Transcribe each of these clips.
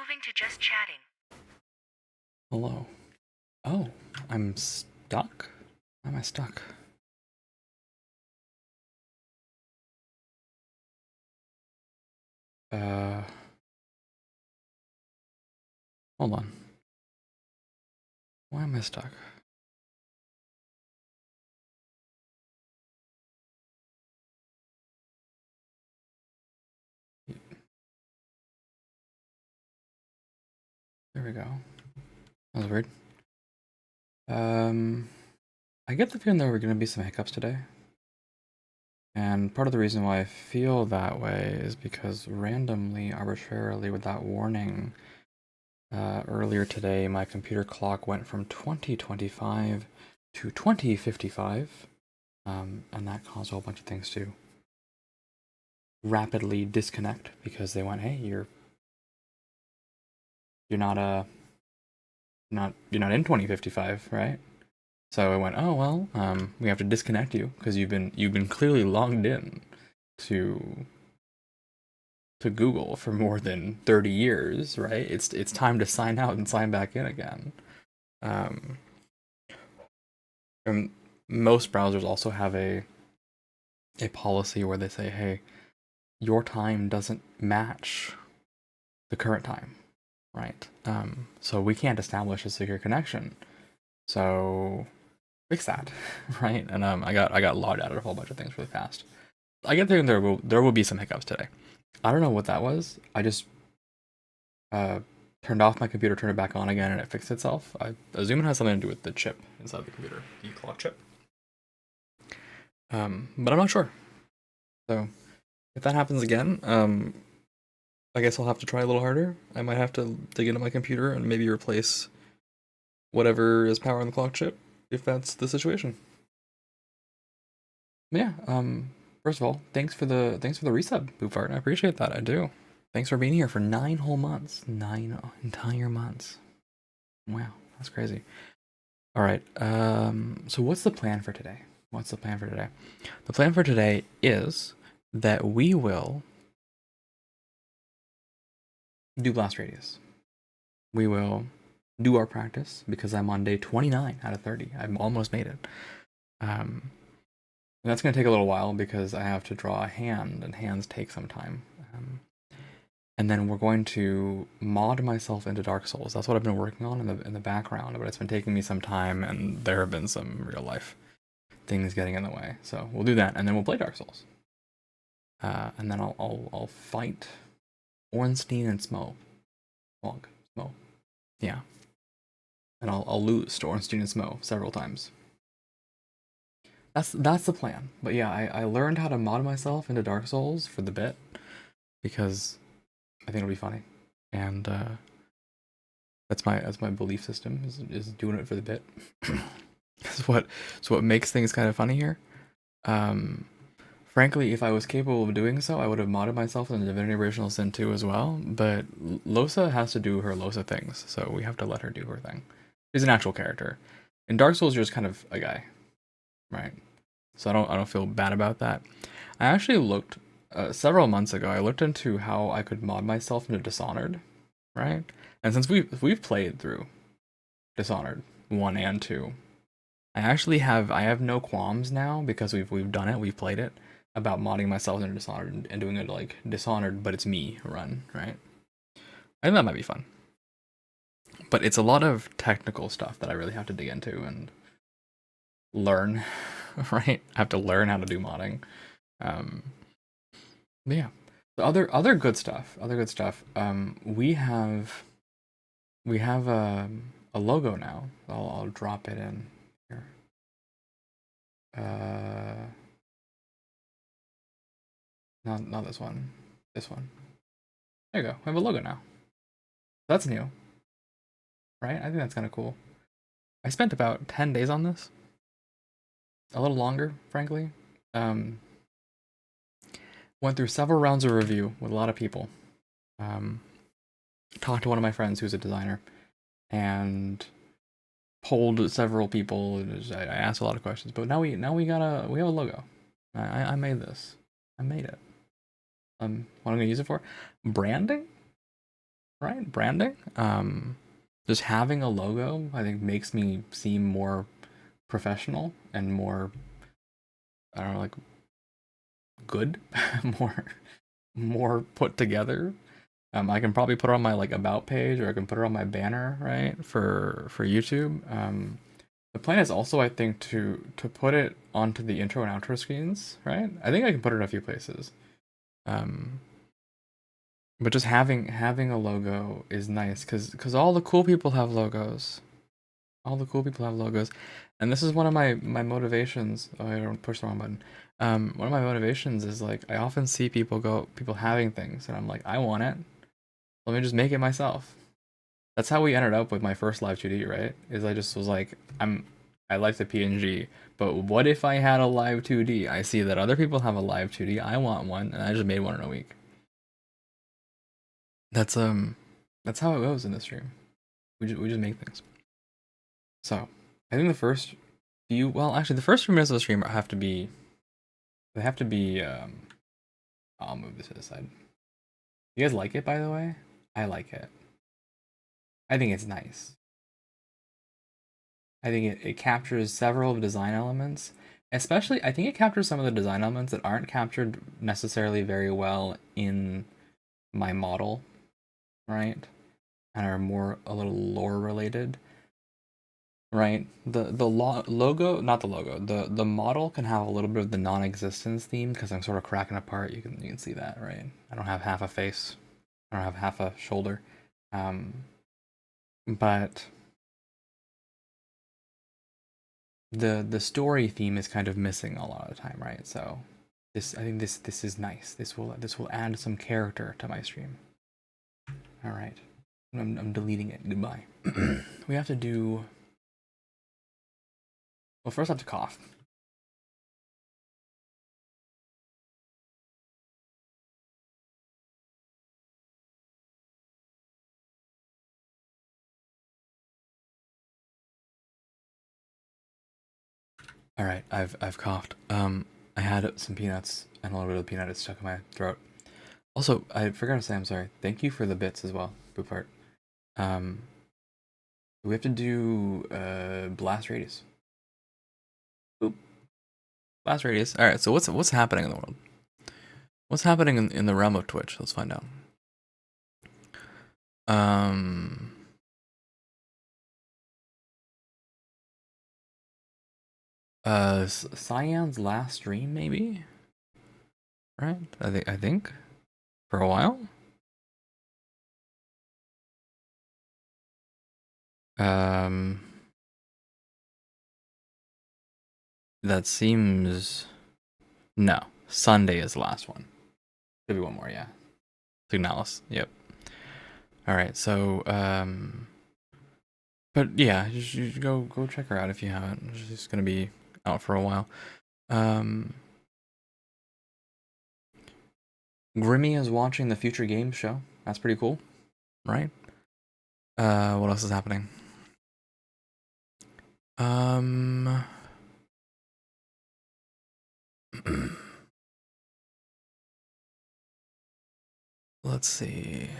Moving to just chatting. Hello. Oh, I'm stuck? Why am I stuck? Hold on. Why am I stuck? There we go. That was weird. I get the feeling there were going to be some hiccups today. And part of the reason why I feel that way is because randomly, arbitrarily, without warning, earlier today, my computer clock went from 2025 to 2055. And that caused a whole bunch of things to rapidly disconnect because they went, hey, you're not in 2055, right? So I went, oh well, we have to disconnect you because you've been clearly logged in to Google for more than 30 years, right? It's time to sign out and sign back in again. And most browsers also have a policy where they say, hey, your time doesn't match the current time, right? So we can't establish a secure connection. So fix that, right? And I got logged out of a whole bunch of things really fast. I get there will be some hiccups today. I don't know what that was. I just turned off my computer, turned it back on again, and it fixed itself. I assume it has something to do with the chip inside the computer, the clock chip. But I'm not sure. So if that happens again, I guess I'll have to try a little harder. I might have to dig into my computer and maybe replace whatever is powering the clock chip, if that's the situation. Yeah, first of all, thanks for the resub, Boofart. I appreciate that, I do. Thanks for being here for 9 whole months. 9 entire months. Wow, that's crazy. Alright, so what's the plan for today? The plan for today is that we will do Blast Radius. We will do our practice because I'm on day 29 out of 30. I've almost made it. And that's going to take a little while because I have to draw a hand, and hands take some time. And then we're going to mod myself into Dark Souls. That's what I've been working on in the background, but it's been taking me some time, and there have been some real life things getting in the way. So we'll do that, and then we'll play Dark Souls. And then I'll fight Ornstein and Smo. Yeah. And I'll lose to Ornstein and Smo several times. That's the plan. But yeah, I learned how to mod myself into Dark Souls for the bit because I think it'll be funny, and that's my belief system is doing it for the bit. It's what makes things kind of funny here. Frankly, if I was capable of doing so, I would have modded myself in Divinity Original Sin 2 as well. But Losa has to do her Losa things, so we have to let her do her thing. She's an actual character. In Dark Souls, you're just kind of a guy, right? So I don't feel bad about that. I actually looked several months ago. I looked into how I could mod myself into Dishonored, right? And since we've played through Dishonored 1 and 2, I have no qualms now because we've done it, we've played it, about modding myself into Dishonored and doing it like Dishonored, but it's me run, right? I think that might be fun. But it's a lot of technical stuff that I really have to dig into and learn, right? I have to learn how to do modding. But yeah, the other good stuff. We have a logo now. I'll drop it in here. Not this one. This one. There you go. We have a logo now. That's new, right? I think that's kind of cool. I spent about 10 days on this. A little longer, frankly. Went through several rounds of review with a lot of people. Talked to one of my friends who's a designer, and polled several people. I asked a lot of questions, but now we have a logo. I made this. I made it. What I'm gonna use it for? Branding, right? Branding. Just having a logo, I think, makes me seem more professional and more, I don't know, like good, more more put together. I can probably put it on my like about page, or I can put it on my banner, right, for YouTube. The plan is also, I think, to put it onto the intro and outro screens, right? I think I can put it in a few places. Um, but just having a logo is nice because all the cool people have logos. All the cool people have logos, and this is one of my motivations. Oh, I don't push the wrong button. One of my motivations is like I often see people having things, and I'm like, I want it. Let me just make it myself. That's how we ended up with my first live 2D, right? Is I just was like, I like the PNG, but what if I had a live 2D? I see that other people have a live 2D. I want one, and I just made one in a week. That's that's how it goes in this stream. We just make things. So I think the first actually the first few minutes of the stream have to be they have to be I'll move this to the side. You guys like it, by the way? I like it. I think it's nice. I think it captures several design elements. Especially, I think it captures some of the design elements that aren't captured necessarily very well in my model, right? And are more a little lore related, right? Logo, not the logo. The model can have a little bit of the non-existence theme because I'm sort of cracking apart. You can see that, right? I don't have half a face. I don't have half a shoulder. Um, but the story theme is kind of missing a lot of the time, right? So I think this is nice. This will add some character to my stream. All right, I'm deleting it. Goodbye. We have to do. Well, first I have to cough. All right, I've coughed. I had some peanuts and a little bit of peanut is stuck in my throat. Also, I forgot to say I'm sorry. Thank you for the bits as well, Boopart. Um, we have to do blast radius. Boop. Blast radius. All right. So what's happening in the world? What's happening in the realm of Twitch? Let's find out. Um. Cyan's last stream, maybe. Right? I think for a while. Um. That seems no. Sunday is the last one. Could be one more, yeah. Signalis. Yep. All right. So but yeah, you should go check her out if you haven't. She's gonna be out for a while. Um. Grimmy is watching the Future Games show. That's pretty cool, right? What else is happening? Um. Let's see.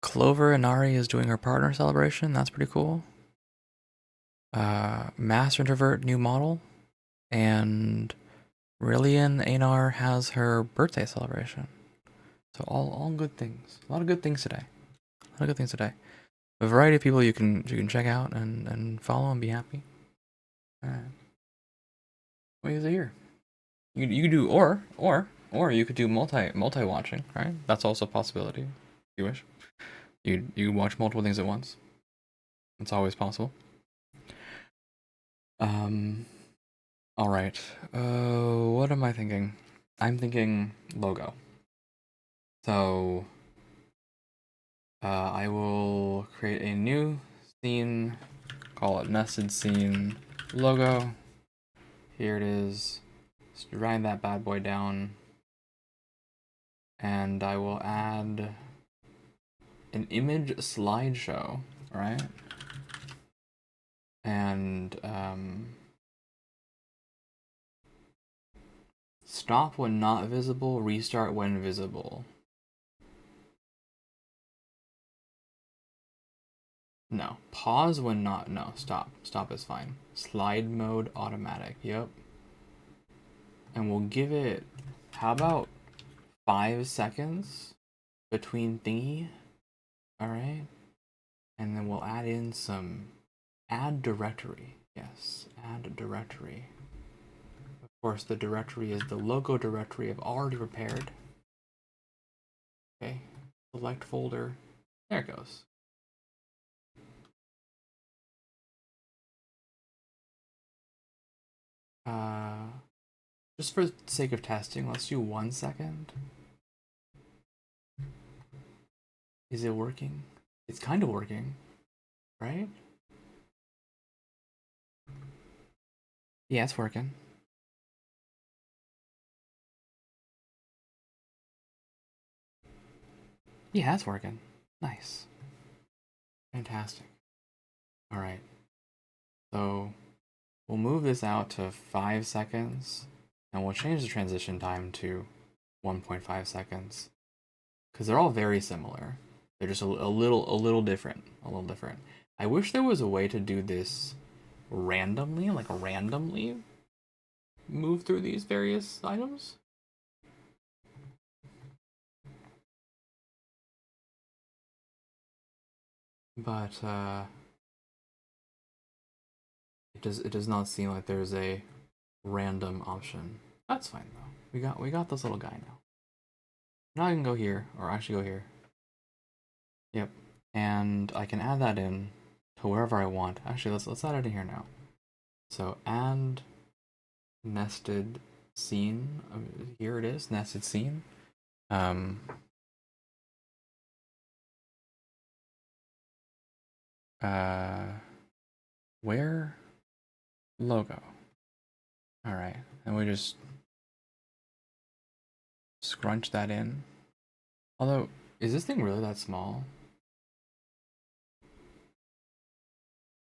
Clover Inari is doing her partner celebration. That's pretty cool. Master Introvert new model, and Rillian Anar has her birthday celebration. So all good things. A lot of good things today. A lot of good things today. A variety of people you can check out and follow and be happy. All right. What is it here? You could do or you could do multi watching, right? That's also a possibility. If you wish. You watch multiple things at once. It's always possible. All right. What am I thinking? I'm thinking logo. So, I will create a new scene, call it nested scene logo. Here it is. Just drag that bad boy down, and I will add an image slideshow, right? And stop when not visible, restart when visible. No. Pause when not. No, stop. Stop is fine. Slide mode automatic. Yep. And we'll give it, how about 5 seconds between thingy? Alright. And then we'll add in some add directory. Yes, add directory. Of course, the directory is the logo directory I've already prepared. Okay, select folder. There it goes. Just for the sake of testing, let's do 1 second. Is it working? It's kind of working, right? Yeah, it's working. Yeah, it's working. Nice. Fantastic. All right. So we'll move this out to 5 seconds, and we'll change the transition time to 1.5 seconds, because they're all very similar. They're just a little different. A little different. I wish there was a way to do this randomly, like randomly move through these various items. But it does not seem like there's a random option. That's fine though. We got this little guy now. Now I can go here, or actually go here. Yep. And I can add that in to wherever I want. Actually, let's add it in here now. So add nested scene. Here it is, nested scene. Where logo. All right, and we just scrunch that in. Although, is this thing really that small?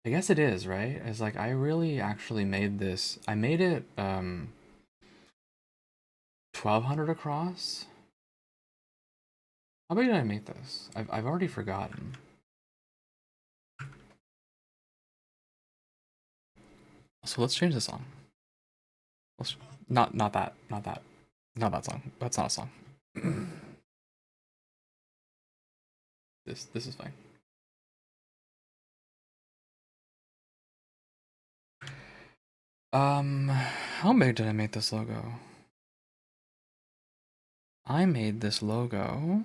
I guess it is, right? It's like I really actually made this. I made it 1200 across. How big did I make this? I've already forgotten. So let's change the song. Let's not that song. That's not a song. This is fine. How big did I make this logo? I made this logo.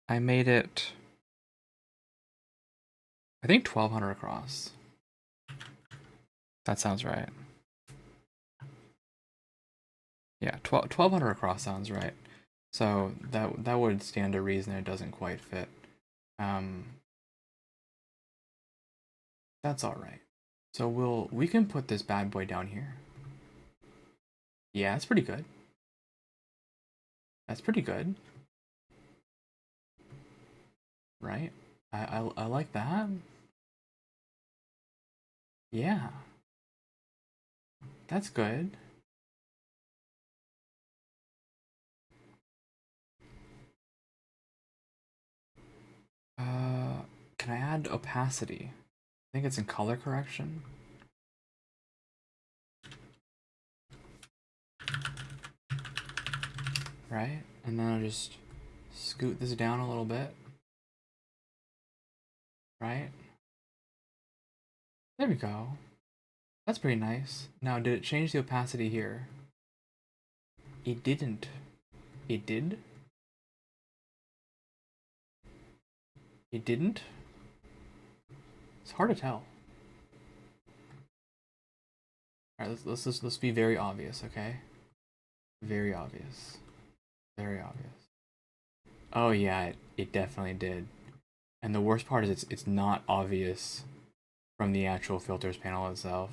I made it, I think 1200 across. That sounds right. Yeah, 1200 across sounds right. So that would stand to reason it doesn't quite fit. That's all right. So we can put this bad boy down here. Yeah, that's pretty good. That's pretty good. Right? I like that. Yeah. That's good. Can I add opacity? I think it's in color correction. Right? And then I'll just scoot this down a little bit. Right? There we go. That's pretty nice. Now, did it change the opacity here? It didn't. It did? It didn't? It's hard to tell. Alright, let's be very obvious, okay? Very obvious. Very obvious. Oh yeah, it definitely did. And the worst part is it's not obvious from the actual filters panel itself.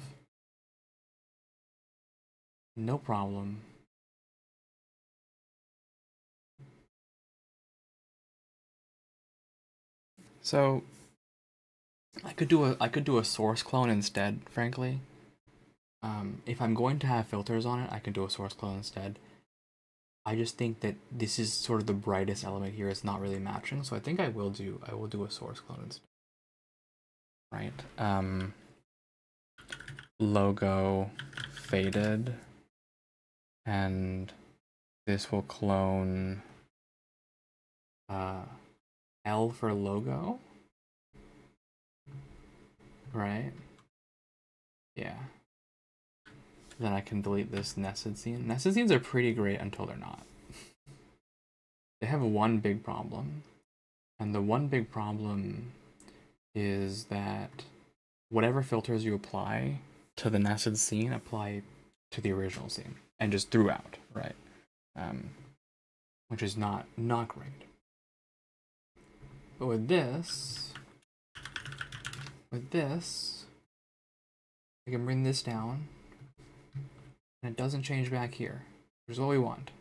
No problem. So I could do a source clone instead, frankly. If I'm going to have filters on it, I can do a source clone instead. I just think that this is sort of the brightest element here. It's not really matching, so I think I will do a source clone instead. Right. Logo faded, and this will clone L for logo, right? Yeah. Then I can delete this nested scene. Nested scenes are pretty great until they're not. They have one big problem, and the one big problem is that whatever filters you apply to the nested scene apply to the original scene and just throughout, right? Which is not great. But with this, I can bring this down, and it doesn't change back here, which is what we want,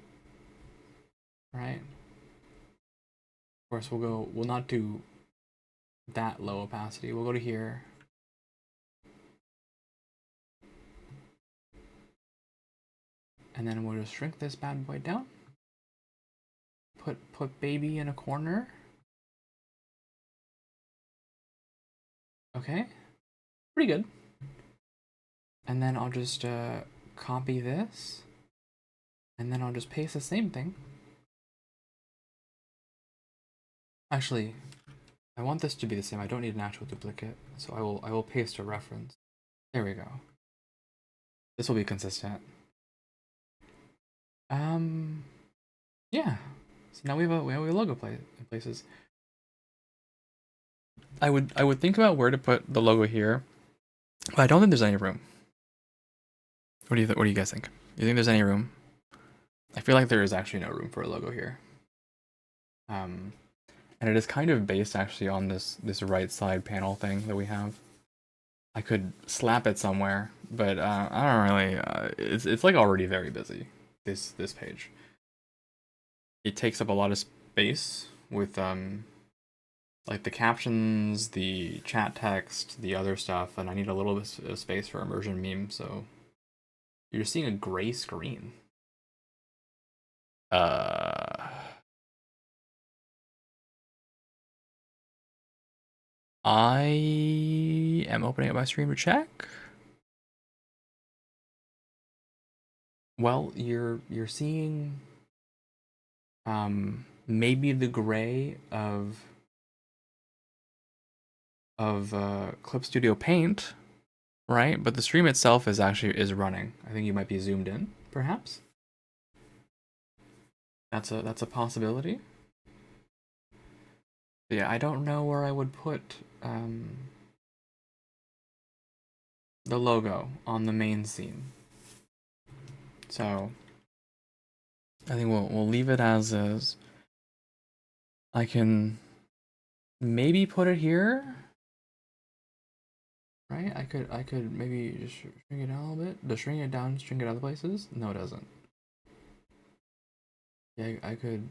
right? Of course, we'll not do that low opacity. We'll go to here. And then we'll just shrink this bad boy down. Put baby in a corner. Okay, pretty good. And then I'll just copy this, and then I'll just paste the same thing. Actually, I want this to be the same. I don't need an actual duplicate, so I will paste a reference. There we go. This will be consistent. Yeah. So now we have a logo in places. I would think about where to put the logo here, but I don't think there's any room. What do you guys think? You think there's any room? I feel like there is actually no room for a logo here. And it is kind of based actually on this right side panel thing that we have. I could slap it somewhere, but I don't really. It's like already very busy. This page. It takes up a lot of space with like the captions, the chat text, the other stuff, and I need a little bit of space for immersion meme. So you're seeing a gray screen. I am opening up my stream to check. Well, you're seeing maybe the gray of Clip Studio Paint, right? But the stream itself is running. I think you might be zoomed in, perhaps. That's a possibility. But yeah, I don't know where I would put the logo on the main scene. So I think we'll leave it as is. I can maybe put it here. Right? I could maybe just shrink it down a little bit. Does shrink it down shrink it other places? No, it doesn't. Yeah, I could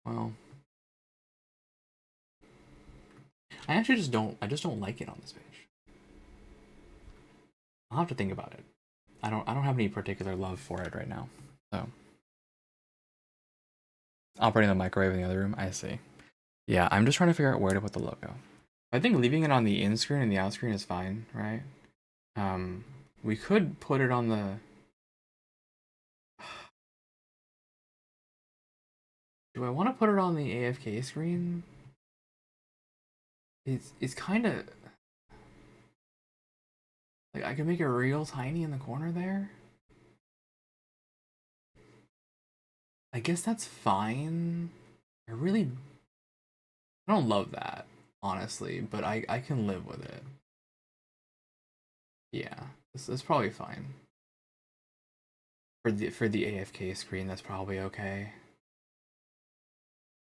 well, I actually just don't like it on this page. I'll have to think about it. I don't have any particular love for it right now. So operating the microwave in the other room, I see. Yeah, I'm just trying to figure out where to put the logo. I think leaving it on the in screen and the out screen is fine, right? We could put it on the. Do I want to put it on the AFK screen? It's kind of like I could make it real tiny in the corner there. I guess that's fine. I don't love that, honestly, but I can live with it. Yeah, this is probably fine. For the AFK screen, that's probably okay.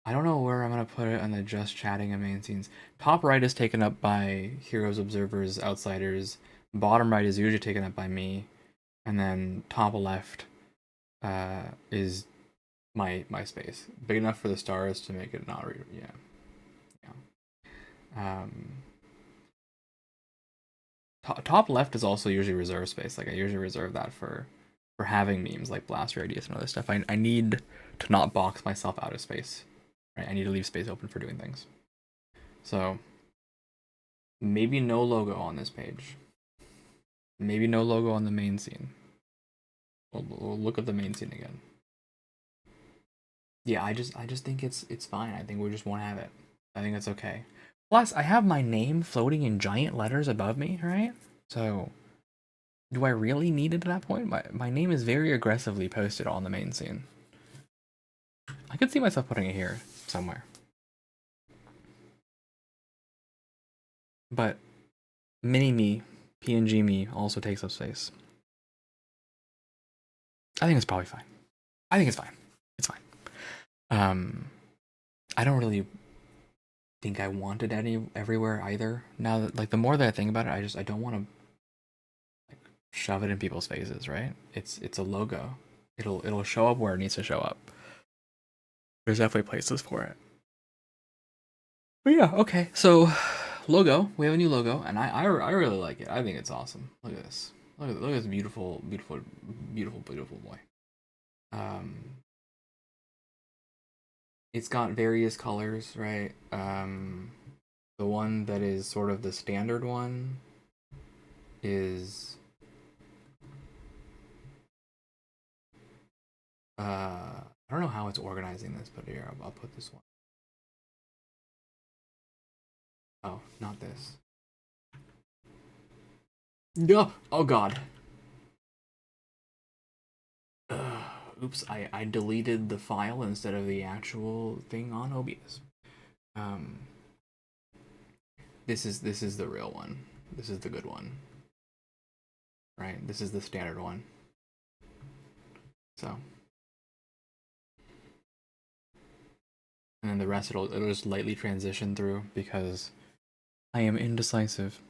I don't know where I'm gonna put it on the just chatting and main scenes. Top right is taken up by heroes, observers, outsiders. Bottom right is usually taken up by me, and then top left is my space. Big enough for the stars to make it not yeah. Top left is also usually reserved space. Like I usually reserve that for for having memes like blast radius and other stuff. I need to not box myself out of space. Right? I need to leave space open for doing things. So maybe no logo on this page. Maybe no logo on the main scene. We'll look at the main scene again. Yeah, I just think it's fine. I think we just won't have it. I think it's okay. Plus, I have my name floating in giant letters above me, right? So, do I really need it at that point? My name is very aggressively posted on the main scene. I could see myself putting it here somewhere. But mini me, PNG me also takes up space. I think it's probably fine. I think it's fine. It's fine. I don't really think I want it everywhere either. Now that, like, the more that I think about it, I don't want to like shove it in people's faces, right? It's a logo. It'll show up where it needs to show up. There's definitely places for it. But yeah, okay. So logo, we have a new logo, and I really like it. I think it's awesome. Look at this. Look at this beautiful boy. It's got various colors, right? The one that is sort of the standard one is I don't know how it's organizing this, but here I'll put this one. Oh, not this. No. Oh God. Oops, I deleted the file instead of the actual thing on OBS. This is the real one. This is the good one. Right? This is the standard one. So, and then the rest it'll just lightly transition through because I am indecisive.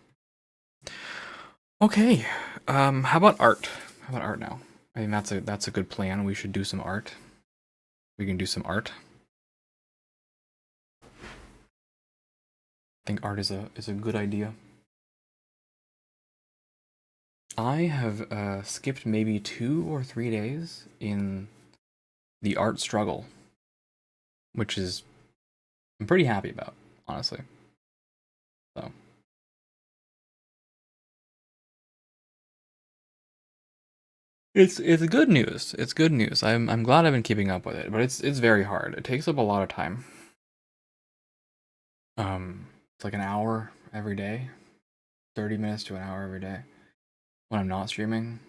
Okay. How about art? How about art now? I think that's a good plan. We should do some art. We can do some art. I think art is a good idea. I have skipped maybe 2 or 3 days in the art struggle, which is I'm pretty happy about, honestly. So it's good news. It's good news. I'm glad I've been keeping up with it, but it's very hard. It takes up a lot of time. It's like an hour every day, 30 minutes to an hour every day when I'm not streaming.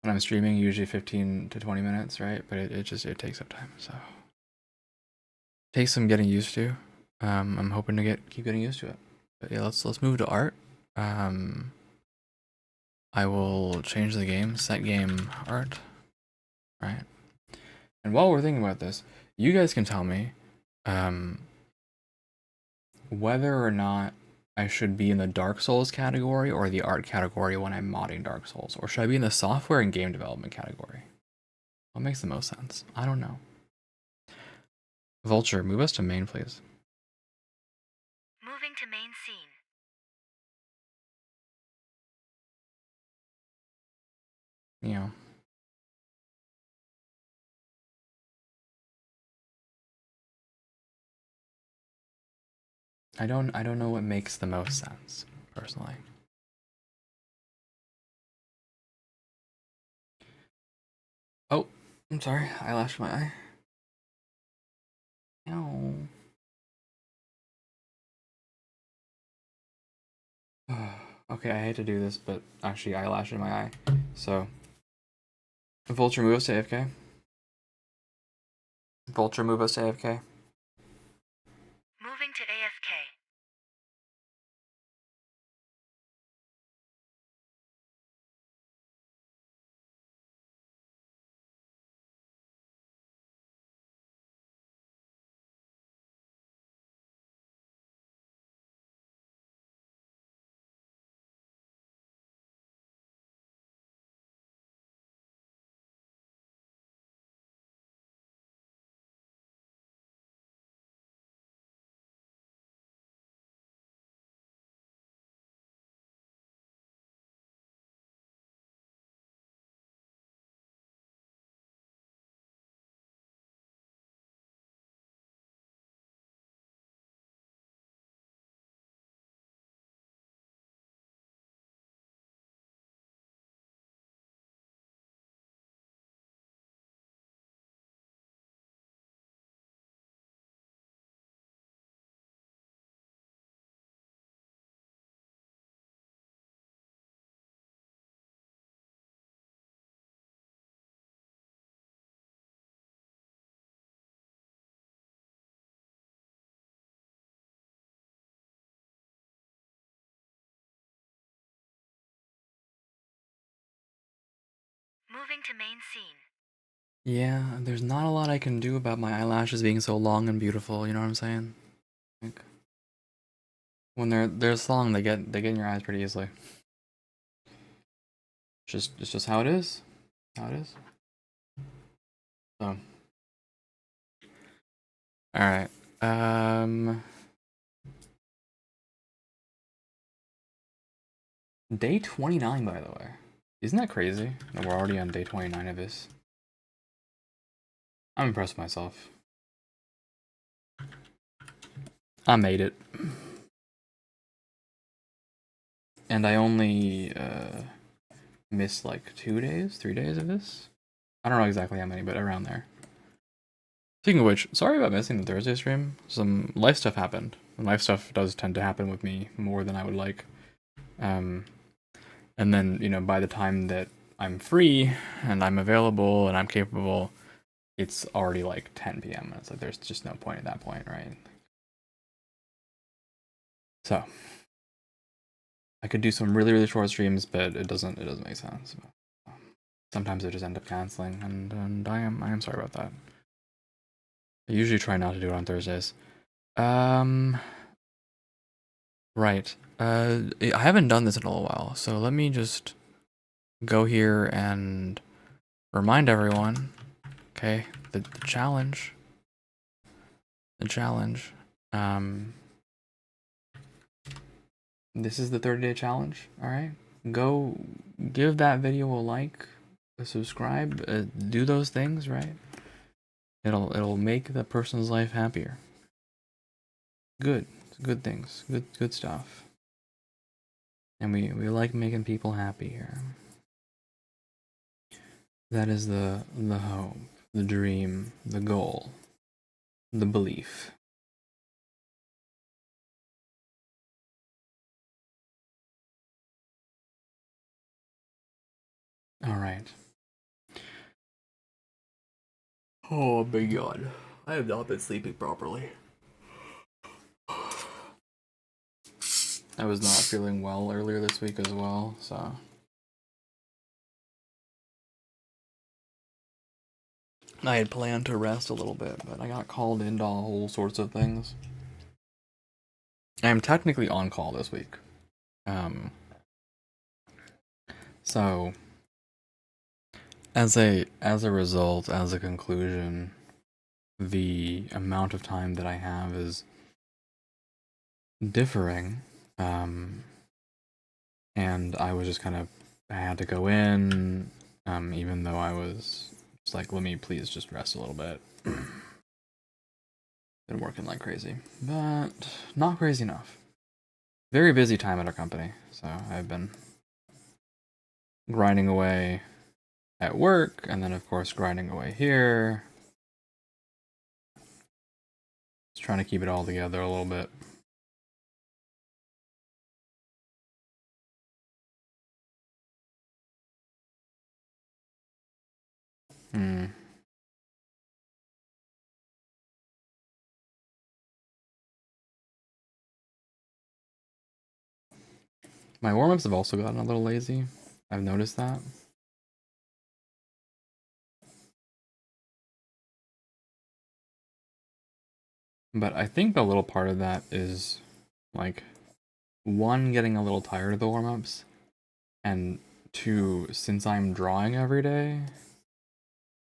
When I'm streaming, usually 15 to 20 minutes, right? But it takes up time. So it takes some getting used to. I'm hoping to keep getting used to it. But yeah, let's move to art. I will change the game, set game art, right? And while we're thinking about this, you guys can tell me whether or not I should be in the Dark Souls category or the art category when I'm modding Dark Souls, or should I be in the software and game development category? What makes the most sense? I don't know. Vulture, move us to main, please. Moving to main scene. Yeah. I don't know what makes the most sense, personally. Oh, I'm sorry, I lashed my eye. Ow. Okay, I hate to do this, but actually eyelash in my eye. So, Vulture, move us to AFK. Vulture, move us to AFK. Moving to AFK. Moving to main scene. Yeah, there's not a lot I can do about my eyelashes being so long and beautiful, you know what I'm saying? Like, when they're long, they get in your eyes pretty easily. It's just how it is. How it is. So, all right. Day 29, by the way. Isn't that crazy? That we're already on day 29 of this. I'm impressed with myself. I made it. And I only missed like 2 days, 3 days of this. I don't know exactly how many, but around there. Speaking of which, sorry about missing the Thursday stream. Some life stuff happened. And life stuff does tend to happen with me more than I would like. And then, you know, by the time that I'm free and I'm available and I'm capable, it's already like 10 p.m. and it's like there's just no point at that point, right? So I could do some really, really short streams, but it doesn't make sense. Sometimes I just end up canceling, and I am sorry about that. I usually try not to do it on Thursdays. Right. I haven't done this in a little while, so let me just go here and remind everyone. Okay, the challenge. The challenge. This is the 30-day challenge. All right, go give that video a like, a subscribe, do those things. Right. It'll make the person's life happier. Good things. Good stuff. And we like making people happy here. That is the hope, the dream, the goal, the belief. All right. Oh my god. I have not been sleeping properly. I was not feeling well earlier this week as well, so I had planned to rest a little bit, but I got called into all sorts of things. I am technically on call this week. So as a result, as a conclusion, the amount of time that I have is differing. And I was just kind of, I had to go in, even though I was just like, let me please just rest a little bit. Been working like crazy, but not crazy enough. Very busy time at our company, so I've been grinding away at work, and then of course grinding away here. Just trying to keep it all together a little bit. My warm-ups have also gotten a little lazy. I've noticed that. But I think a little part of that is, like, one, getting a little tired of the warm-ups, and two, since I'm drawing every day,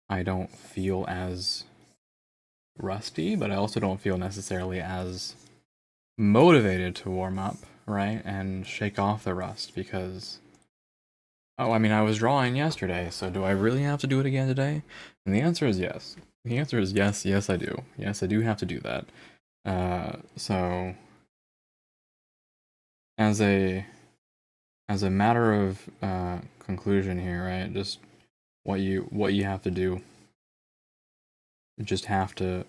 I don't feel as rusty, but I also don't feel necessarily as motivated to warm up, right? And shake off the rust because, oh, I mean, I was drawing yesterday, so do I really have to do it again today? And the answer is yes. The answer is yes, yes, I do. Yes, I do have to do that. So, as a matter of conclusion here, right? Just what you have to do. You just have to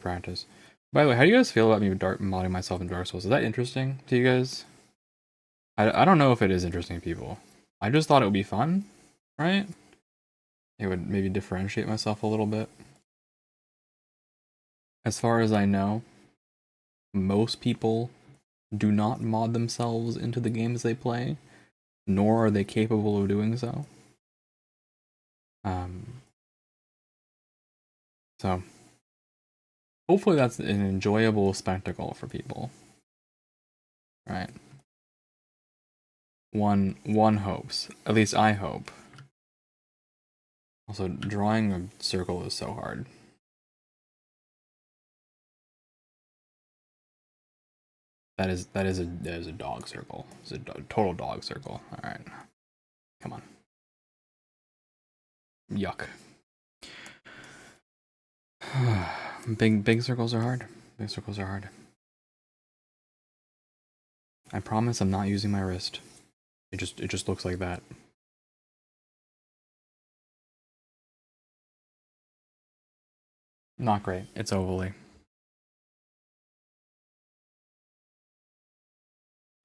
practice. By the way, how do you guys feel about me modding myself in Dark Souls? Is that interesting to you guys? I don't know if it is interesting to people. I just thought it would be fun, right? It would maybe differentiate myself a little bit. As far as I know, most people do not mod themselves into the games they play, nor are they capable of doing so. So hopefully that's an enjoyable spectacle for people, right? One hopes. At least I hope. Also, drawing a circle is so hard. That is a dog circle. It's a total dog circle. All right, come on. Yuck. Big circles are hard. Big circles are hard. I promise I'm not using my wrist. It just looks like that. Not great. It's ovally.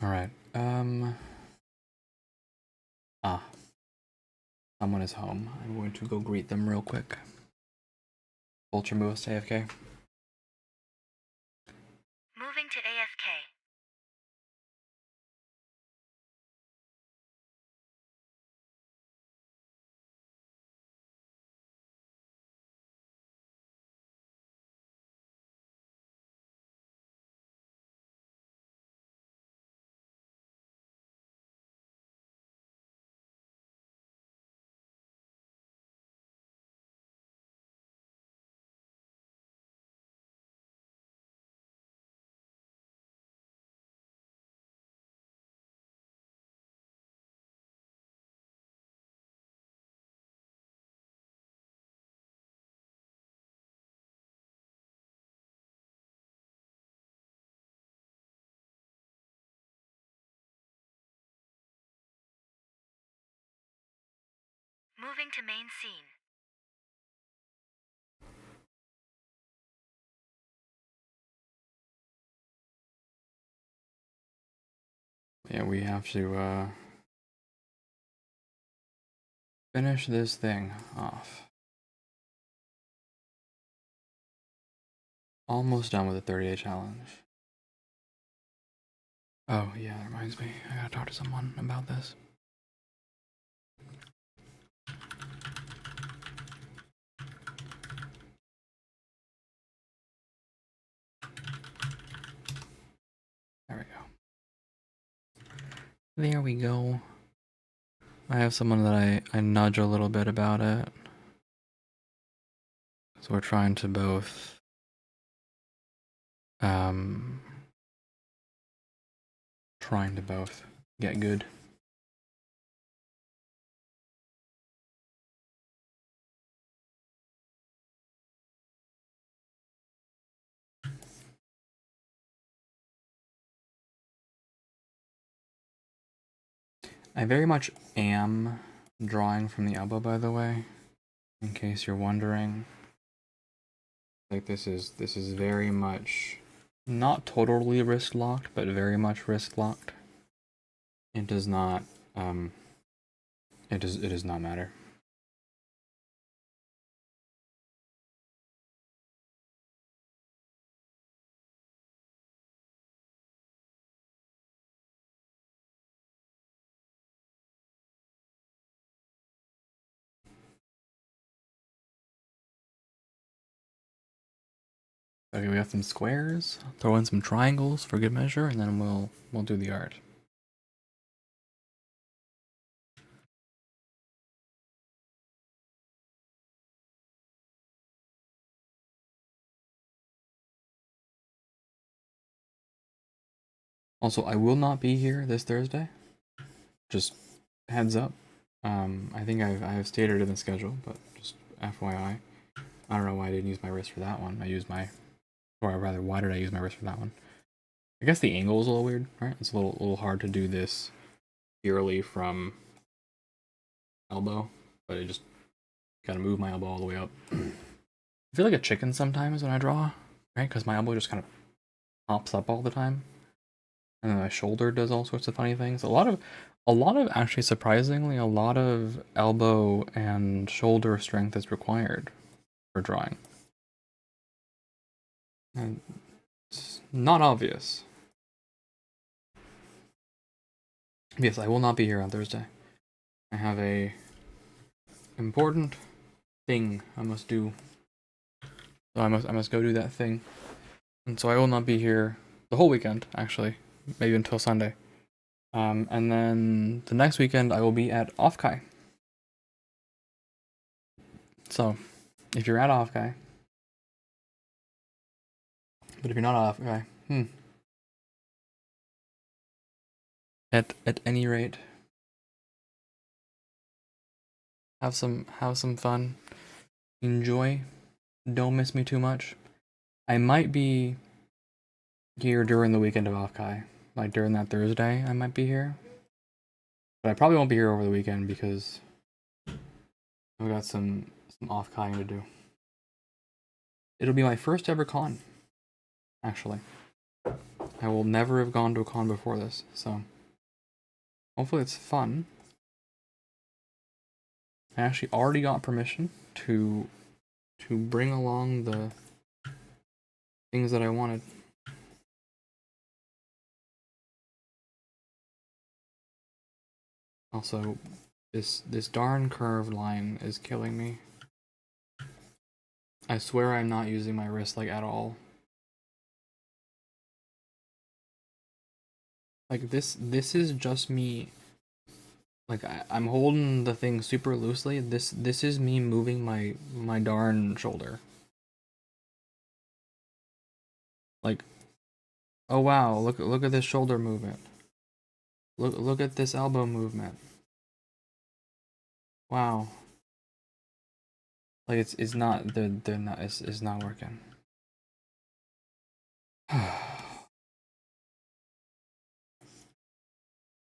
All right. Someone is home. I'm going to go greet them real quick. Vulture moves to AFK. Moving to AFK. Moving to main scene. Yeah, we have to finish this thing off. Almost done with the 30-day challenge. Oh yeah, that reminds me. I gotta talk to someone about this. There we go. There we go. I have someone that I nudge a little bit about it. So we're trying to both get good. I very much am drawing from the elbow, by the way, in case you're wondering. Like this is very much not totally wrist locked, but very much wrist locked. It does not it does not matter. Okay, we have some squares. Throw in some triangles for good measure, and then we'll do the art. Also, I will not be here this Thursday. Just heads up. I think I have stated it in the schedule, but just FYI. I don't know why I didn't use my wrist for that one. Or rather, why did I use my wrist for that one? I guess the angle is a little weird, right? It's a little hard to do this purely from elbow, but I just gotta move my elbow all the way up. I feel like a chicken sometimes when I draw, right? Because my elbow just kind of pops up all the time, and then my shoulder does all sorts of funny things. A lot of actually surprisingly, a lot of elbow and shoulder strength is required for drawing. And it's not obvious. Yes, I will not be here on Thursday. I have a important thing I must do. So I must go do that thing. And so I will not be here the whole weekend, actually, maybe until Sunday. And then the next weekend I will be at Offkai. So if you're at Offkai, but if you're not at Offkai, at any rate, have some fun, enjoy, don't miss me too much. I might be here during the weekend of Offkai, like during that Thursday I might be here, but I probably won't be here over the weekend because I've got some Offkai to do. It'll be my first ever con, actually. I will never have gone to a con before this, so hopefully it's fun. I actually already got permission to bring along the things that I wanted. Also, this darn curved line is killing me. I swear I'm not using my wrist like at all. Like this is just me. Like I'm holding the thing super loosely. This is me moving my darn shoulder. Like, oh wow, look at this shoulder movement. Look at this elbow movement. Wow. Like it's not they're not it's not working.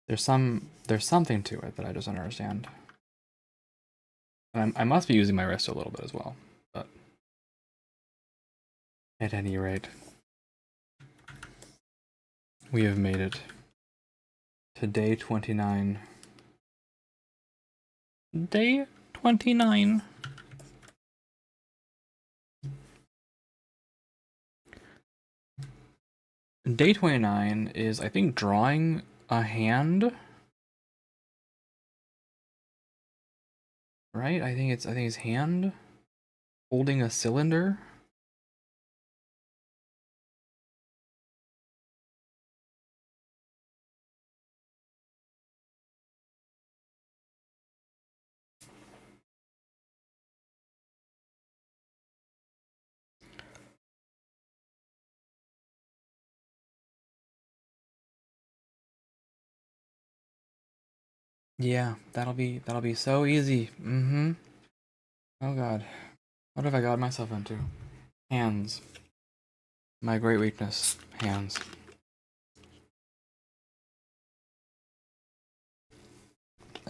There's something to it that I just don't understand. And I must be using my wrist a little bit as well, but at any rate, we have made it to day 29. Day 29. Day 29 is, I think, drawing a hand. Right? I think it's hand holding a cylinder. Yeah, that'll be so easy. Oh god. What have I got myself into? Hands. My great weakness. Hands.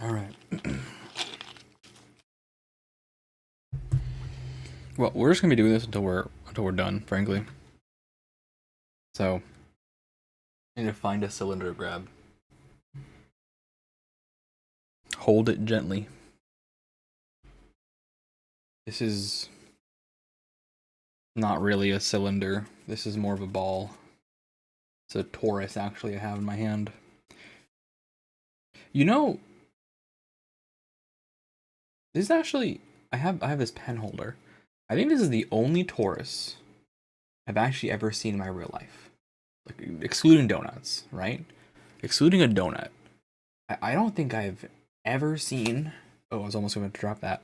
Alright. Well, we're just gonna be doing this until we're done, frankly. So I need to find a cylinder to grab. Hold it gently. This is not really a cylinder. This is more of a ball. It's a torus, actually, I have in my hand. You know, this is actually I have this pen holder. I think this is the only torus I've actually ever seen in my real life. Like excluding donuts, right? Excluding a donut. I don't think I've ever seen, oh, I was almost going to drop that.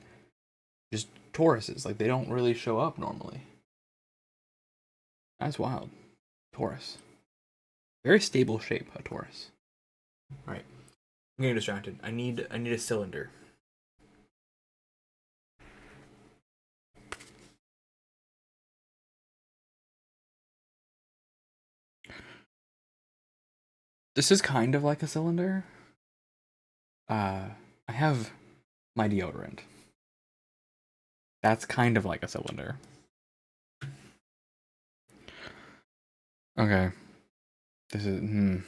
Just toruses. Like they don't really show up normally. That's wild. Torus. Very stable shape, a torus. Alright. I'm getting distracted. I need a cylinder. This is kind of like a cylinder. I have my deodorant. That's kind of like a cylinder. Okay. This is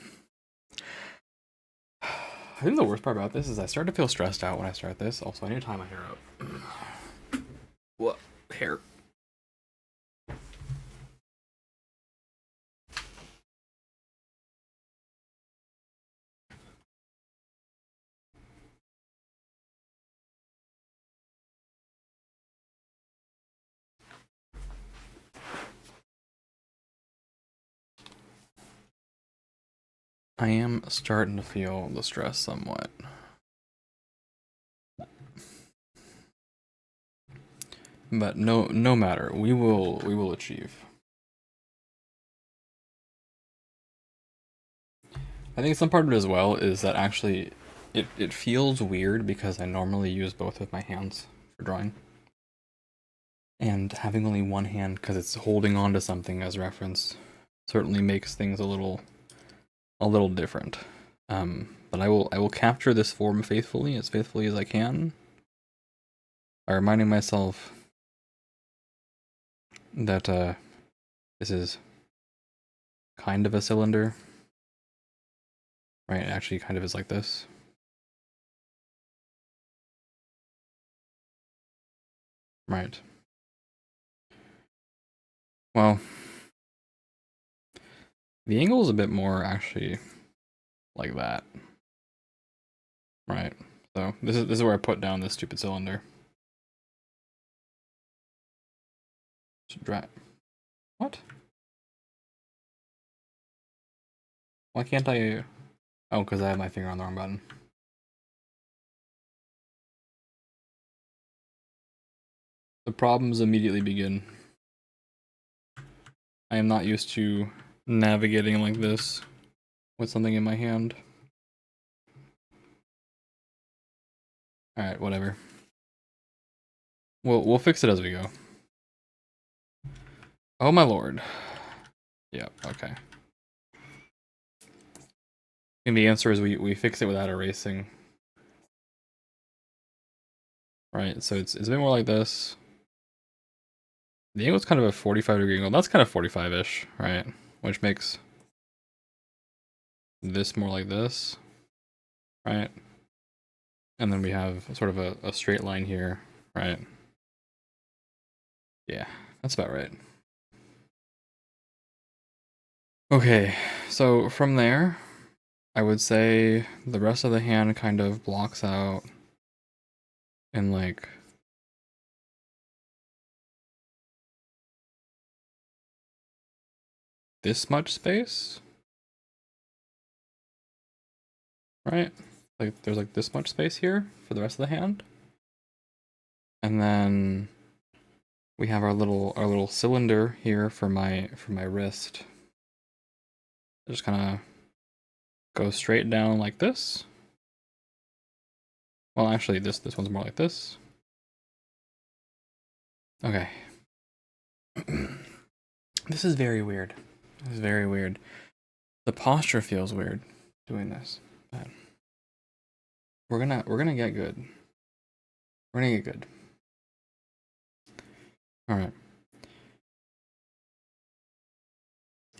I think the worst part about this is I start to feel stressed out when I start this. Also, I need to tie my hair up. What? Hair. I am starting to feel the stress somewhat. But no matter, we will achieve. I think some part of it as well is that actually it feels weird because I normally use both of my hands for drawing. And having only one hand because it's holding on to something as reference certainly makes things a little different. But I will capture this form faithfully as I can. By reminding myself that this is kind of a cylinder. Right, it actually kind of is like this. Right. Well, the angle is a bit more actually like that. Right. So this is where I put down this stupid cylinder. What? Why can't I? Oh, because I have my finger on the wrong button. The problems immediately begin. I am not used to navigating like this with something in my hand. Alright, whatever. We'll fix it as we go. Oh my lord. Yep, okay. And the answer is we fix it without erasing. Right, so it's a bit more like this. The angle's kind of a 45-degree angle. That's kind of 45-ish, right? Which makes this more like this, right? And then we have sort of a straight line here, right? Yeah, that's about right. Okay, so from there, I would say the rest of the hand kind of blocks out in like this much space, right? Like there's like this much space here for the rest of the hand. And then we have our little cylinder here for my wrist. Just kind of go straight down like this. Well, actually this one's more like this. Okay. This is very weird. This is very weird. The posture feels weird doing this, but we're gonna get good. We're gonna get good. All right.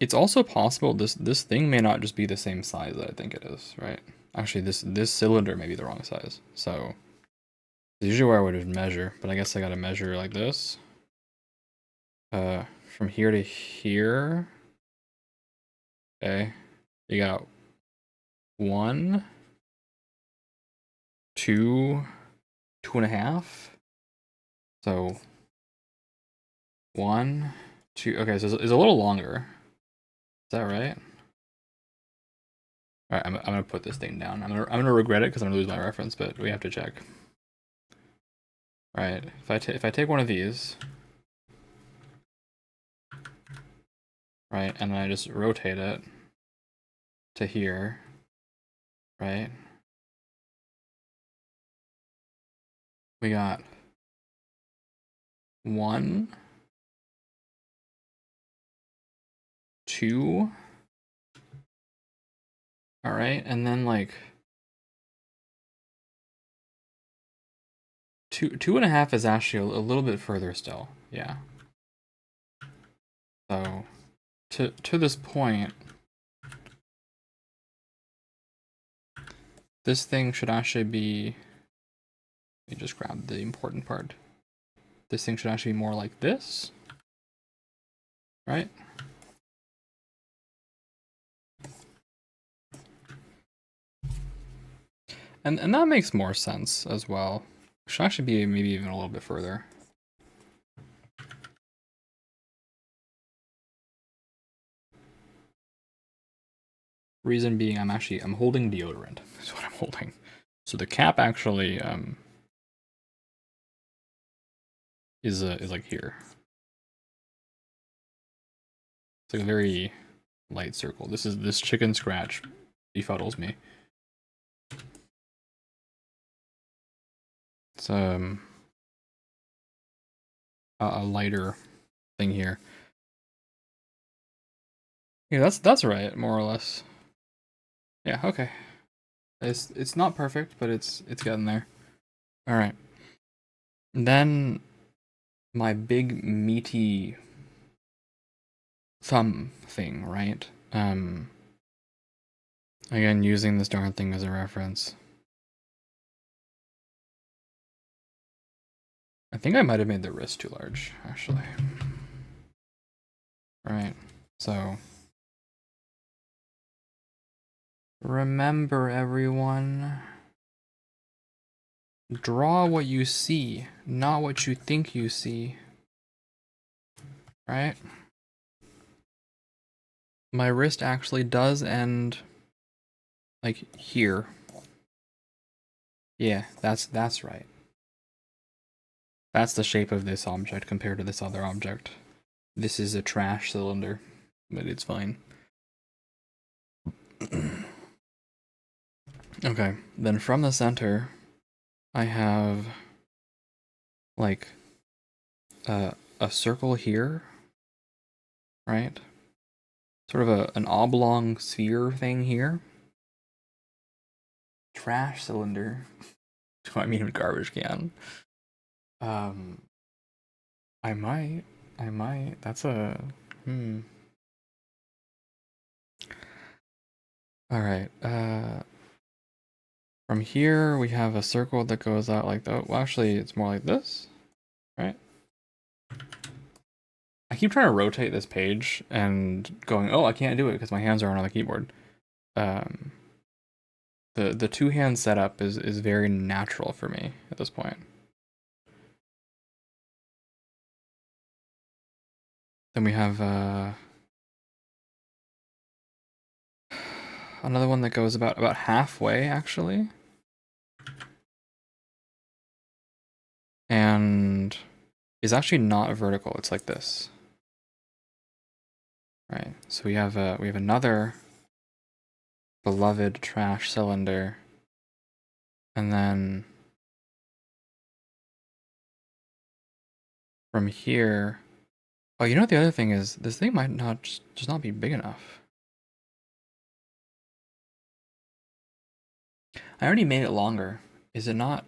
It's also possible this thing may not just be the same size that I think it is, right? Actually, this cylinder may be the wrong size. So usually where I would measure, but I guess I gotta measure like this. From here to here. Okay. You got 1, 2, 2.5. So 1, 2. Okay, so it's a little longer. Is that right? All right, I'm gonna put this thing down. I'm gonna regret it because I'm gonna lose my reference, but we have to check. All right, if I take one of these, right, and then I just rotate it to here, right? We got 1, 2. All right, and then like 2.5 is actually a little bit further still. Yeah. So to this point, this thing should actually be. Let me just grab the important part. This thing should actually be more like this, right? And that makes more sense as well. It should actually be maybe even a little bit further. Reason being, I'm holding deodorant. Is what I'm holding. So the cap actually is like here. It's like a very light circle. This chicken scratch befuddles me. It's a lighter thing here. Yeah, that's right, more or less. Yeah, okay. It's not perfect, but it's getting there. All right. Then my big meaty thumb thing, right? Again, using this darn thing as a reference. I think I might have made the wrist too large, actually. Right. So remember, everyone, draw what you see, not what you think you see. Right? My wrist actually does end like here. Yeah, that's right. That's the shape of this object compared to this other object. This is a trash cylinder, but it's fine. Okay, then from the center, I have like a circle here, right? Sort of an oblong sphere thing here. Trash cylinder. I mean, garbage can. I might. That's a All right. From here we have a circle that goes out like that. Well, actually, it's more like this, right? I keep trying to rotate this page and going, oh, I can't do it because my hands aren't on the keyboard. The two hand setup is very natural for me at this point. Then we have another one that goes about halfway actually, and is actually not vertical. It's like this, right? So we have another beloved trash cylinder, and then from here, oh, you know what the other thing is? This thing might not just not be big enough. I already made it longer. Is it not?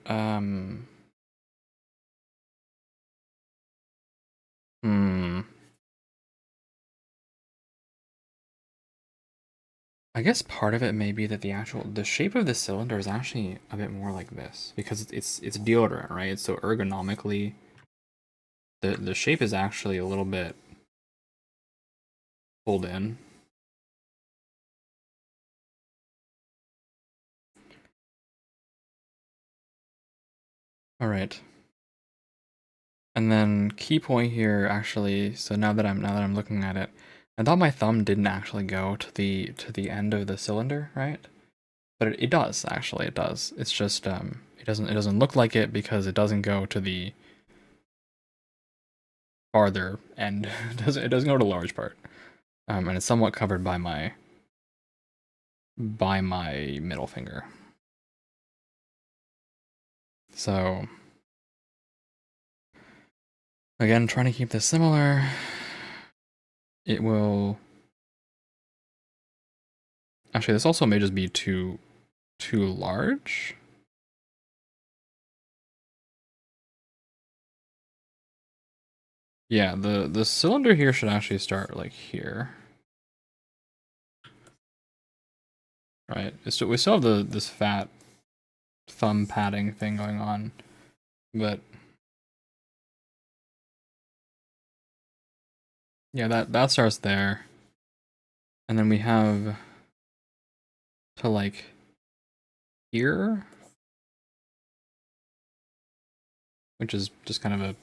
I guess part of it may be that the shape of the cylinder is actually a bit more like this because it's deodorant, right? So ergonomically, the shape is actually a little bit pulled in. All right. And then key point here actually, so now that I'm looking at it, I thought my thumb didn't actually go to the end of the cylinder, right? But it does actually, it does. It's just it doesn't look like it because it doesn't go to the farther end. It doesn't go to the large part. And it's somewhat covered by my middle finger. So again, trying to keep this similar. It will actually, this also may just be too large. Yeah, the cylinder here should actually start like here. Right. So we still have this fat thumb padding thing going on, but yeah, that starts there. And then we have to like here, which is just kind of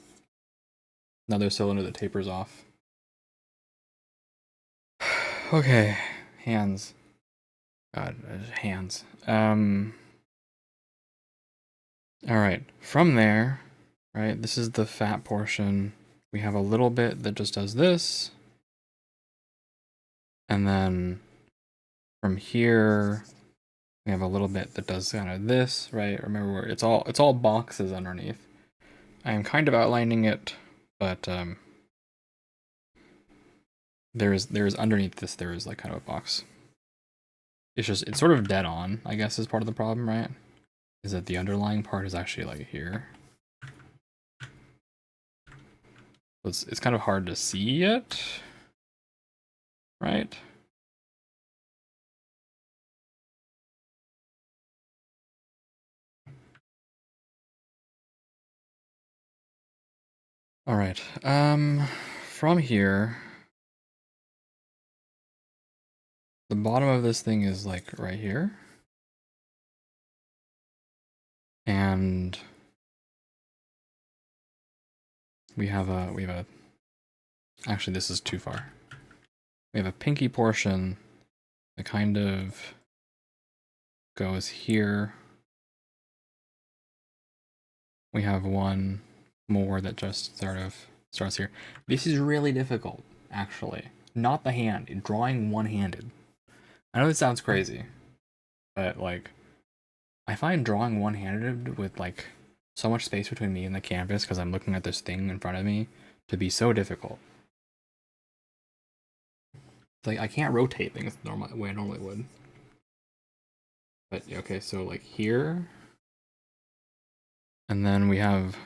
another cylinder that tapers off. Okay, hands. God, hands. All right, from there, right, this is the fat portion. We have a little bit that just does this. And then from here, we have a little bit that does kind of this, right? Remember, it's all boxes underneath. I am kind of outlining it, but there's underneath this, there is like kind of a box. It's sort of dead on, I guess, is part of the problem, right? Is that the underlying part is actually like here. It's kind of hard to see it, right? All right, from here, the bottom of this thing is like right here. And we have a, actually this is too far. We have a pinky portion that kind of goes here. We have one more that just sort of starts here. This is really difficult, actually. Not the hand, drawing one-handed. I know this sounds crazy, but like, I find drawing one-handed with like so much space between me and the canvas because I'm looking at this thing in front of me to be so difficult. It's like I can't rotate things the way I normally would. But okay, so like here, and then we have,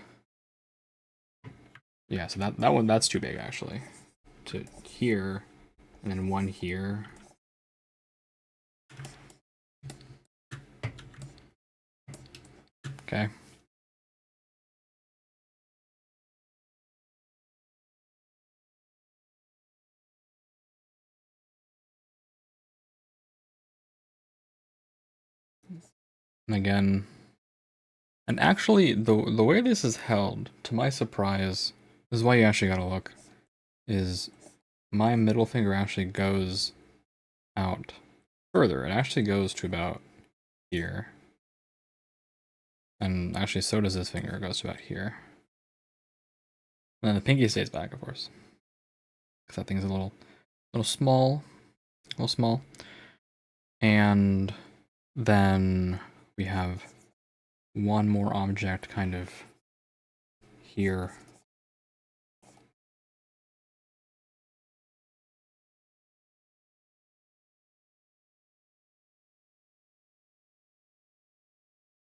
yeah, so that's too big actually. To here, and then one here. Okay. And again, and actually the way this is held, to my surprise, this is why you actually gotta look, is my middle finger actually goes out further. It actually goes to about here. And actually so does this finger, it goes to about here. And then the pinky stays back, of course. Because that thing's a little small. A little small. And then we have one more object kind of here.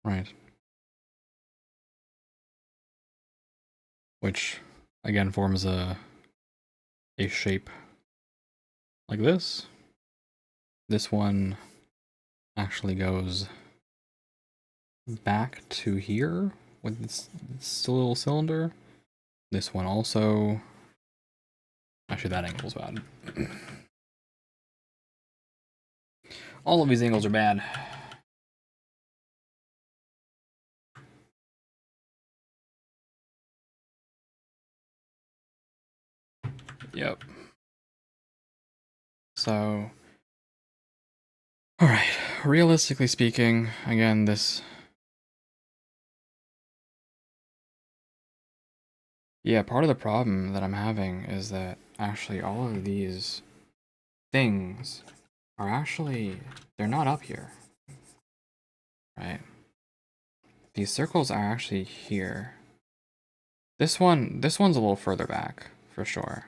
Right. Which again forms a shape like this. This one actually goes back to here with this little cylinder. This one also. Actually, that angle's bad. All of these angles are bad. Yep. So, all right, realistically speaking, again, yeah, part of the problem that I'm having is that actually all of these things are actually, they're not up here, right? These circles are actually here. This one's a little further back, for sure,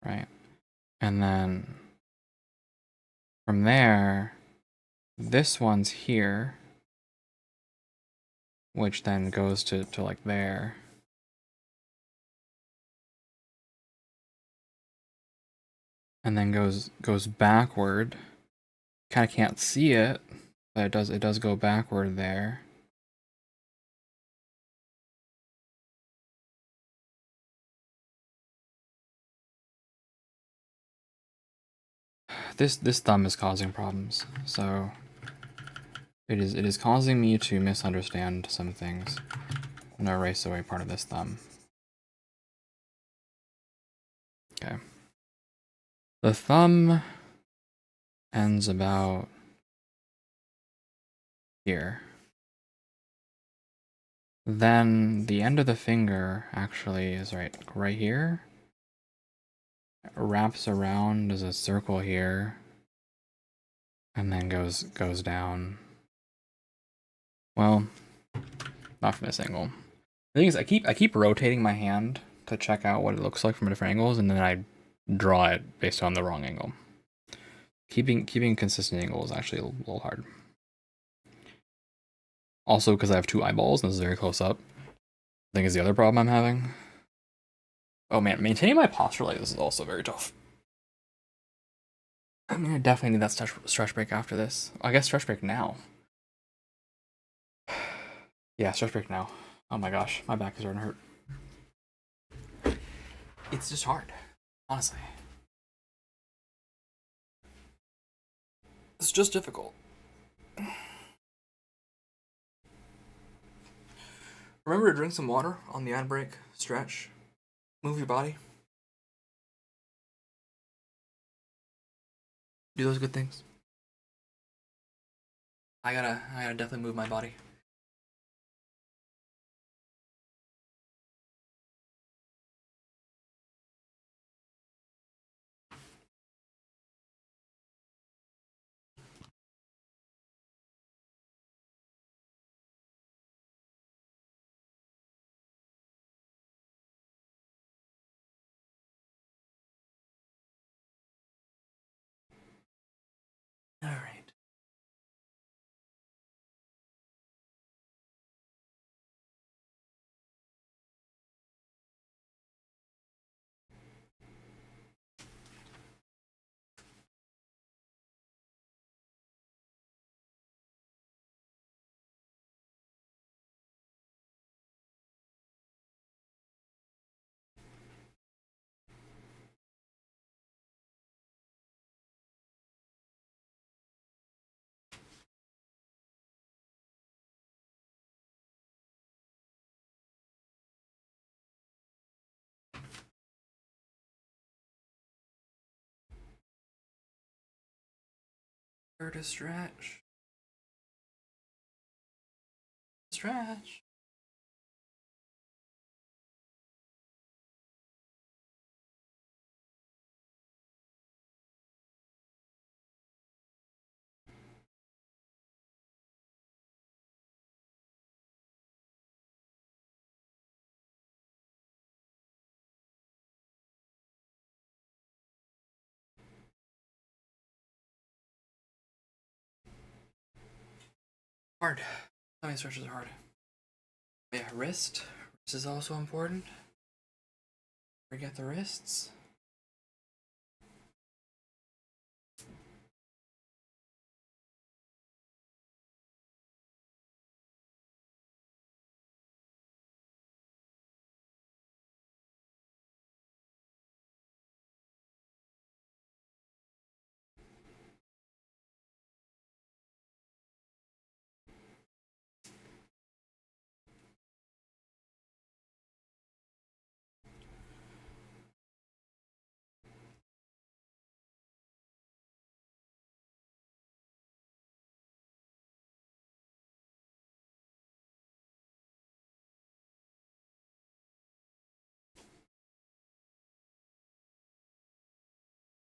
right? And then from there, this one's here, which then goes to like there. And then goes backward. Kind of can't see it, but it does go backward there. This thumb is causing problems, so it is causing me to misunderstand some things. I'm gonna erase away part of this thumb. Okay. The thumb ends about here. Then the end of the finger actually is right here. It wraps around as a circle here, and then goes down. Well, not from this angle. The thing is, I keep rotating my hand to check out what it looks like from different angles, and then I draw it based on the wrong angle. Keeping consistent angle is actually a little hard. Also, because I have two eyeballs and this is very close up, I think is the other problem I'm having. Oh man, maintaining my posture like this is also very tough. I mean, I definitely need that stretch break after this. I guess stretch break now. Yeah, stretch break now. Oh my gosh, my back is starting to hurt. It's just hard, honestly. It's just difficult. Remember to drink some water on the ad break, stretch, move your body. Do those good things. I gotta definitely move my body. All right. Where to stretch? Stretch. Hard. How many stretches are hard? Yeah, wrist. Wrist is also important. Forget the wrists.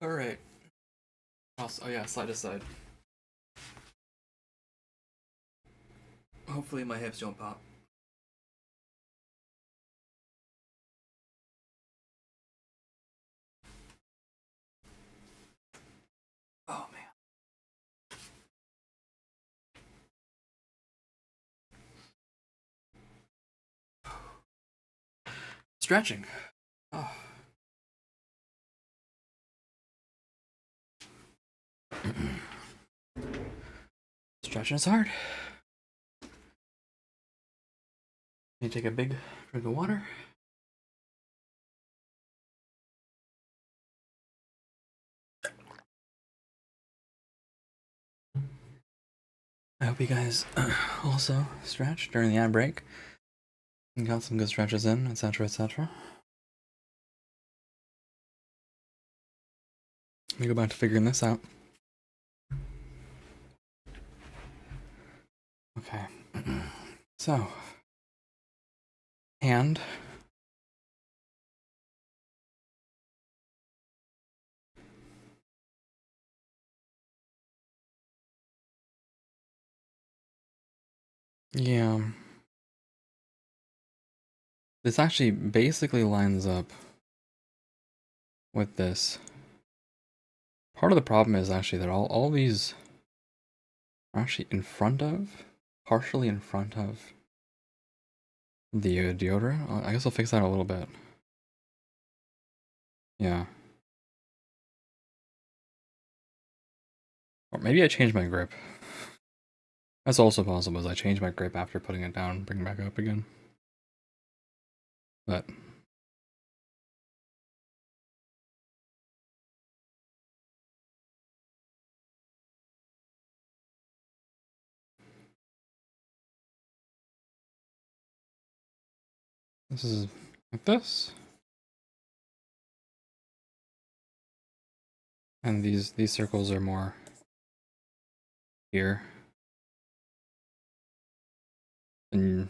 All right. Oh yeah, side to side. Hopefully my hips don't pop. Oh man. Stretching. Oh. Stretching is hard. You take a big drink of water. I hope you guys also stretch during the ad break and got some good stretches in, etc., etc. Let me go back to figuring this out. Okay. So, hand. Yeah. This actually basically lines up with this. Part of the problem is actually that all these are actually in front of, partially in front of the deodorant. I guess I'll fix that a little bit. Yeah. Or maybe I changed my grip. That's also possible, as I changed my grip after putting it down, bring it back up again. But this is like this. And these circles are more here. And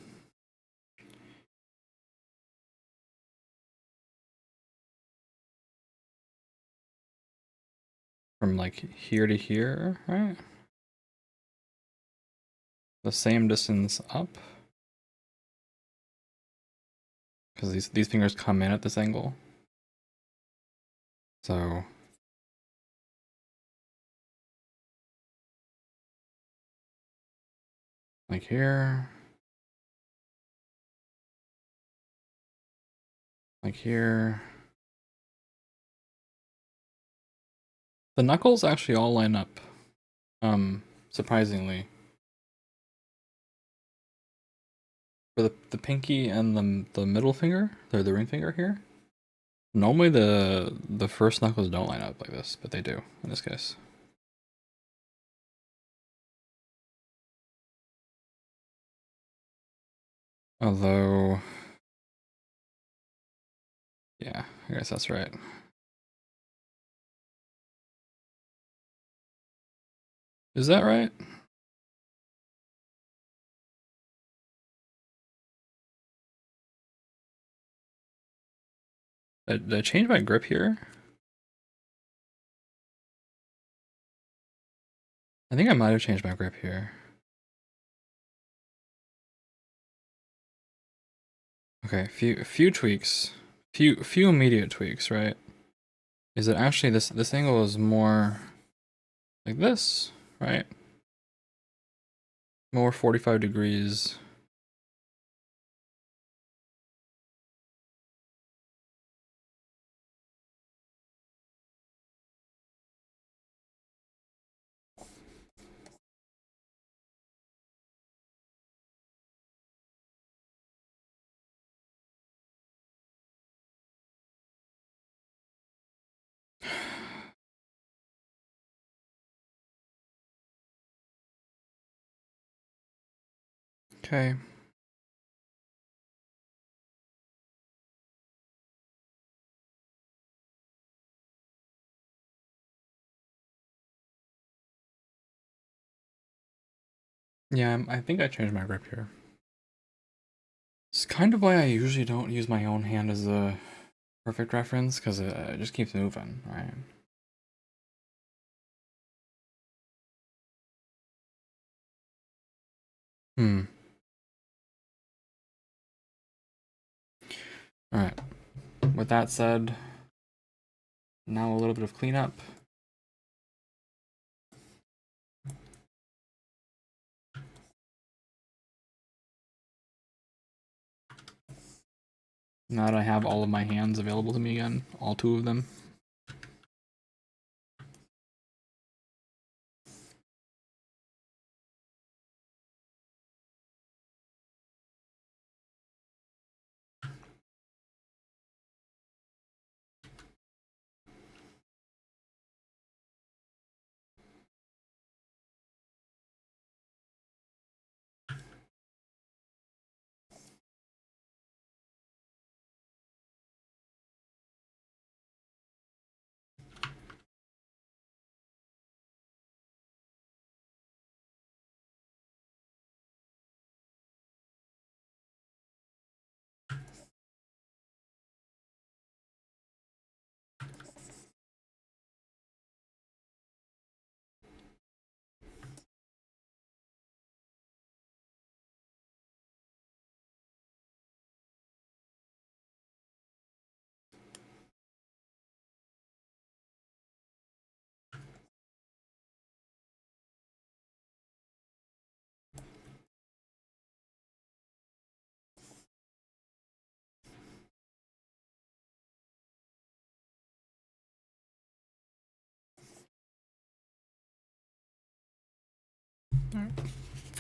from like here to here, right? The same distance up. Because these fingers come in at this angle. So like here. Like here. The knuckles actually all line up. Surprisingly. For the pinky and the middle finger, or the ring finger here. Normally the first knuckles don't line up like this, but they do in this case. Although, yeah, I guess that's right. Is that right? Did I change my grip here? I think I might have changed my grip here. Okay, few tweaks. Few immediate tweaks, right? Is it actually this angle is more like this, right? More 45 degrees. Okay. Yeah, I think I changed my grip here. It's kind of why I usually don't use my own hand as a perfect reference, because it just keeps moving, right? Hmm. Alright. With that said, now a little bit of cleanup. Now that I have all of my hands available to me again, all two of them.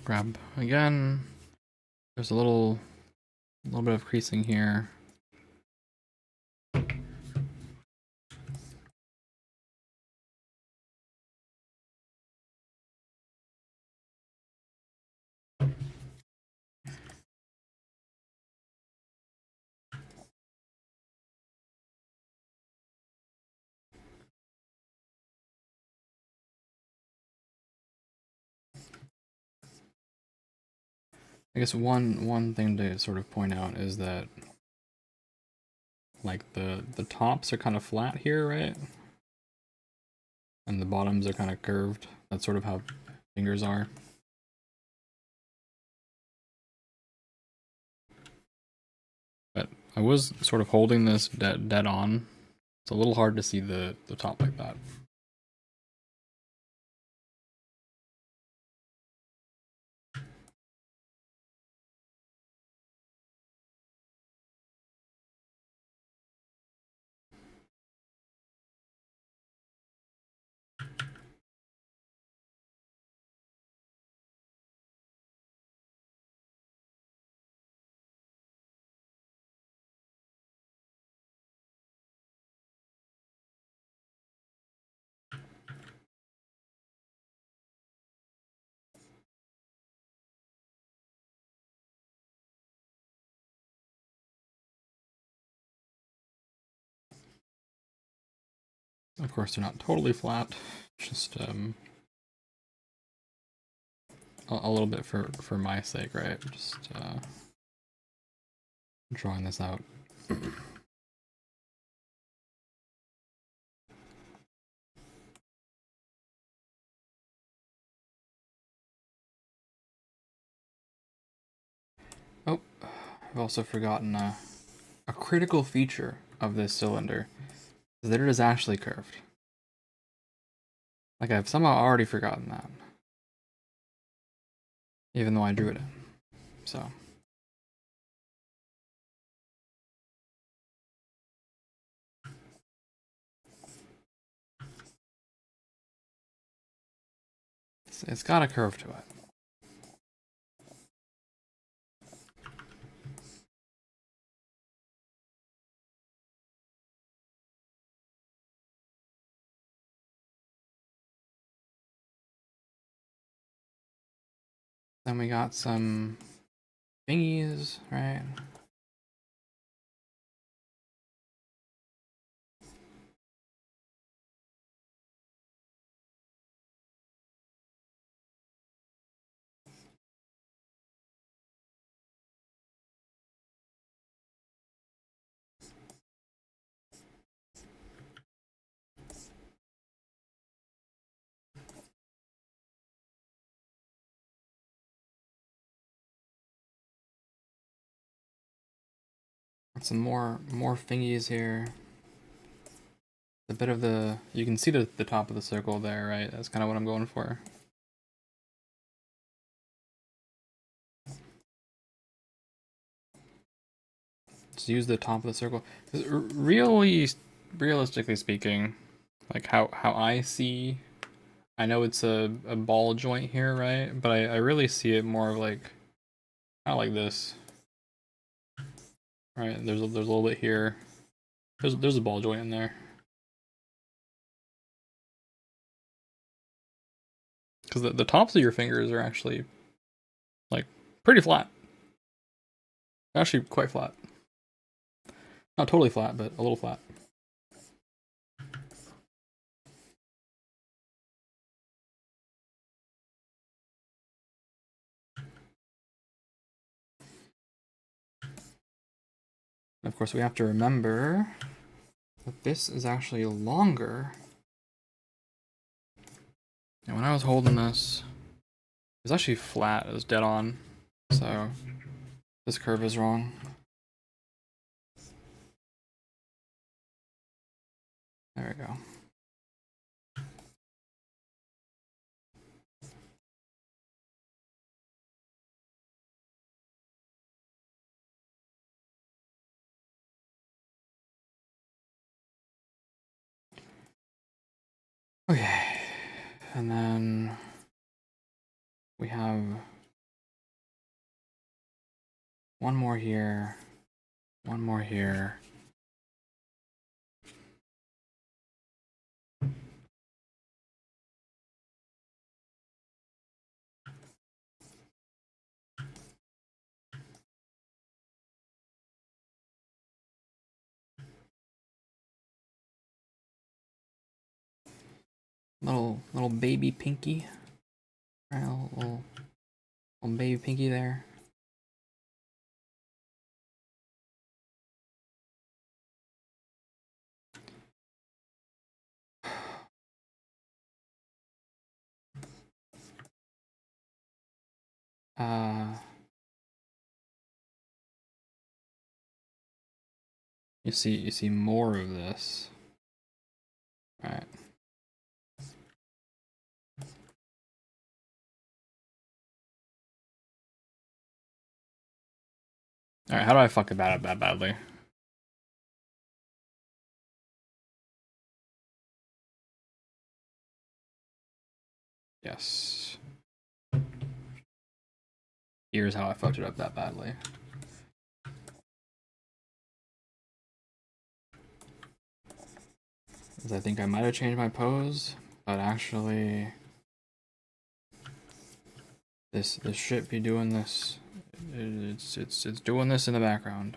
Grab again. There's a little bit of creasing here. I guess one thing to sort of point out is that like the tops are kind of flat here, right? And the bottoms are kind of curved. That's sort of how fingers are. But I was sort of holding this dead on. It's a little hard to see the top like that. Of course, they're not totally flat, just a little bit for my sake, right? Just drawing this out. Oh, I've also forgotten a critical feature of this cylinder is that it is actually curved. Like I've somehow already forgotten that, even though I drew it in. So. It's got a curve to it. Then we got some thingies, right? Some more thingies here. A bit of the, you can see the top of the circle there, right? That's kind of what I'm going for. Just use the top of the circle. Really, realistically speaking, like how I see, I know it's a ball joint here, right? But I really see it more of like, kind of like this. Right, there's a little bit here. There's a ball joint in there. Because the tops of your fingers are actually like pretty flat. Actually quite flat. Not totally flat, but a little flat. And of course, we have to remember that this is actually longer. And when I was holding this, it was actually flat. It was dead on. So this curve is wrong. There we go. Okay. And then We have one more here, one more here. Little baby pinky. Right, little baby pinky there. You see more of this. All right. All right, how do I fuck that up that badly? Yes. Here's how I fucked it up that badly. I think I might have changed my pose, but actually this shit be doing this. It's doing this in the background.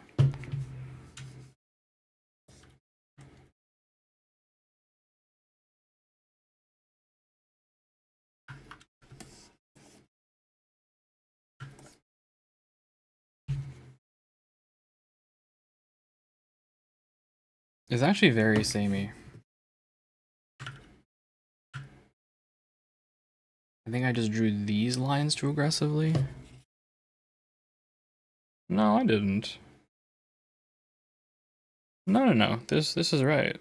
It's actually very samey. I think I just drew these lines too aggressively. No, I didn't. No. This is right.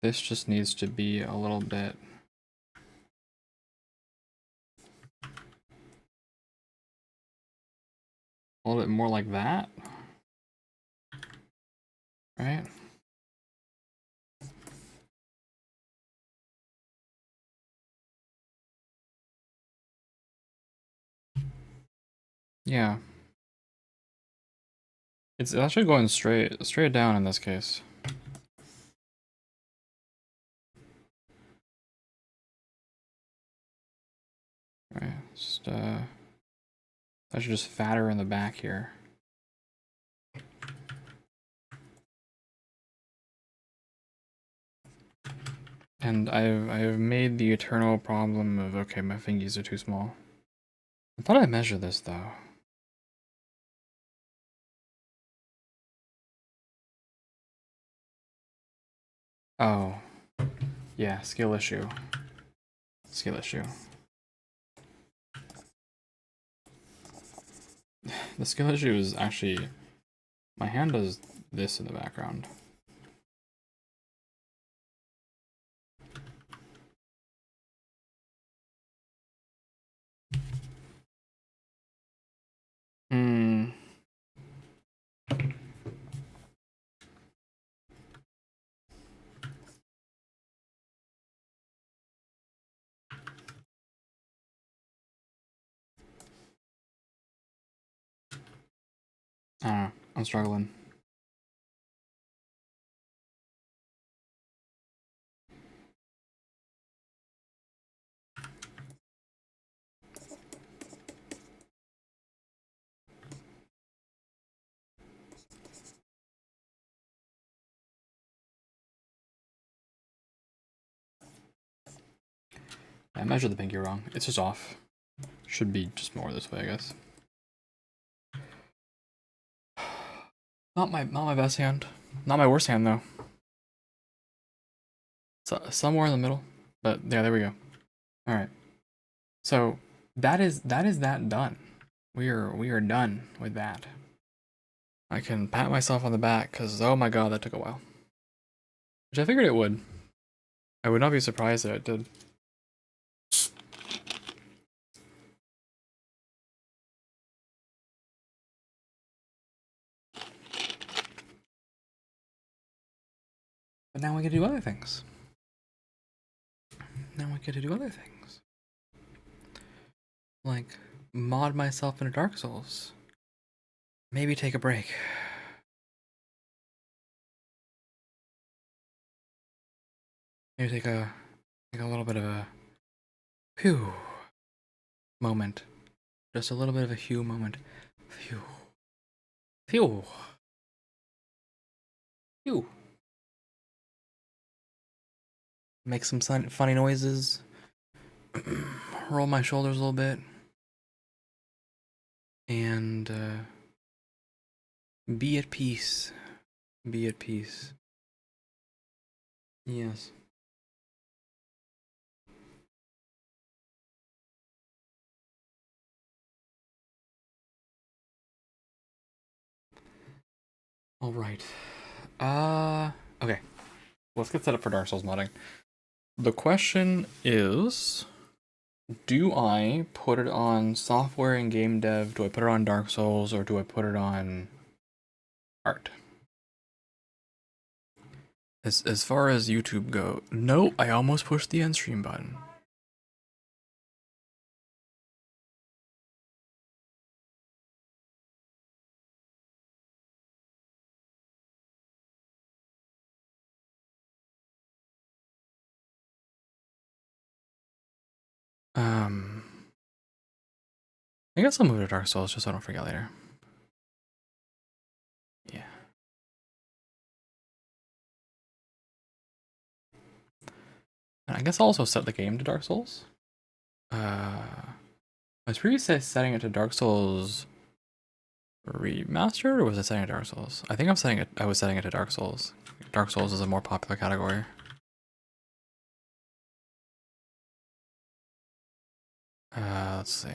This just needs to be a little bit more like that. Right? Yeah. It's actually going straight down in this case. Right. Just actually just fatter in the back here. And I've made the eternal problem of, okay, my fingies are too small. I thought I measured this though. Oh. Yeah, skill issue. Skill issue. The skill issue is actually, my hand does this in the background. Hmm. I don't know. I'm struggling. I measured the pinky wrong. It's just off. Should be just more this way, I guess. Not my best hand. Not my worst hand though. So, somewhere in the middle. But yeah, there we go. All right. So that is that done. We are done with that. I can pat myself on the back because oh my god, that took a while. Which I figured it would. I would not be surprised if it did. But now we can do other things. Now I get to do other things. Like, mod myself into Dark Souls. Maybe take a break. Maybe take a little bit of a phew moment. Just a little bit of a phew moment. Phew. Phew. Phew. Make some funny noises. Roll my shoulders a little bit. And be at peace. Be at peace. Yes. All right. Okay. Let's get set up for Dark Souls modding. The question is, do I put it on software and game dev? Do I put it on Dark Souls, or do I put it on art? As far as YouTube go, no, I almost pushed the end stream button. I guess I'll move to Dark Souls just so I don't forget later. Yeah. And I guess I'll also set the game to Dark Souls. I was previously setting it to Dark Souls Remastered, or was I setting it to Dark Souls? I think I was setting it to Dark Souls. Dark Souls is a more popular category. Let's see.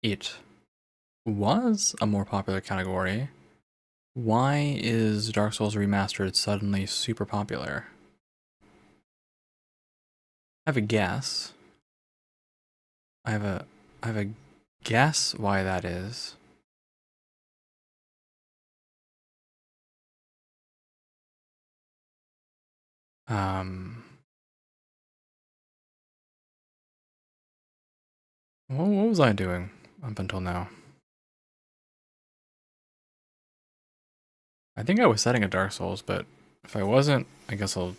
It was a more popular category. Why is Dark Souls Remastered suddenly super popular? I have a guess. I have a guess why that is. What was I doing up until now? I think I was setting a Dark Souls, but if I wasn't, I guess I'll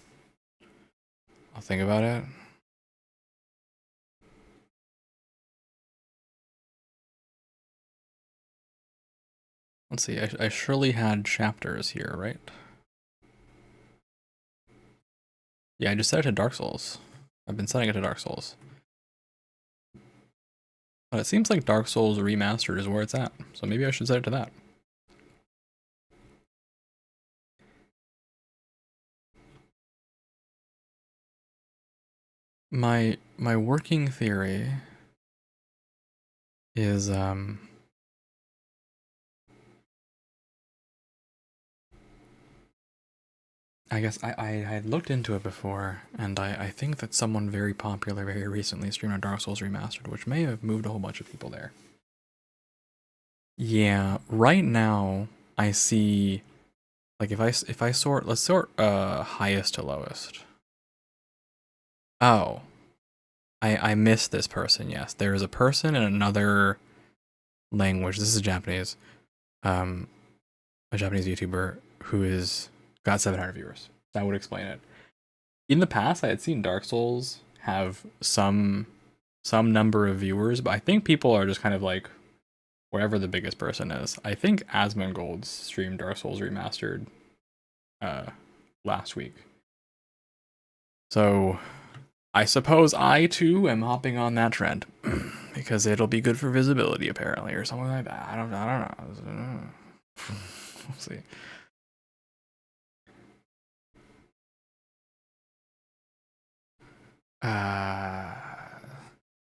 think about it. Let's see, I surely had chapters here, right? Yeah, I just set it to Dark Souls. I've been setting it to Dark Souls. But it seems like Dark Souls Remastered is where it's at, so maybe I should set it to that. My working theory is I guess I had looked into it before, and I think that someone very popular very recently streamed a Dark Souls Remastered, which may have moved a whole bunch of people there. Yeah, right now I see, like, if I sort, let's sort highest to lowest. Oh, I missed this person. Yes, there is a person in another language. This is Japanese, a Japanese YouTuber who is got 700 viewers. That would explain it. In the past, I had seen Dark Souls have some number of viewers, but I think people are just kind of like wherever the biggest person is. I think Asmongold streamed Dark Souls Remastered last week. So I suppose I too am hopping on that trend because it'll be good for visibility apparently, or something like that. I don't know. We'll see.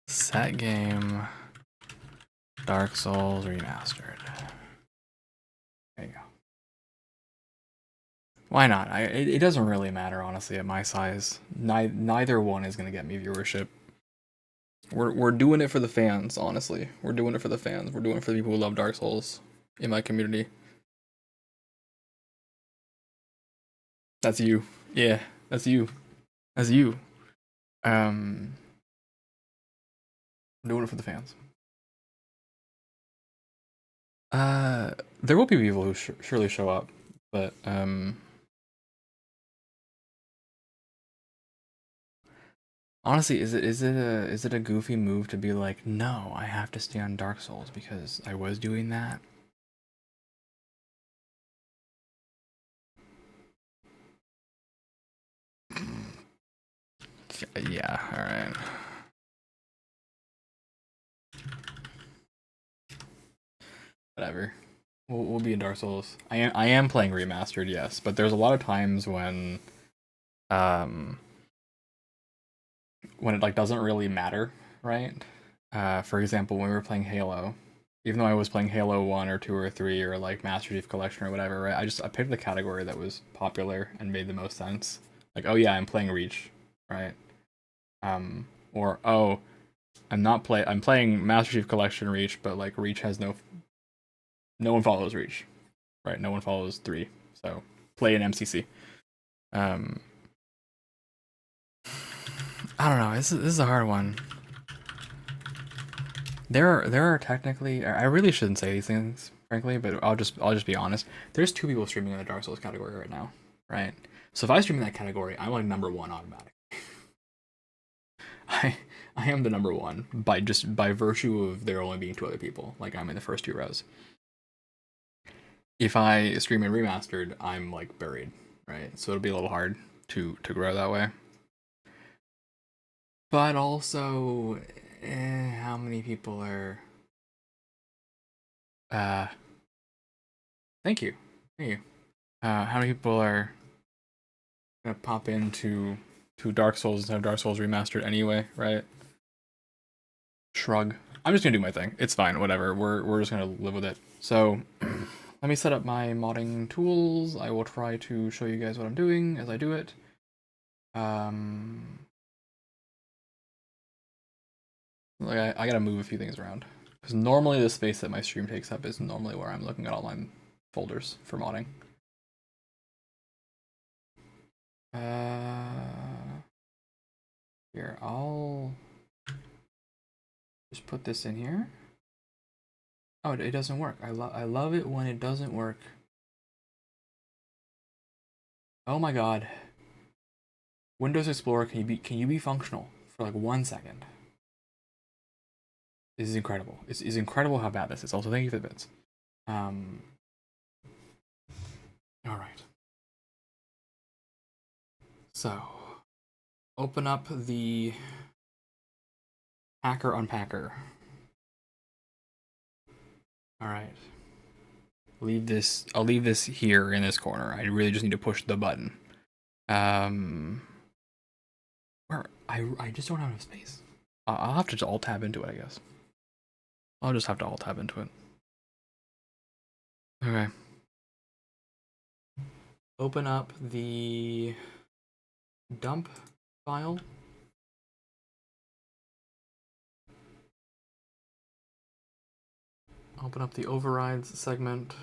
Set game Dark Souls Remastered. There you go. Why not? It doesn't really matter, honestly, at my size. Neither one is going to get me viewership. We're doing it for the fans, honestly. We're doing it for the fans. We're doing it for the people who love Dark Souls in my community. That's you. Yeah, that's you. That's you. I'm doing it for the fans. There will be people who surely show up, but honestly, is it a goofy move to be like, no, I have to stay on Dark Souls because I was doing that? Yeah, all right. Whatever. We'll be in Dark Souls. I am playing remastered, yes, but there's a lot of times um when it like doesn't really matter, right? For example, when we were playing Halo, even though I was playing Halo 1 or 2 or 3 or like Master Chief Collection or whatever, right? I picked the category that was popular and made the most sense. Like, oh yeah, I'm playing Reach, right? Or oh, I'm playing Master Chief Collection Reach, but like Reach has no one follows Reach, right? No one follows 3. So, play an MCC. Um I don't know. This is a hard one. There are technically, I really shouldn't say these things, frankly, but I'll just be honest. There's 2 people streaming in the Dark Souls category right now, right? So if I stream in that category, I'm like number 1 automatic. I I am the number 1 by virtue of there only being 2 other people. Like I'm in the first 2 rows. If I stream in remastered, I'm like buried, right? So it'll be a little hard to grow that way. But also, how many people are? Uh, thank you, thank you. How many people are gonna pop into Dark Souls and have Dark Souls remastered anyway, right? Shrug. I'm just gonna do my thing. It's fine, whatever. We're just gonna live with it. So let me set up my modding tools. I will try to show you guys what I'm doing as I do it. Like I gotta move a few things around because normally the space that my stream takes up is normally where I'm looking at all my folders for modding. Here, I'll just put this in here. Oh, it doesn't work. I love it when it doesn't work. Oh my god. Windows Explorer, can you be functional for like 1 second? This is incredible. It's incredible how bad this is. Also, thank you for the bits. All right. So, open up the Hacker Unpacker. All right. I'll leave this here in this corner. I really just need to push the button. Where I just don't have enough space. I'll have to alt tab into it, I guess. I'll just have to alt tab into it. Okay. Open up the dump file. Open up the overrides segment.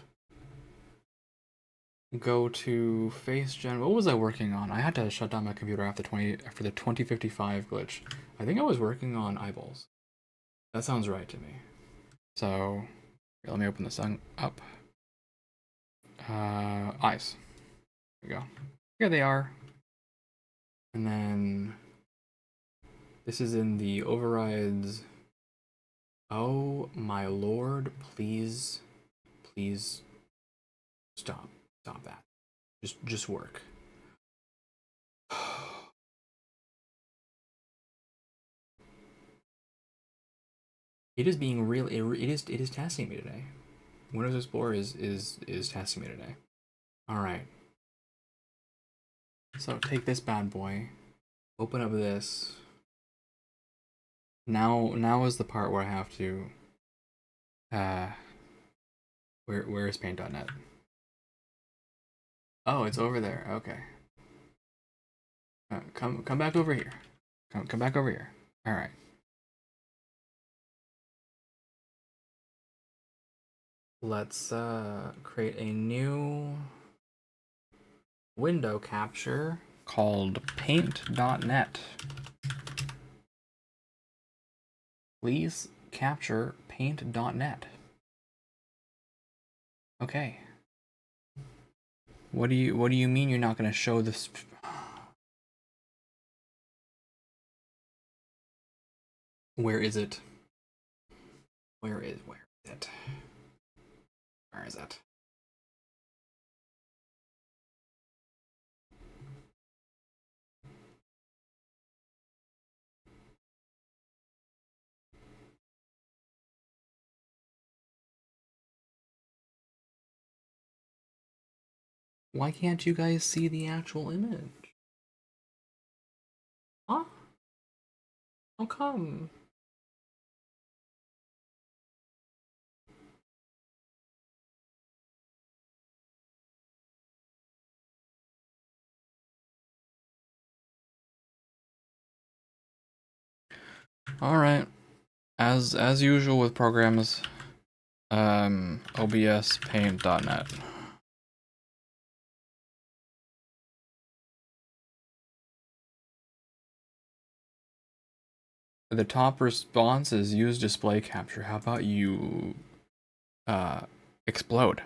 Go to face gen. What was I working on? I had to shut down my computer after the 2055 glitch. I think I was working on eyeballs. That sounds right to me. So here, let me open this up. Eyes. There we go. Here they are. And then this is in the overrides. Oh my lord, please stop that. Just work. It is being real. It is testing me today. Windows Explorer is testing me today. All right. So take this bad boy. Open up this. Now is the part where I have to. Where is paint.net? Oh, it's over there. Okay. Come back over here. Come back over here. All right. Let's create a new window capture called paint.net. Please capture paint.net. Okay. What do you mean you're not going to show this? Where is it? Where is it? Where is it? Why can't you guys see the actual image? Huh? How come? Alright. As usual with programs, OBS paint.net. The top response is use display capture. How about you explode?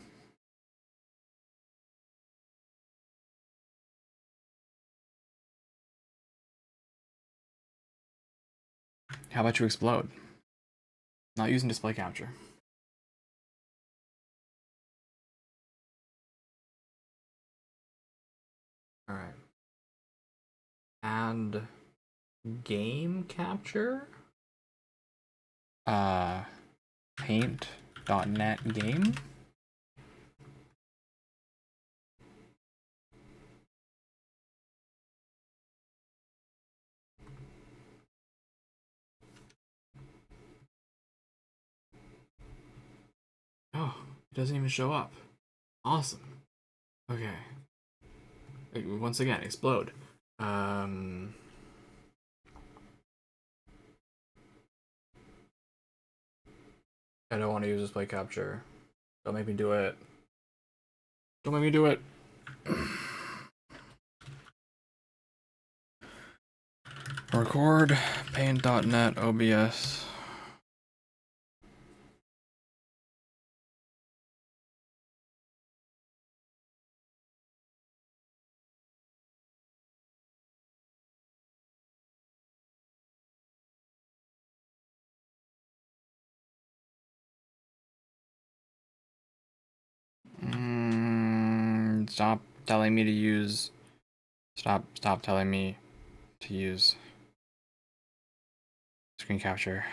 How about you explode? Not using display capture. Alright. And game capture? Paint.net game? Oh, it doesn't even show up. Awesome. Okay. Once again, explode. I don't want to use display capture. Don't make me do it. Don't make me do it. Record paint.net OBS. Stop telling me to use. Stop telling me to use screen capture.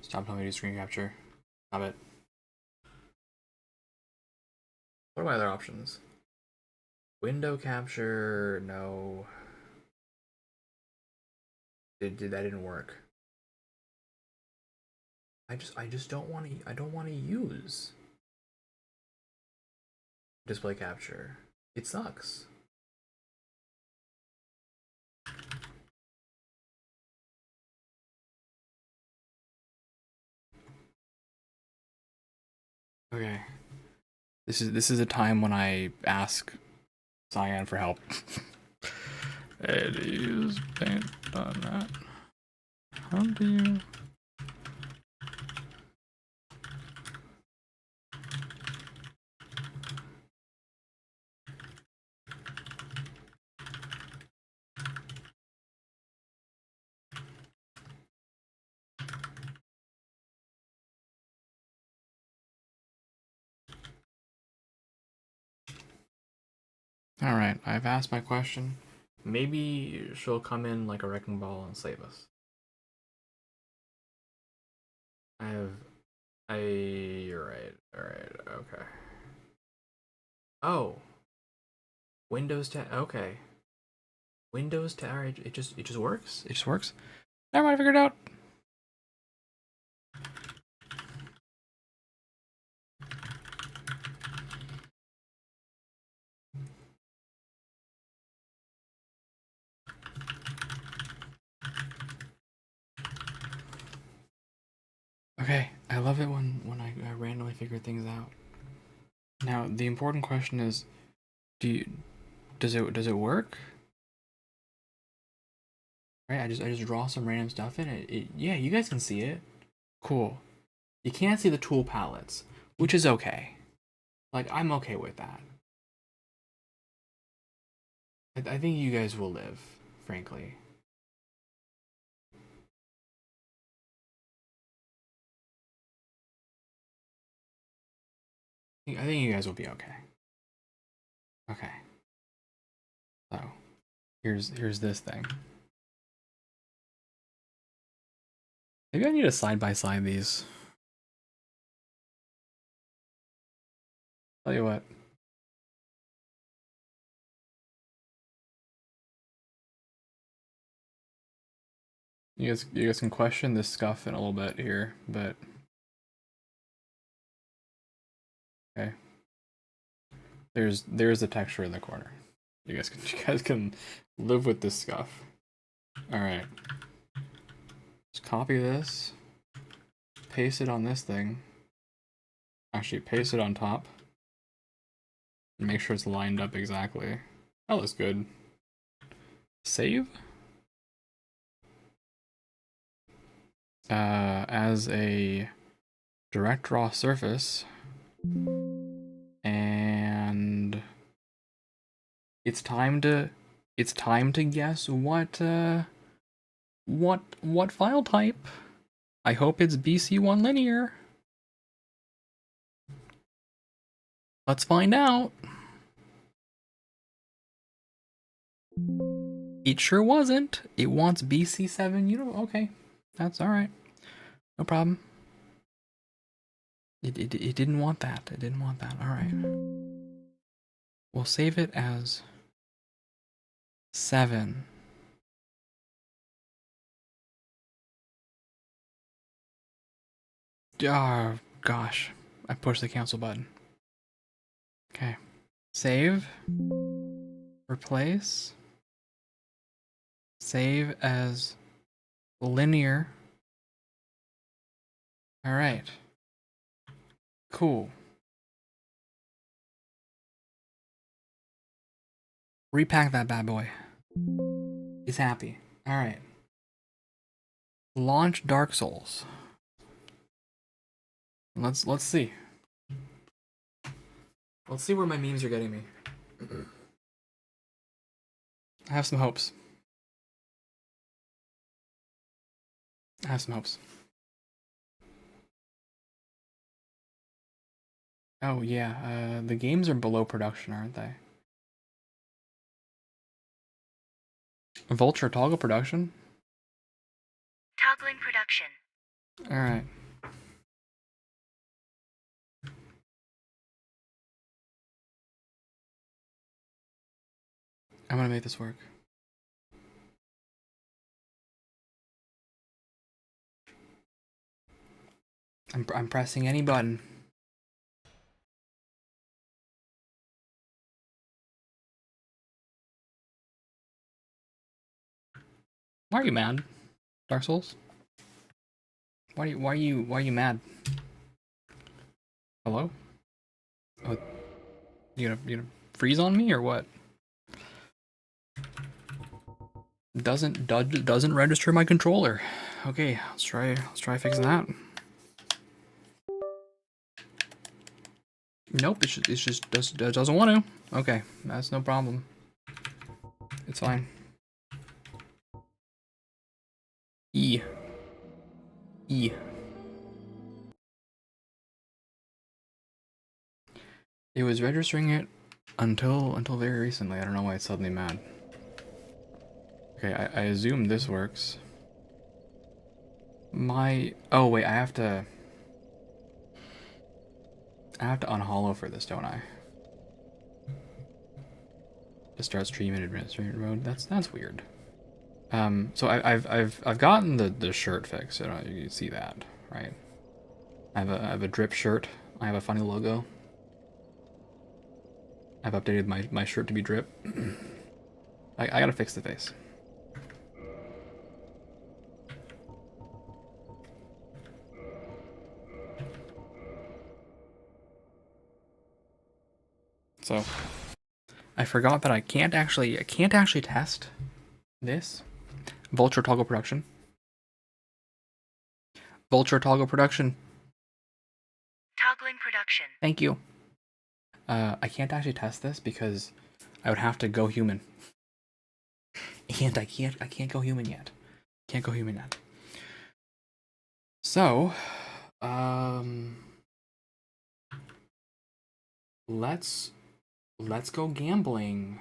Stop telling me to use screen capture. Stop it. What are my other options? Window capture, no. That didn't work. I just don't want to. I don't want to use display capture. It sucks. Okay. This is a time when I ask Cyan for help. It is paint.net. How do you? Alright, I've asked my question. Maybe she'll come in like a wrecking ball and save us. You're right. Alright, okay. Oh. Windows 10, okay. Windows 10, alright, it just works? It just works? Never mind, I figured it out. Okay, I love it when I randomly figure things out. Now the important question is, does it work? Right, I just draw some random stuff in it. Yeah, you guys can see it. Cool. You can't see the tool palettes, which is okay. Like, I'm okay with that. I think you guys will live, frankly. I think you guys will be okay. Okay. So, here's this thing. Maybe I need to side by side these. Tell you what. You guys can question this scuff in a little bit here, but okay. There's the texture in the corner. You guys can live with this scuff. All right. Just copy this, paste it on this thing. Actually, paste it on top. Make sure it's lined up exactly. That looks good. Save. As a direct draw surface, and it's time to guess what file type. I hope it's BC1 linear. Let's find out. It sure wasn't. It wants BC7 Okay, that's all right. No problem. It didn't want that. It didn't want that. All right. We'll save it as 7. Oh, gosh. I pushed the cancel button. Okay. Save. Replace. Save as linear. All right. Cool. Repack that bad boy. He's happy. All right. Launch Dark Souls. Let's see. Let's see where my memes are getting me. I have some hopes. I have some hopes. Oh yeah, the games are below production, aren't they? Vulture toggle production? Toggling production. Alright. I'm gonna make this work. I'm pressing any button. Why are you mad, Dark Souls? Why are you mad? Hello? Oh, you gonna freeze on me or what? Doesn't register my controller. Okay, let's try fixing that. Nope, it just doesn't want to. Okay, that's no problem. It's fine. E. It was registering it until very recently. I don't know why it's suddenly mad. Okay, I assume this works. Oh wait, I have to unhollow for this, don't I? To start stream in administrator mode. That's weird. So I've gotten the shirt fixed. You can see that, right? I have a drip shirt. I have a funny logo. I've updated my shirt to be drip. I gotta fix the face. So I forgot that I can't actually test this. Vulture toggle production. Vulture toggle production. Toggling production. Thank you. I can't actually test this because I would have to go human. And I can't go human yet. Can't go human yet. So, let's go gambling.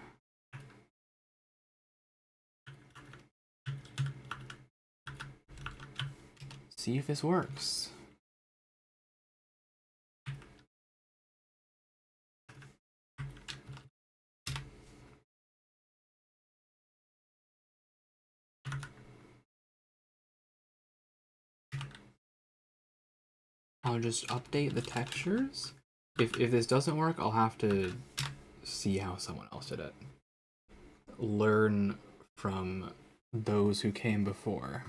See if this works. I'll just update the textures. If this doesn't work, I'll have to see how someone else did it. Learn from those who came before.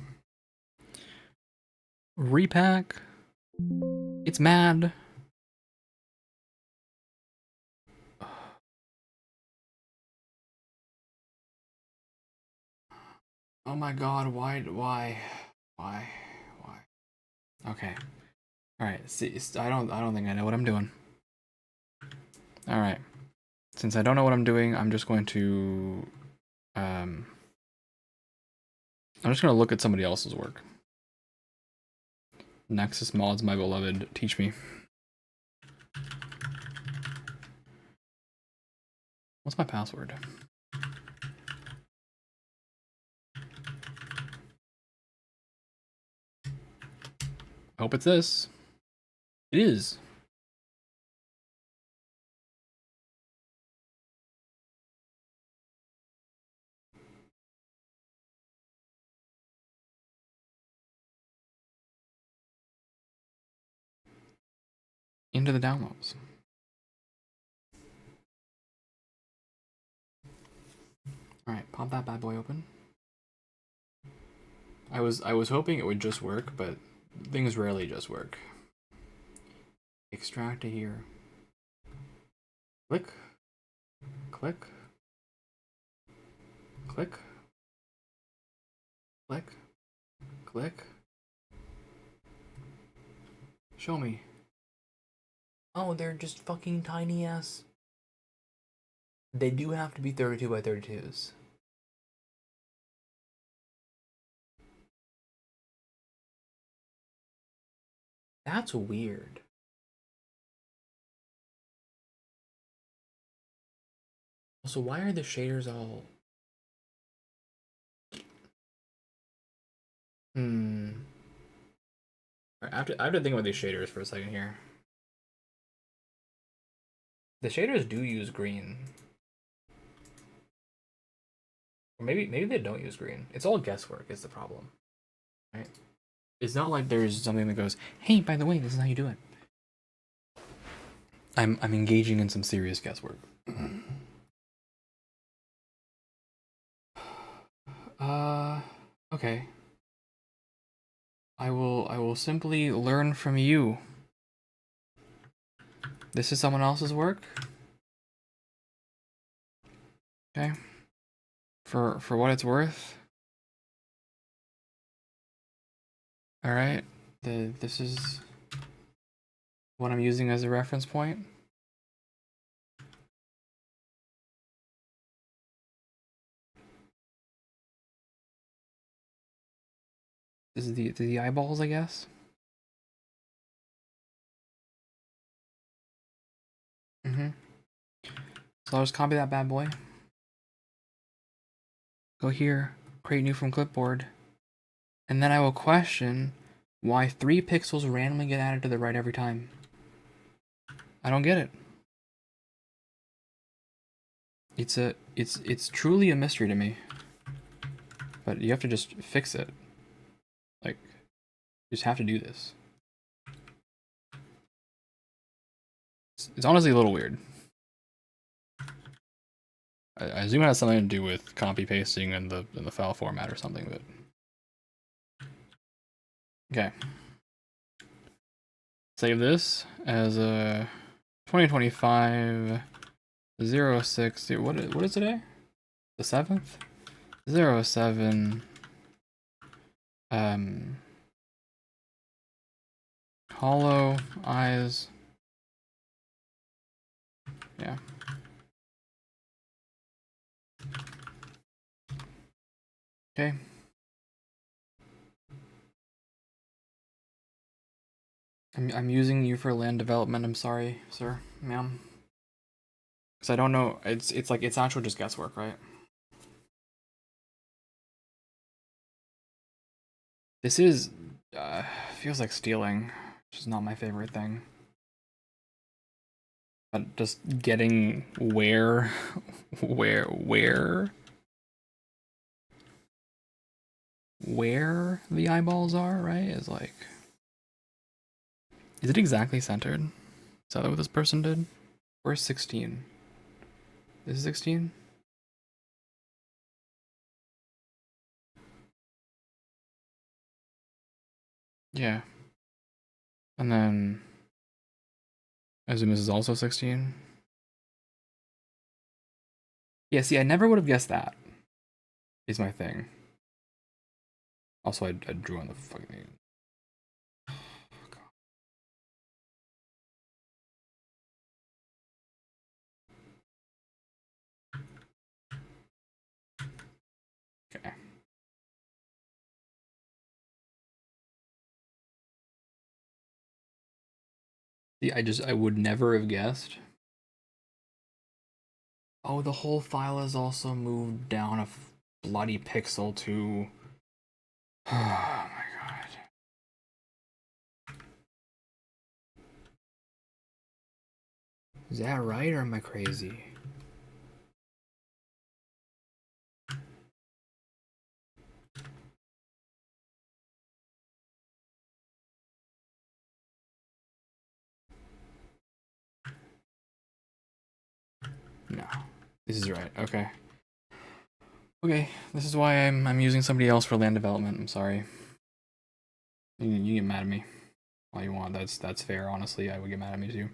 Repack. It's mad. Oh my god, why? Okay. Alright, see, I don't think I know what I'm doing. Alright. Since I don't know what I'm doing, I'm just going to I'm just gonna look at somebody else's work. Nexus mods, my beloved, teach me. What's my password? I hope it's this. It is. Into the downloads. Alright, pop that bad boy open. I was hoping it would just work, but things rarely just work. Extract to here. Click. Click. Click. Click. Click. Show me. Oh, they're just fucking tiny ass. They do have to be 32 by 32s. That's weird. So why are the shaders all... I have to think about these shaders for a second here. The shaders do use green. Or maybe they don't use green. It's all guesswork is the problem. Right? It's not like there's something that goes, hey, by the way, this is how you do it. I'm engaging in some serious guesswork. Okay. I will simply learn from you. This is someone else's work. Okay. For what it's worth. All right. This is what I'm using as a reference point. This is the eyeballs, I guess. So I'll just copy that bad boy. Go here, create new from clipboard, and then I will question why 3 pixels randomly get added to the right every time. I don't get it. It's truly a mystery to me. But you have to just fix it. Like, you just have to do this. It's honestly a little weird. I assume it has something to do with copy pasting in the file format or something, but okay. Save this as a 2025 06. What is today? The 7th? 07. Hollow eyes. Yeah. Okay. I'm using you for land development. I'm sorry, sir, ma'am. Because I don't know. It's like it's actually just guesswork, right? This is feels like stealing, which is not my favorite thing. But just getting where the eyeballs are, right? Is like, is it exactly centered? Is that what this person did? Where's 16? This is 16? Yeah. And then I assume this is also 16. Yeah, see, I never would have guessed that. Is my thing. Also, I drew on the fucking. Okay. See, I would never have guessed. Oh, the whole file is also moved down a bloody pixel to. Oh my god. Is that right or am I crazy? No. This is right. Okay. Okay, this is why I'm using somebody else for land development. I'm sorry. You get mad at me all you want. That's fair. Honestly, I would get mad at me too.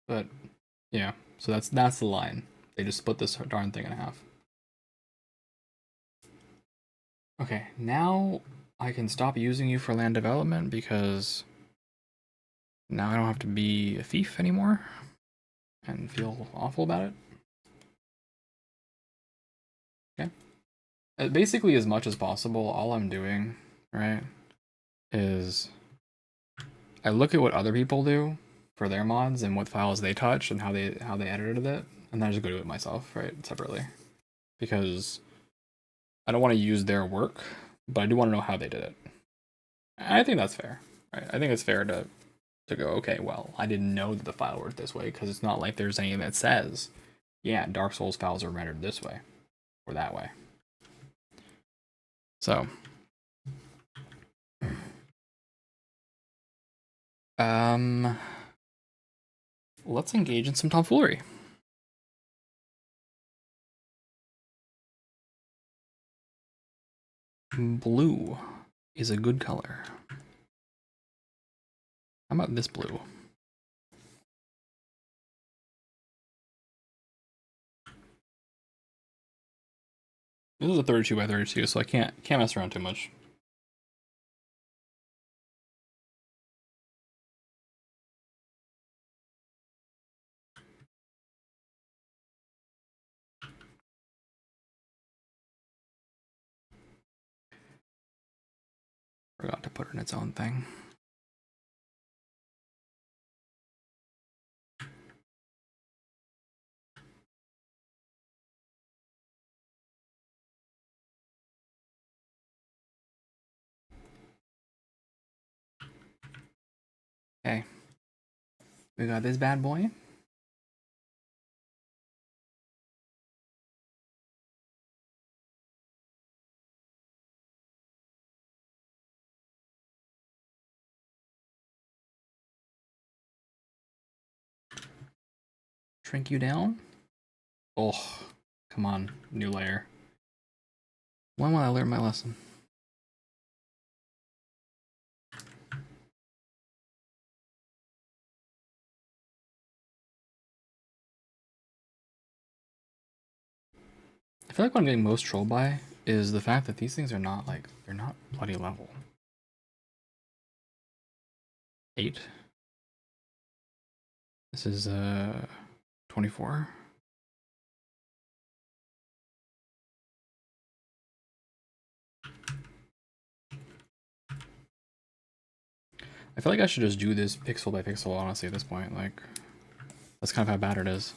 But yeah, so that's the line. They just split this darn thing in half. Okay, now I can stop using you for land development because now I don't have to be a thief anymore and feel awful about it. Okay. Basically, as much as possible, all I'm doing, right, is I look at what other people do for their mods and what files they touch and how they edited it, and then I just go do it myself, right, separately. Because I don't want to use their work, but I do want to know how they did it. I think that's fair, right? I think it's fair to go, okay, well, I didn't know that the file worked this way because it's not like there's anything that says, yeah, Dark Souls files are rendered this way or that way. So, let's engage in some tomfoolery. Blue is a good color. How about this blue? This is a 32 by 32, so I can't mess around too much. Forgot to put it in its own thing. Okay. We got this bad boy. Shrink you down. Oh, come on, new layer. When will I learn my lesson? feel like what I'm getting most trolled by is the fact that these things are not like, they're not bloody level. 8. This is 24. I feel like I should just do this pixel by pixel, honestly, at this point. Like, that's kind of how bad it is.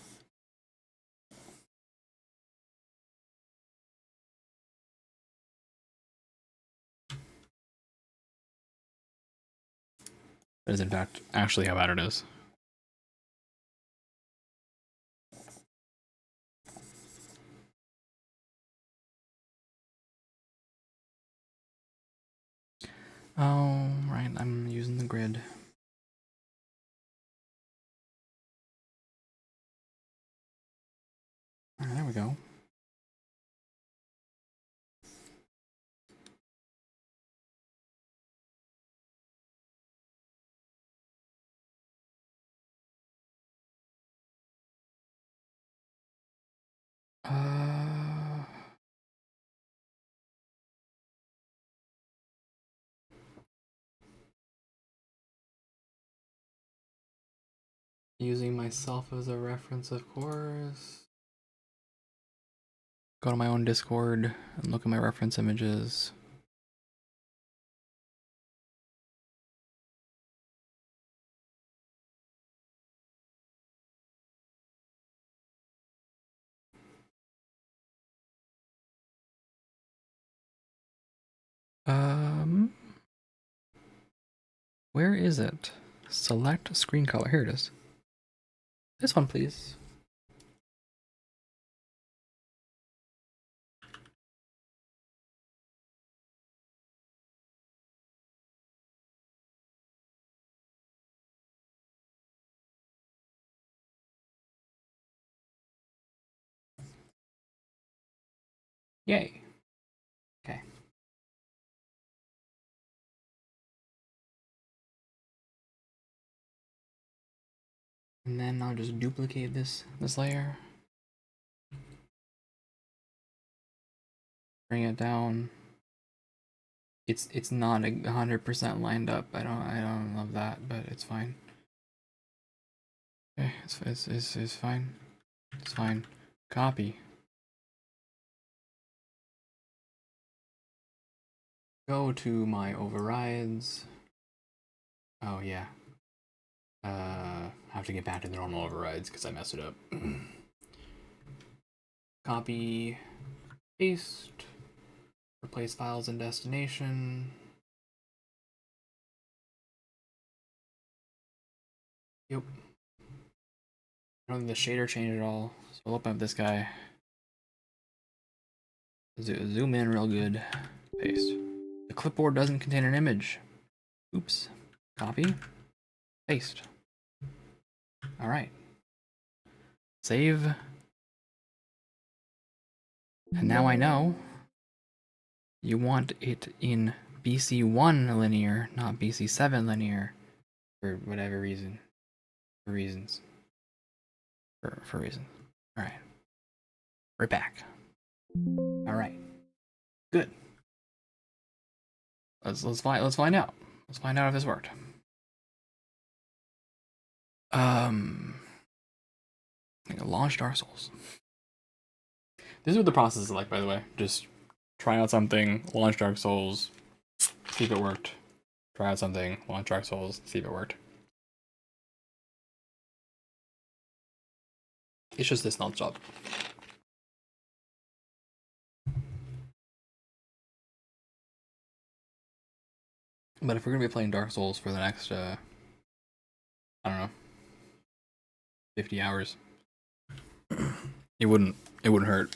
That is, in fact, actually how bad it is. Oh, right, I'm using the grid. Alright, there we go. Using myself as a reference, of course. Go to my own Discord and look at my reference images. Where is it? Select screen color. Here it is. This one, please. Yay. Okay. And then I'll just duplicate this layer. Bring it down. It's not 100% lined up. I don't love that, but it's fine. Okay, it's fine. It's fine. Copy. Go to my overrides. Oh yeah. I have to get back to the normal overrides because I messed it up. Copy, paste, replace files and destination. Yep. I don't think the shader changed at all. So we'll open up this guy. Zoom in real good. Paste. The clipboard doesn't contain an image. Oops. Copy. Paste. Alright. Save. And now I know you want it in BC1 linear, not BC7 linear, for whatever reason. For reasons. For reasons. Alright. We're back. Alright. Good. Let's find out. Let's find out if this worked. Launch Dark Souls. This is what the process is like, by the way. Just try out something, launch Dark Souls, see if it worked. Try out something, launch Dark Souls, see if it worked. It's just this non-stop. But if we're gonna be playing Dark Souls for the next, I don't know, 50 hours, it wouldn't hurt.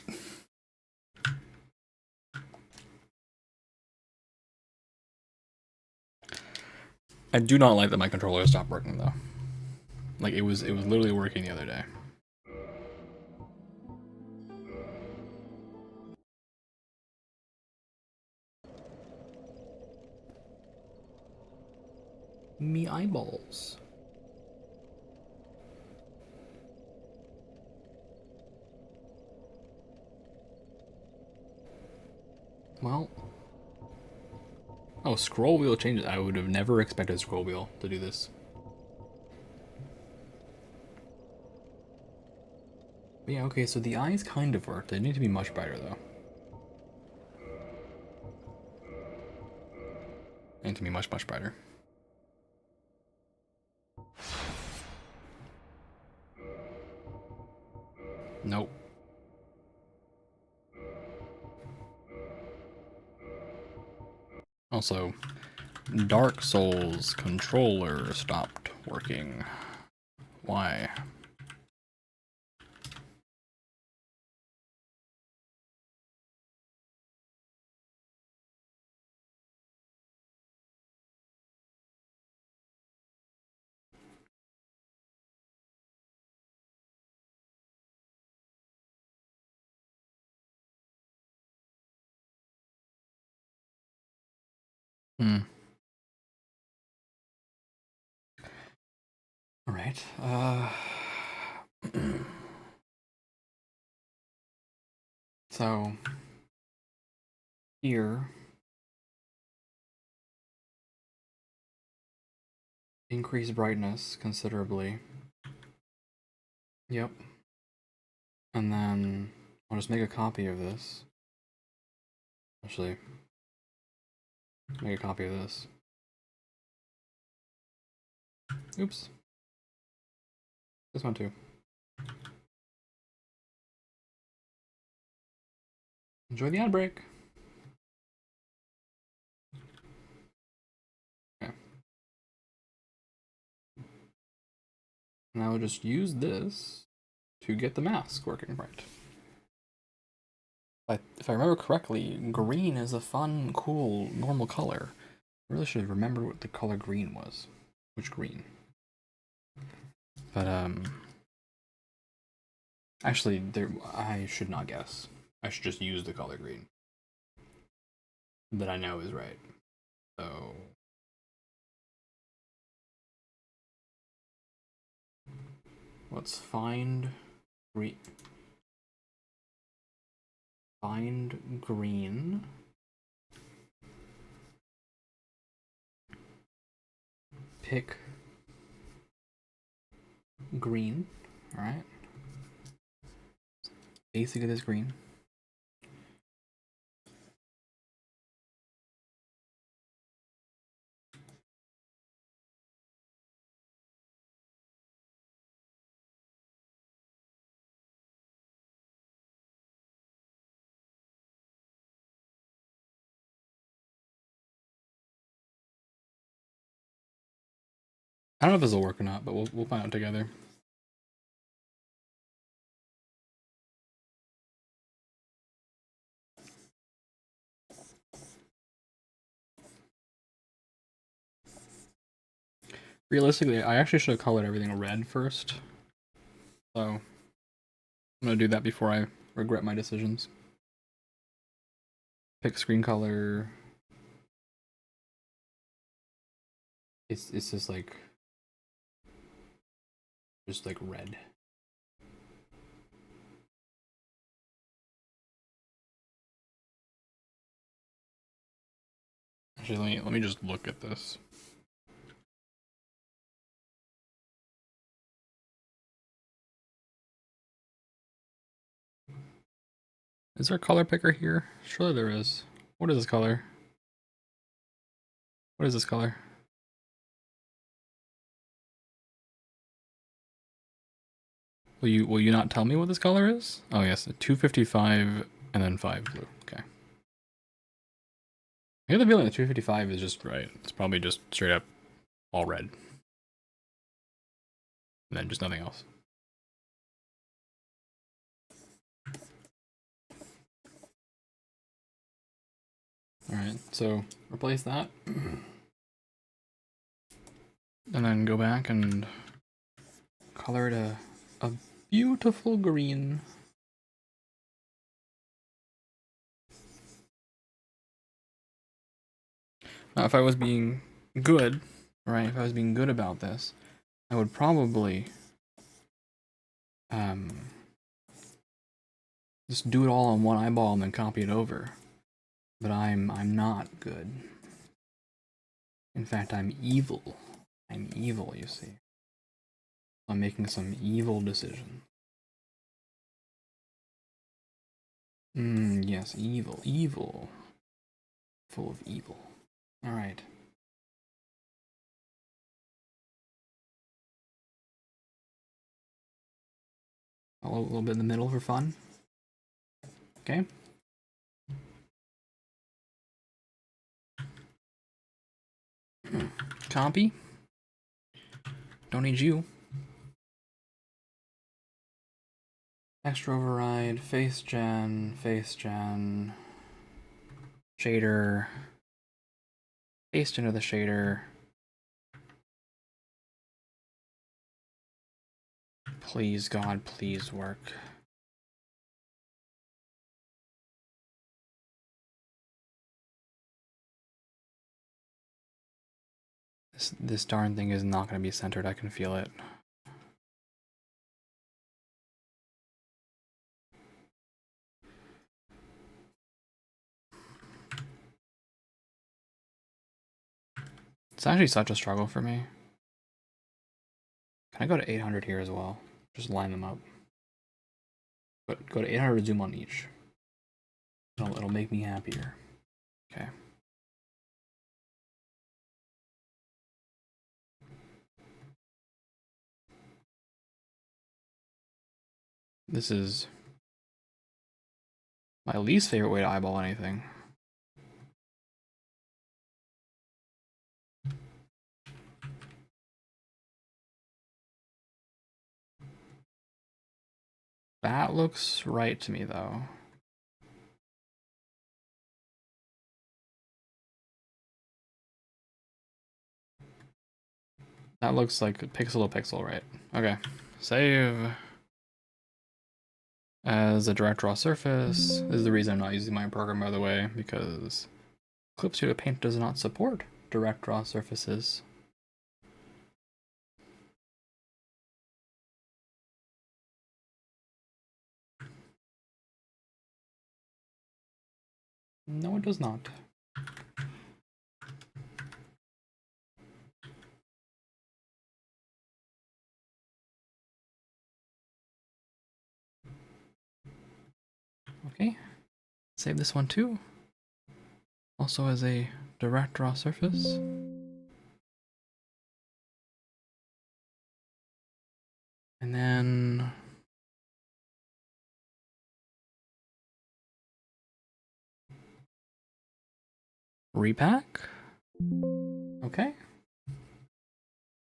I do not like that my controller stopped working though. Like it was literally working the other day. Me eyeballs. Well, oh, scroll wheel changes. I would have never expected scroll wheel to do this. But yeah, okay, so the eyes kind of work. They need to be much brighter though. They need to be much, much brighter. Nope. Also, Dark Souls controller stopped working. Why? Hmm. Alright, so, here, increase brightness considerably. Yep. And then, I'll just make a copy of this. Actually, make a copy of this. Oops. This one too. Enjoy the ad break. Okay. Now we'll just use this to get the mask working right. If I remember correctly, green is a fun, cool, normal color. I really should have remembered what the color green was. Which green? But, actually, I should not guess. I should just use the color green. That I know is right. So... let's find green. Find green. Pick green. Alright. Basically this green. I don't know if this will work or not, but we'll find out together. Realistically, I actually should have colored everything red first. So, I'm gonna do that before I regret my decisions. Pick screen color. It's just like red. Actually, let me just look at this. Is there a color picker here? Surely there is. What is this color? What is this color? Will you not tell me what this color is? Oh yes, 255 and then 5 blue. Okay. I get the feeling that 255 is just right. It's probably just straight up all red. And then just nothing else. Alright, so replace that. And then go back and color it a beautiful green. Now, if I was being good, right, if I was being good about this, I would probably just do it all on one eyeball and then copy it over. But I'm not good. In fact, I'm evil. I'm evil, you see. I'm making some evil decisions. Yes, evil. Evil. Full of evil. Alright. A little bit in the middle for fun. Okay. Compy. Don't need you. Extra override, face gen, shader, paste into the shader. Please, God, please work. This darn thing is not going to be centered, I can feel it. It's actually such a struggle for me. Can I go to 800 here as well? Just line them up. But go to 800, zoom on each. It'll make me happier. Okay. This is my least favorite way to eyeball anything. That looks right to me, though. That looks like pixel to pixel, right? Okay. Save as a direct draw surface. This is the reason I'm not using my program, by the way, because Clip Studio Paint does not support direct draw surfaces. No, it does not. Okay, save this one too. Also as a direct draw surface. And then repack. Okay.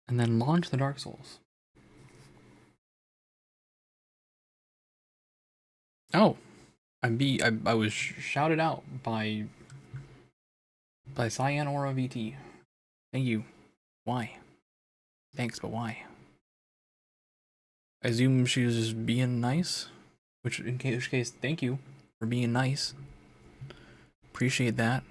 And then launch the Dark Souls. Oh, I was shouted out by Cyan Aura VT. Thank you. Why? Thanks, but why? I assume she was just being nice. Which case, thank you for being nice. Appreciate that.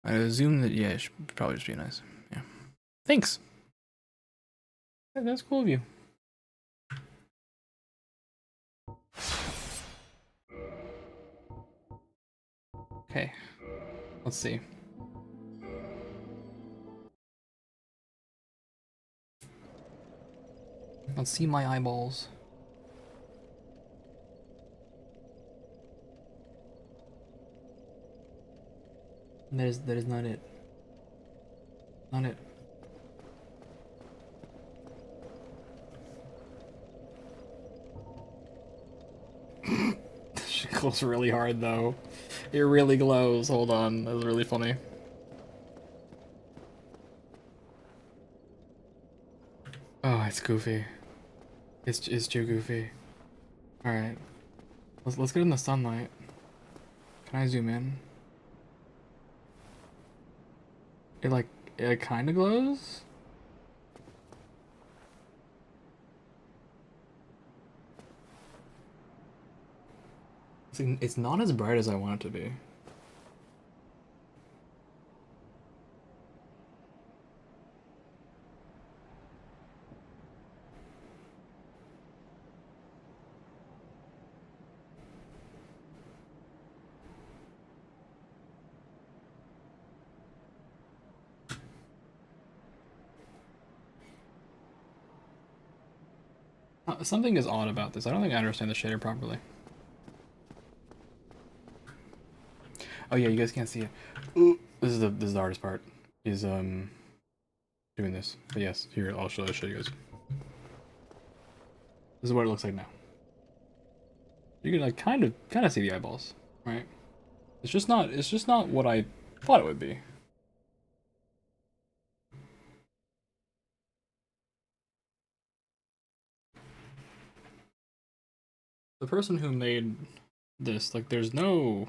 I assume that, yeah, she should probably just be nice. Yeah. Thanks. That's cool of you. Okay. Let's see. Let's see my eyeballs. That is not it. Not it. She glows really hard though. It really glows. Hold on. That was really funny. Oh, it's goofy. It's too goofy. Alright. Let's get in the sunlight. Can I zoom in? It kinda glows? It's not as bright as I want it to be. Something is odd about this. I don't think I understand the shader properly. Oh yeah, you guys can't see it. Ooh. This is the hardest part. Is doing this. But yes, here I'll show you guys. This is what it looks like now. You can like kind of see the eyeballs, right? It's just not what I thought it would be. The person who made this, like, there's no.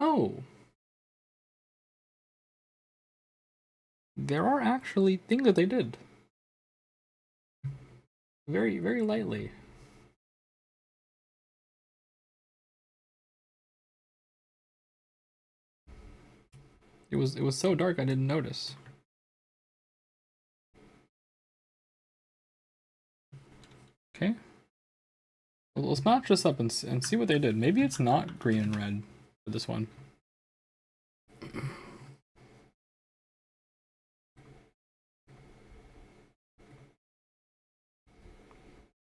Oh, there are actually things that they did. Very, very lightly. It was so dark I didn't notice. Okay. Well, let's match this up and see what they did. Maybe it's not green and red for this one.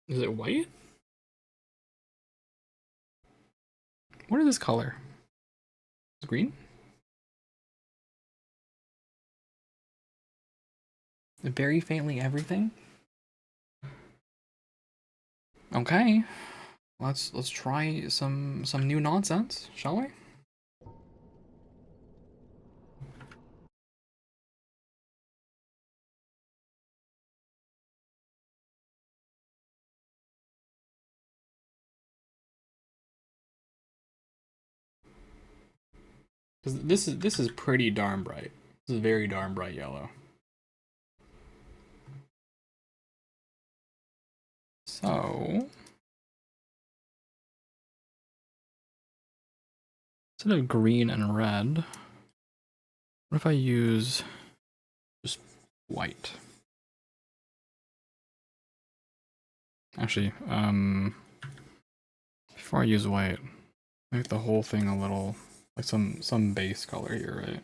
Is it white? What is this color? It's green? Very faintly everything? Okay. Let's try some new nonsense, shall we? Because this is pretty darn bright. This is very darn bright yellow. So instead of green and red, what if I use just white? Actually, before I use white, make the whole thing a little like some base color here, right?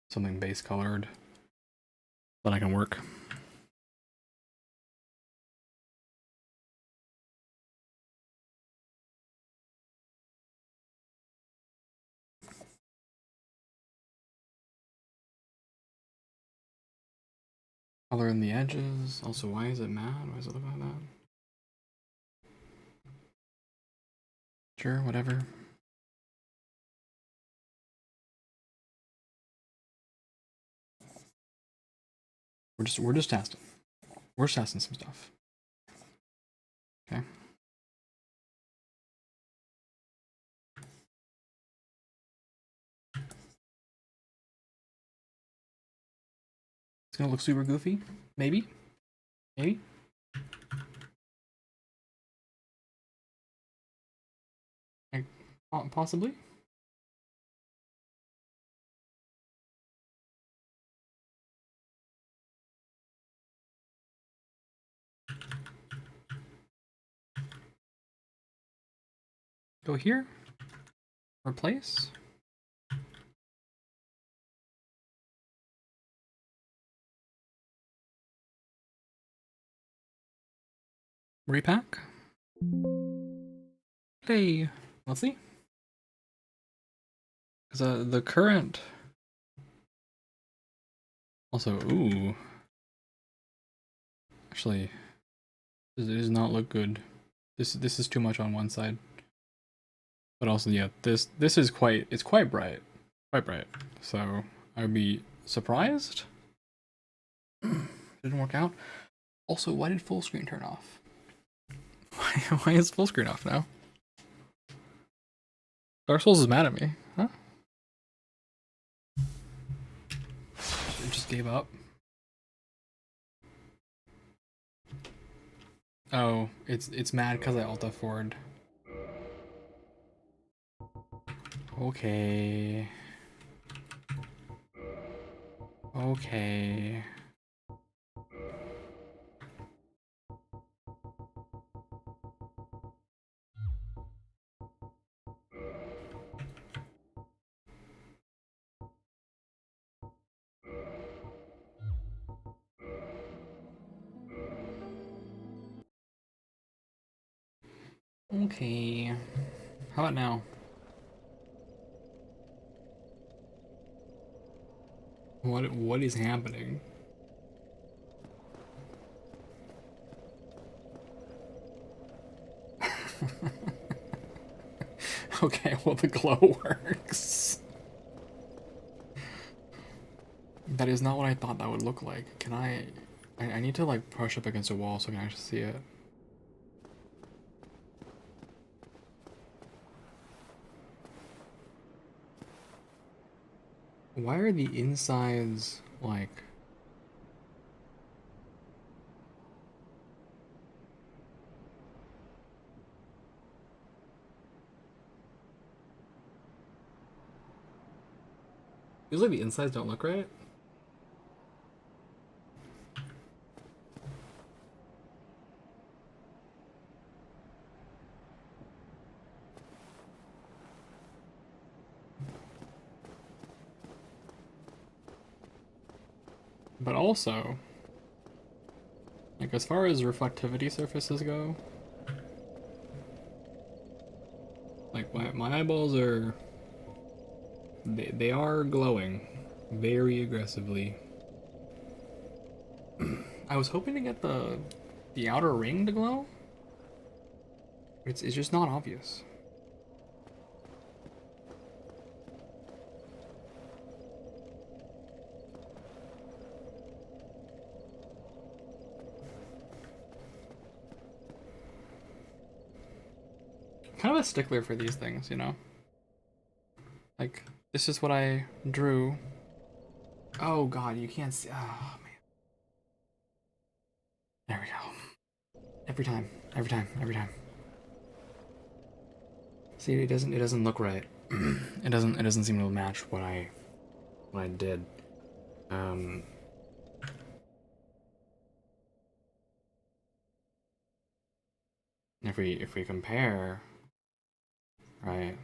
Something base colored. Then I can work. Color in the edges. Also, why is it matte? Why does it look like that? Sure, whatever. We're just testing. We're just testing some stuff. Okay. It's gonna look super goofy. Maybe. Maybe. Possibly. Go here. Replace. Repack. Hey. Let's see. Because the current. Also, ooh. Actually, it does not look good. This is too much on one side. But also, yeah, this is quite bright, quite bright. So I would be surprised. Didn't work out. Also, why did full screen turn off? Why is full screen off now? Dark Souls is mad at me, huh? It just gave up. Oh, it's mad because I alt F4'd. Okay. Okay. Okay. How about now? What is happening? Okay, well the glow works. That is not what I thought that would look like. Can I need to like push up against a wall so I can actually see it. Why are the insides like... Feels like the insides don't look right. But also, like as far as reflectivity surfaces go, like my eyeballs are... They are glowing very aggressively. I was hoping to get the outer ring to glow. It's just not obvious. Kind of a stickler for these things, you know? Like, this is what I drew. Oh god, you can't see. Oh man. There we go. Every time, every time, every time. See, it doesn't look right. it doesn't seem to match what I did. If we compare, right?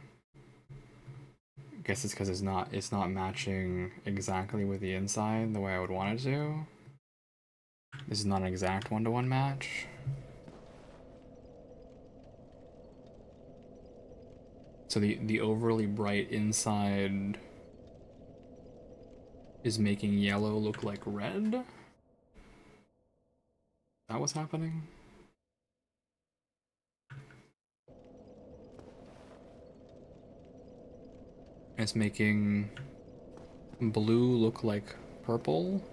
I guess it's because it's not matching exactly with the inside the way I would want it to. This is not an exact one-to-one match. So the overly bright inside is making yellow look like red? Is that what's happening? It's making blue look like purple.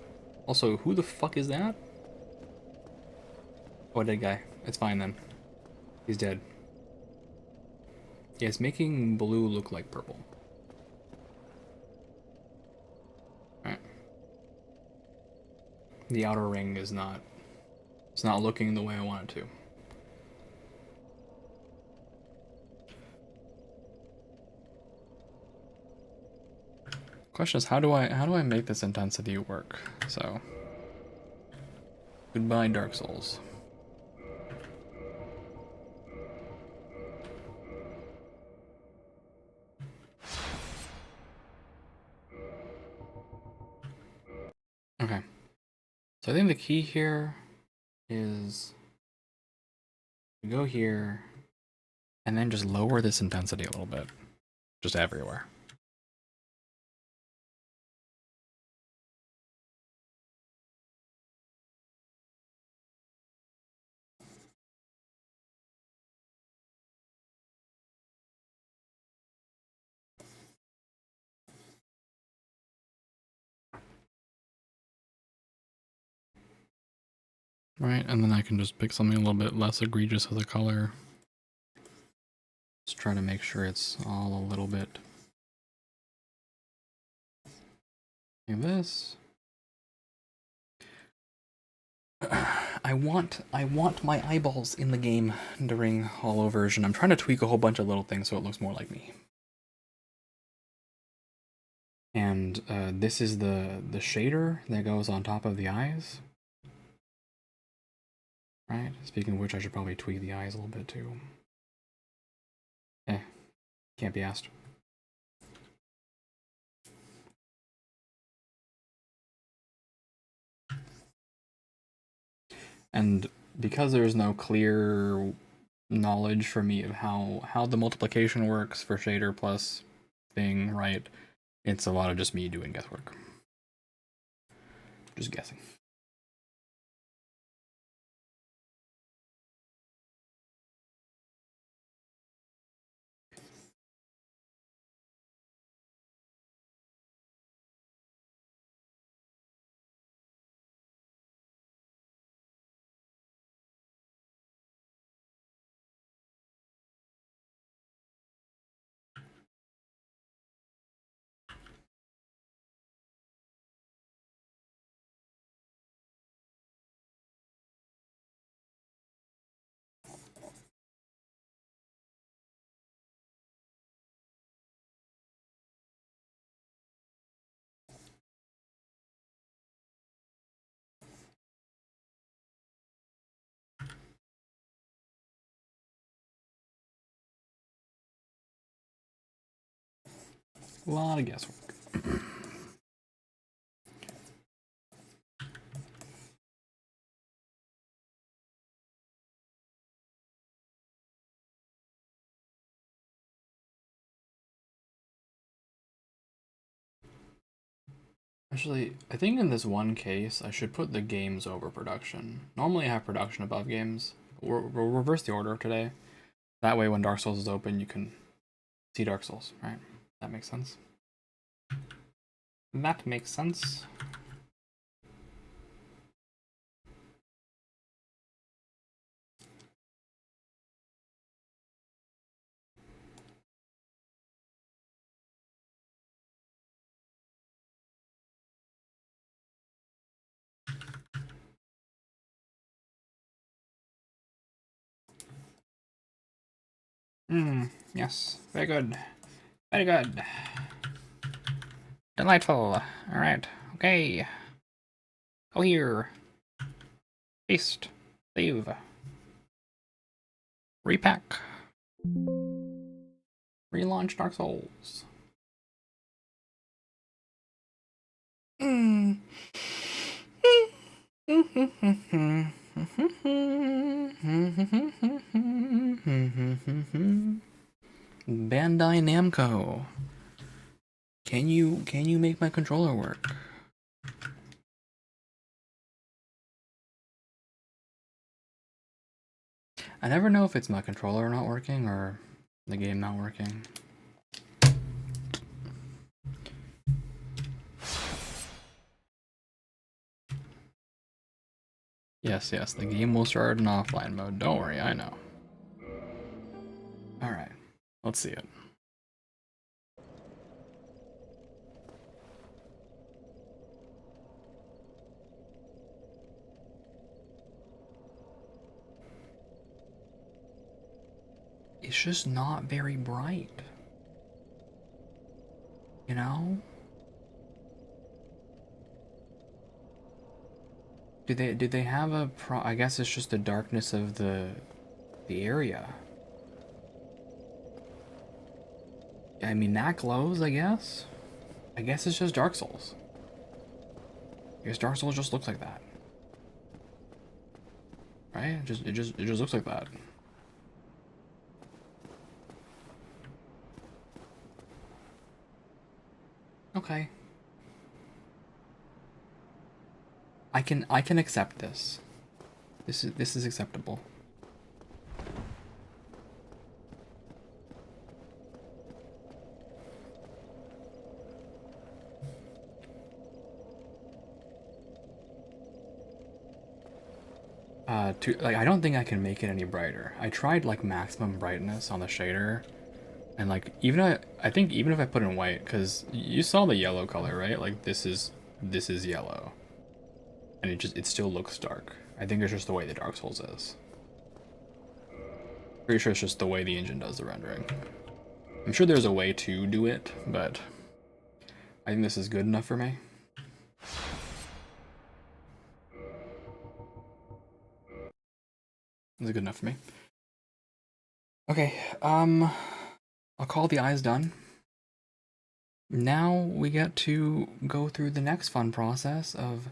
Also, who the fuck is that? Oh, a dead guy. It's fine then. He's dead. Yeah, it's making blue look like purple. Alright. The outer ring is not... It's not looking the way I want it to. Question is, how do I make this intensity work? So, goodbye Dark Souls. Okay. So I think the key here is to go here and then just lower this intensity a little bit. Just everywhere. Right, and then I can just pick something a little bit less egregious as a color. Just try to make sure it's all a little bit like this. I want my eyeballs in the game during holo version. I'm trying to tweak a whole bunch of little things so it looks more like me. And this is the shader that goes on top of the eyes. Right? Speaking of which, I should probably tweak the eyes a little bit too. Can't be asked. And because there's no clear knowledge for me of how the multiplication works for shader plus thing, right? It's a lot of just me doing guesswork. Just guessing. A lot of guesswork. Actually, I think in this one case, I should put the games over production. Normally I have production above games. We'll reverse the order of today. That way when Dark Souls is open, you can see Dark Souls, right? That makes sense. That makes sense. Yes. Very good. Very good. Delightful. Alright. Okay. Go here. Paste. Save. Repack. Relaunch Dark Souls. Bandai Namco. Can you make my controller work? I never know if it's my controller not working or the game not working. Yes, the game will start in offline mode. Don't worry, I know. Alright, let's see it. It's just not very bright. You know? Do they have a I guess it's just the darkness of the area. I mean, that glows, I guess. I guess it's just Dark Souls. I guess Dark Souls just looks like that. Right? It just looks like that. Okay. I can accept this. This is acceptable. Like, I don't think I can make it any brighter. I tried like maximum brightness on the shader, and like I think even if I put in white, because you saw the yellow color, right? Like this is yellow, and it still looks dark. I think it's just the way the Dark Souls is. Pretty sure it's just the way the engine does the rendering. I'm sure there's a way to do it, but I think this is good enough for me. This is good enough for me. Okay, I'll call the eyes done. Now we get to go through the next fun process of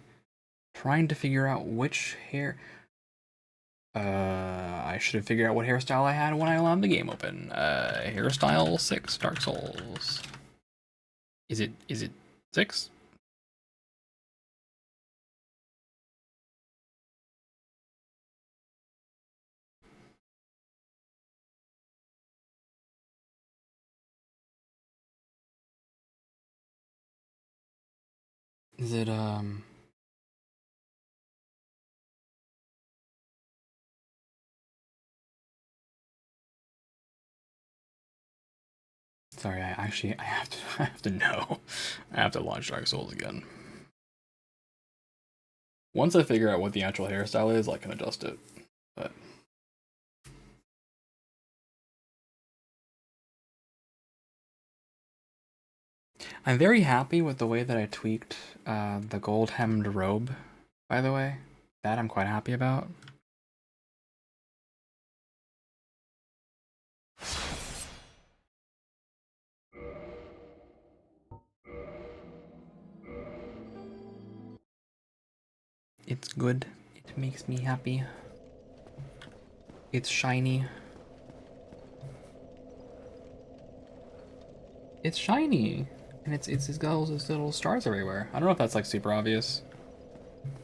trying to figure out which hair. I should have figured out what hairstyle I had when I allowed the game open. Hairstyle 6, Dark Souls. Is it 6? Is it sorry, I have to I have to know. I have to launch Dark Souls again. Once I figure out what the actual hairstyle is, I can adjust it. But I'm very happy with the way that I tweaked the gold hemmed robe, by the way. That I'm quite happy about. It's good. It makes me happy. It's shiny. It's shiny. And it's got all those little stars everywhere. I don't know if that's like super obvious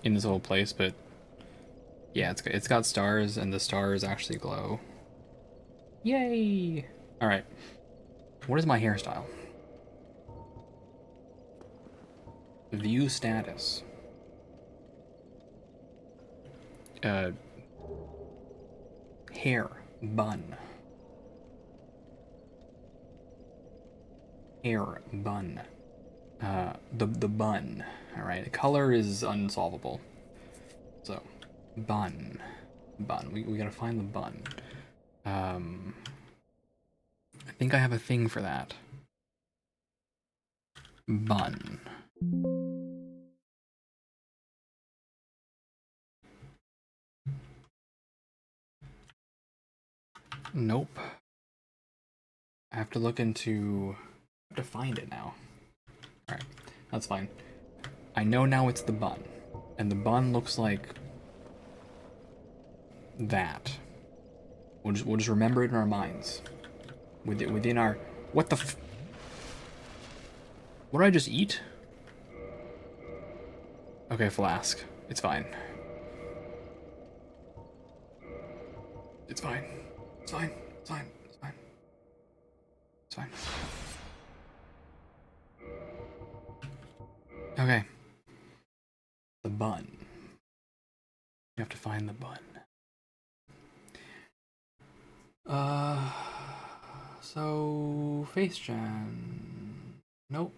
in this whole place, but yeah, it's got stars and the stars actually glow. Yay! Alright. What is my hairstyle? View status. Uh, hair bun. Hair bun. The bun. All right. The color is unsolvable. So, bun. We gotta find the bun. I think I have a thing for that. Bun. Nope. I have to look into. I have to find it now. All right. That's fine. I know now it's the bun, and the bun looks like that. We'll just remember it in our minds. Within our... What the what did I just eat? Okay, flask. It's fine. It's fine. It's fine. It's fine. It's fine. It's fine. Okay. The bun. You have to find the bun. So face gen. Nope.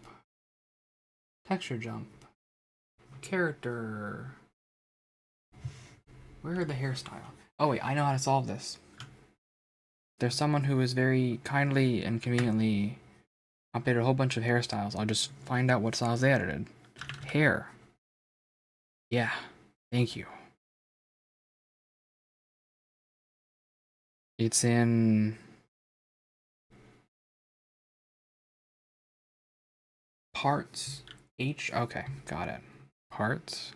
Texture jump. Character. Where are the hairstyle? Oh wait, I know how to solve this. There's someone who is very kindly and conveniently updated a whole bunch of hairstyles. I'll just find out what styles they edited. Hair. Yeah. Thank you. It's in parts. H. Okay, got it. Parts.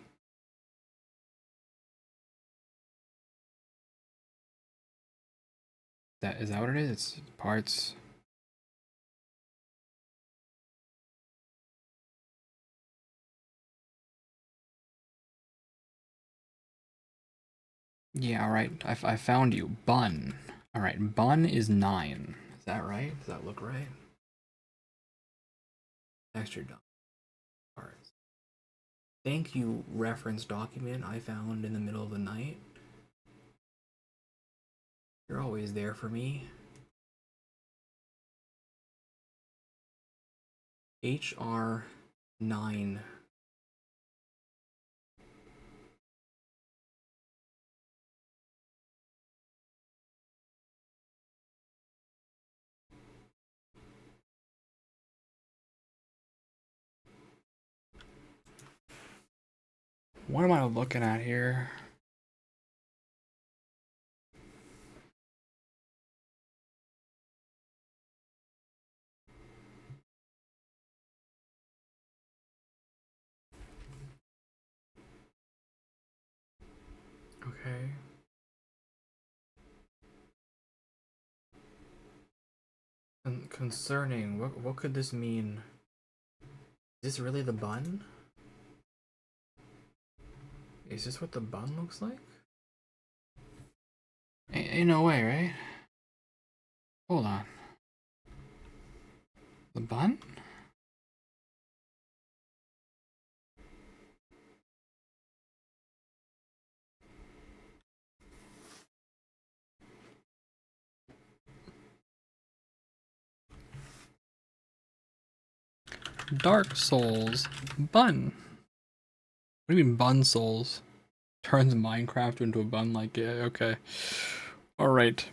Is that what it is? It's parts. Yeah, alright. I found you. Bun. Alright, bun is 9. Is that right? Does that look right? Texture dump. Parts. Thank you, reference document I found in the middle of the night. You're always there for me. HR 9. What am I looking at here? Okay. Concerning. What could this mean? Is this really the bun? Is this what the bun looks like? Ain't no way, right? Hold on. The bun? Dark Souls bun. What do you mean bun souls? Turns Minecraft into a bun, like, yeah, okay. Alright.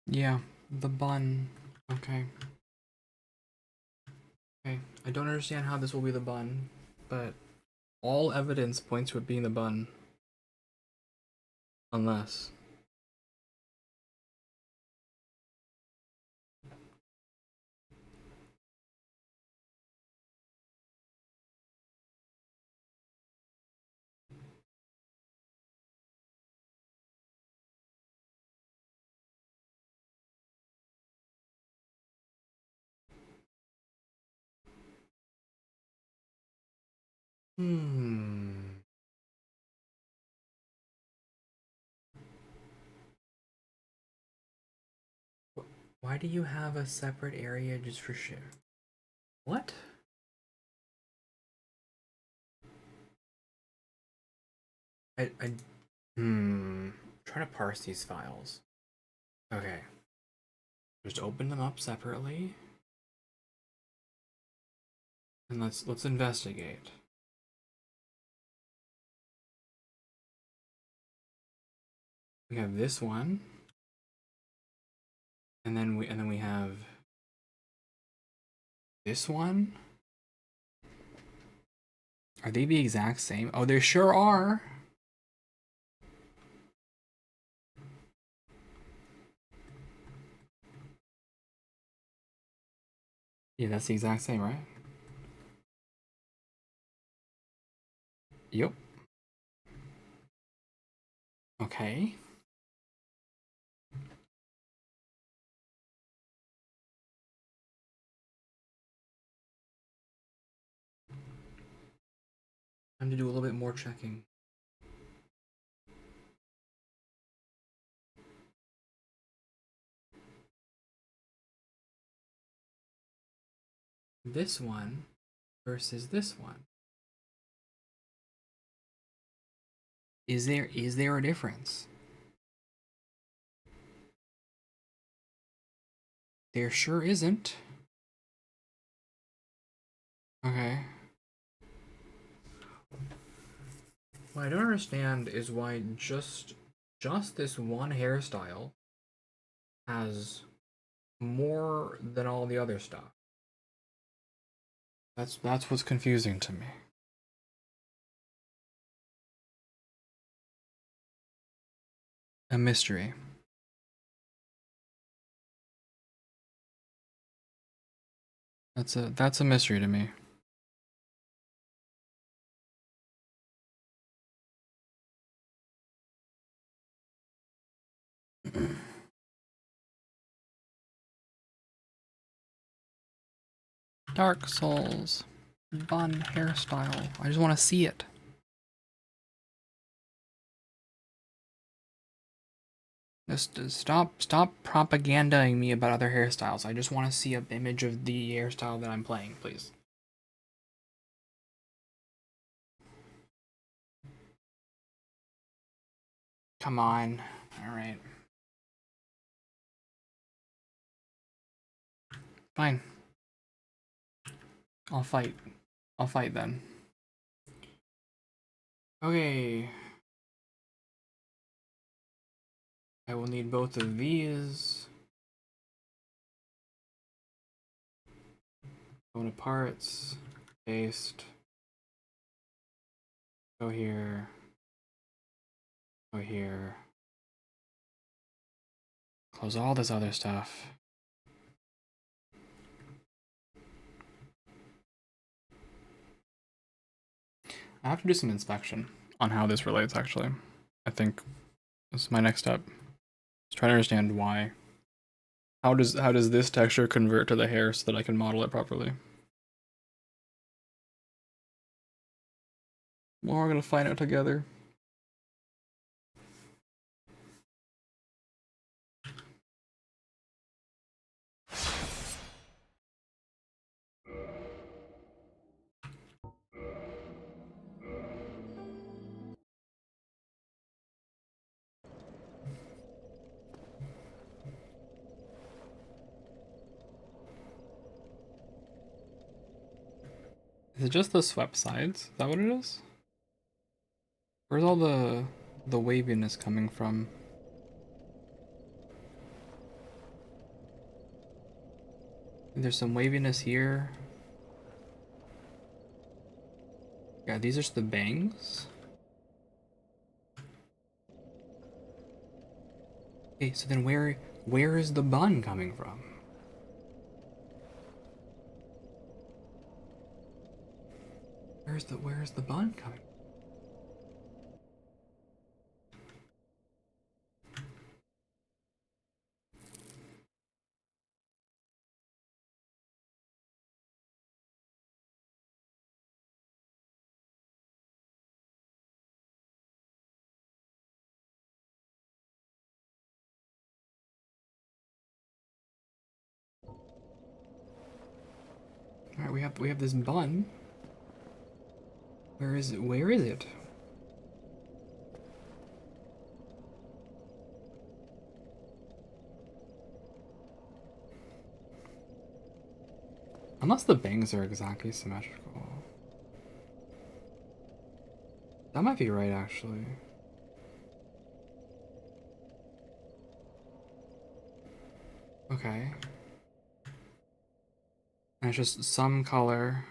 Yeah, the bun. Okay. Okay. I don't understand how this will be the bun, but all evidence points to it being the bun. Unless. Hmm. Why do you have a separate area just for share? What? I try to parse these files. Okay. Just open them up separately. And let's investigate. We have this one. And then we have this one. Are they the exact same? Oh, they sure are. Yeah, that's the exact same, right? Yep. Okay. Time to do a little bit more checking. This one versus this one. Is there a difference? There sure isn't. Okay. What I don't understand is why just this one hairstyle has more than all the other stuff. That's what's confusing to me. A mystery. That's a mystery to me. Dark Souls bun hairstyle. I just want to see it. Just stop propagandaing me about other hairstyles. I just want to see an image of the hairstyle that I'm playing, please. Come on. All right. Fine. I'll fight. I'll fight then. Okay. I will need both of these. Go to parts. Paste. Go here. Go here. close all this other stuff. I have to do some inspection on how this relates, actually. I think this is my next step. Just trying to understand why. How does this texture convert to the hair so that I can model it properly? Well, we're gonna find out together. Is it just the swept sides? Is that what it is? Where's all the waviness coming from? There's some waviness here. Yeah, these are just the bangs. Okay, so then where is the bun coming from? Where's the bun coming? All right, we have this bun. Where is it? Where is it? Unless the bangs are exactly symmetrical. That might be right, actually. Okay. And it's just some color.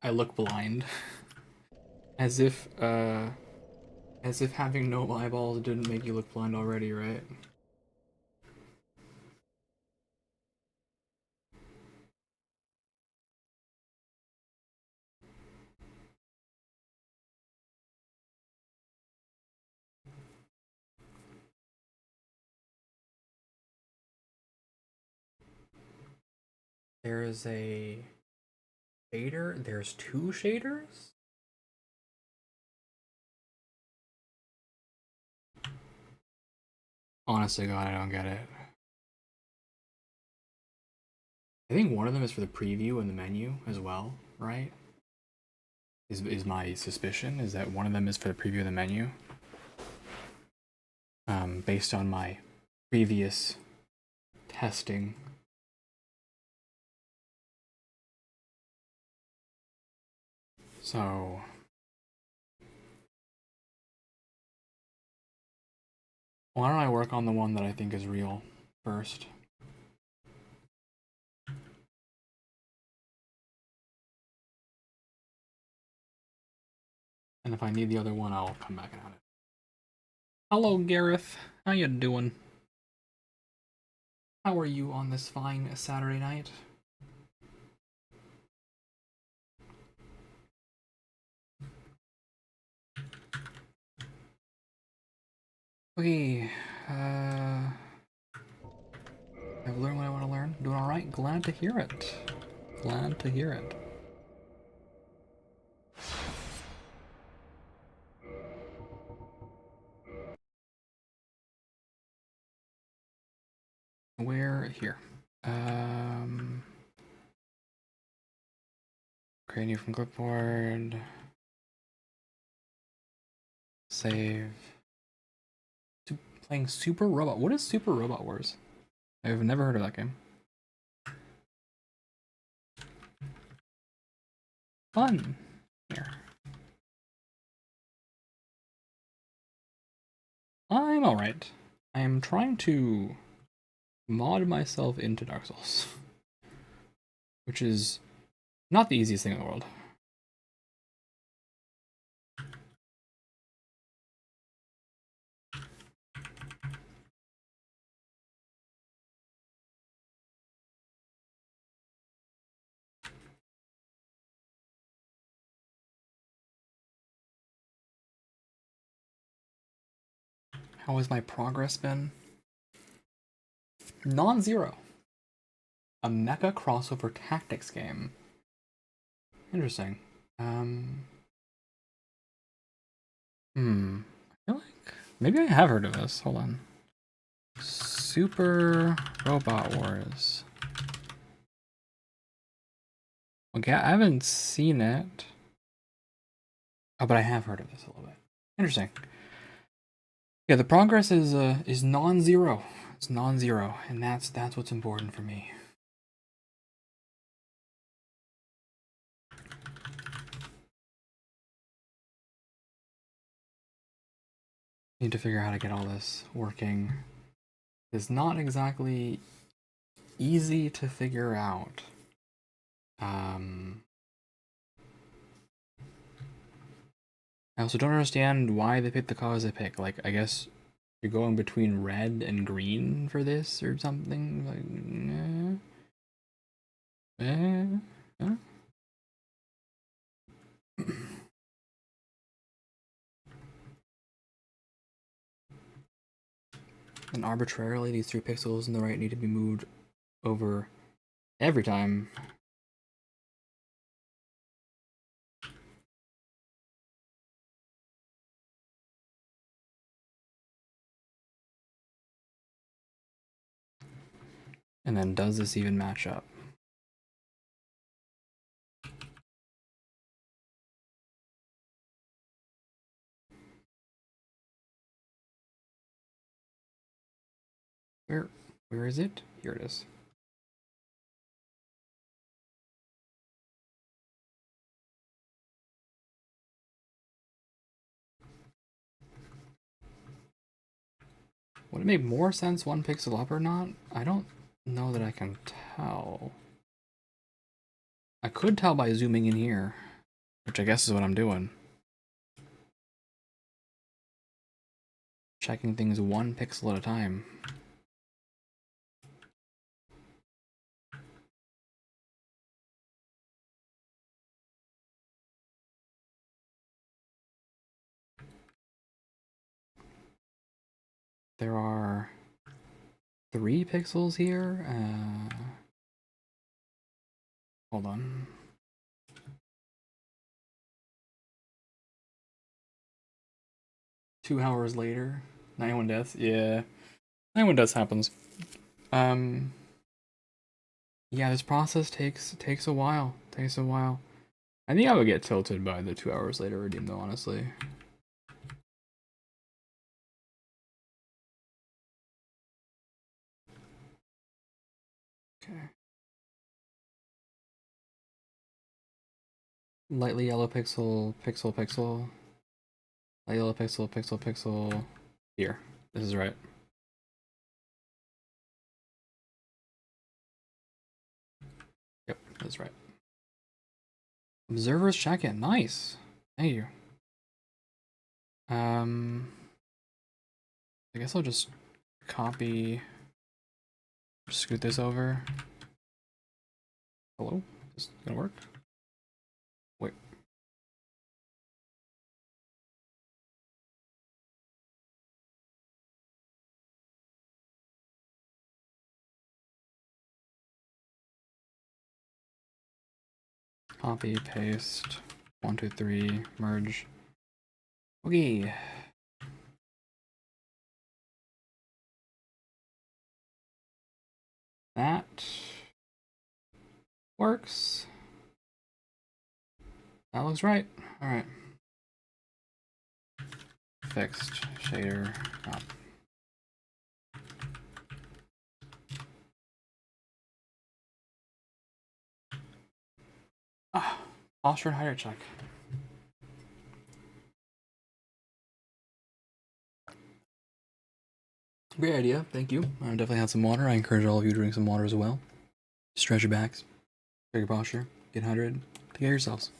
I look blind. As if having no eyeballs didn't make you look blind already, right? There is a shader. There's two shaders? Honest to God, I don't get it. I think one of them is for the preview and the menu as well, right? Is my suspicion is that one of them is for the preview and the menu. Based on my previous testing. So why don't I work on the one that I think is real first? And if I need the other one, I'll come back and add it. Hello, Gareth. How you doing? How are you on this fine Saturday night? Okay, I've learned what I want to learn. Doing all right. Glad to hear it. Glad to hear it. Where here? Create new from clipboard. Save. Playing Super Robot. What is Super Robot Wars? I've never heard of that game. Fun. Here. I'm alright. I am trying to mod myself into Dark Souls. Which is Not the easiest thing in the world. How has my progress been? Non-zero. A mecha crossover tactics game. Interesting. I feel like maybe I have heard of this. Hold on. Super Robot Wars. Okay, I haven't seen it. Oh, but I have heard of this a little bit. Interesting. Yeah, the progress is non-zero. It's non-zero, and that's what's important for me. Need to figure out how to get all this working. It's not exactly easy to figure out. I also don't understand why they picked the colors they pick. Like, I guess you're going between red and green for this or something. Like, huh? And arbitrarily, these 3 pixels in the right need to be moved over every time. And then does this even match up? Where is it? Here it is. Would it make more sense 1 pixel up or not? I don't know that I can tell. I could tell by zooming in here, which I guess is what I'm doing. Checking things 1 pixel at a time. There are 3 pixels here. Hold on. Two hours later, 91 deaths. Yeah, 91 deaths happens. Yeah, this process takes a while. Takes a while. I think I would get tilted by the 2 hours later redeem though, honestly. Okay. Lightly yellow pixel, pixel, pixel. Light yellow pixel, pixel, pixel. Here. This is right. Yep, that's right. Observers check in. Nice. Thank you. I guess I'll just copy, scoot this over. Hello? Is this gonna work? Wait. Copy, paste, 1, 2, 3, merge. Okay. That works. That looks right. Alright. Fixed. Shader. Up. Ah, posture and height check. Great idea, thank you. I definitely had some water. I encourage all of you to drink some water as well. Stretch your backs, check your posture. Get 100 to get yourselves.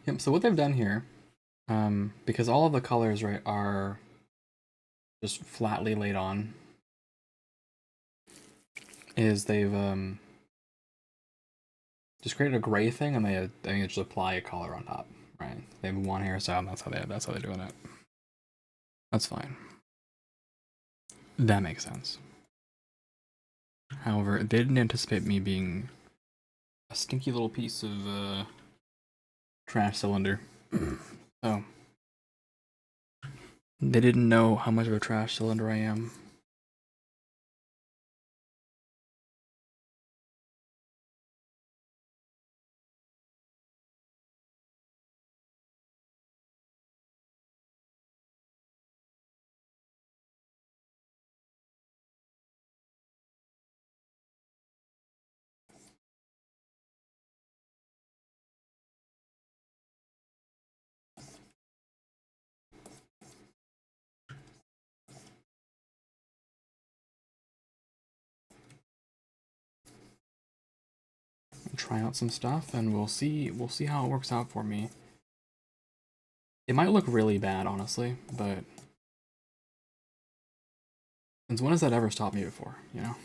Yep, so what they've done here, because all of the colors, right, are just flatly laid on, is they've just created a gray thing, and they just apply a color on top, right? They have one hairstyle, and that's how they're doing it. That's fine. That makes sense. However, they didn't anticipate me being a stinky little piece of trash cylinder. So they didn't know how much of a trash cylinder I am. Try out some stuff, and we'll see how it works out for me. It might look really bad, honestly, but since when has that ever stopped me before, you know?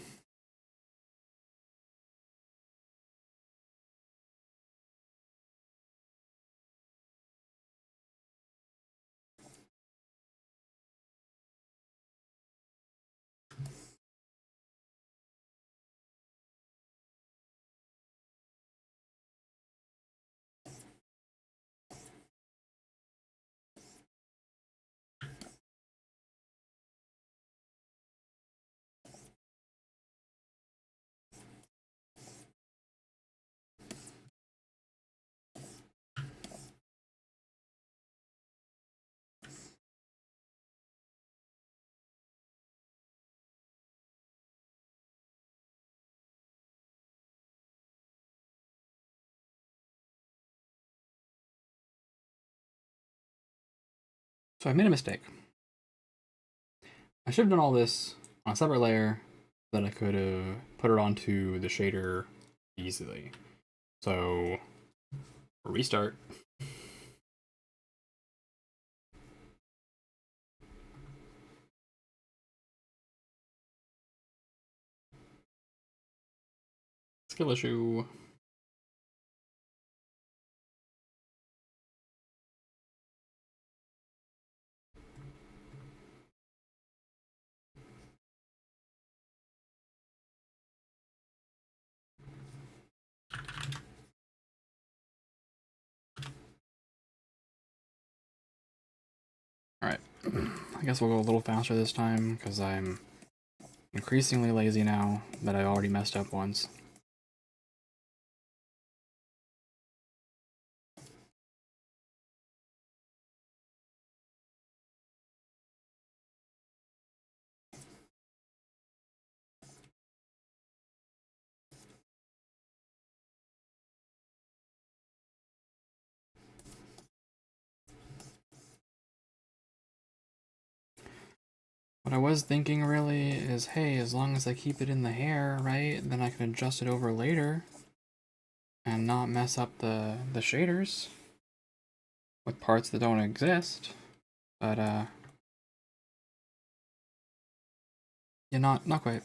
So I made a mistake. I should have done all this on a separate layer so that I could have put it onto the shader easily. So restart. Skill issue. Alright. I guess we'll go a little faster this time, because I'm increasingly lazy now that I already messed up once. What I was thinking really is, hey, as long as I keep it in the hair, right, then I can adjust it over later and not mess up the shaders with parts that don't exist. But yeah, not quite.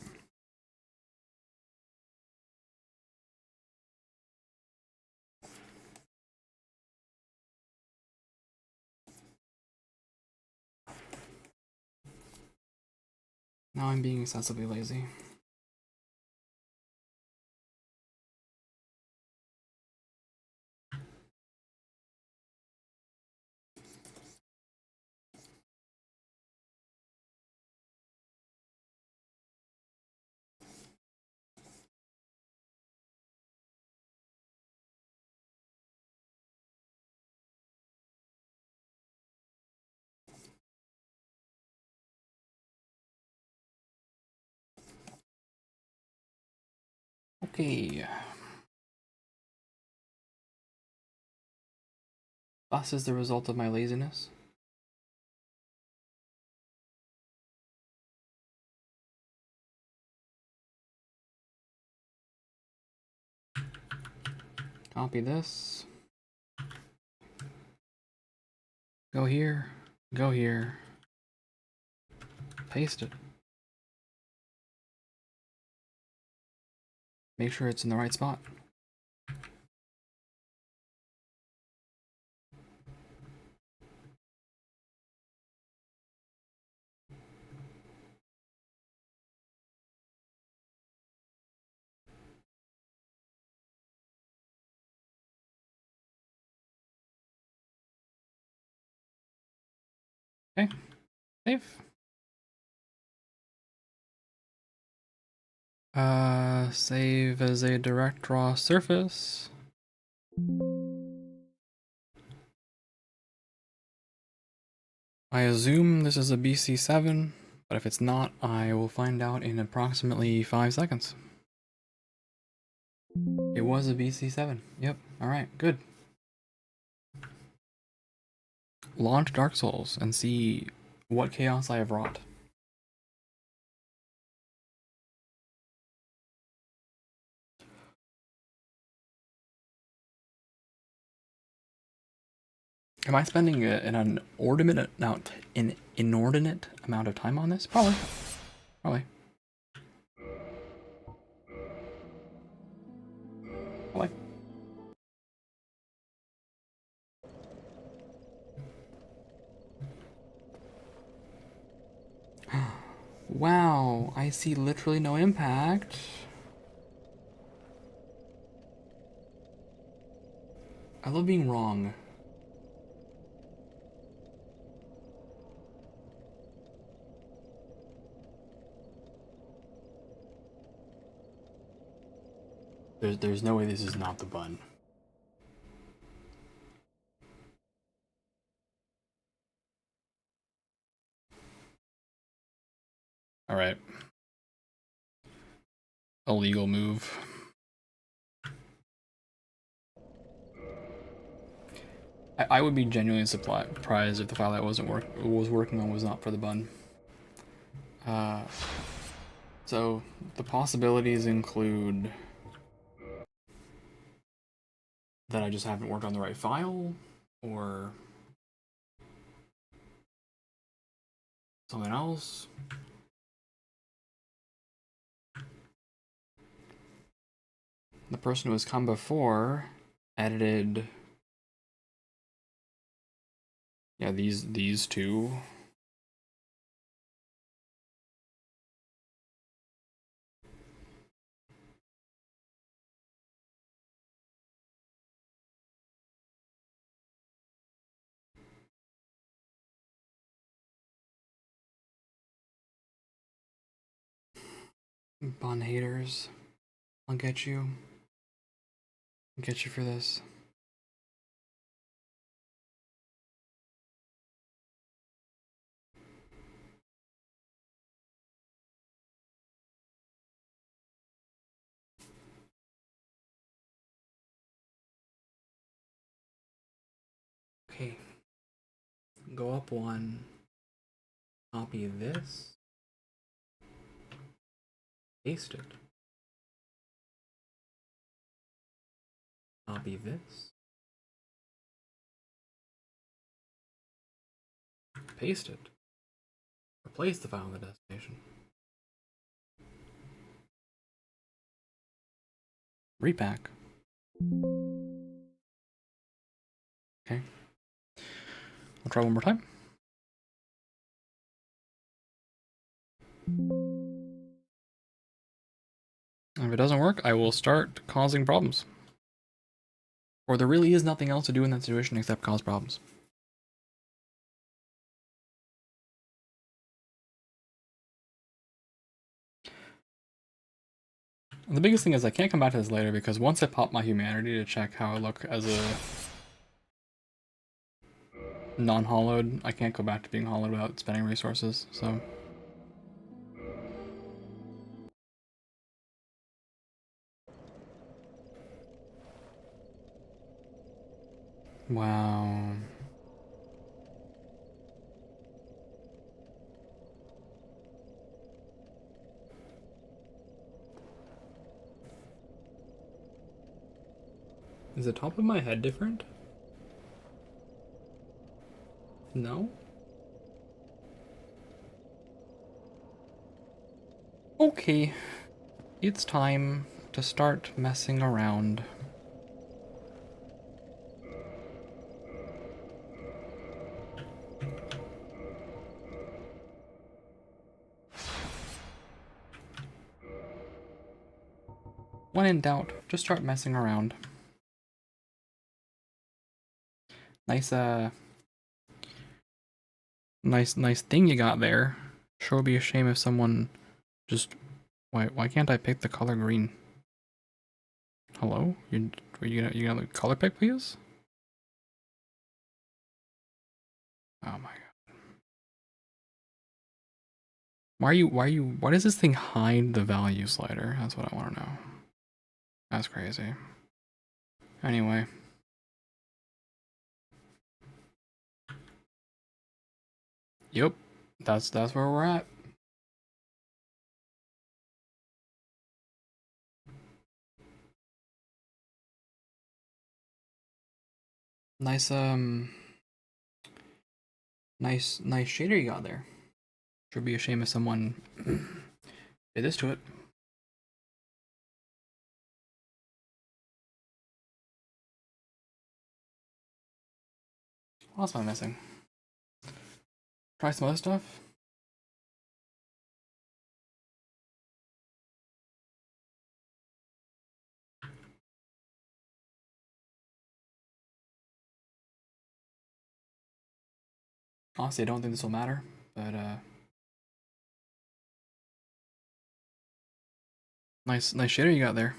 Now I'm being excessively lazy. Okay. Thus is the result of my laziness. Copy this. Go here. Go here. Paste it. Make sure it's in the right spot. Okay. Save. Save as a direct draw surface. I assume this is a BC7, but if it's not, I will find out in approximately 5 seconds. It was a BC7. Yep. Alright, good. Launch Dark Souls and see what chaos I have wrought. Am I spending an inordinate amount of time on this? Probably. Probably. Probably. Wow, I see literally no impact. I love being wrong. There's no way this is not the bun. Alright. Illegal move. I would be genuinely surprised if the file I was working on was not for the bun. So the possibilities include that I just haven't worked on the right file, or something else. The person who has come before edited, yeah, these two. Bun haters, I'll get you. I'll get you for this. Okay. Go up one. Copy this. Paste it. Copy this. Paste it. Replace the file in the destination. Repack. Okay. I'll try one more time. And if it doesn't work, I will start causing problems. Or there really is nothing else to do in that situation except cause problems. And the biggest thing is I can't come back to this later because once I pop my humanity to check how I look as a non-hollowed, I can't go back to being hollowed without spending resources, so... Wow. Is the top of my head different? No? Okay. It's time to start messing around. When in doubt, just start messing around. Nice, nice thing you got there. Sure would be a shame if someone just... Why can't I pick the color green? Hello? You gonna color pick, please? Oh my god. Why does this thing hide the value slider? That's what I want to know. That's crazy. Anyway. Yep. That's where we're at. Nice, nice shader you got there. Should be a shame if someone did this to it. What else am I missing? Try some other stuff. Honestly, I don't think this will matter, but nice shader you got there.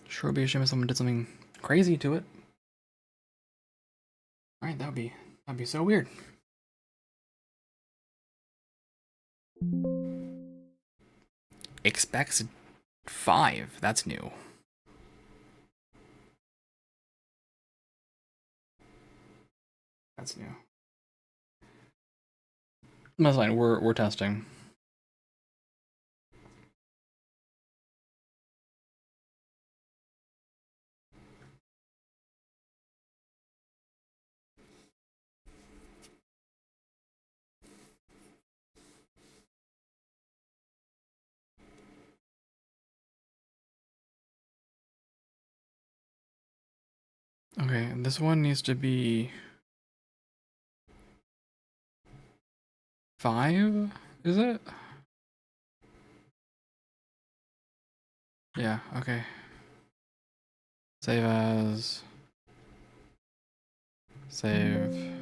Sure would be a shame if someone did something crazy to it. Alright, that'd be so weird. Expects 5. That's new. That's new. That's fine. We're testing. Okay, this one needs to be 5, is it? Yeah, okay. Save as... Save...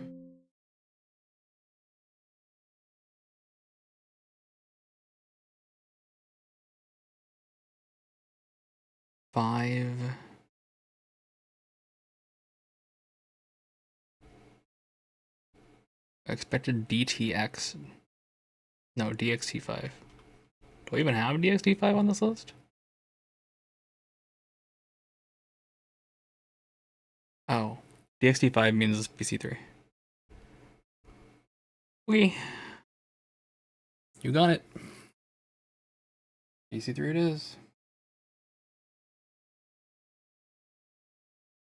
Five... Expected DTX... No, DXT5. Do I even have DXT5 on this list? Oh. DXT5 means PC3. Okay. You got it. PC3 it is.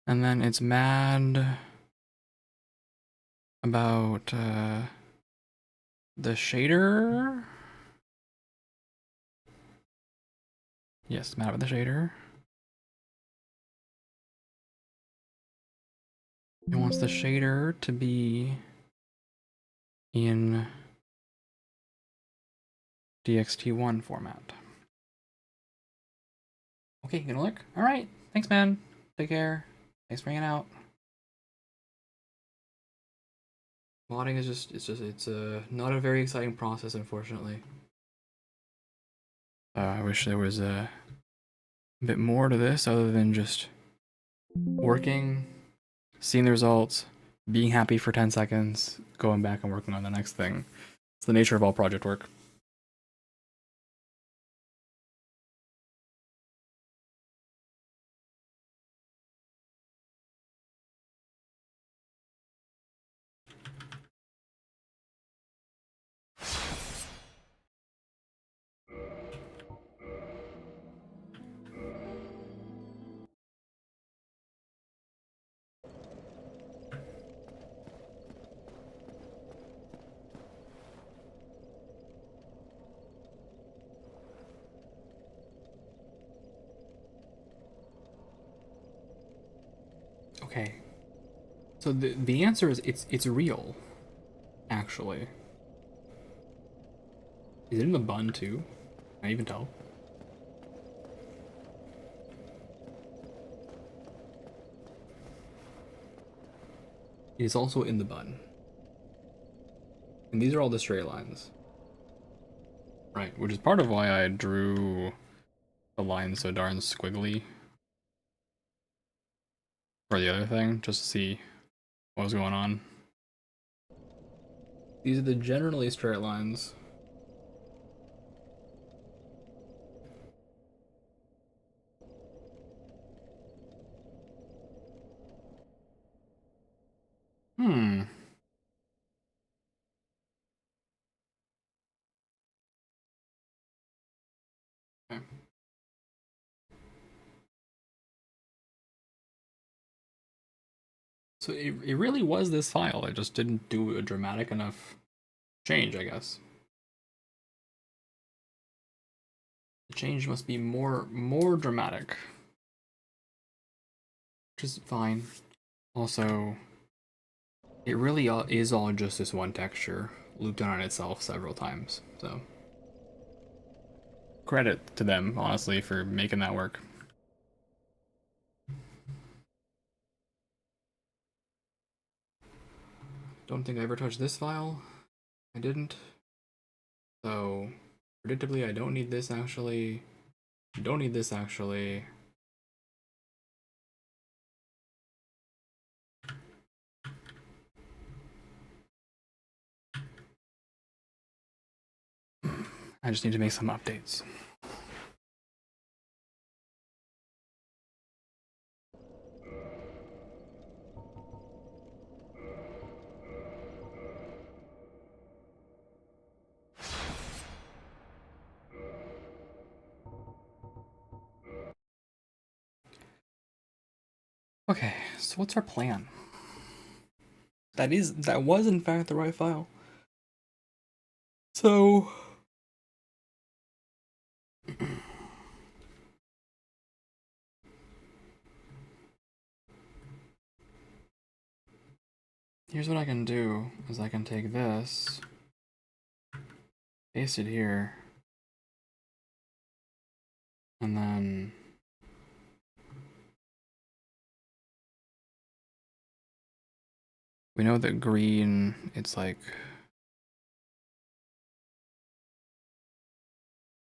And then it's mad about the shader. Yes, mad about the shader. It wants the shader to be in DXT1 format. Okay, gonna look? Alright, thanks man. Take care. Thanks for hanging out. Modding is it's not a very exciting process, unfortunately. I wish there was a bit more to this other than just working, seeing the results, being happy for 10 seconds, going back and working on the next thing. It's the nature of all project work. Okay. So the answer is it's real, actually. Is it in the bun too? Can I even tell? It is also in the bun. And these are all the straight lines. Right, which is part of why I drew the line so darn squiggly for the other thing, just to see what was going on. These are the generally straight lines. Hmm. Okay. So it really was this file. It just didn't do a dramatic enough change, I guess. The change must be more dramatic. Which is fine. Also, it really is all just this one texture looped in on itself several times. So credit to them, honestly, for making that work. Don't think I ever touched this file. I didn't. So, predictably, I don't need this actually. Don't need this actually. I just need to make some updates. Okay, so what's our plan? That was in fact the right file. So here's what I can do is I can take this, paste it here, and then we know that green, it's like,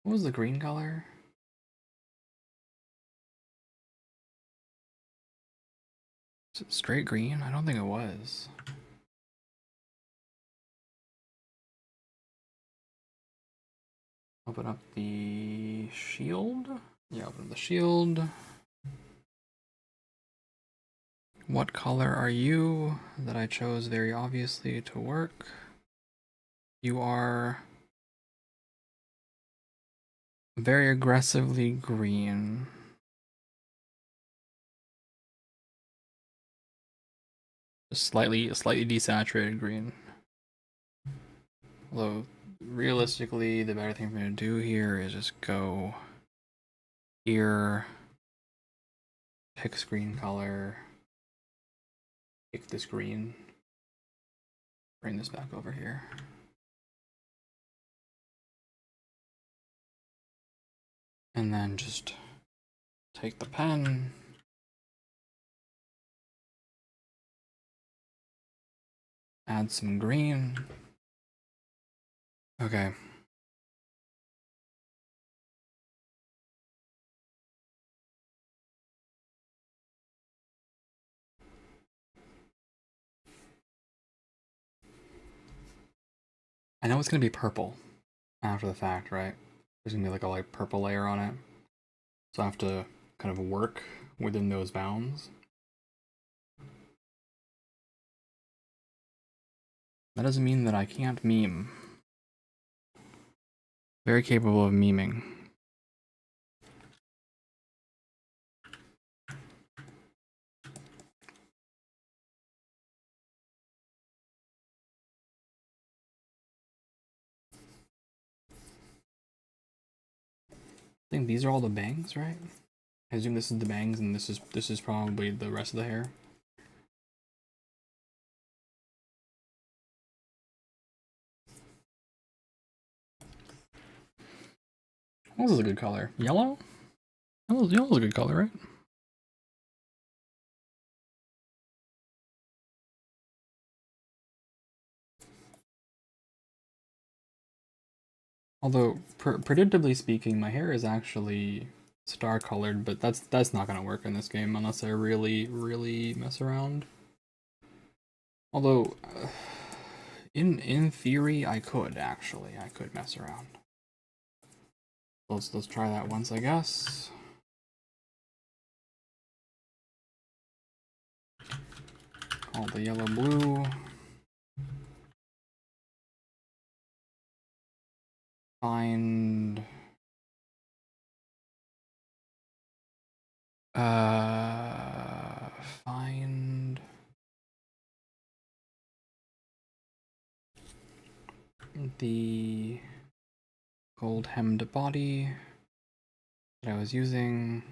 what was the green color? Is it straight green? I don't think it was. Open up the shield. Yeah, open up the shield. What color are you? That I chose very obviously to work. You are very aggressively green. Slightly desaturated green. Although realistically, the better thing for me to do here is just go here, pick screen color, pick this green, bring this back over here. And then just take the pen, add some green. Okay. I know it's gonna be purple after the fact, right? There's gonna be like a light purple layer on it. So I have to kind of work within those bounds. That doesn't mean that I can't meme. Very capable of meming. I think these are all the bangs, right? I assume this is the bangs and this is probably the rest of the hair. This is a good color. Yellow? Yellow's a good color, right? Although, predictably speaking, my hair is actually star colored, but that's not gonna work in this game unless I really mess around. Although, in theory, I could mess around. Let's try that once, I guess. All the yellow blue. Find find the gold hemmed body that I was using.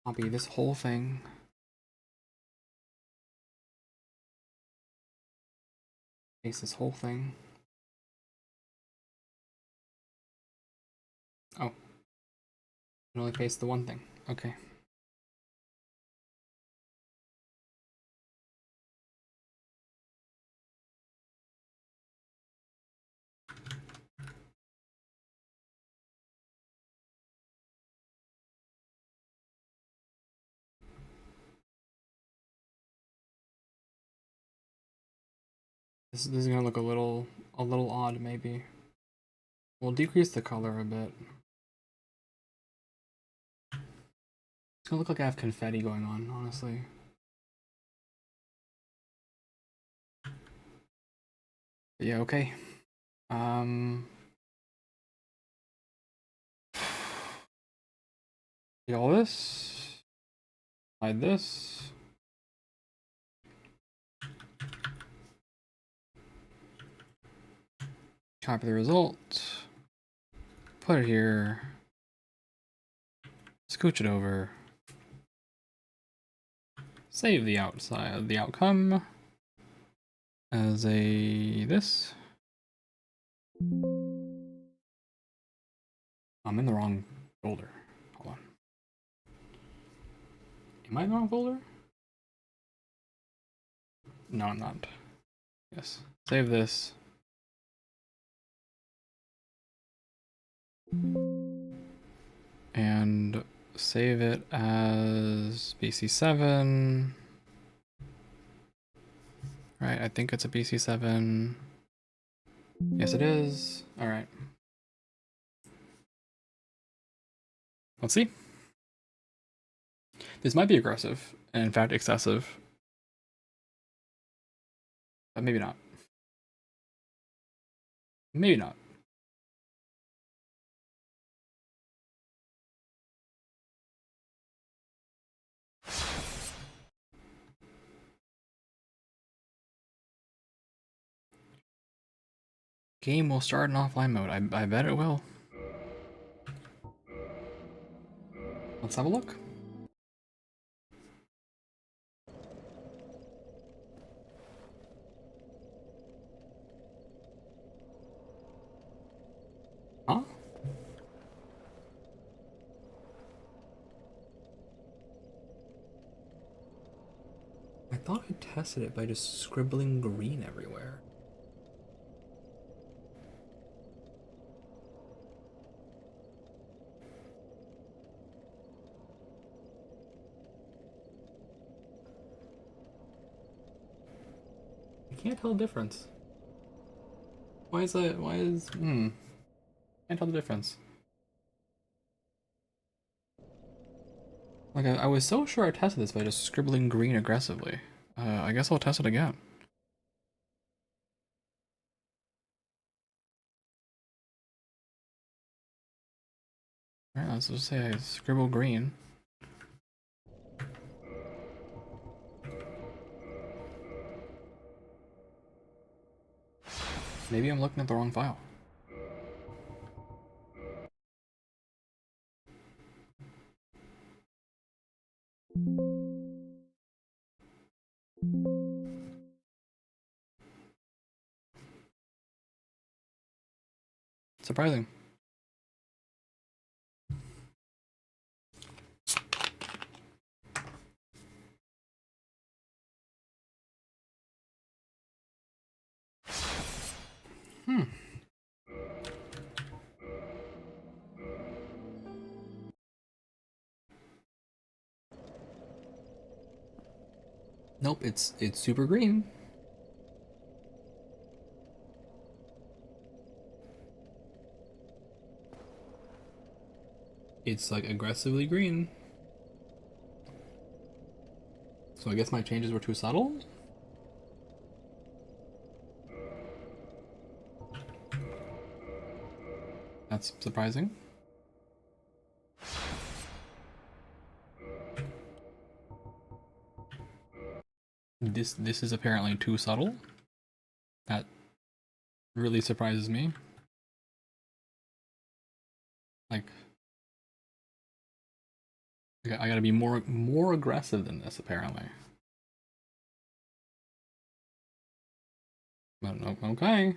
Copy this whole thing. Paste this whole thing. Oh, I can only paste the one thing. Okay. This is gonna look a little odd, maybe. We'll decrease the color a bit. It's gonna look like I have confetti going on, honestly. But yeah, okay. Take all this. Hide this. Copy the result. Put it here. Scooch it over. Save the outcome as a this. I'm in the wrong folder. Hold on. Am I in the wrong folder? No, I'm not. Yes. Save this. And save it as BC7. Right, I think it's a BC7. Yes, it is. All right. Let's see. This might be aggressive, and in fact excessive. But maybe not. Maybe not. Game will start in offline mode. I bet it will. Let's have a look. Huh? I thought I tested it by just scribbling green everywhere. I can't tell the difference. Why is that? Why is... Can't tell the difference. Like, I was so sure I tested this by just scribbling green aggressively. I guess I'll test it again. Alright, let's just say I scribble green. Maybe I'm looking at the wrong file. Surprising. Nope, it's super green. It's like aggressively green. So I guess my changes were too subtle? That's surprising. This is apparently too subtle. That really surprises me. Like, I gotta be more aggressive than this apparently. But okay.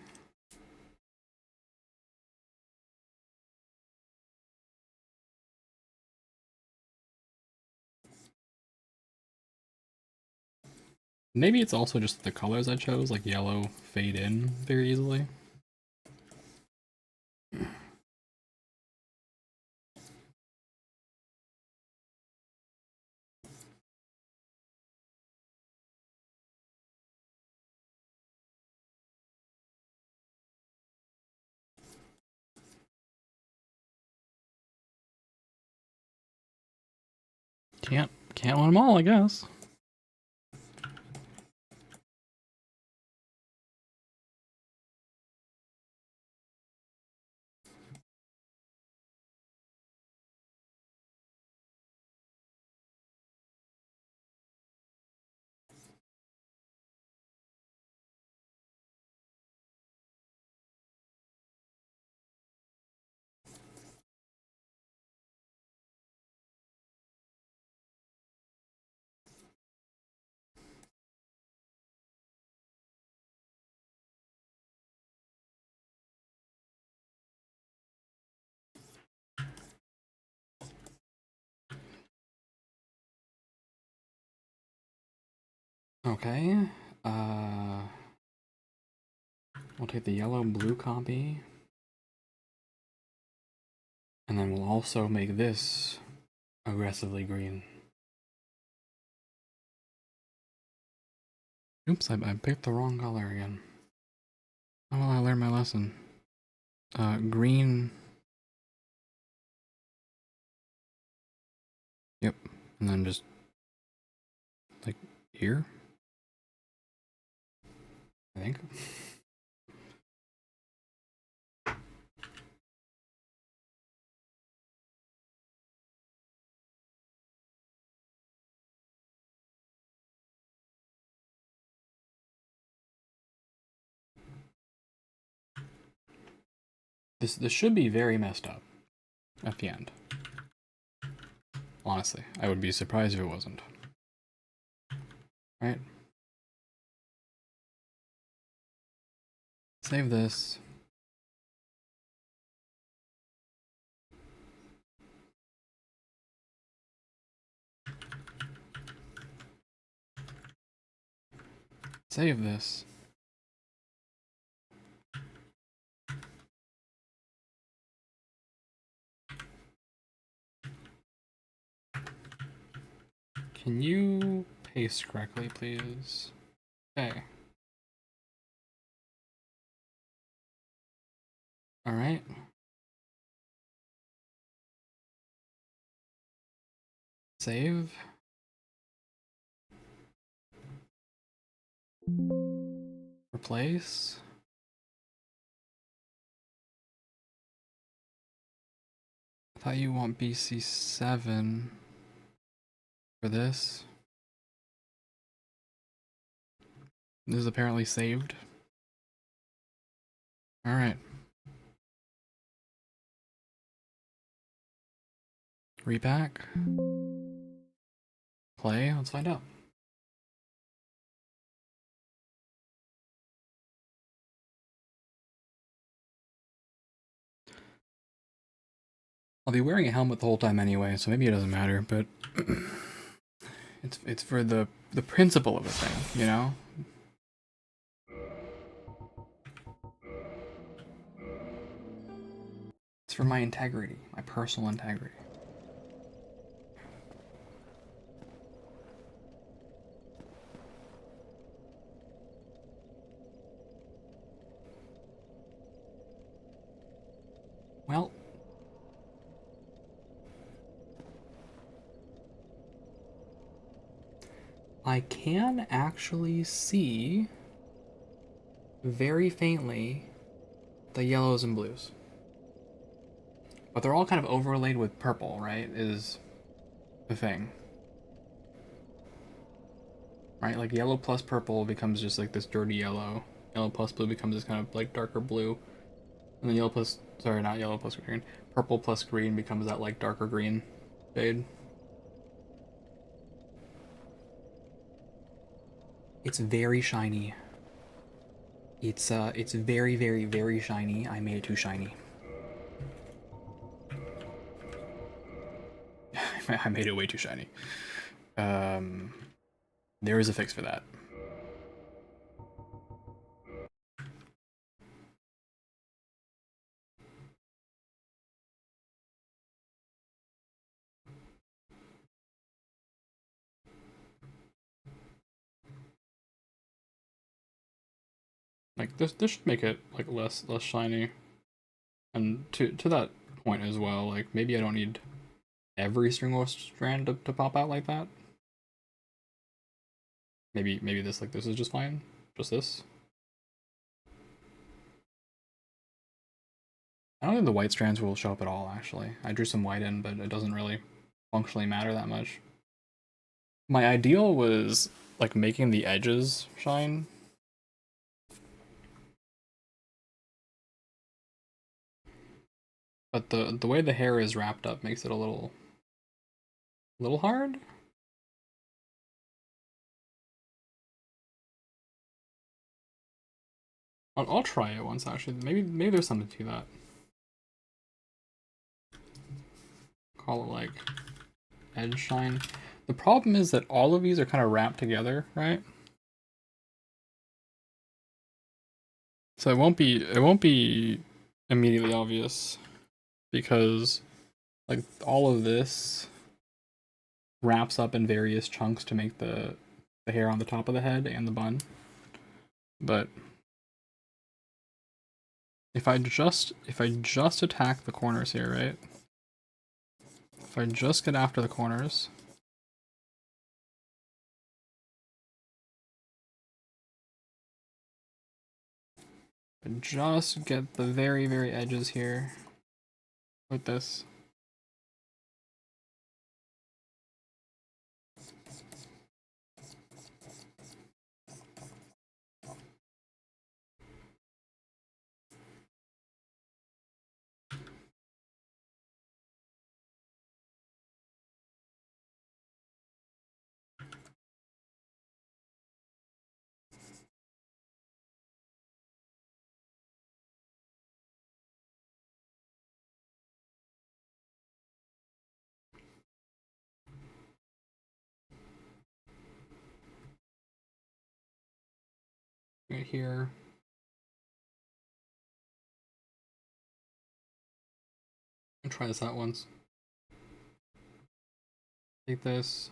Maybe it's also just the colors I chose, like yellow fade in very easily. Can't want them all, I guess. Okay. We'll take the yellow blue copy. And then we'll also make this aggressively green. Oops, I picked the wrong color again. Oh well, I learned my lesson. Green. Yep. And then just like here, I think. This should be very messed up at the end. Honestly, I would be surprised if it wasn't. Right? Save this. Save this. Can you paste correctly, please? Okay. Alright. Save. Replace. I thought you want BC7 for this. This is apparently saved. Alright. Repack. Play. Let's find out. I'll be wearing a helmet the whole time anyway, so maybe it doesn't matter, but it's for the principle of the thing, you know? It's for my integrity, my personal integrity. Well, I can actually see very faintly the yellows and blues. But they're all kind of overlaid with purple, right? Is the thing. Right? Like yellow plus purple becomes just like this dirty yellow. Yellow plus blue becomes this kind of like darker blue. And then yellow plus, sorry, not yellow plus green. Purple plus green becomes that like darker green shade. It's very shiny. It's very, very, very shiny. I made it too shiny. I made it way too shiny. There is a fix for that. Like this should make it like less shiny. And to that point as well, like maybe I don't need every single strand to pop out like that. Maybe this like this is just fine. Just this. I don't think the white strands will show up at all actually. I drew some white in, but it doesn't really functionally matter that much. My ideal was like making the edges shine. But the way the hair is wrapped up makes it a little hard. I'll try it once actually. Maybe there's something to that. Call it like edge shine. The problem is that all of these are kind of wrapped together, right? So it won't be immediately obvious because like all of this wraps up in various chunks to make the hair on the top of the head and the bun. But if I just attack the corners here, right? If I just get after the corners, and just get the very, very edges here with this. Right here. I'll try this out once. Take this.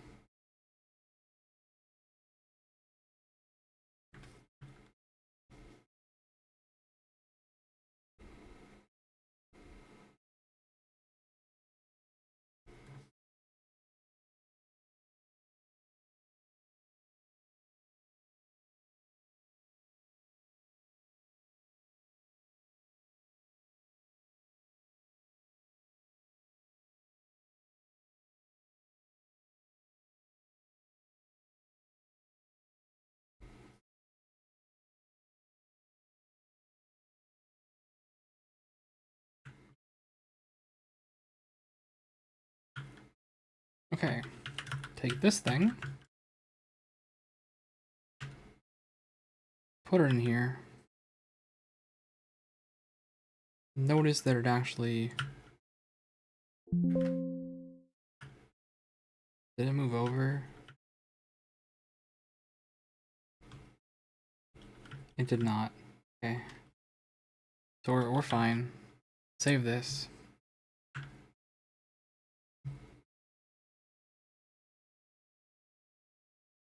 Okay. Take this thing. Put it in here. Notice that it actually Did it move over? It did not. Okay. So we're fine. Save this.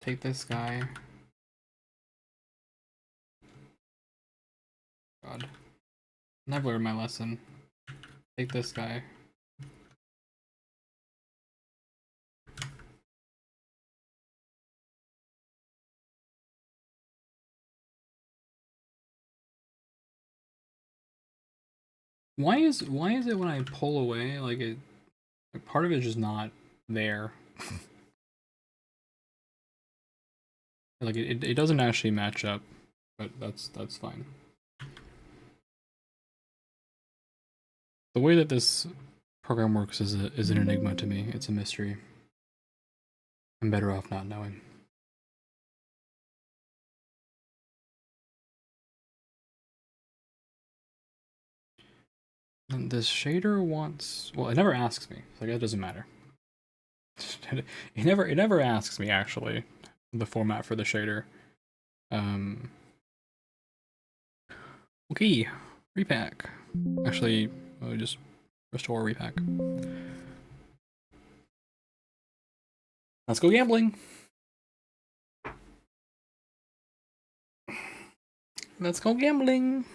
Take this guy. God. Never learned my lesson. Take this guy. Why is it when I pull away, like part of it is just not there? Like it doesn't actually match up, but that's fine. The way that this program works is an enigma to me. It's a mystery. I'm better off not knowing. And this shader wants, well, it never asks me, so I guess it doesn't matter. It never asks me actually the format for the shader. Okay, repack. Actually, just restore repack. Let's go gambling. Let's go gambling.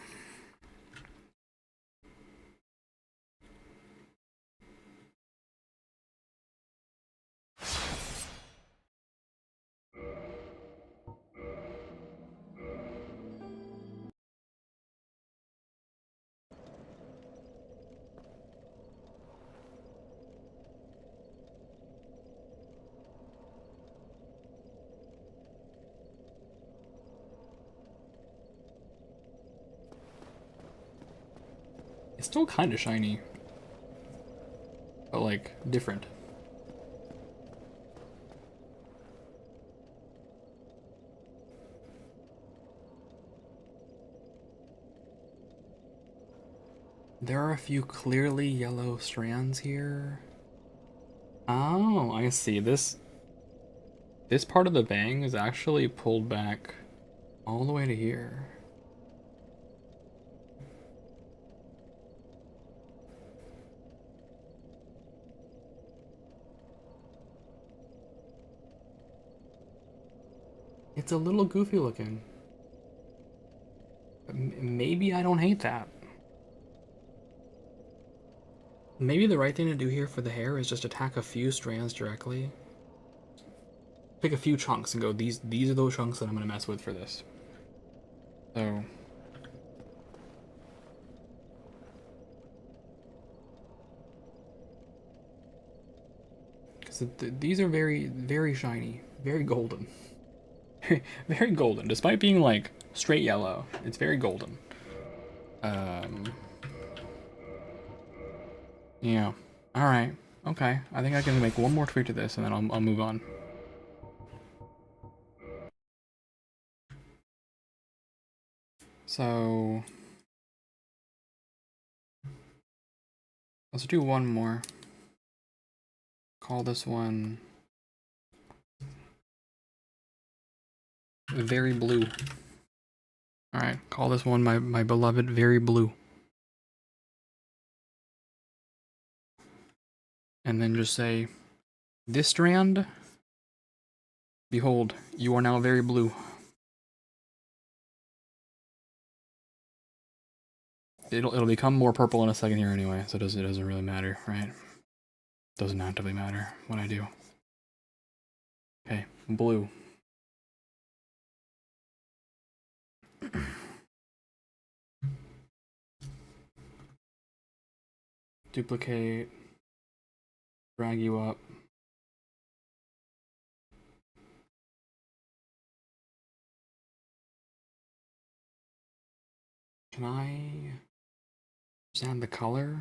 It's still kind of shiny, but like different. There are a few clearly yellow strands here. Oh, I see. This part of the bang is actually pulled back all the way to here. It's a little goofy looking. Maybe I don't hate that. Maybe the right thing to do here for the hair is just attack a few strands directly. Pick a few chunks and go, these are those chunks that I'm gonna mess with for this. So because these are very shiny, very golden. Very golden, despite being like straight yellow. It's very golden. Yeah. All right. Okay. I think I can make one more tweak to this, and then I'll move on. So let's do one more. Call this one Very Blue. All right. Call this one my beloved Very Blue. And then just say, this strand, behold, you are now very blue. It'll become more purple in a second here anyway, so it doesn't really matter, right? Doesn't actively matter what I do. Okay, blue. Duplicate, drag you up. Can I just add the color?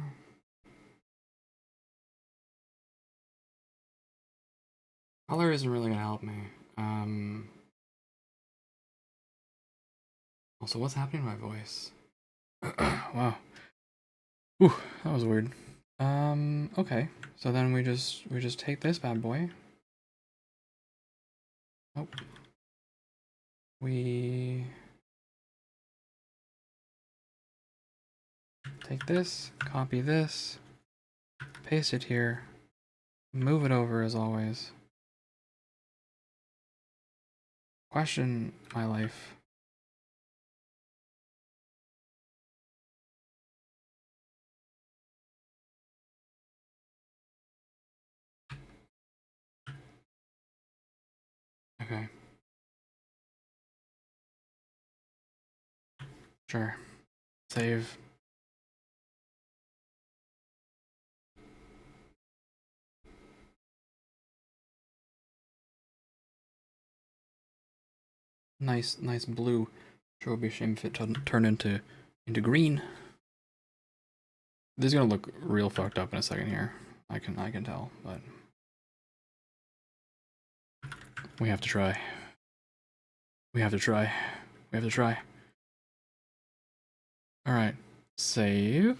Color isn't really gonna help me. Also, what's happening to my voice? Wow. Ooh, that was weird. Okay. So then we just take this bad boy. Oh. We take this, copy this, paste it here, move it over as always. Question my life. Okay. Sure. Save. Nice blue. Sure would be a shame if it turned into green. This is gonna look real fucked up in a second here. I can tell, but we have to try. We have to try. We have to try. All right. Save.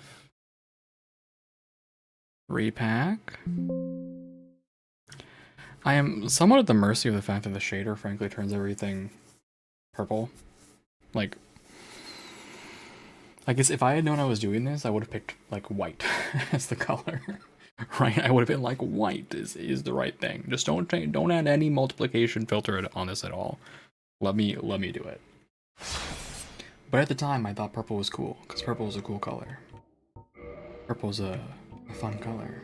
Repack. I am somewhat at the mercy of the fact that the shader frankly turns everything purple. Like, I guess if I had known I was doing this, I would have picked like white as the color. Right? I would have been like white is the right thing. Just don't add any multiplication filter on this at all. Let me do it. But at the time I thought purple was cool because purple is a cool color. Purple's a fun color.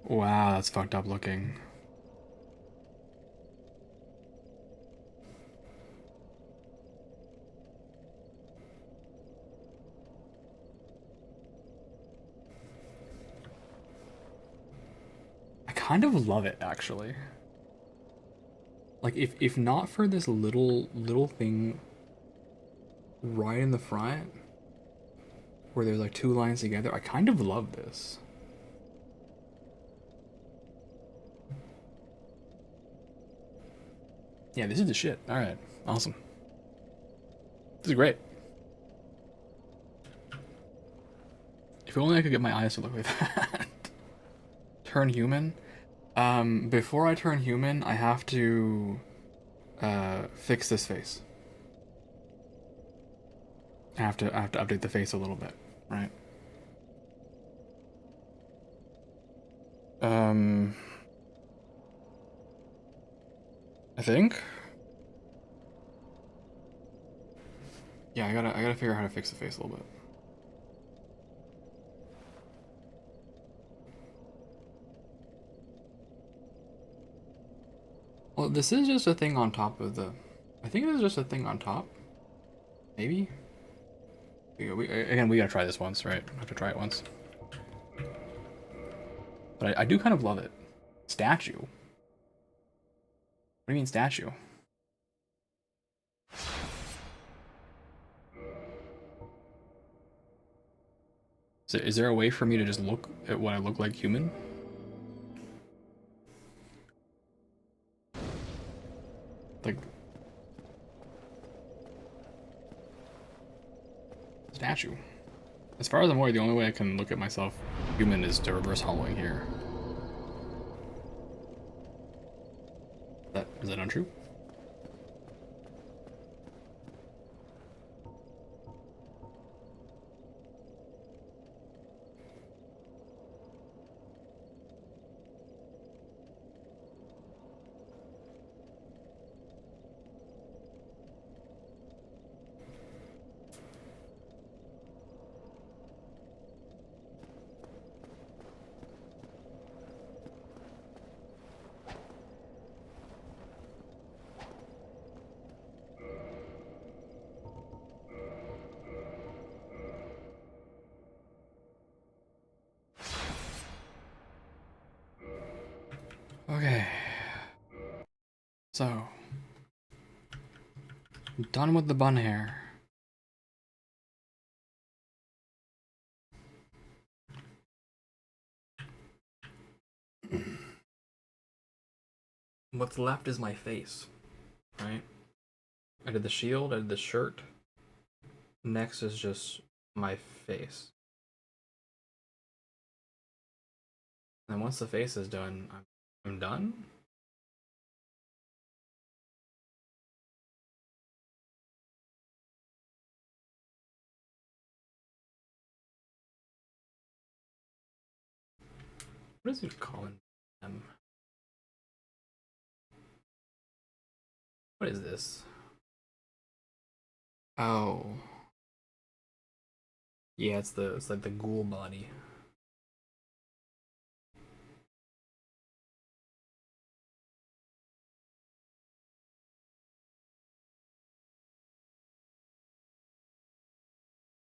Wow, that's fucked up looking. I kind of love it actually. Like if not for this little thing right in the front where there's like two lines together, I kind of love this. Yeah, this is the shit. All right, awesome. This is great. If only I could get my eyes to look like that. Turn human. Before I turn human, I have to fix this face. I have to update the face a little bit, right? I think. Yeah, I gotta figure out how to fix the face a little bit. Well, this is just a thing on top of the. I think this is just a thing on top. Maybe. Again, we gotta try this once, right? I have to try it once. But I do kind of love it. Statue. What do you mean statue? Is there a way for me to just look at what I look like human? Like statue. As far as I'm aware, the only way I can look at myself human is to reverse hollowing here. Is that untrue? Okay. So, I'm done with the bun hair. What's left is my face. right? I did the shield, I did the shirt. Next is just my face. And once the face is done, I'm done. What is it calling them? What is this? Oh. Yeah, it's like the ghoul body.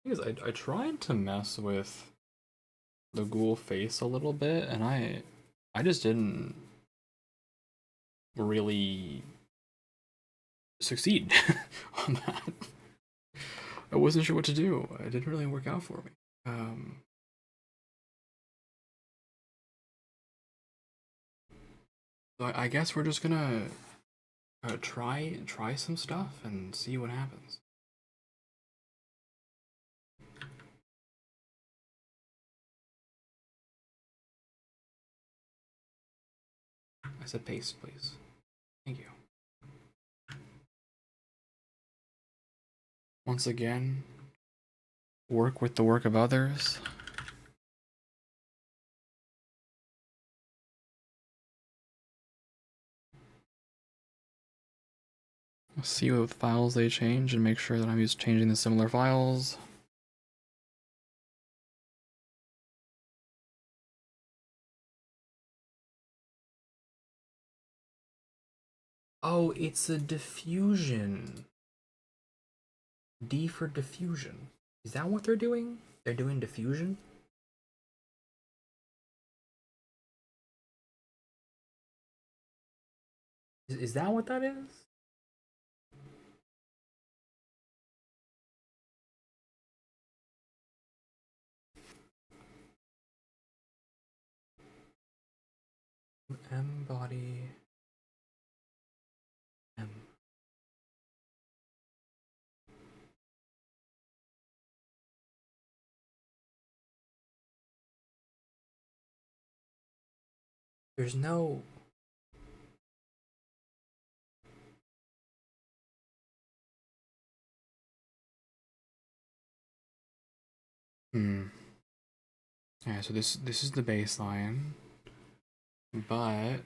Because I tried to mess with the ghoul face a little bit, and I just didn't really succeed on that. I wasn't sure what to do. It didn't really work out for me. So I guess we're just gonna try some stuff and see what happens. I said paste, please. Thank you. Once again, work with the work of others. See what files they change and make sure that I'm just changing the similar files. Oh, it's a diffusion. D for diffusion. Is that what they're doing? They're doing diffusion? Is that what that is? M body M. There's no. Yeah, so this is the baseline, but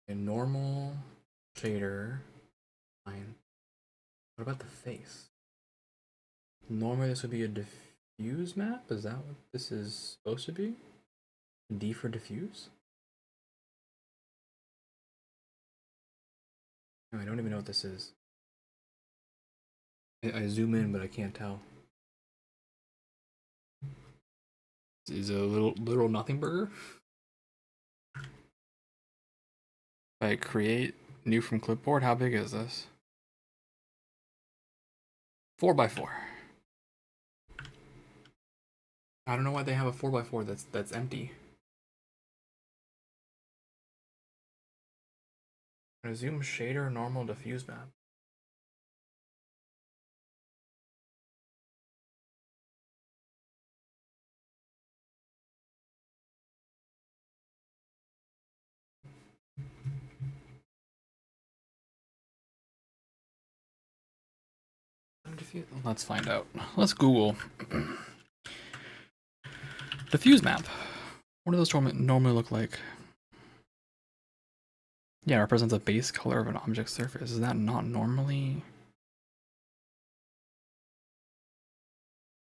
a normal shader line. What about the face? Normally this would be a diffuse map. Is that what this is supposed to be? D for diffuse? No, I don't even know what this is. I zoom in, but I can't tell. Is a little nothing burger? I create new from clipboard. How big is this? 4x4. I don't know why they have a 4x4 that's empty. Resume shader normal diffuse map. Let's find out. Let's Google diffuse map. What do those normally look like? Yeah, it represents a base color of an object surface. Is that not normally?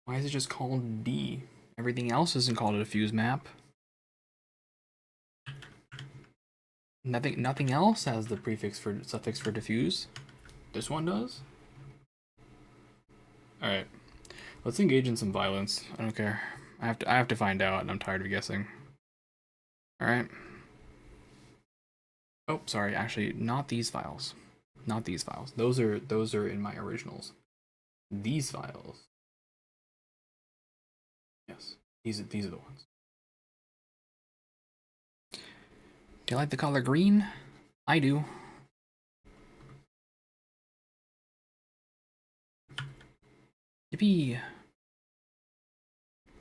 Why is it just called D? Everything else isn't called a diffuse map. Nothing else has the suffix for diffuse. This one does. All right, let's engage in some violence. I don't care. I have to find out, and I'm tired of guessing. All right. Oh, sorry. Actually, not these files. Not these files. Those are in my originals. These files. Yes, these are the ones. Do you like the color green? I do. Yippee.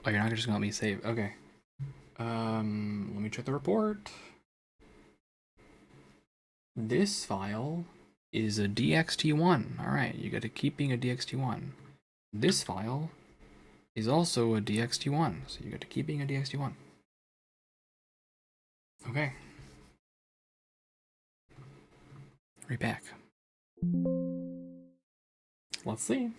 Oh, you're not just gonna let me save. Okay. Let me check the report. This file is a DXT1. Alright, you gotta keep being a DXT1. This file is also a DXT1, so you got to keep being a DXT1. Okay. Repack. Let's see.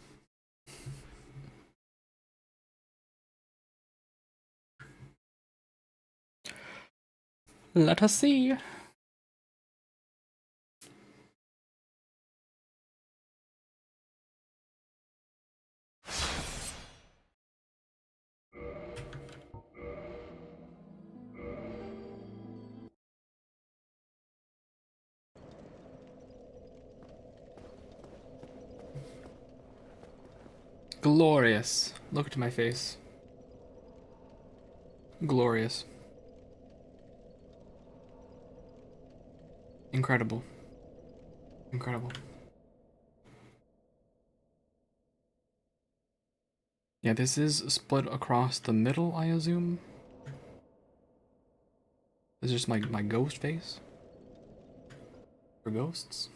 Let us see. Glorious. Look at my face. Glorious. Incredible. Incredible. Yeah, this is split across the middle, I assume. This is just my ghost face. For ghosts.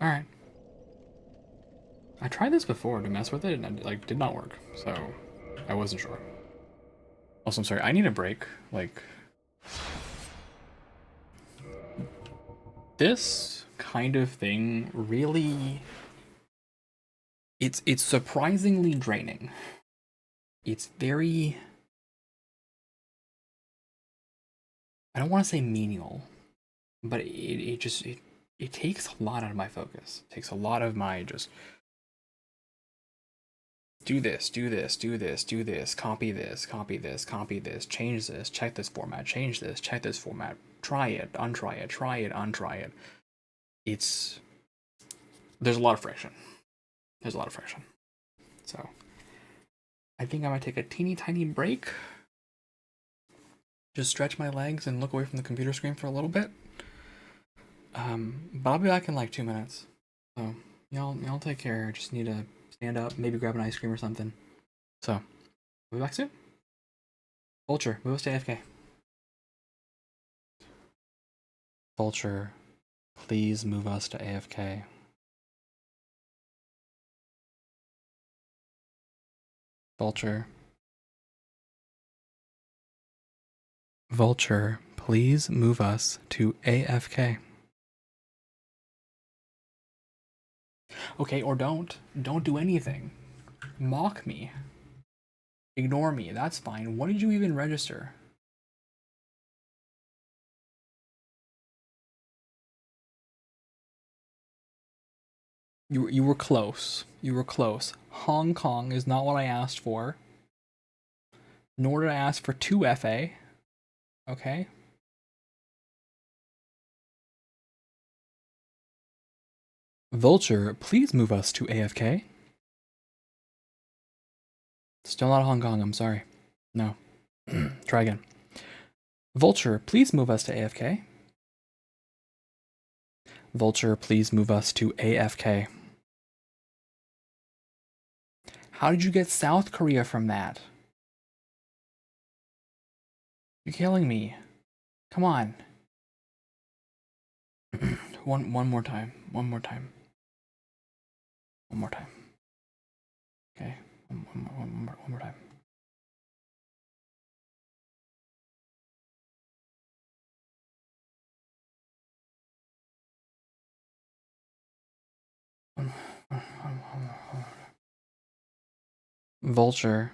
Alright. I tried this before to mess with it and it like did not work, so I wasn't sure. Also, I'm sorry, I need a break. Like, this kind of thing really, it's surprisingly draining. It's very, I don't want to say menial, but it just it takes a lot out of my focus. It takes a lot of my just do this, do this, do this, do this, copy this, copy this, copy this, change this, check this format, change this, check this format, try it, untry it, try it, untry it. It's, there's a lot of friction. There's a lot of friction. So I think I might take a teeny tiny break. Just stretch my legs and look away from the computer screen for a little bit. But I'll be back in like 2 minutes. So y'all take care. Just need to stand up, maybe grab an ice cream or something. So, we'll be back soon. Vulture, move us to AFK. Vulture, please move us to AFK. Vulture. Vulture, please move us to AFK. Okay, or don't. Don't do anything. Mock me. Ignore me. That's fine. What did you even register? You were close. You were close. Hong Kong is not what I asked for. Nor did I ask for 2FA. Okay. Vulture, please move us to AFK. Still not Hong Kong, I'm sorry. No. Try again. Vulture, please move us to AFK. Vulture, please move us to AFK. How did you get South Korea from that? You're killing me. Come on. one more time. One more time. One more time. Okay. One more time. Vulture,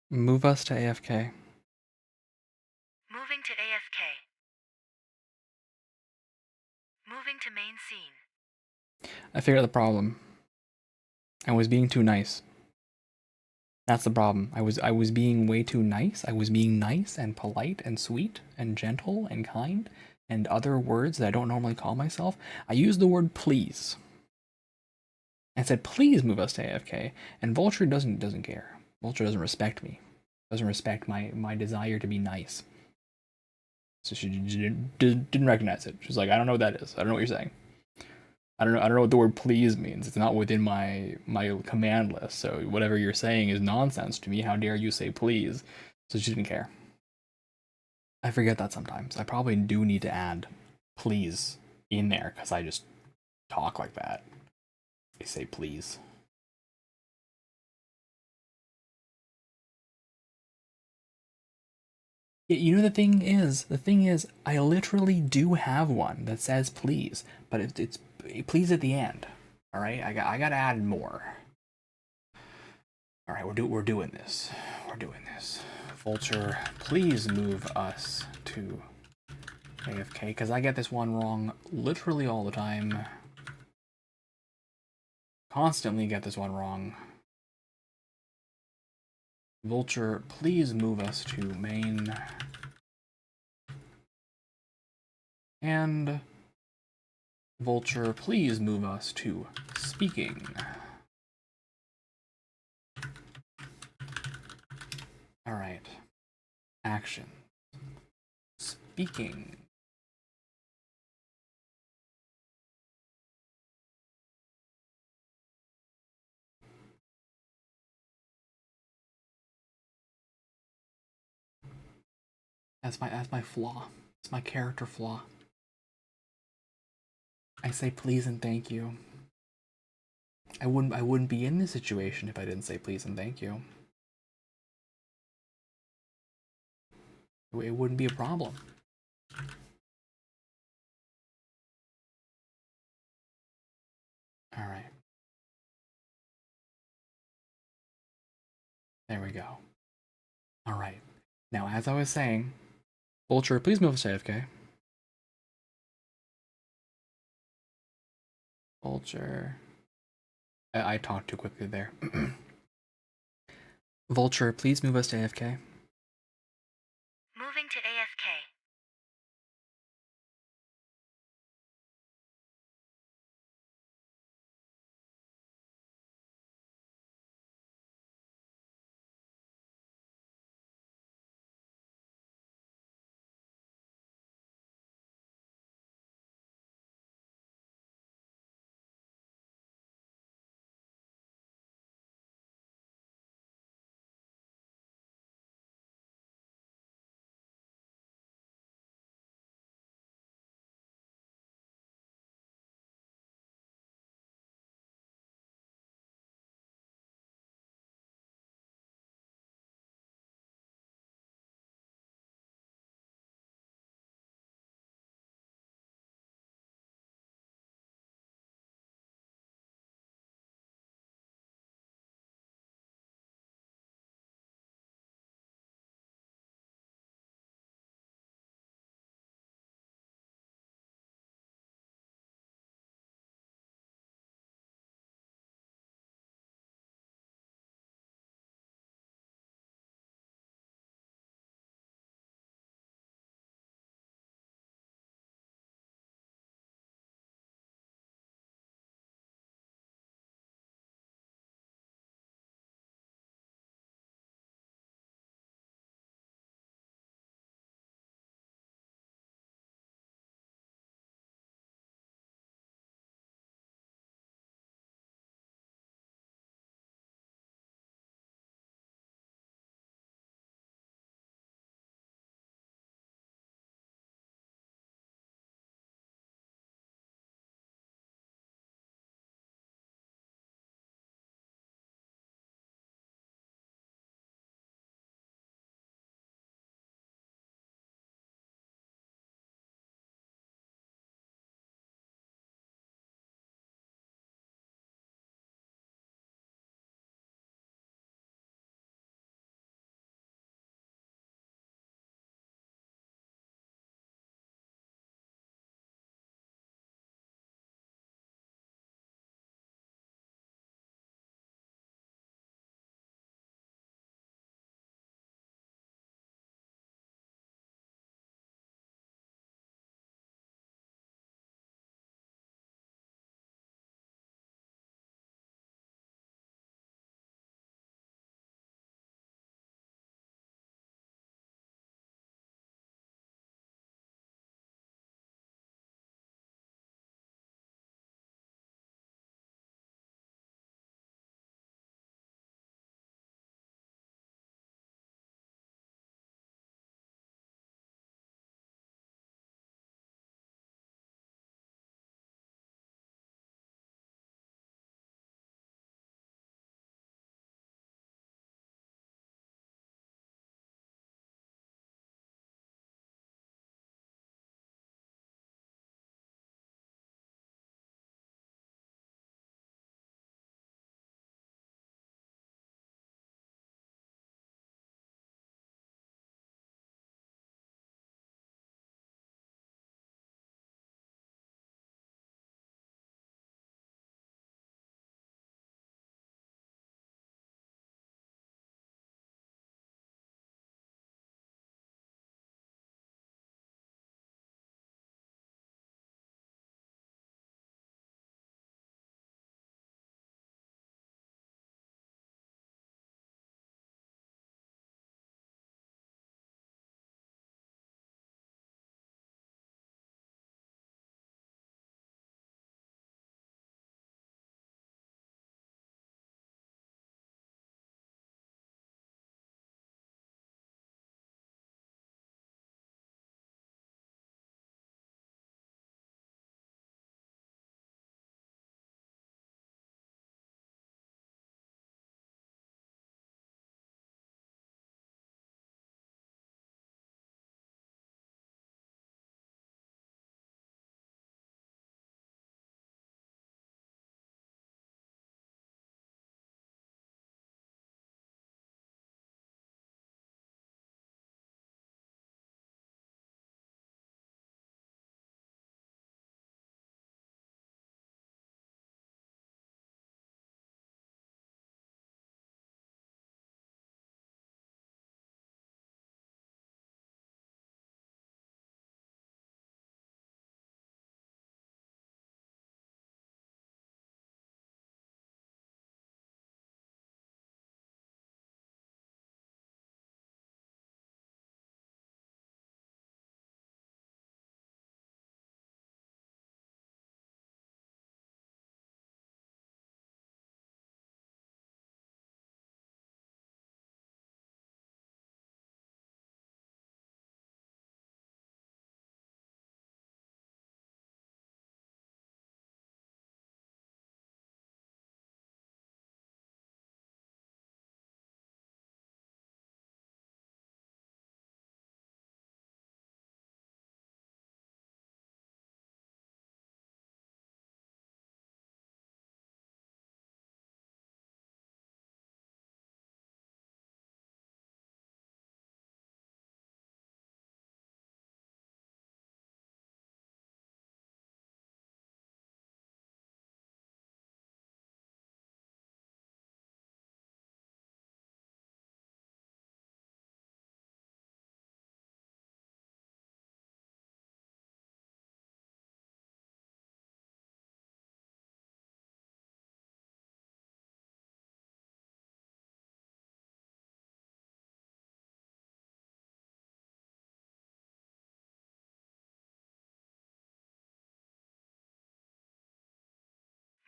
move us to AFK. Moving to AFK. Moving to main scene. I figured out the problem. I was being too nice. That's the problem. I was being way too nice. I was being nice and polite and sweet and gentle and kind and other words that I don't normally call myself. I used the word please. And said, please move us to AFK. And Vulture doesn't care. Vulture doesn't respect me. Doesn't respect my desire to be nice. So she didn't recognize it. She's like, I don't know what that is. I don't know what you're saying. I don't know what the word please means. It's not within my command list. So whatever you're saying is nonsense to me. How dare you say please? So she didn't care. I forget that sometimes. I probably do need to add please in there because I just talk like that. I say please. You know, the thing is, I literally do have one that says please, but it's please at the end. All right, I got to add more. All right, we're doing this. We're doing this. Vulture, please move us to AFK because I get this one wrong literally all the time. Constantly get this one wrong. Vulture, please move us to main. And Vulture, please move us to speaking. All right. Action. Speaking. That's my flaw. It's my character flaw. I say please and thank you. I wouldn't be in this situation if I didn't say please and thank you. It wouldn't be a problem. All right. There we go. All right. Now, as I was saying, Vulture, please move to AFK. Vulture. I talked too quickly there. Vulture, please move us to AFK. Moving to AFK.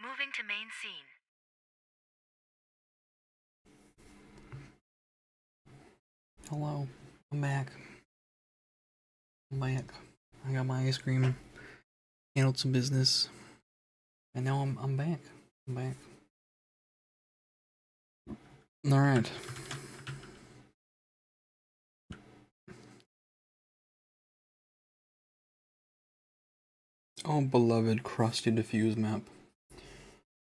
Moving to main scene. Hello, I'm back. I got my ice cream, handled some business, and now I'm back. I'm back. All right. Oh, beloved crusty diffuse map.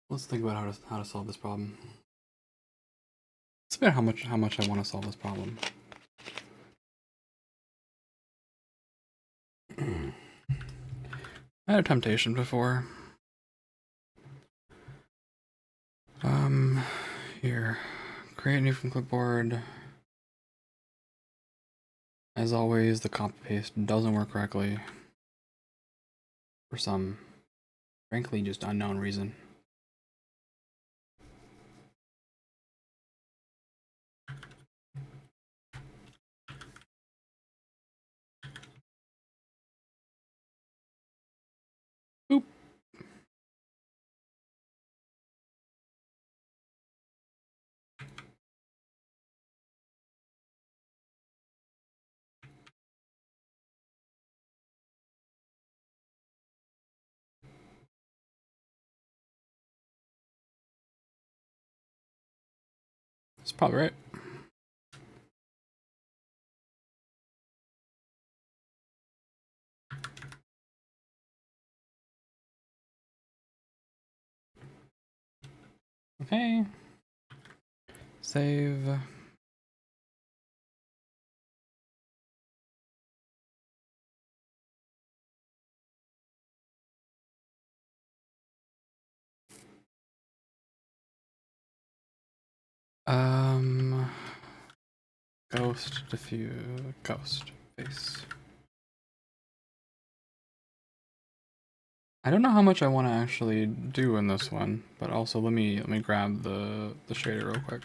Let's think about how to solve this problem. It's about how much I want to solve this problem. I had a temptation before. Here, create new from clipboard. As always, the copy paste doesn't work correctly for some, frankly, just unknown reason. Boop. That's probably right. Okay. Save. Ghost diffuse ghost face. I don't know how much I want to actually do in this one, but also let me grab the shader real quick.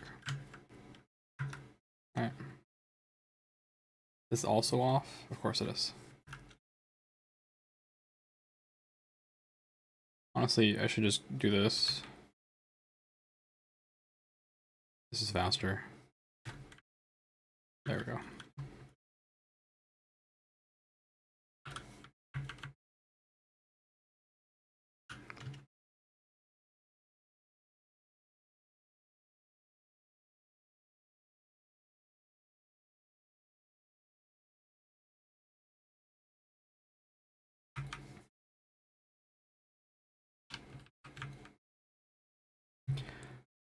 All right. This is also off? Of course it is. Honestly, I should just do this. This is faster. There we go.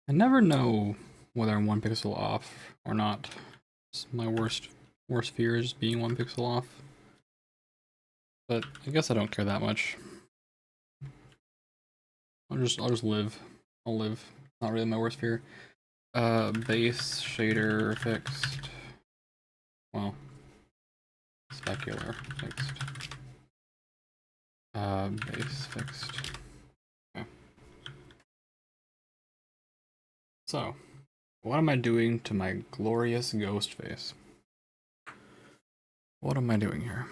I never know whether I'm 1 pixel off or not. It's my worst fear is being 1 pixel off. But I guess I don't care that much. I'll just live. I'll live. Not really my worst fear. Base shader fixed. Well, specular fixed. Base fixed. Okay. So, what am I doing to my glorious ghost face? What am I doing here?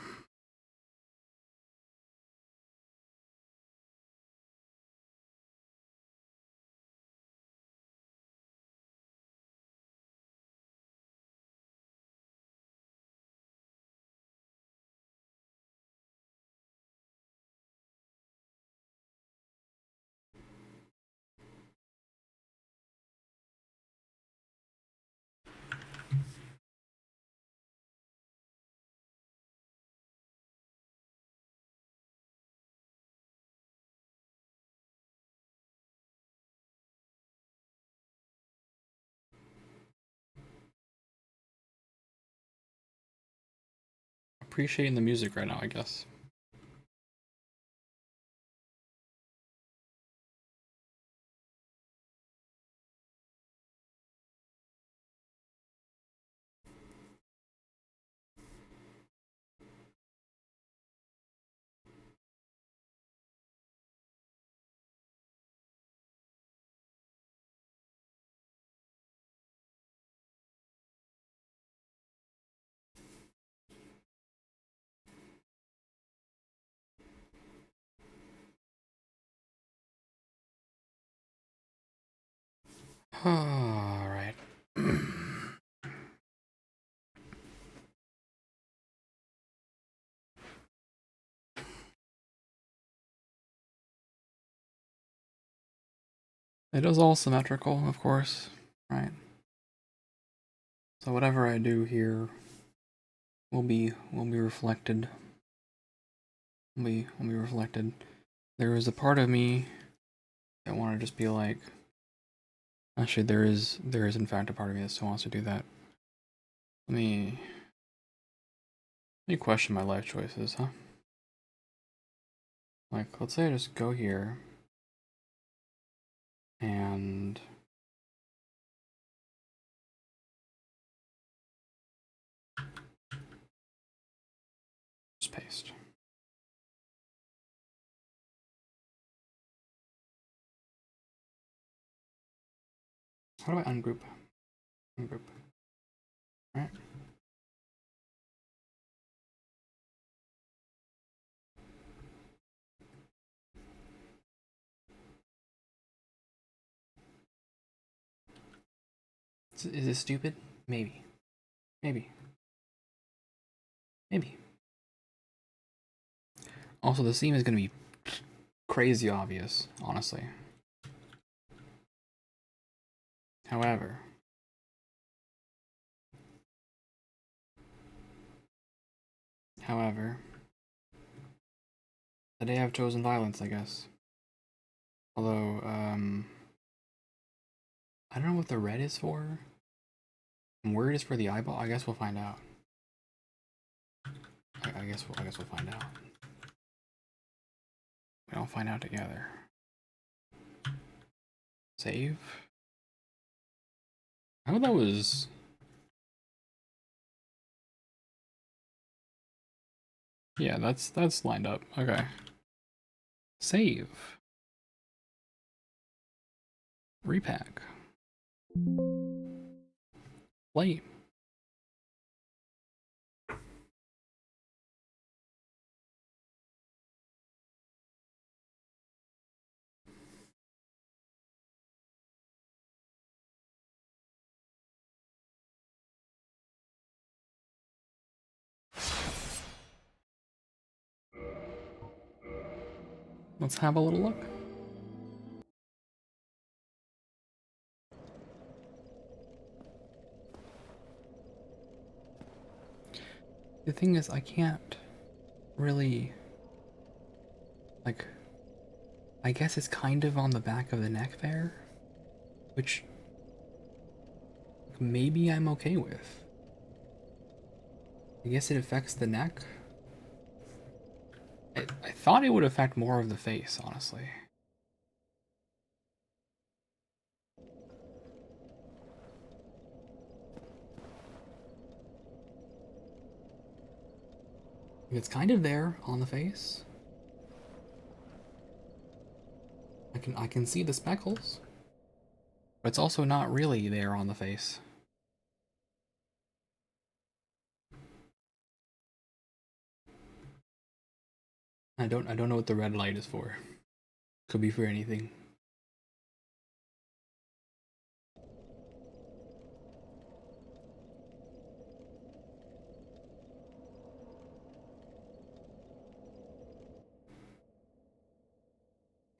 Appreciating the music right now, I guess. All right. It is all symmetrical, of course, right? So whatever I do here will be reflected. Will be reflected. There is a part of me that want to just be like, actually, there is in fact a part of me that still wants to do that. Let me question my life choices, huh? Like, let's say I just go here and just paste. How do I ungroup? Ungroup. Alright. Is this stupid? Maybe. Maybe. Maybe. Also, the seam is going to be crazy obvious, honestly. However, today I've chosen violence, I guess. Although, I don't know what the red is for. And where it is for the eyeball, I guess we'll find out. I guess we'll find out. We'll find out together. Save. Oh, that was... Yeah, that's lined up. Okay. Save. Repack. Play. Let's have a little look. The thing is, I can't really, like, I guess it's kind of on the back of the neck there, which maybe I'm okay with. I guess it affects the neck. I thought it would affect more of the face, honestly. It's kind of there on the face. I can see the speckles, but it's also not really there on the face. I don't know what the red light is for. Could be for anything.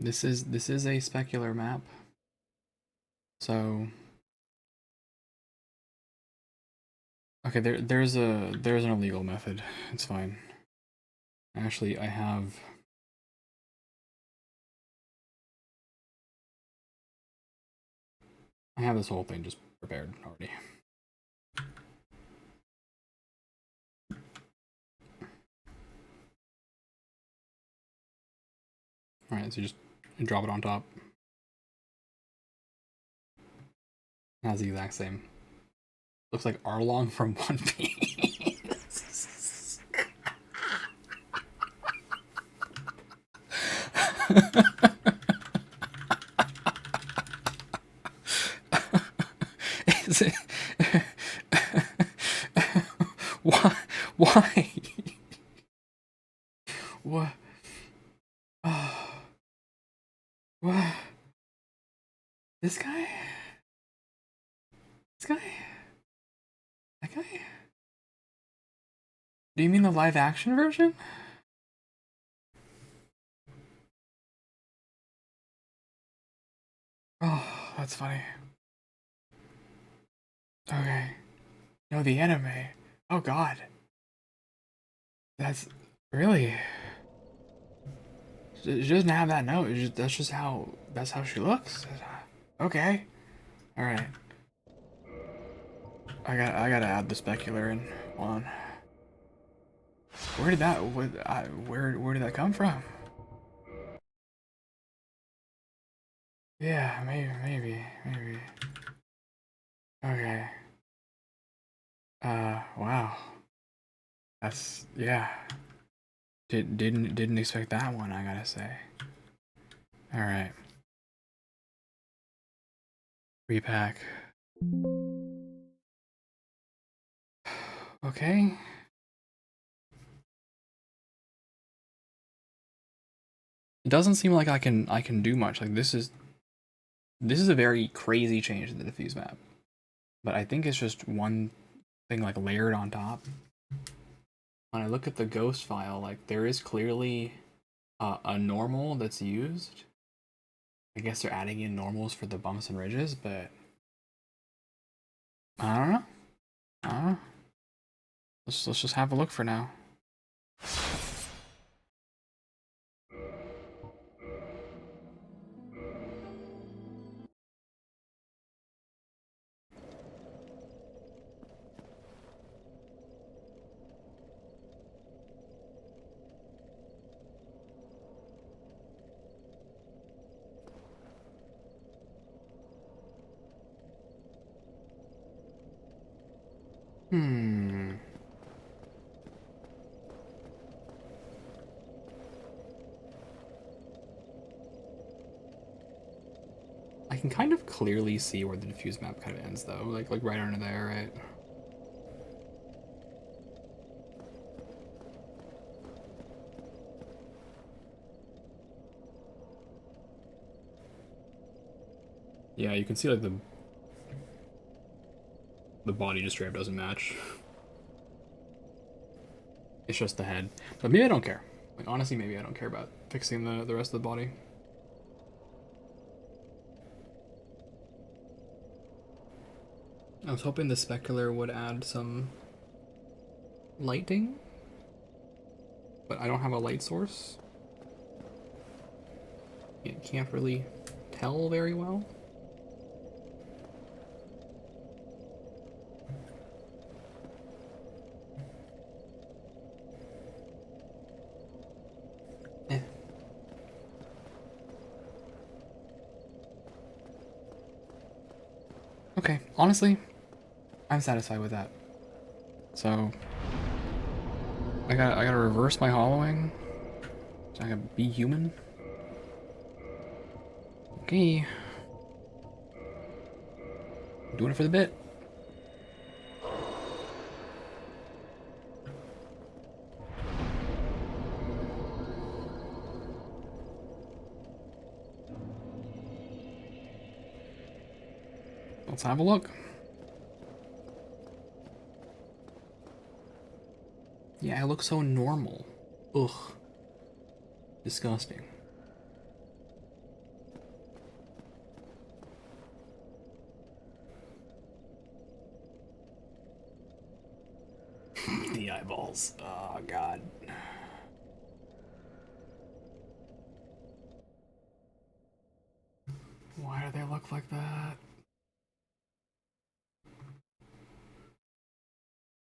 This is a specular map. So okay, there's an illegal method. It's fine. Actually, I have this whole thing just prepared already. Alright, so you just drop it on top. Has the exact same. Looks like Arlong from One Piece. Is it? Why? Why? What? Oh. What? This guy? This guy? That guy? Do you mean the live action version? Oh, that's funny. Okay. No, the anime. Oh god. That's really. She doesn't have that note. That's how she looks. Okay. All right. I gotta add the specular in. Hold on. Where did that? Where did that come from? Yeah, maybe. Okay. Wow. That's yeah. Didn't expect that one. I gotta say. All right. Repack. Okay. It doesn't seem like I can do much. Like this is a very crazy change to the diffuse map. But I think it's just one thing like layered on top. When I look at the ghost file, like there is clearly a normal that's used. I guess they're adding in normals for the bumps and ridges, but I don't know. I don't know. Let's just have a look for now. Hmm. I can kind of clearly see where the diffuse map kind of ends though, like right under there, right? Yeah, you can see like the body just straight up doesn't match. It's just the head. But maybe I don't care. Like honestly, maybe I don't care about fixing the rest of the body. I was hoping the specular would add some lighting, but I don't have a light source. It can't really tell very well. Eh. Okay, honestly, I'm satisfied with that. So I gotta reverse my hollowing. So I gotta be human. Okay. Doing it for the bit. Let's have a look. Yeah, I look so normal. Ugh. Disgusting. The eyeballs. Oh, God. Why do they look like that?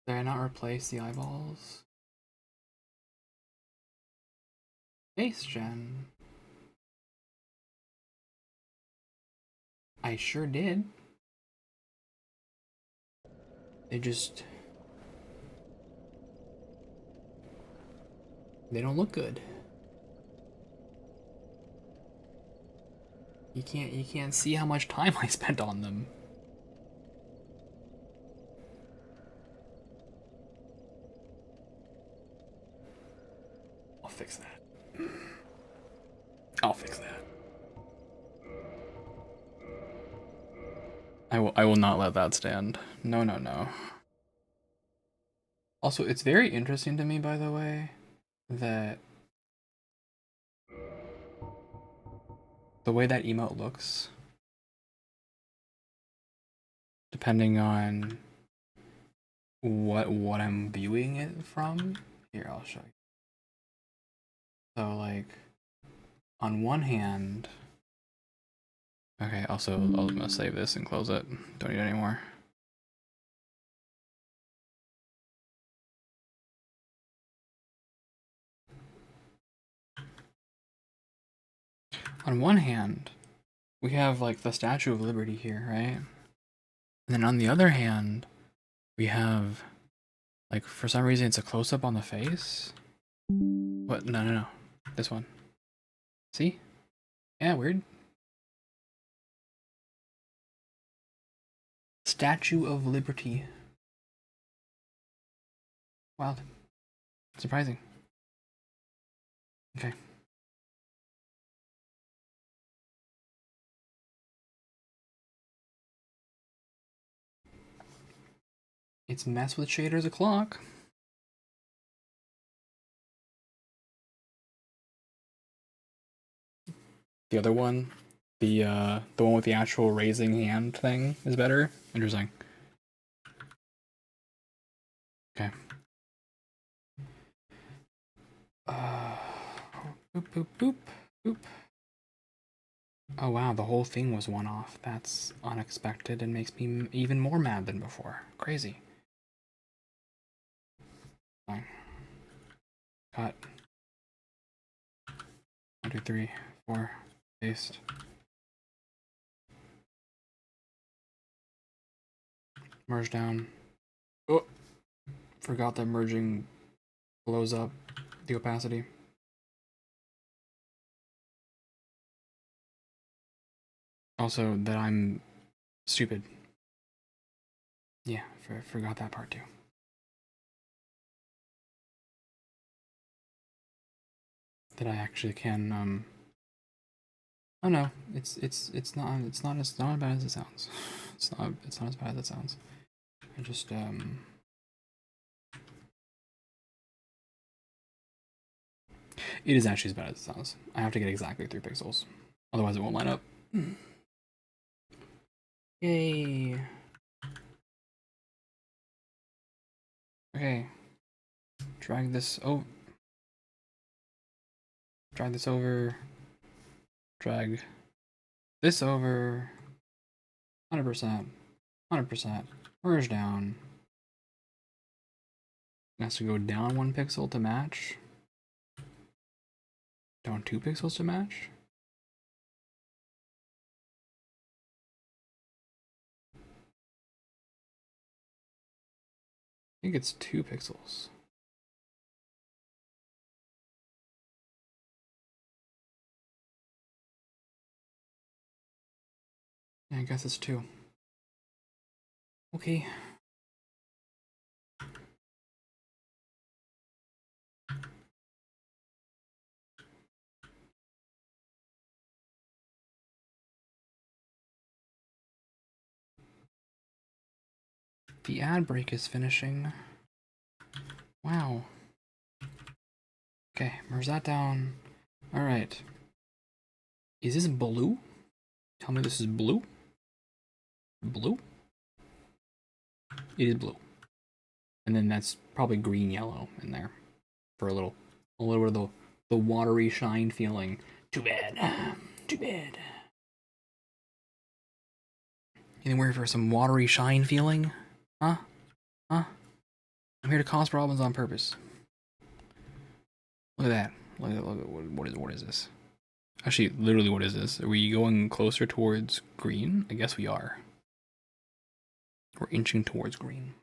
Did I not replace the eyeballs? Face gen. I sure did. They just... They don't look good. You can't see how much time I spent on them. I'll fix that. I'll fix that. I will not let that stand. No, no, no. Also, it's very interesting to me, by the way, that the way that emote looks, depending on what I'm viewing it from. Here, I'll show you. So like on one hand, okay, also I'm gonna save this and close it. Don't need it anymore. On one hand, we have like the Statue of Liberty here, right? And then on the other hand, we have like for some reason it's a close up on the face. What? No, no, no. This one. See? Yeah, weird. Statue of Liberty. Wild. Surprising. Okay. It's mess with shaders o'clock. The other one, the one with the actual raising hand thing is better. Interesting. Okay. Boop boop boop boop. Oh wow, the whole thing was one off. That's unexpected and makes me even more mad than before. Crazy. Fine. Cut. 1, 2, 3, 4. Paste. Merge down. Oh, forgot that merging blows up the opacity. Also, that I'm stupid. Yeah, forgot that part too. That I actually can oh no, it's not as bad as it sounds. It's not as bad as it sounds. I just it is actually as bad as it sounds. I have to get exactly 3 pixels. Otherwise it won't line up. Yay. Okay. Drag this over. Drag this over. Drag this over. 100%. 100%. Merge down. It has to go down 1 pixel to match. Down 2 pixels to match. I think it's 2 pixels. Yeah, I guess it's 2. Okay. The ad break is finishing. Wow. Okay, merge that down. Alright. Is this blue? Tell me this is blue? Blue? It is blue. And then that's probably green yellow in there. For a little bit of the watery shine feeling. Too bad. Too bad. You think we're here for some watery shine feeling? Huh? Huh? I'm here to cause problems on purpose. Look at that. Look at what is this? Actually, literally, what is this? Are we going closer towards green? I guess we are. We're inching towards green.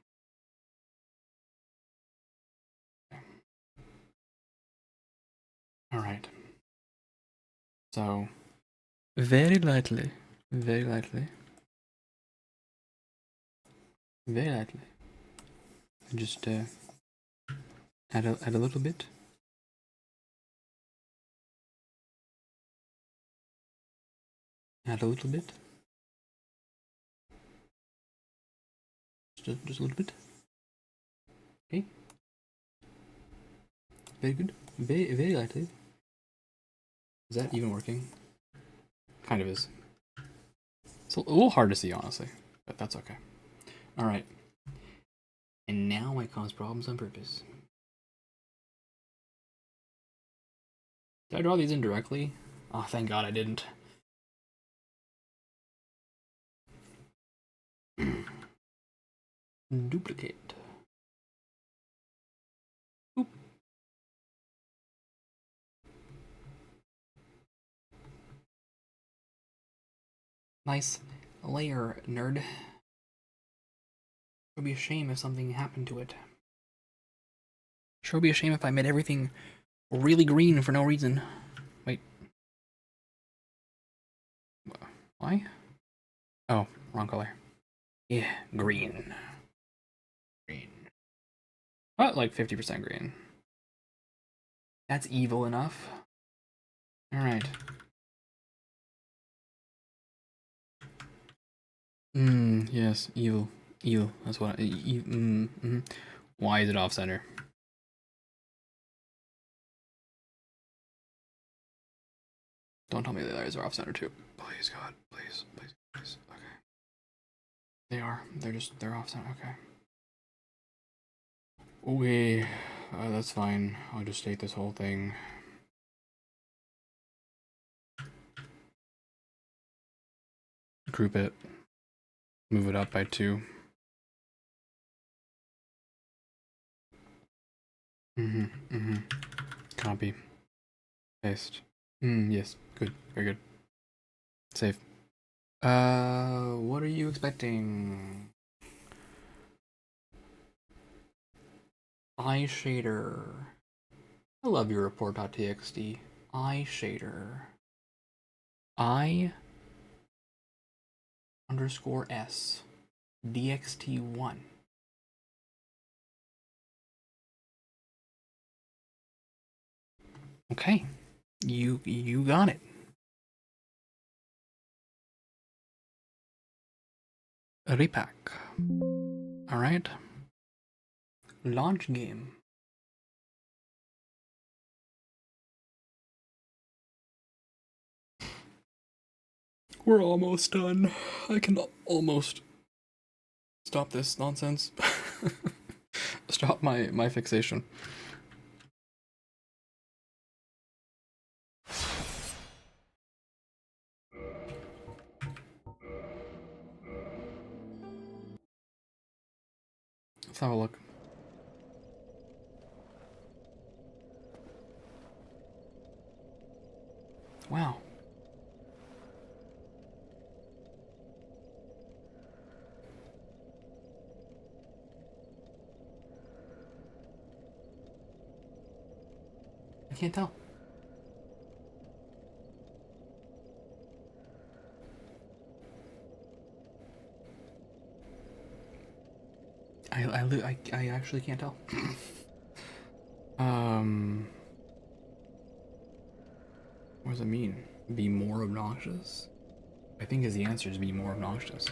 Alright. So, very lightly, very lightly, very lightly, just add a little bit. Add a little bit. just a little bit. Okay. Very good. Very lightly. Is that even working? Kind of is. It's a little hard to see, honestly, but that's okay. All right. And now I cause problems on purpose. Did I draw these indirectly? Oh, thank God I didn't. Duplicate. Oop. Nice layer, nerd. It would be a shame if something happened to it. Sure would be a shame if I made everything really green for no reason. Wait. Why? Oh, wrong color. Yeah, green. Green. Oh, like 50% green. That's evil enough. Alright. Yes, evil. Evil. That's what Why is it off center? Don't tell me the others are off center too. Please, God. Please. Okay. They are. They're off center. Okay. Okay. That's fine. I'll just take this whole thing. Group it. Move it up by 2. Copy. Paste. Yes. Good. Very good. Save. What are you expecting? Eye shader. I love your report.txt. Eye shader. I underscore S. DXT1. Okay. You got it. Repack. Alright. Launch game. We're almost done. I can almost stop this nonsense. Stop my fixation. Let's have a look. Wow. I can't tell. I actually can't tell. What does it mean? Be more obnoxious? I think is the answer is be more obnoxious.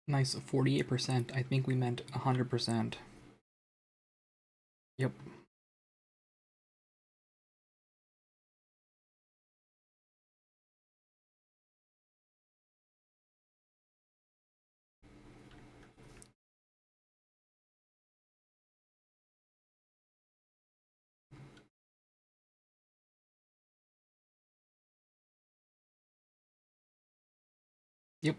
Nice, 48%. I think we meant 100%. Yep. Yep.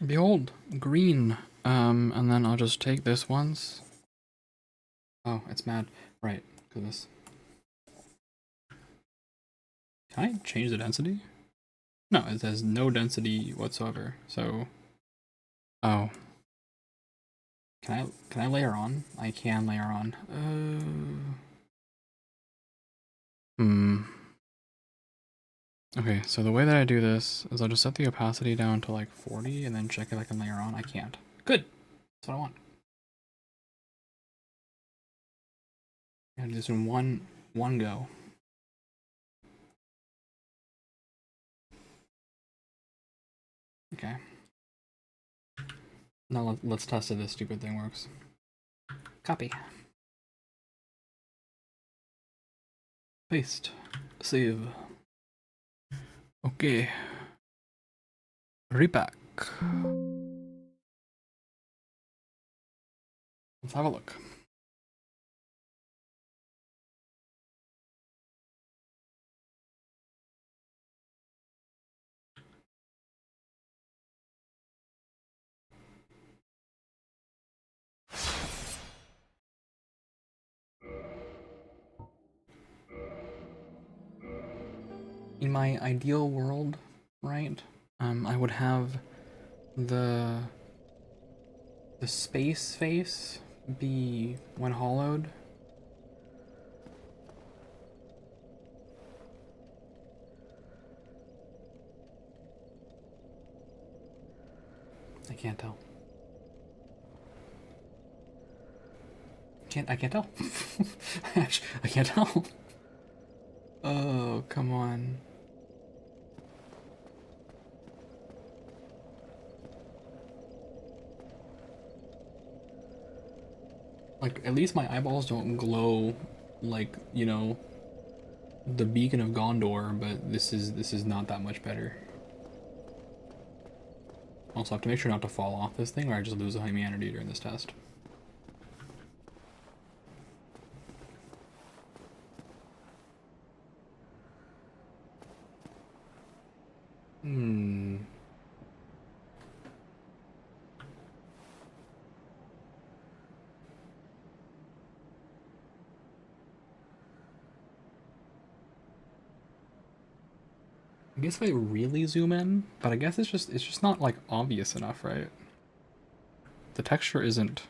Behold, green. And then I'll just take this once. Oh, it's mad. Right, because this. Can I change the density? No, it has no density whatsoever. So, oh, can I layer on? I can layer on. Okay, so the way that I do this is I'll just set the opacity down to like 40 and then check if I can layer on. I can't. Good. That's what I want. I do this in one go. Okay. Now let's test if this stupid thing works. Copy. Paste. Save. Okay. Repack. Let's have a look. In my ideal world, right, I would have the space face be when hollowed. I can't tell. I can't tell. I can't tell. Oh, come on. Like, at least my eyeballs don't glow like, you know, the beacon of Gondor, but this is not that much better. Also, I have to make sure not to fall off this thing or I just lose a humanity during this test. I guess if I really zoom in, but I guess it's just not like obvious enough, right? The texture isn't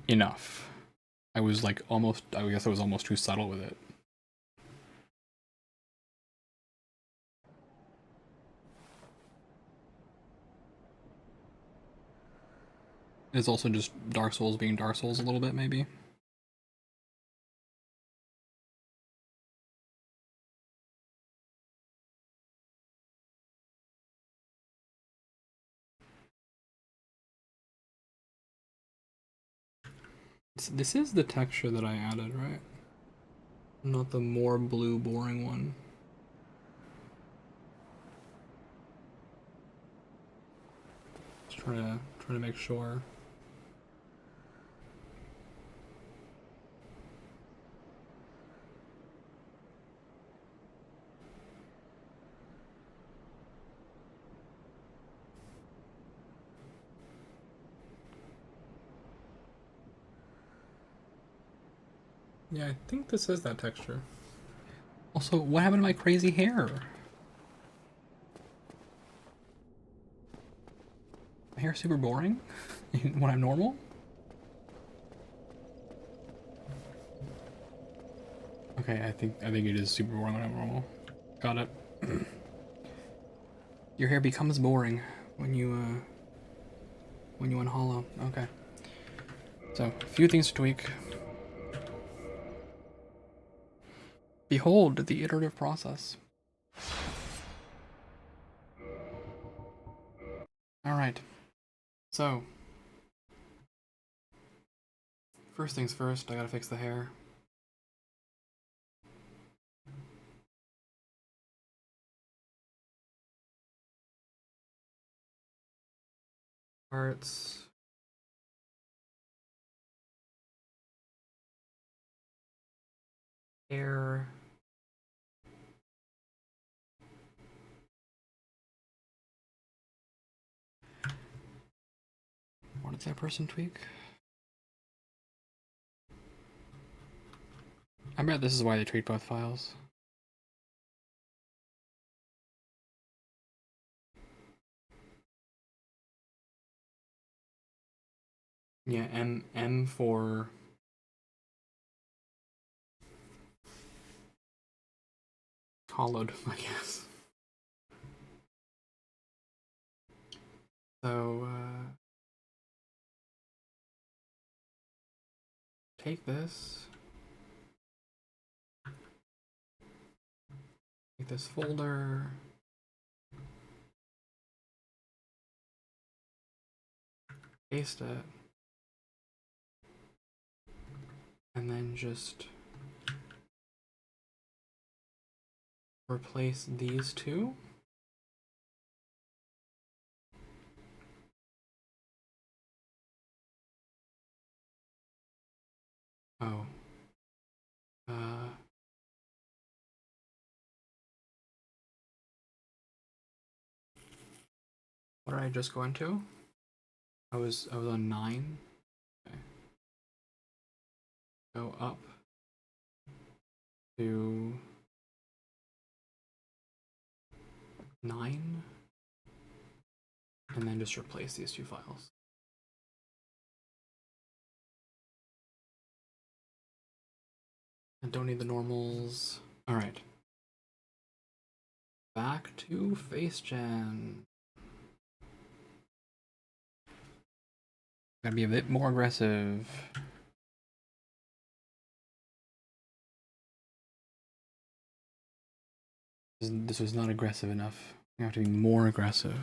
enough. I was like almost, I guess I was almost too subtle with it. It's also just Dark Souls being Dark Souls a little bit, maybe. This is the texture that I added, right? Not the more blue, boring one. Just trying to make sure. Yeah, I think this is that texture. Also, what happened to my crazy hair? My hair's super boring when I'm normal? Okay, I think it is super boring when I'm normal. Got it. Your hair becomes boring when you unhollow. Okay. So, a few things to tweak. Behold the iterative process. Alright. So, first things first, I gotta fix the hair. Parts. Hair. What did that person tweak? I bet this is why they treat both files. Yeah, M for hollowed, I guess. So take this. Take this folder. Paste it. And then just replace these two. Oh. What did I just go into? I was on 9. Okay. Go up to 9, and then just replace these two files. I don't need the normals. All right. Back to FaceGen. Gotta be a bit more aggressive. This was not aggressive enough. You have to be more aggressive.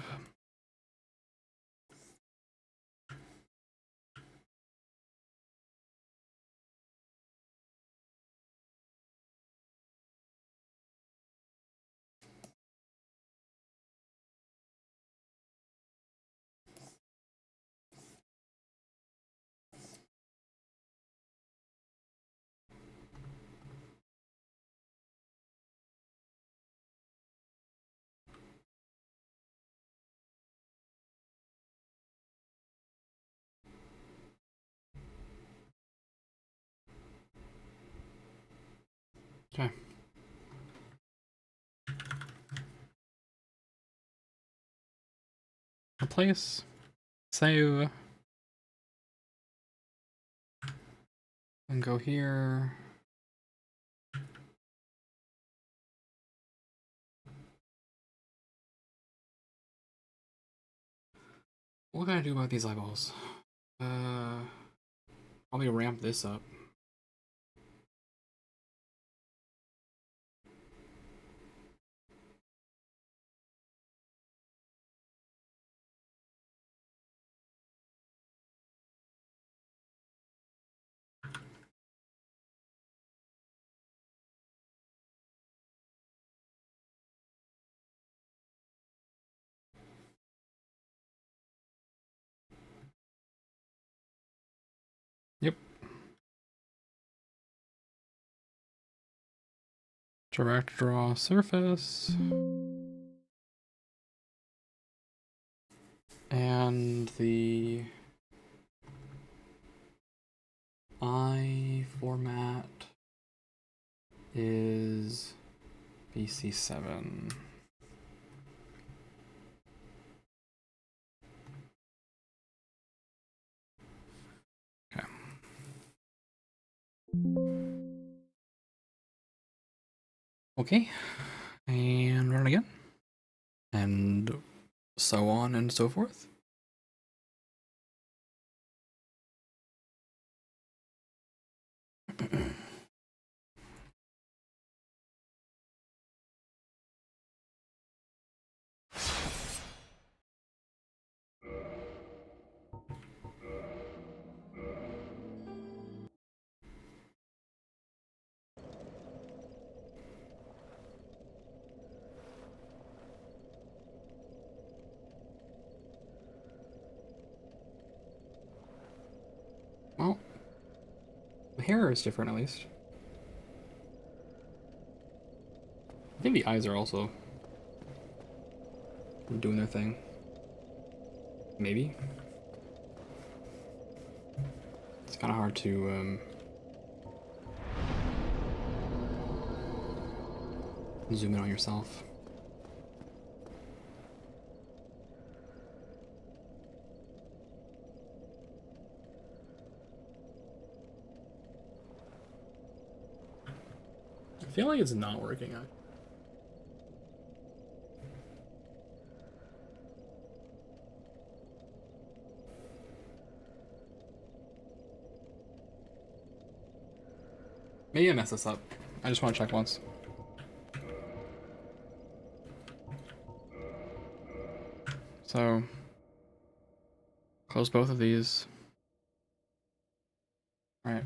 Okay. Replace. Save. And go here. What can I do about these eyeballs? Probably ramp this up. Yep. Direct draw surface. And the eye format is BC7. Okay. Okay. And run again. And so on and so forth. Well, the hair is different at least. I think the eyes are also doing their thing. Maybe. It's kind of hard to zoom in on yourself. feel like it's not working. Maybe I messed this up. I just want to check once. So, close both of these. All right.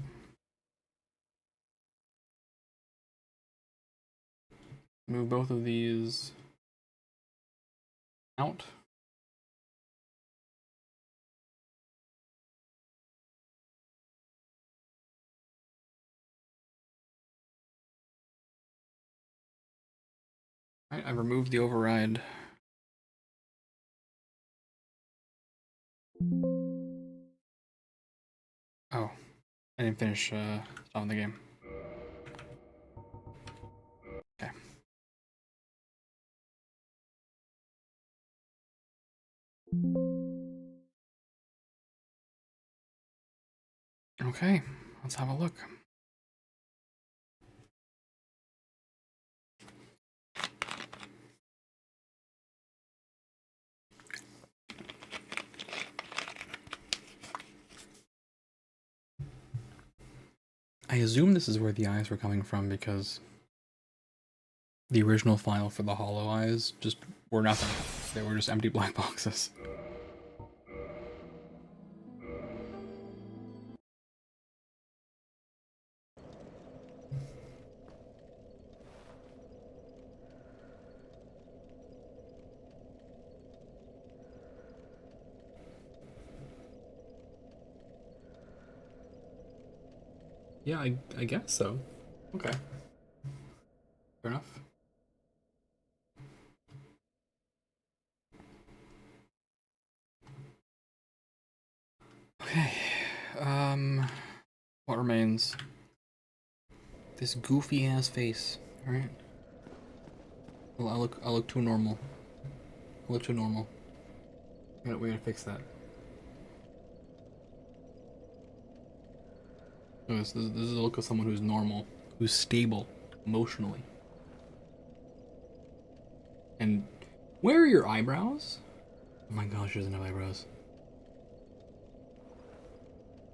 Move both of these out. All right, I've removed the override. Oh, I didn't finish stopping the game. Okay. Okay, let's have a look. I assume this is where the eyes were coming from because the original file for the hollow eyes just were nothing. They were just empty black boxes. Yeah, I guess so. Okay. Fair enough. Okay. What remains? This goofy ass face, alright? Well, I look too normal. I look too normal. We gotta fix that. This is the look of someone who's normal, who's stable emotionally. And where are your eyebrows? Oh my gosh, she doesn't have eyebrows.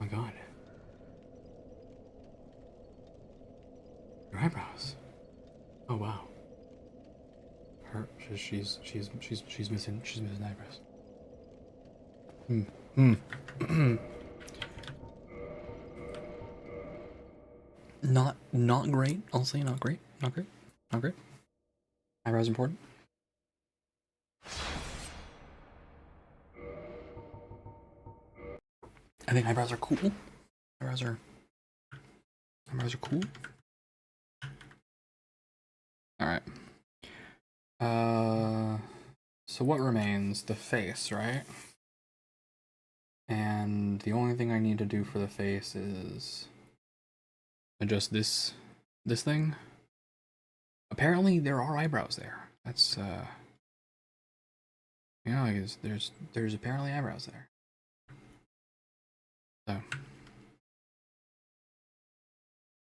Oh my god. Your eyebrows. Oh wow. She's missing eyebrows. Not great. I'll say not great. Not great. Not great. Eyebrows important. I think eyebrows are cool. Eyebrows are cool. Alright. So what remains? The face, right? And the only thing I need to do for the face is adjust this thing. Apparently there are eyebrows there. That's you know, there's apparently eyebrows there. So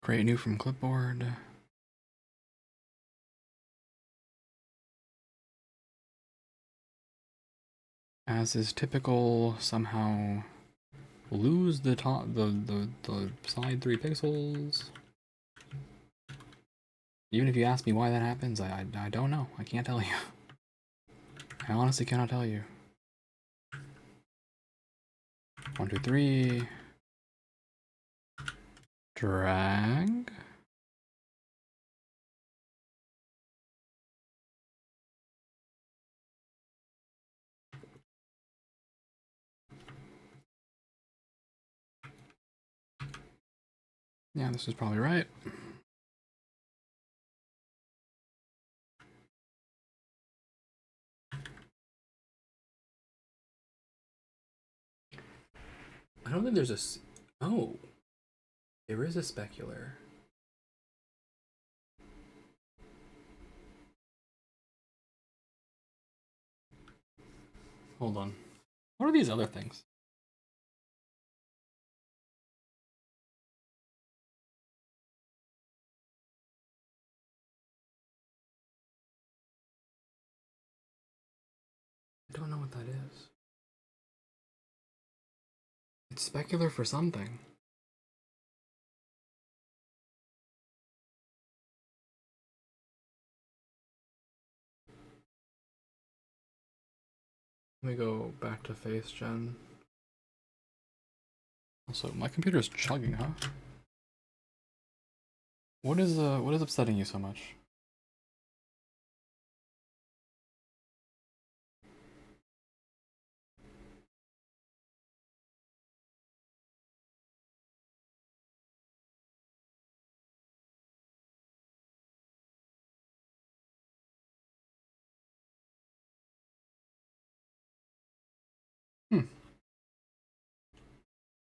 create new from clipboard. As is typical, somehow lose the top the side 3 pixels. Even if you ask me why that happens, I don't know. I can't tell you. I honestly cannot tell you. 1, 2, 3. Drag. Yeah, this is probably right. I don't think there's a... Oh. There is a specular. Hold on. What are these other things? don't know what that is. It's specular for something. Let me go back to face gen. Also, my computer's chugging, huh? What is upsetting you so much?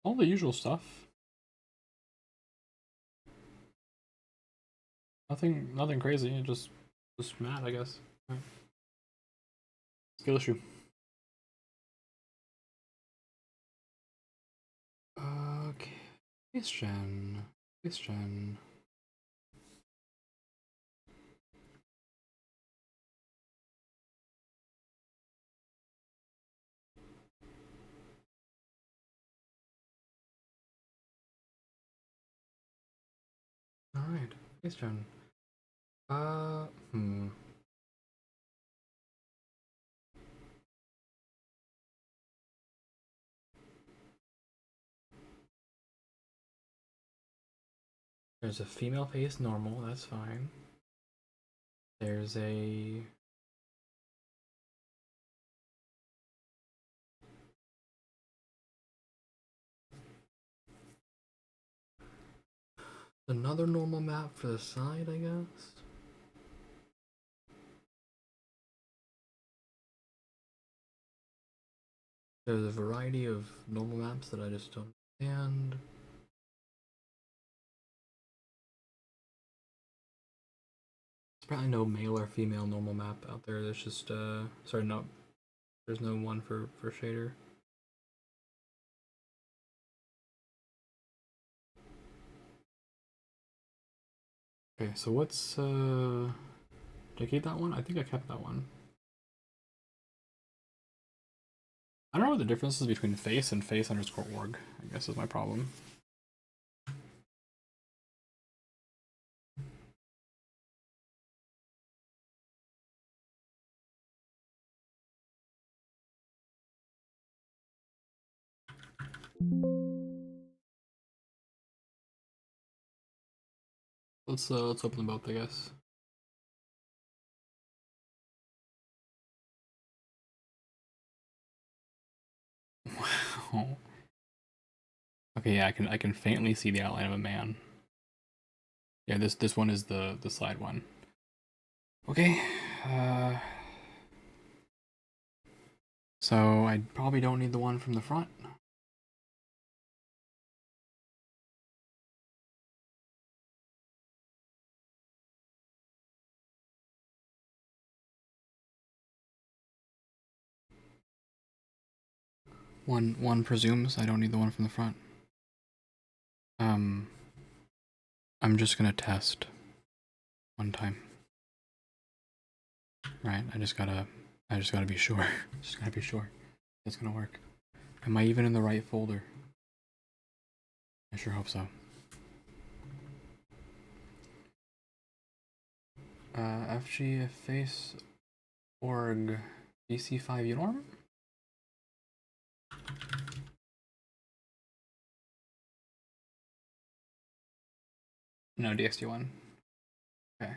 All the usual stuff. Nothing crazy. Just mad, I guess. Right. Skill issue. Okay. Face gen. Face gen. Alright. Face gen. There's a female face normal, that's fine. There's a another normal map for the side, I guess. There's a variety of normal maps that I just don't understand. There's probably no male or female normal map out there. There's just sorry, no, there's no one for shader. Okay, so what's did I keep that one? I think I kept that one. I don't know what the difference is between face and face_org, I guess is my problem. Let's open them both, I guess. Wow. Okay, yeah, I can faintly see the outline of a man. Yeah, this one is the slide one. Okay. So I probably don't need the one from the front. One presumes I don't need the one from the front. I'm just gonna test one time. Right, I just gotta be sure. Just gotta be sure it's gonna work. Am I even in the right folder? I sure hope so. FG face org DC5 uniform? No, DXT1. Okay.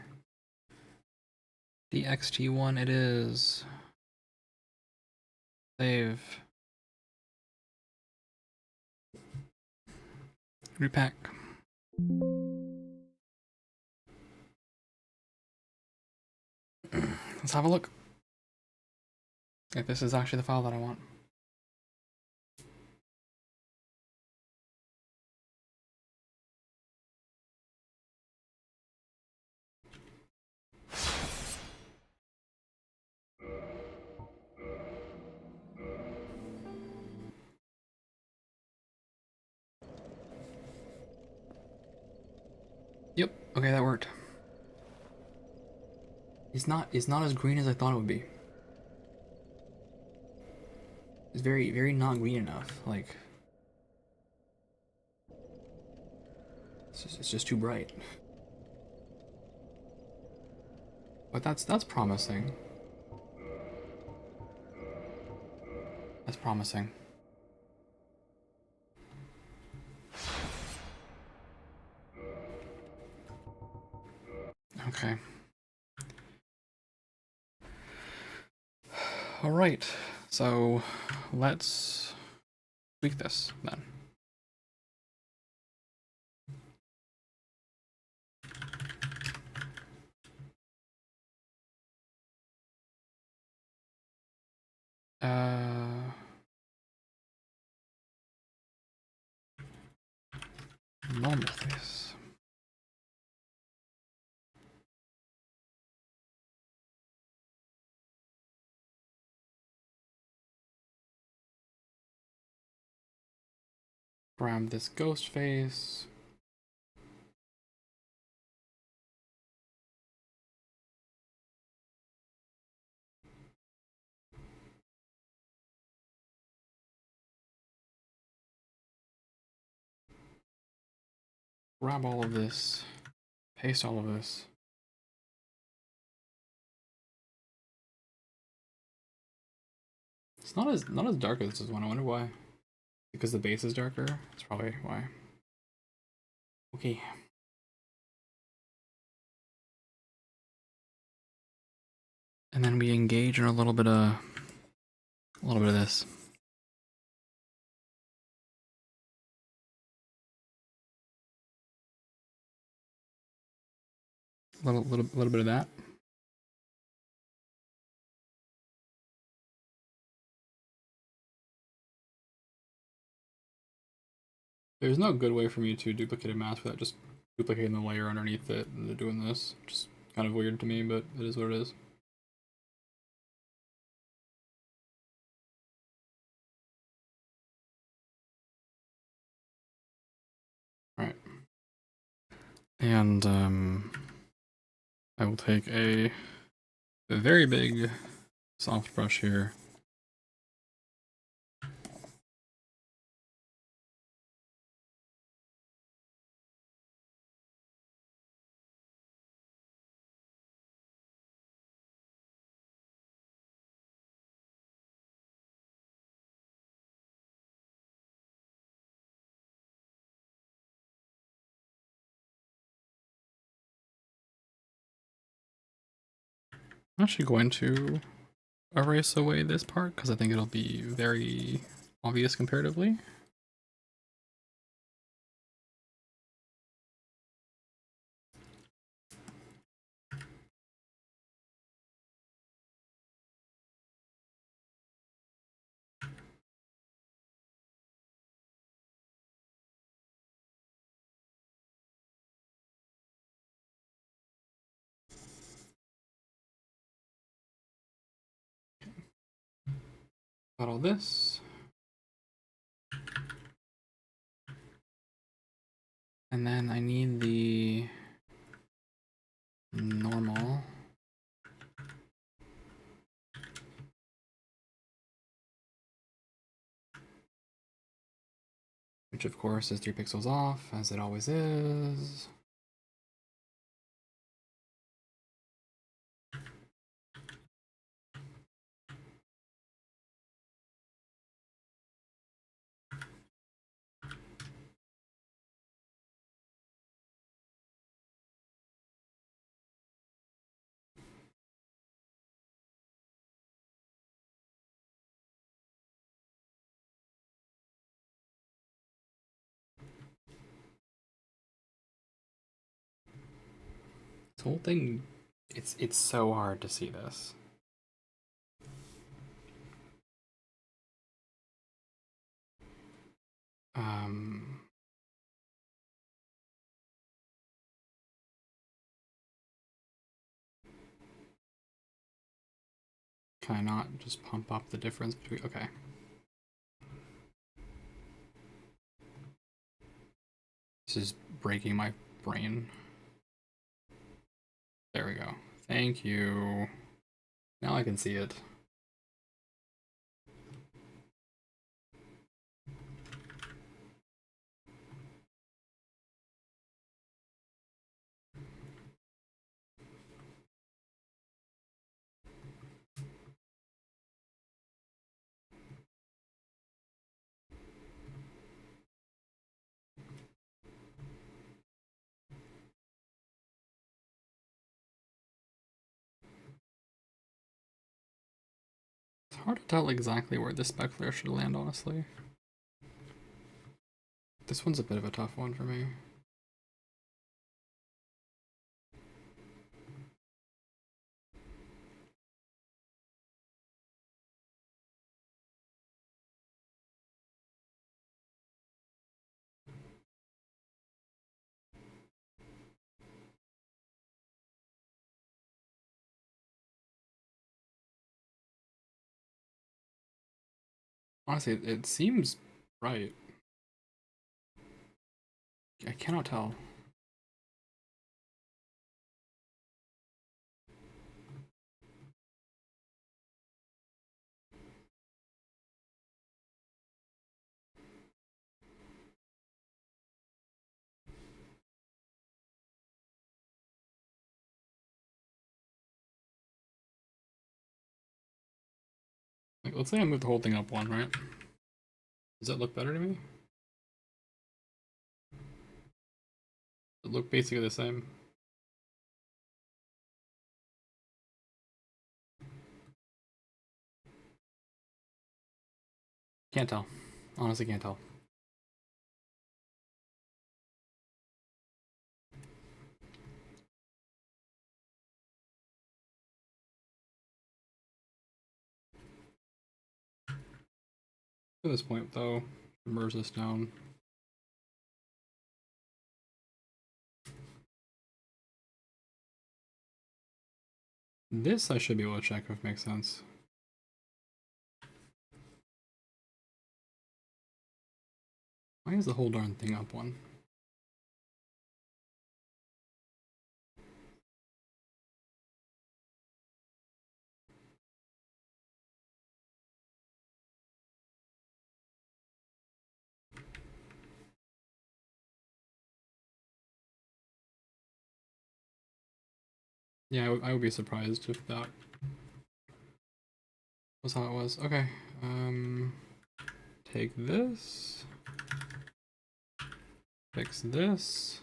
DXT1 it is. Save. Repack. Let's have a look. If this is actually the file that I want. Yep, okay, that worked. It's not as green as I thought it would be. It's very, very not green enough. Like, it's just too bright. But that's promising. That's promising. Okay. All right. So let's tweak this then. Normal face. Grab this ghost face. Grab all of this. Paste all of this. It's not as dark as this one. I wonder why. Because the base is darker? That's probably why. Okay. And then we engage in a little bit of this. Little bit of that. There's no good way for me to duplicate a mask without just duplicating the layer underneath it and doing this. Just kind of weird to me, but it is what it is. Alright. And I will take a very big soft brush here. I'm actually going to erase away this part because I think it'll be very obvious comparatively. Got all this. And then I need the normal. Which of course is 3 pixels off, as it always is. This whole thing, it's so hard to see this. Can I not just pump up the difference between, okay. This is breaking my brain. There we go. Thank you. Now I can see it. hard to tell exactly where this spec flare should land, honestly. This one's a bit of a tough one for me. Honestly, it seems right. I cannot tell. Like, let's say I move the whole thing up one, right? Does that look better to me? Does it look basically the same? Can't tell. Honestly, can't tell. At this point, though, merge this down. This I should be able to check if it makes sense. Why is the whole darn thing up one? Yeah, I would be surprised if that was how it was. Okay, take this, fix this.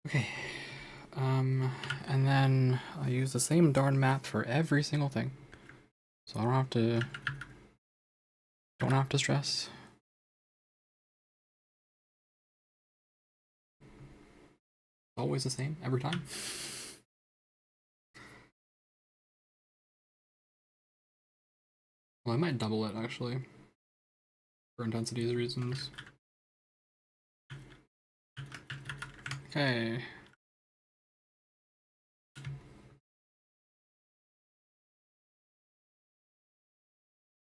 Okay, and then I use the same darn map for every single thing, so I don't have to stress. Always the same every time. Well, I might double it actually, for intensity reasons. Okay.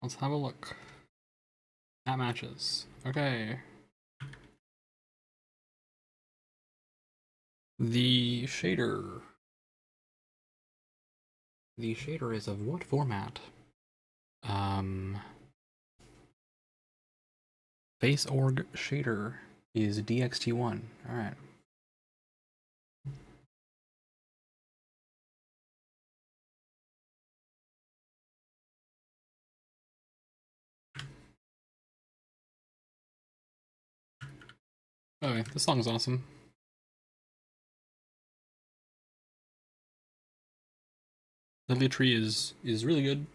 Let's have a look. That matches. Okay. The shader. The shader is of what format? Face org shader is DXT1. Alright. Okay, this song's awesome. Lily Tree is really good.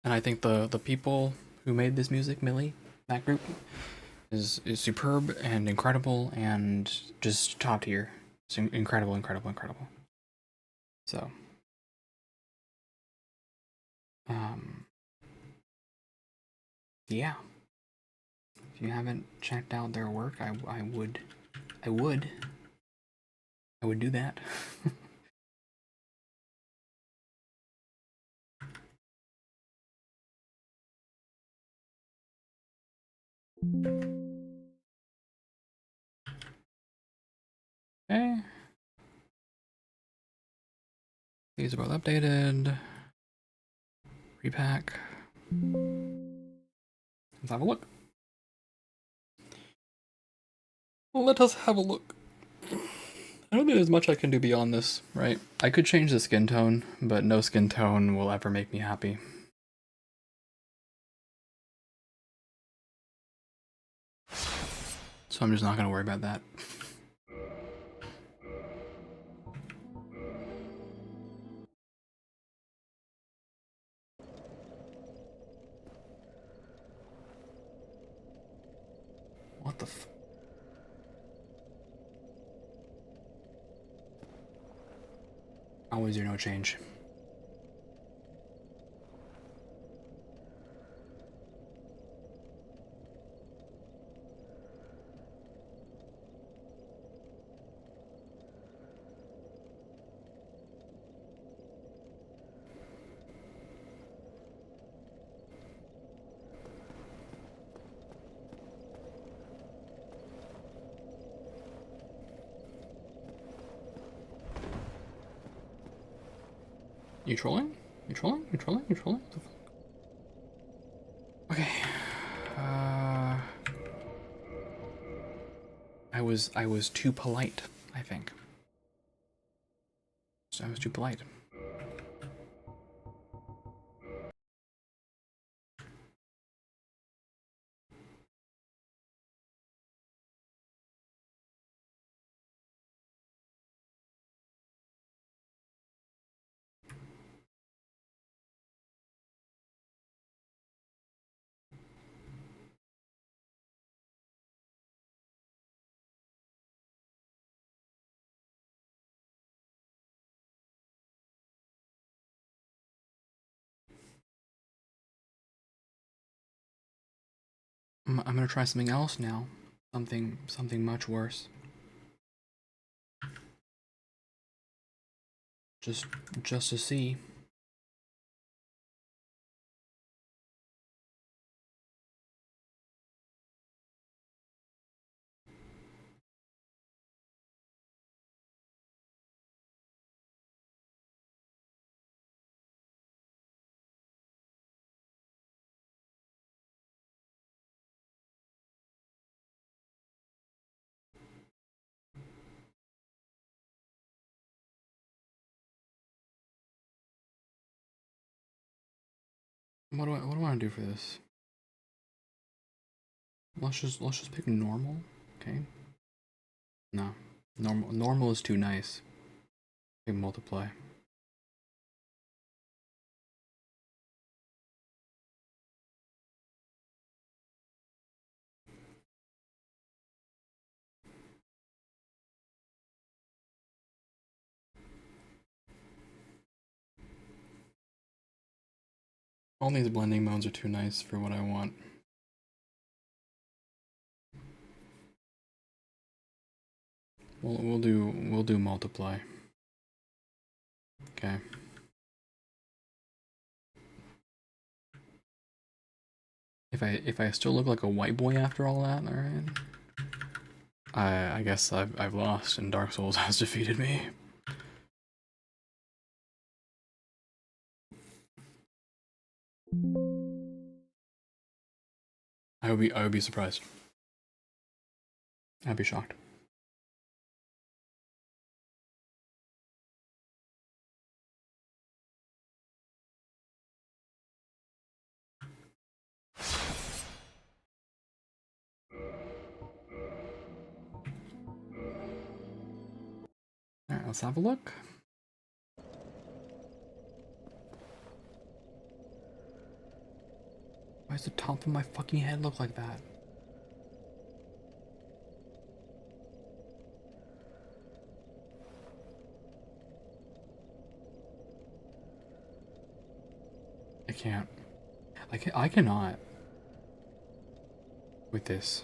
And I think the people who made this music, Millie, that group, is superb and incredible and just top tier. It's incredible, incredible, incredible. So, yeah. If you haven't checked out their work, I would do that. Okay. These are both updated. Repack. Let's have a look. Let us have a look. I don't think there's much I can do beyond this, right? I could change the skin tone, but no skin tone will ever make me happy. So I'm just not gonna worry about that. What the f- How is there no change? You trolling? You trolling? You trolling? You trolling? What the fuck? Okay. I was too polite, I think. So I was too polite. I'm gonna try something else now. Something much worse. Just to see. What do I want to do for this? Let's just pick normal, okay? No, normal is too nice. Pick multiply. All these blending modes are too nice for what I want. We'll do multiply. Okay. If I still look like a white boy after all that, all right. I guess I've lost and Dark Souls has defeated me. I would be surprised. I'd be shocked. Alright, let's have a look. Why does the top of my fucking head look like that? I can't. I cannot. With this.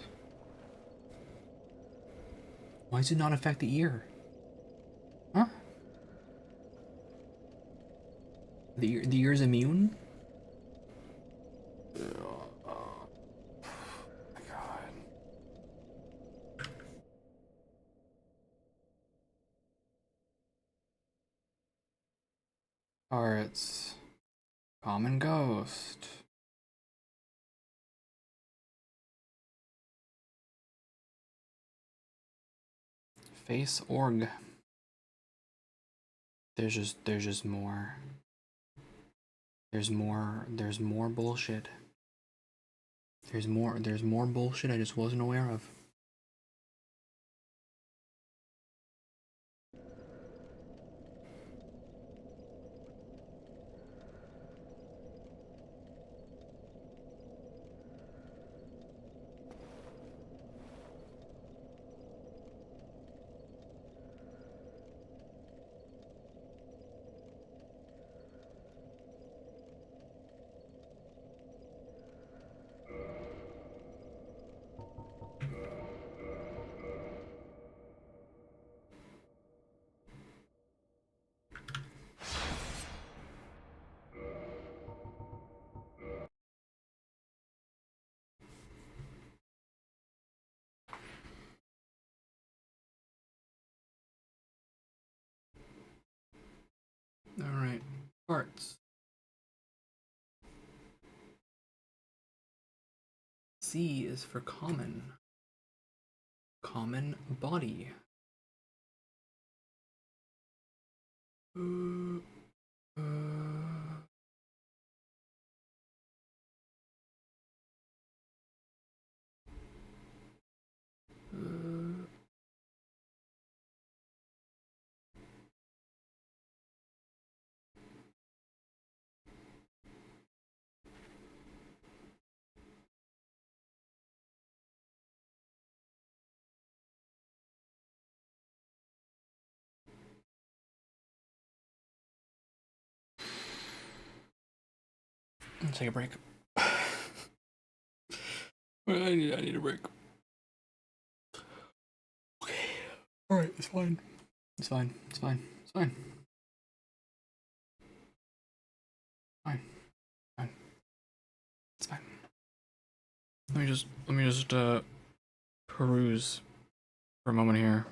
Why does it not affect the ear? Huh? The ear's immune? Oh my god. Alright. Common Ghost. Face Org. there's just more. There's more bullshit. There's more bullshit I just wasn't aware of. Alright, parts. C is for common. Common body. Uh, Let's take a break. I need a break. Okay. Alright, it's fine. It's fine. It's fine. It's fine. Fine. Fine. It's fine. Let me just peruse for a moment here.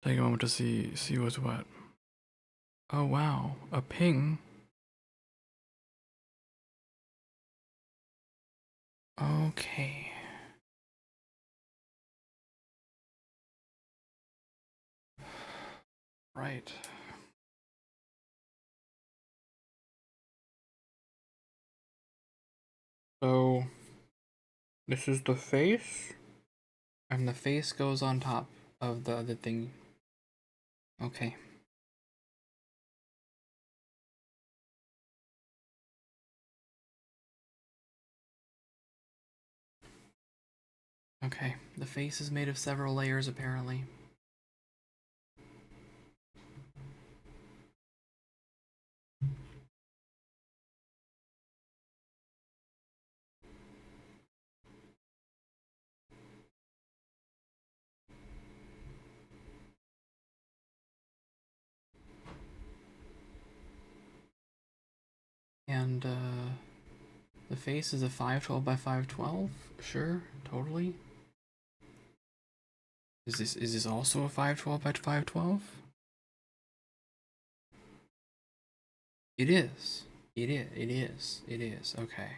Take a moment to see what's what. Oh wow, a ping. Okay. Right. So this is the face, and the face goes on top of the other thing. Okay. Okay, the face is made of several layers apparently. And the face is a 512 by 512? Sure, totally. Is this also a 512 by 512? It is. It is. It is. It is. Okay.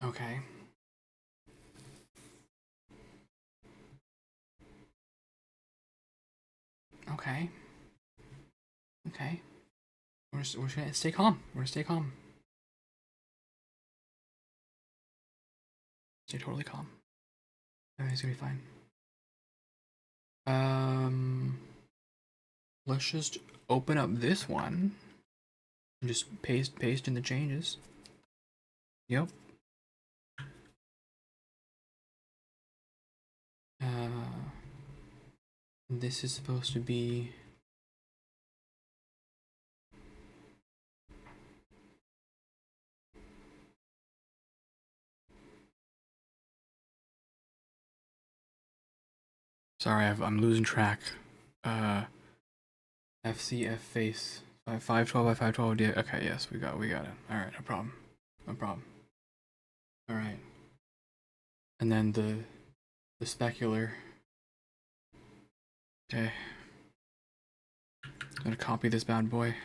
Okay. Okay. Okay. We're just gonna stay calm. We're gonna stay calm. Stay totally calm. Everything's gonna be fine. Let's just open up this one and just paste in the changes. Yep. This is supposed to be sorry, I'm losing track. FCF face 512 by 512. Yeah, okay, yes, we got it. All right, no problem. No problem. All right. And then the specular. Okay. I'm gonna copy this bad boy.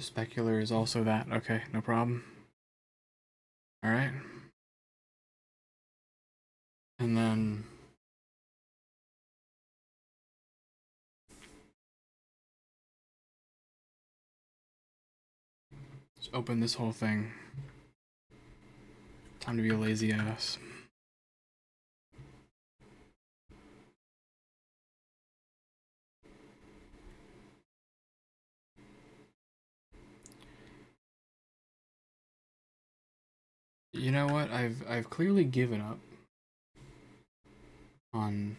The specular is also that. Okay, no problem. Alright. And then let's open this whole thing. Time to be a lazy ass. You know what? I've clearly given up on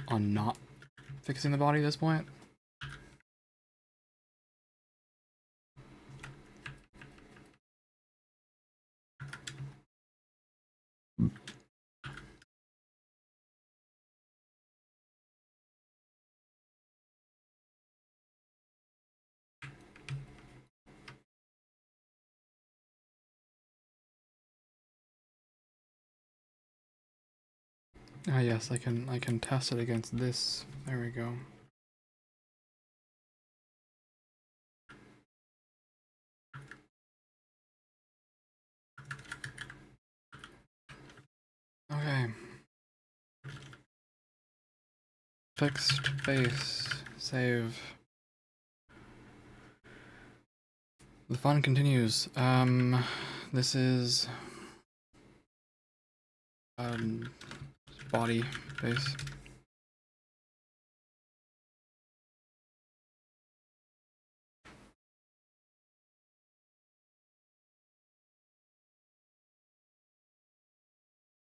not fixing the body at this point. Ah yes, I can test it against this. There we go. Okay. Fixed face. Save. The fun continues. This is body base.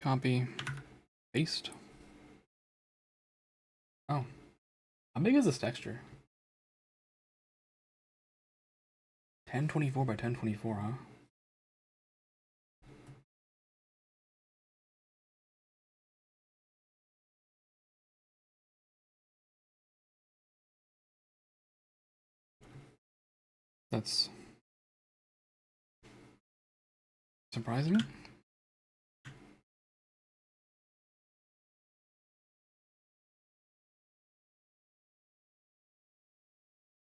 Copy. Paste. Oh. How big is this texture? 1024 by 1024, huh? That's surprising me.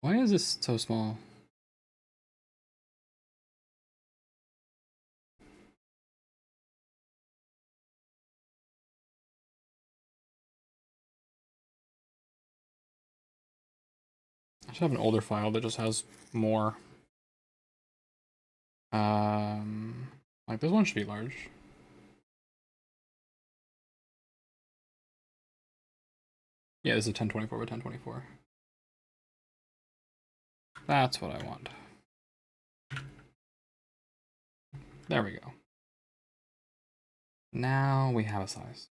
Why is this so small? I should have an older file that just has more. Like this one should be large. Yeah, this is 1024 by 1024. That's what I want. There we go. Now we have a size.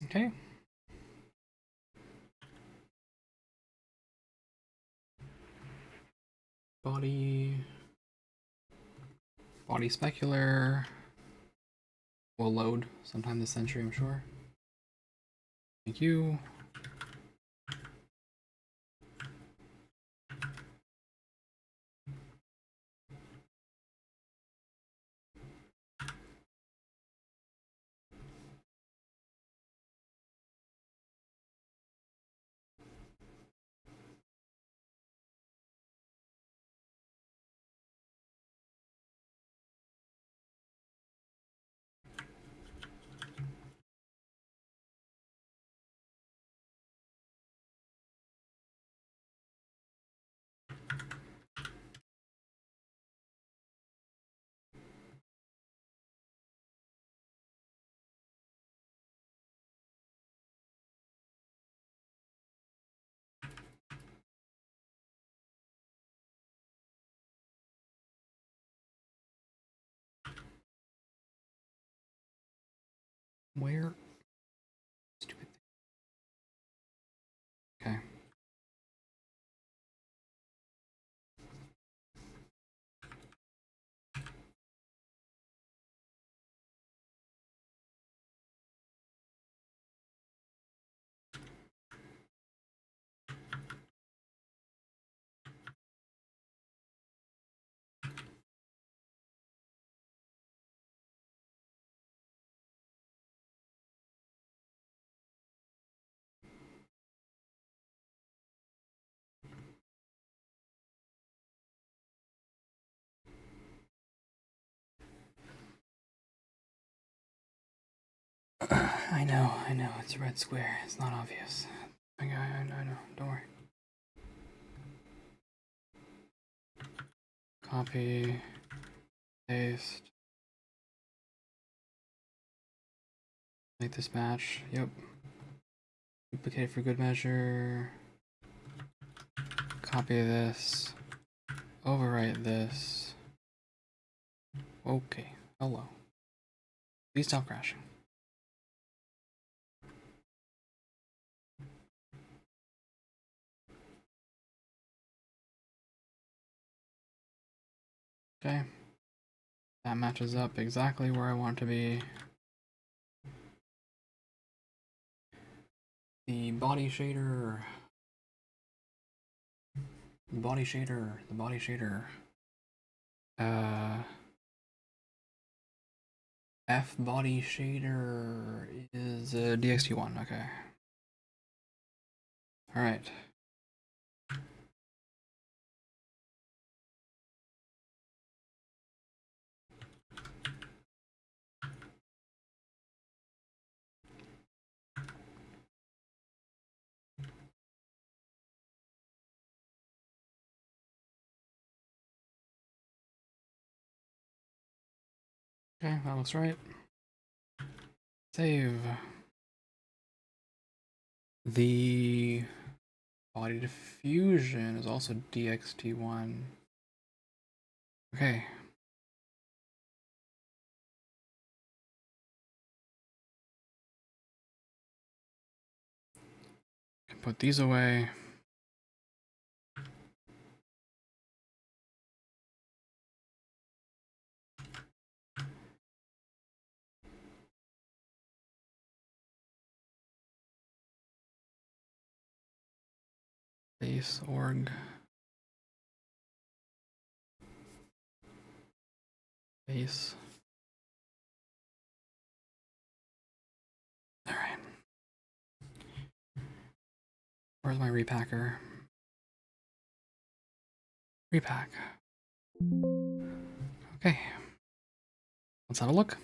Okay. Body specular will load sometime this century, I'm sure. Thank you. Where? Stupid thing. Okay. I know, it's a red square. It's not obvious. I know, don't worry. Copy, paste. Make this match. Yep. Duplicate for good measure. Copy this. Overwrite this. Okay. Hello. Please stop crashing. Okay. That matches up exactly where I want to be. The body shader. The body shader. F body shader is DXT1, okay. Alright. Okay, that looks right. Save. The body diffusion is also DXT1. Okay. Put these away. Base org. Base. Alright. Where's my repacker? Repack. Okay. Let's have a look.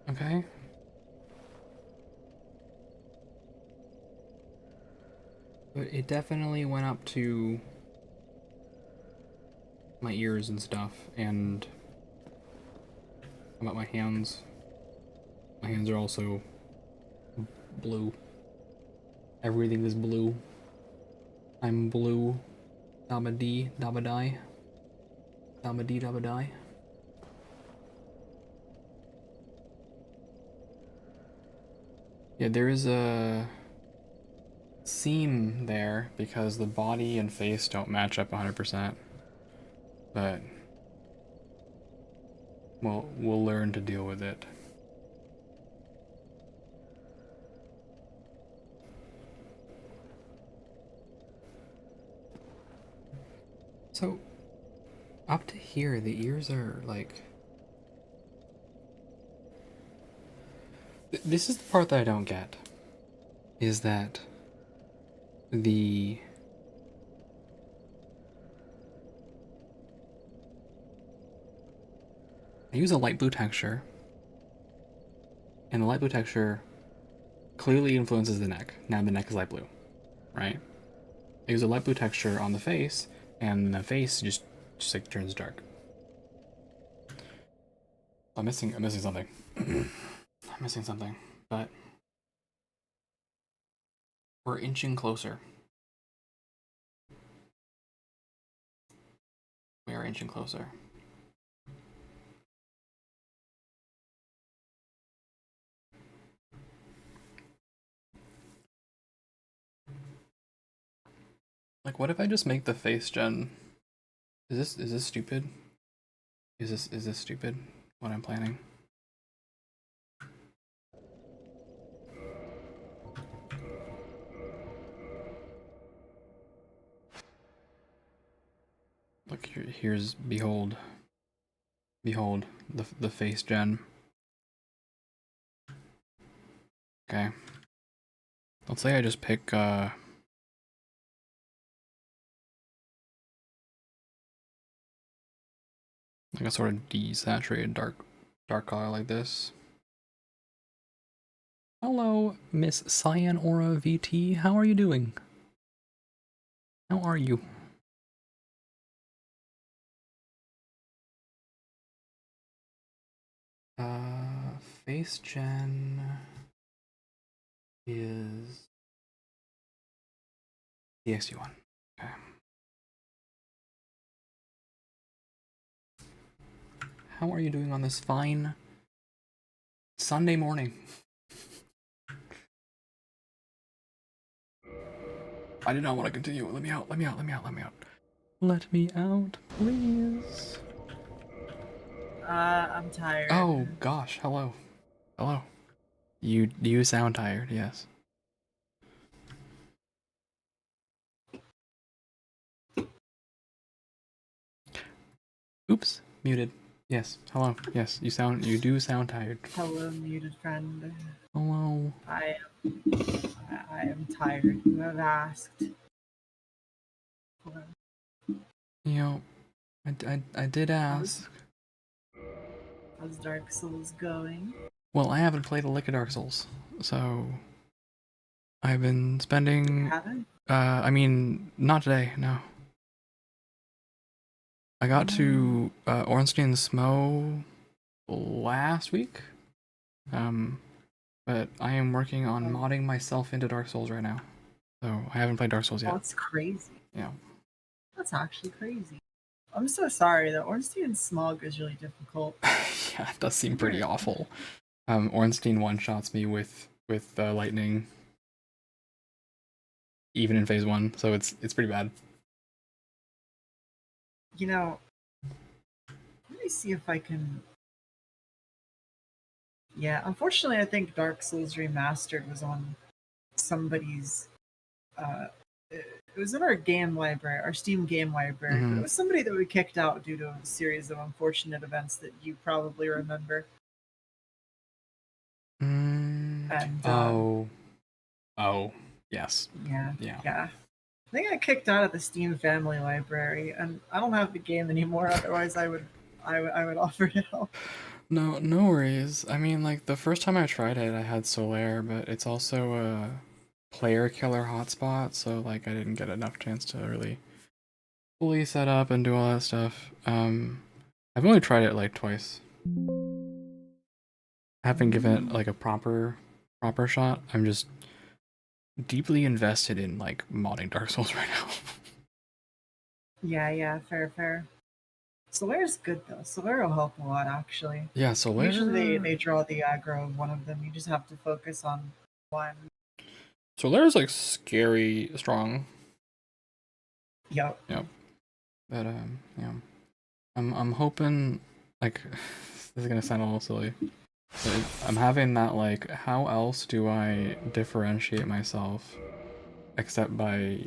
Okay. But it definitely went up to my ears and stuff, and about my hands. My hands are also blue. Everything is blue. I'm blue. Dabba dee, dabba die. Dabba dee, dabba die. Yeah, there is a seam there because the body and face don't match up 100%. But we'll learn to deal with it. So, up to here, the ears are like... This is the part that I don't get. Is that the... I use a light blue texture, and the light blue texture clearly influences the neck. Now the neck is light blue, right? I use a light blue texture on the face, and the face just like turns dark. I'm missing something. I'm missing something, but we're inching closer. We are inching closer. Like, what if I just make the face gen? Is this stupid? Is this stupid? What I'm planning? Look, here's behold the face gen. Okay. Let's say I just pick like a sort of desaturated dark color like this. Hello, Miss Cyan Aura VT. How are you doing? How are you? Face gen is the XD1. Okay. How are you doing on this fine Sunday morning? I did not want to continue. Let me out. Let me out. Let me out. Let me out. Let me out, please. I'm tired. Oh gosh. Hello. Hello. You sound tired. Yes. Oops. Muted. Yes. Hello. Yes. You do sound tired. Hello, muted friend. Hello. I am tired. You have asked. You know, I did ask. How's Dark Souls going? Well, I haven't played a lick of Dark Souls, so I've been spending. You haven't? I mean, not today. No. I got to Ornstein Smo last week. But I am working on modding myself into Dark Souls right now. So I haven't played Dark Souls yet. Oh, that's crazy. Yeah. That's actually crazy. I'm so sorry. The Ornstein Smog is really difficult. Yeah, it does seem pretty awful. Ornstein one-shots me with lightning, even in phase 1, so it's pretty bad. You know, let me see if I can. Yeah, unfortunately, I think Dark Souls Remastered was on somebody's. It was in our game library, our Steam game library, but it was somebody that we kicked out due to a series of unfortunate events that you probably remember. And oh, yes. Yeah. I think I kicked out of the Steam family library, and I don't have the game anymore. Otherwise, I would offer to help. No worries. I mean, like, the first time I tried it, I had Solaire, but it's also a player killer hotspot, so, like, I didn't get enough chance to really fully set up and do all that stuff. I've only tried it, like, twice. I haven't given it, like, a proper shot. I'm just deeply invested in, like, modding Dark Souls right now. Yeah, fair. Solaire's good though. Solaire will help a lot actually. Yeah, Solaire. Usually they draw the aggro of one of them. You just have to focus on one. Solaire's like scary strong. Yep. But yeah. I'm hoping, like, this is gonna sound a little silly. But I'm having that, like, how else do I differentiate myself except by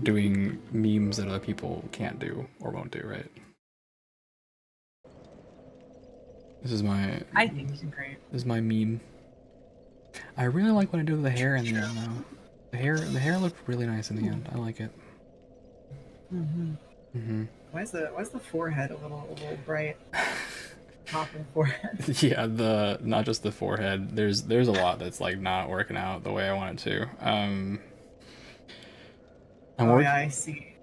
doing memes that other people can't do or won't do, right? This is my. I think it's great. This is my meme. I really like what I do with the hair in the end, though. The hair looked really nice in the end. I like it. Why is the forehead a little bright? Top of the forehead. Yeah, not just the forehead. There's a lot that's like not working out the way I want it to. Yeah, I see.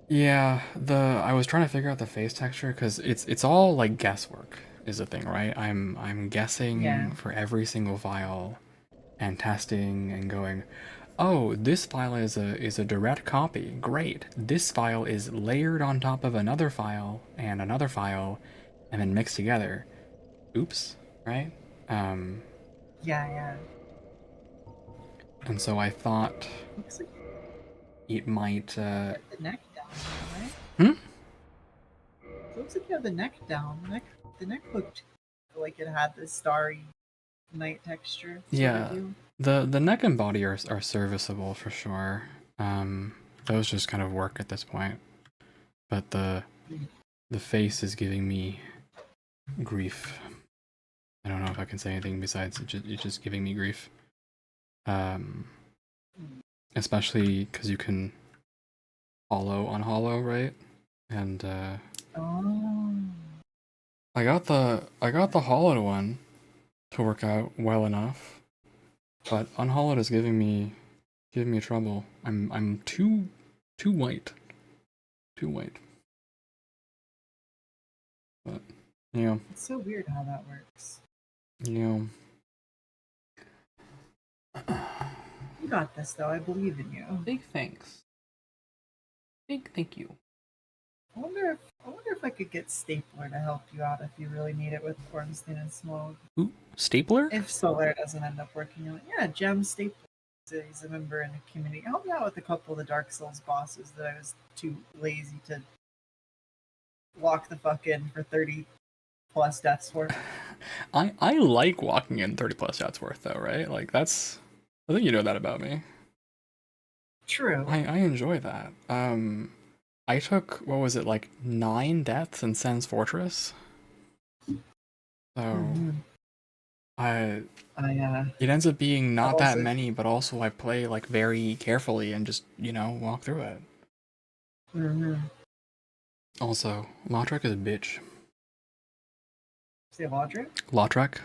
Yeah, I was trying to figure out the face texture because it's all like guesswork is the thing, right? I'm guessing for every single file and testing and going, oh, this file is a direct copy. Great. This file is layered on top of another file and then mixed together. Oops, right? Yeah. And so I thought it might the neck down, right? It looks like you have the neck down. The neck looked like it had this starry night texture. Yeah. The neck and body are serviceable for sure. Those just kind of work at this point. but the face is giving me grief. I don't know if I can say anything besides it's just giving me grief. Especially because you can hollow on hollow, right? And Oh. I got the hollowed one to work out well enough, but unhollowed is giving me trouble. I'm too white. Too white. But It's so weird how that works. you You got this, though. I believe in you. big thanks. Big thank you. I wonder if I could get Stapler to help you out if you really need it with Ornstein and Smoke. Ooh, stapler? If Solar doesn't end up working out. Yeah, Gem Stapler. He's a member in the community. Help me out with a couple of the Dark Souls bosses that I was too lazy to lock the fuck in for 30 plus deaths worth. I like walking in 30 plus shots worth though, right? Like I think you know that about me. True. I enjoy that. I took, what was it, like 9 deaths in Sen's Fortress? So it ends up being not that many, but also I play like very carefully and just, walk through it. Also, Lautrec is a bitch. Say Lautrec? Lautrec?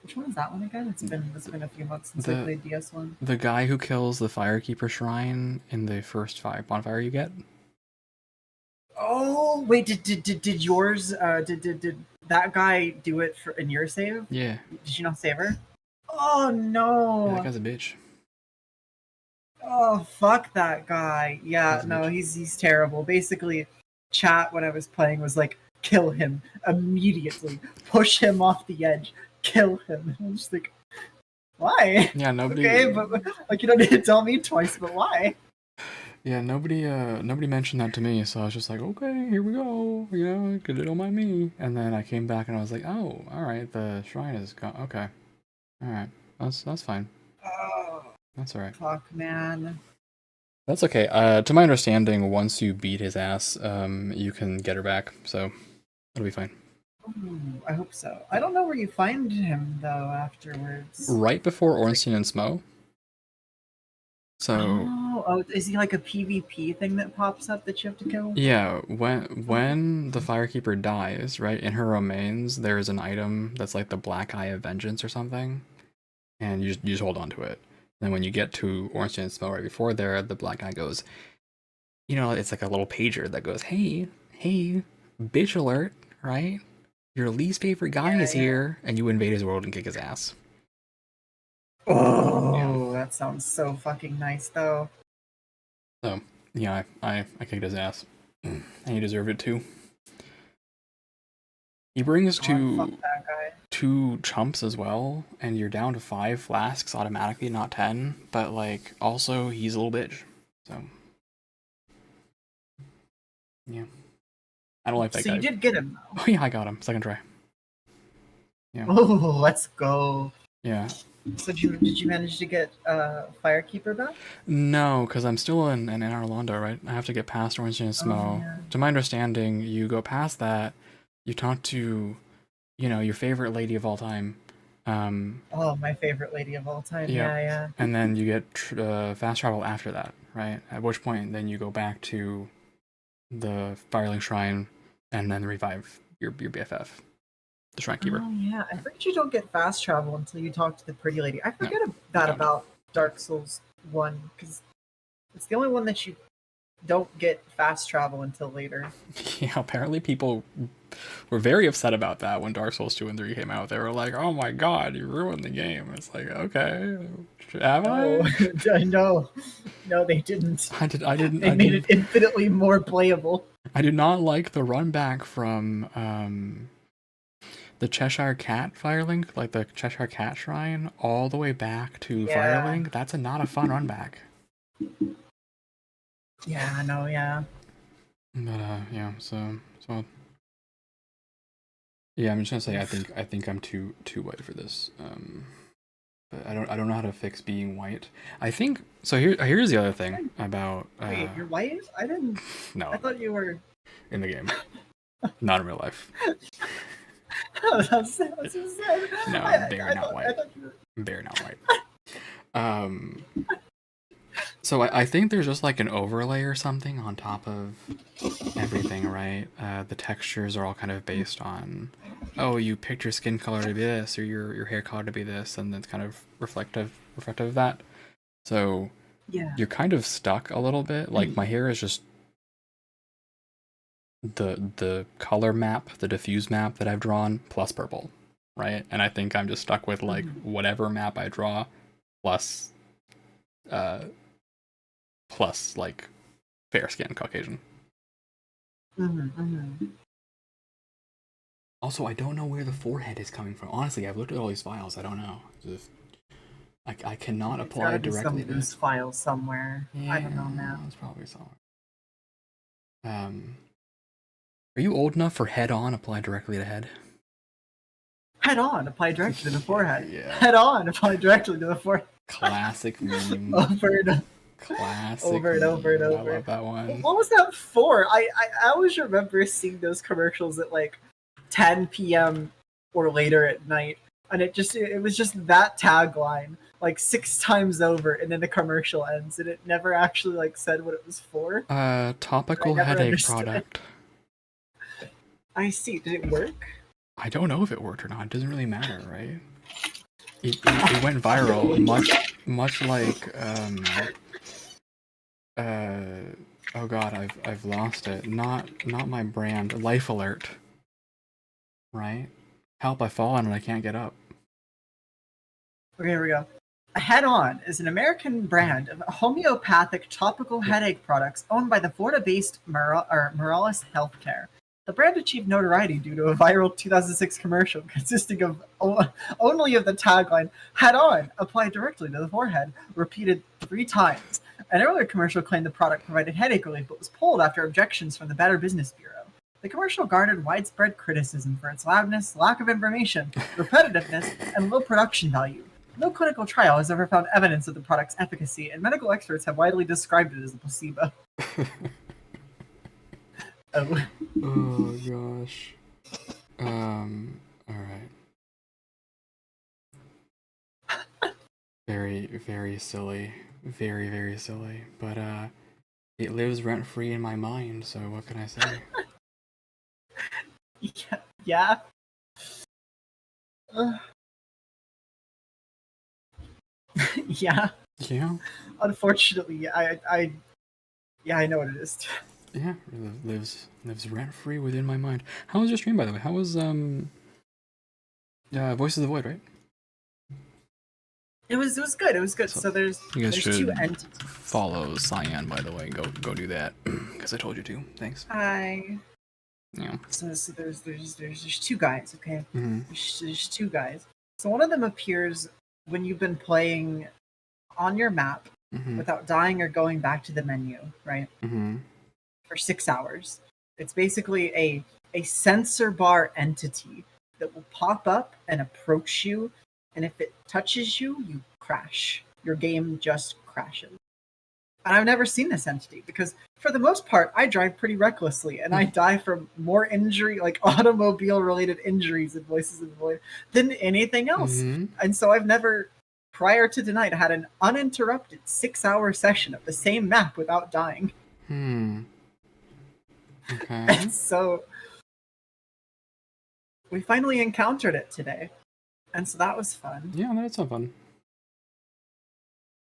Which one is that one again? It's been a few months since I played DS1. The guy who kills the Firekeeper Shrine in the first bonfire you get. Oh wait, did yours did that guy do it in your save? Yeah. Did you not save her? Oh no. Yeah, that guy's a bitch. Oh fuck that guy. Yeah, no, he's terrible. Basically, chat when I was playing was like, kill him immediately, push him off the edge, kill him. I'm just like, why? Yeah, nobody. Okay, but like you don't need to tell me twice, but why? Yeah, nobody mentioned that to me, so I was just like, okay, here we go, because it don't mind me. And then I came back and I was like, oh, all right, the shrine is gone. Okay, all right, that's fine. Oh, that's all right. Fuck, man. That's okay. To my understanding, once you beat his ass, you can get her back, so it'll be fine. Ooh, I hope so. I don't know where you find him though afterwards. Right before Ornstein and Smo. So. Oh, is he like a PvP thing that pops up that you have to kill? Yeah, when the Firekeeper dies, right, in her remains, there's an item that's like the Black Eye of Vengeance or something, and you just hold on to it. And then when you get to Ornstein and Smell right before there, the Black Eye goes, it's like a little pager that goes, hey, bitch alert, right? Your least favorite guy is here, and you invade his world and kick his ass. Oh, that sounds so fucking nice, though. So, yeah, I kicked his ass. And he deserved it too. He brings two chumps as well, and you're down to 5 flasks automatically, not 10. But like, also he's a little bitch. So, yeah, I don't like that guy. So you did get him, though. Oh yeah, I got him. Second try. Yeah. Oh, let's go. Yeah. So did you manage to get Firekeeper back? No, because I'm still in Orlando, right? I have to get past Orange and Smo. Yeah. To my understanding, you go past that, you talk to, your favorite lady of all time. Oh, my favorite lady of all time. Yeah. And then you get fast travel after that, right? At which point, then you go back to the Firelink Shrine and then revive your BFF, the Shrine Keeper. Oh, yeah. I forget you don't get fast travel until you talk to the pretty lady. I forget about Dark Souls 1, because it's the only one that you don't get fast travel until later. Yeah, apparently people were very upset about that when Dark Souls 2 and 3 came out. They were like, oh my god, you ruined the game. It's like, okay, have I? No, they didn't. I didn't. They made it infinitely more playable. I did not like the run back from the Cheshire Cat Firelink, like the Cheshire Cat Shrine, all the way back to Firelink. That's not a fun run back. Yeah, I know, yeah. But yeah, so yeah, I'm just gonna say I think I'm too white for this. But I don't know how to fix being white. I think so. Here's the other thing about Wait, you're white? I didn't. no, I thought you were. in the game, not in real life. That's so sad. No, I very not thought, white. I thought you were. Very not white. So I think there's just like an overlay or something on top of everything, right? The textures are all kind of based on, oh, you picked your skin color to be this, or your hair color to be this, and it's kind of reflective of that. So Yeah. you're kind of stuck a little bit. Like my hair is just the color map, the diffuse map that I've drawn plus purple, right? And I think I'm just stuck with like whatever map I draw plus plus like fair skin Caucasian. Also, I don't know where the forehead is coming from. Honestly, I've looked at all these files. I don't know. I cannot It's apply gotta be directly some to loose file somewhere. Yeah, I don't know now. it's probably somewhere. Are you old enough for head on apply directly to head? Head on, apply directly to the forehead. Yeah. Head on, apply directly to the forehead. Classic meme. Over and over. Classic. Over and over and meme. over. I love that one. What was that for? I always remember seeing those commercials at like 10 p.m. or later at night, and it was just that tagline like 6 times over, and then the commercial ends, and it never actually like said what it was for. Topical never headache understood. product. I see. Did it work? I don't know if it worked or not. It doesn't really matter, right? It went viral, much like oh god, I've lost it. Not my brand. Life Alert. Right? Help! I've fallen and I can't get up. Okay, here we go. Head On is an American brand of homeopathic topical headache products owned by the Florida-based Morales Healthcare. The brand achieved notoriety due to a viral 2006 commercial consisting of only of the tagline "Head On, apply directly to the forehead," repeated 3 times. An earlier commercial claimed the product provided headache relief, but was pulled after objections from the Better Business Bureau. The commercial garnered widespread criticism for its loudness, lack of information, repetitiveness, and low production value. No clinical trial has ever found evidence of the product's efficacy, and medical experts have widely described it as a placebo. Oh. Oh gosh. Alright. Very, very silly. Very, very silly. But it lives rent free in my mind, so what can I say? Yeah. Yeah. Yeah. Unfortunately, I know what it is. Yeah, it lives rent free within my mind. How was your stream, by the way? How was Voices of the Void, right? It was good. It was good. So there's You guys should 2 entities. follow Cyan, by the way. Go do that because I told you to. Thanks. Hi. Yeah. So there's 2 guys. Okay. Mm-hmm. There's 2 guys. So one of them appears when you've been playing on your map Mm-hmm. without dying or going back to the menu, right? Mm-hmm. For 6 hours. It's basically a sensor bar entity that will pop up and approach you, and if it touches you, you crash. Your game just crashes. And I've never seen this entity because, for the most part, I drive pretty recklessly, and I die from more injury, like automobile-related injuries in Voices of the Void, than anything else. Mm-hmm. And so I've never, prior to tonight, had an uninterrupted 6-hour session of the same map without dying. Okay. And so we finally encountered it today. And so that was fun. Yeah, that's not fun.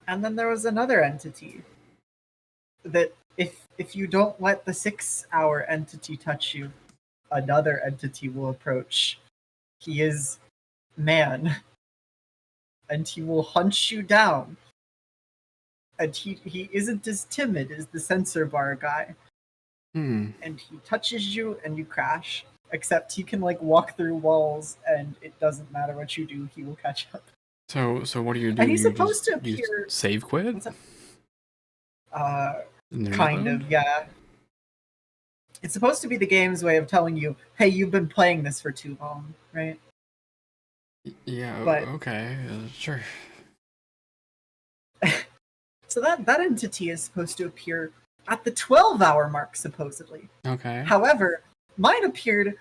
And then there was another entity that if you don't let the 6-hour entity touch you, another entity will approach. He is man. And he will hunt you down. And he isn't as timid as the sensor bar guy. And he touches you and you crash. Except he can like walk through walls and it doesn't matter what you do, he will catch up. So what do you do? And he's You supposed just- to you appear. save quit? What's up? In the Kind reload? of, yeah. It's supposed to be the game's way of telling you, hey, you've been playing this for too long, right? Yeah. but- Okay. Sure. So that entity is supposed to appear at the 12-hour mark, supposedly. Okay. However, mine appeared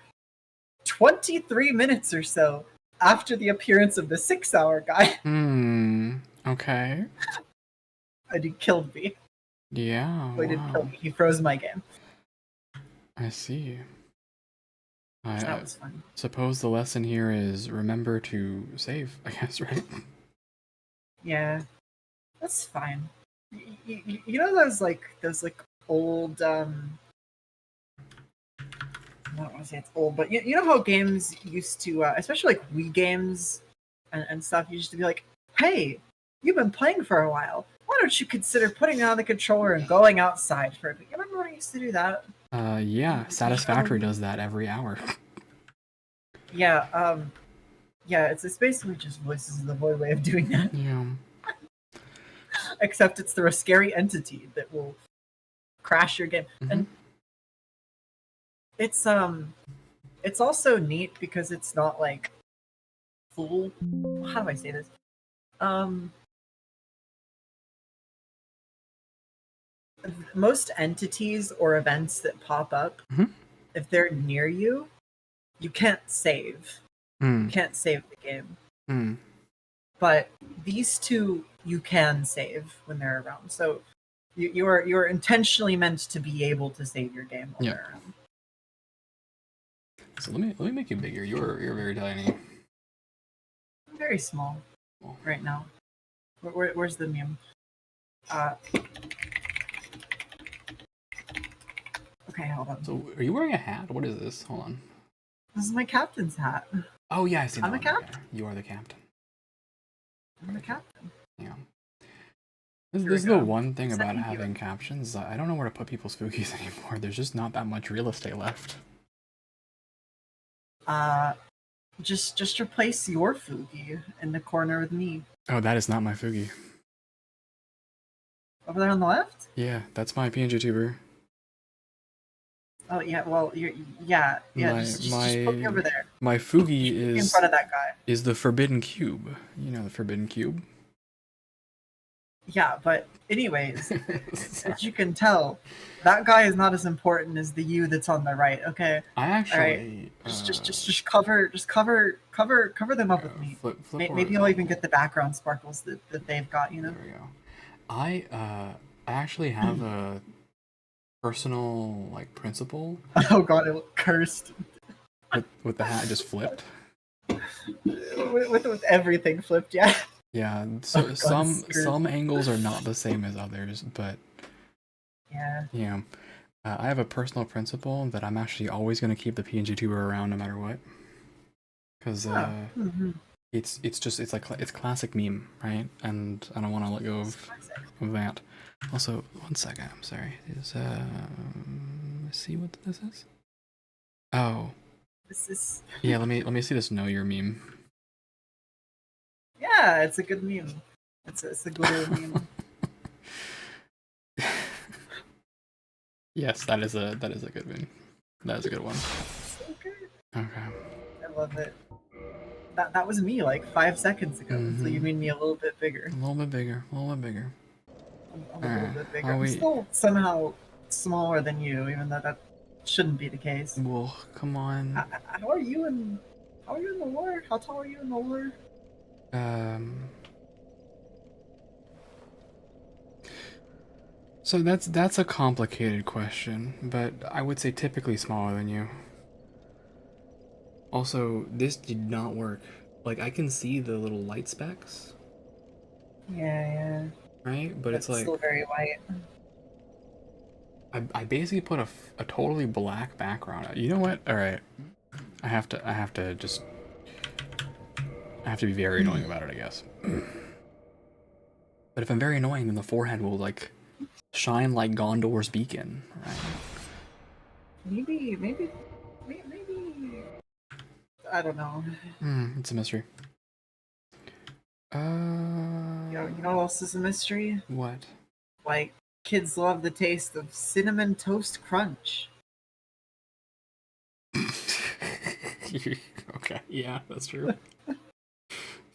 23 minutes or so after the appearance of the 6-hour guy. Okay. And he killed me. Yeah. Well, he didn't kill Wow. me. He froze my game. I see. That was fun. Suppose the lesson here is remember to save, I guess, right? Yeah, that's fine. You know those old I don't want to say it's old, but you know how games used to, especially like Wii games and stuff, used to be like, hey, you've been playing for a while. Why don't you consider putting down the controller and going outside for a bit? You remember when I used to do that? Yeah, Satisfactory does that every hour. Yeah, yeah, it's basically just Voices of the Void way of doing that. Yeah. Except it's through a scary entity that will crash your game. Mhm. And it's also neat because it's not like full, how do I say this? Most entities or events that pop up, Mhm. if they're near you, you can't save. You can't save the game. But these two you can save when they're around. So you're intentionally meant to be able to save your game while they're around. So let me make you bigger. You're very tiny. I'm very small right now. Where's the meme? Okay, hold on. So are you wearing a hat? What is this? Hold on. This is my captain's hat. Oh yeah, I see. I'm that a one. captain. Okay. You are the captain. I'm the captain. Yeah. Here This we is the go. one thing about Sending you having captions. I don't know where to put people's foogies anymore. There's just not that much real estate left. Just replace your Fugi in the corner with me. Oh, that is not my foogie. Over there on the left? Yeah, that's my PNG tuber. Oh yeah, well yeah. Just put me over there. My foogie Just put me in is front of that guy. is the forbidden cube. You know the forbidden cube. Yeah, but anyways, as you can tell, that guy is not as important as the you that's on the right. Okay. I actually Just cover them up with me. flip Maybe you'll even get the background sparkles that they've got. You know. There we go. I actually have a personal like principle Oh god, it looked cursed. with the hat just flipped. with everything flipped, yeah. Yeah, so Oh, God, some angles are not the same as others, but yeah. I have a personal principle that I'm actually always going to keep the PNG tuber around no matter what, because it's classic meme, right? And I don't want to let go of that. Also, one second, I'm sorry. Let's see what this is. Oh, This is yeah. Let me see this know your meme. yeah, it's a good meme. It's a good old meme. Yes, that is a good meme. That is a good one. So good. Okay. I love it. That was me like 5 seconds ago. So you made me a little bit bigger. A little bit bigger. A little bit bigger. A little bit bigger. Are I'm we- still somehow smaller than you, even though that shouldn't be the case. Well, come on. How are you in the lore? How tall are you in the lore? So that's a complicated question, but I would say typically smaller than you. Also, this did not work. Like, I can see the little light specks, Yeah. right? But it's like still very white. I basically put a totally black background. You know what? All right, I have to be very annoying about it, I guess. But if I'm very annoying, then the forehead will like shine like Gondor's beacon, right? Maybe. I don't know. It's a mystery. You know what else is a mystery? What? Like, kids love the taste of cinnamon toast crunch. Okay, yeah, that's true.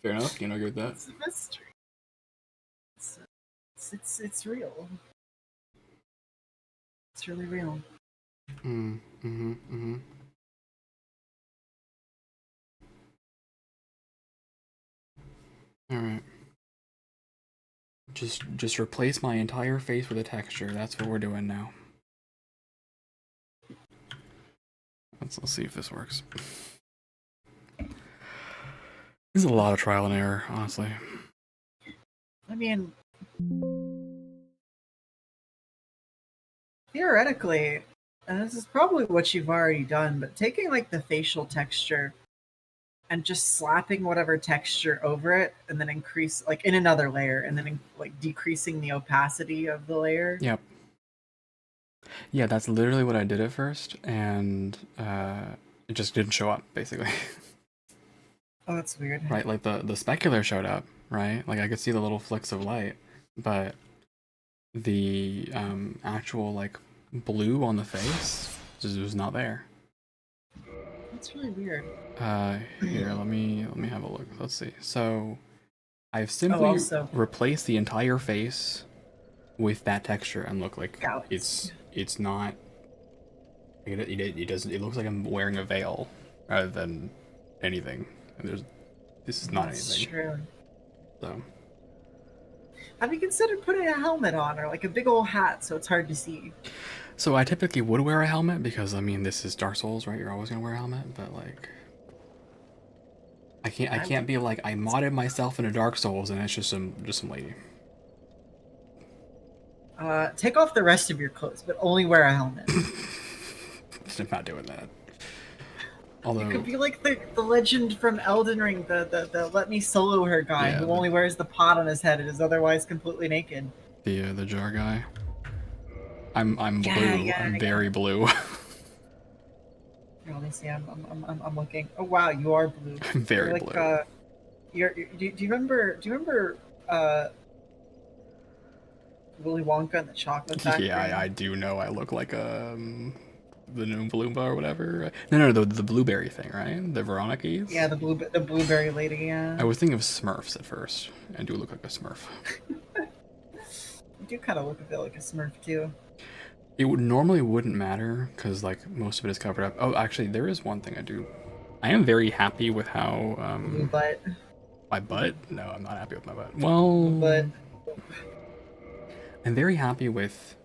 Fair enough. Can't argue with that. It's a mystery. It's It's real. It's really real. Alright. Just replace my entire face with a texture. That's what we're doing now. Let's see if this works. This is a lot of trial and error, honestly. I mean, theoretically, and this is probably what you've already done, but taking like the facial texture and just slapping whatever texture over it, and then increase like in another layer, and then like decreasing the opacity of the layer. Yep. Yeah, that's literally what I did at first, and it just didn't show up, basically. Oh, that's weird. Right, like the specular showed up, right? Like I could see the little flicks of light, but the actual like blue on the face just was not there. That's really weird. Here, let me have a look. Let's see. So I've simply also- replaced the entire face with that texture, and look, like Galaxy. it's not. It doesn't. It looks like I'm wearing a veil rather than anything. And this is not That's anything. true. So Have you considered putting a helmet on, or like a big old hat so it's hard to see? So I typically would wear a helmet because, I mean, this is Dark Souls, right? You're always gonna wear a helmet, but like, I can't be like, I modded myself into Dark Souls and it's just some lady. Take off the rest of your clothes, but only wear a helmet. I'm not doing that. Although It could be like the legend from Elden Ring, the let me solo her guy, Yeah, who the- only wears the pot on his head and is otherwise completely naked. the jar guy. I'm blue. Yeah, I'm yeah. very blue. Here, let me see. I'm looking. Oh wow, you are blue. I'm very You're like, blue. do you remember Willy Wonka and the Chocolate Factory? Yeah, I do know I look like the Oompa Loompa or whatever. No, the blueberry thing, right? The Veronicas? Yeah, the blueberry lady. Yeah. I was thinking of Smurfs at first. I do look like a Smurf. You do kind of look a bit like a Smurf too. It normally wouldn't matter because like most of it is covered up. Oh, actually, there is one thing I do. I am very happy with how Blue butt. my butt. No, I'm not happy with my butt. Well, But I'm very happy with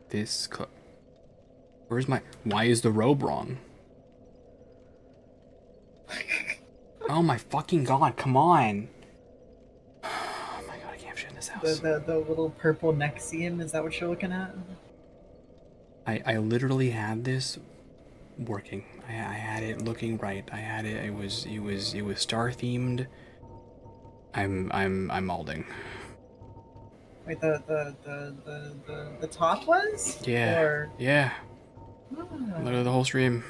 this. Where's my? Why is the robe wrong? Oh my fucking god! Come on! Oh my god! I can't shit in this house. the little purple neck seam, is that what you're looking at? I literally had this working. I had it looking right. I had it. It was star themed. I'm malding. Wait, the top was? Yeah. Or... Yeah. Ah. Literally the whole stream.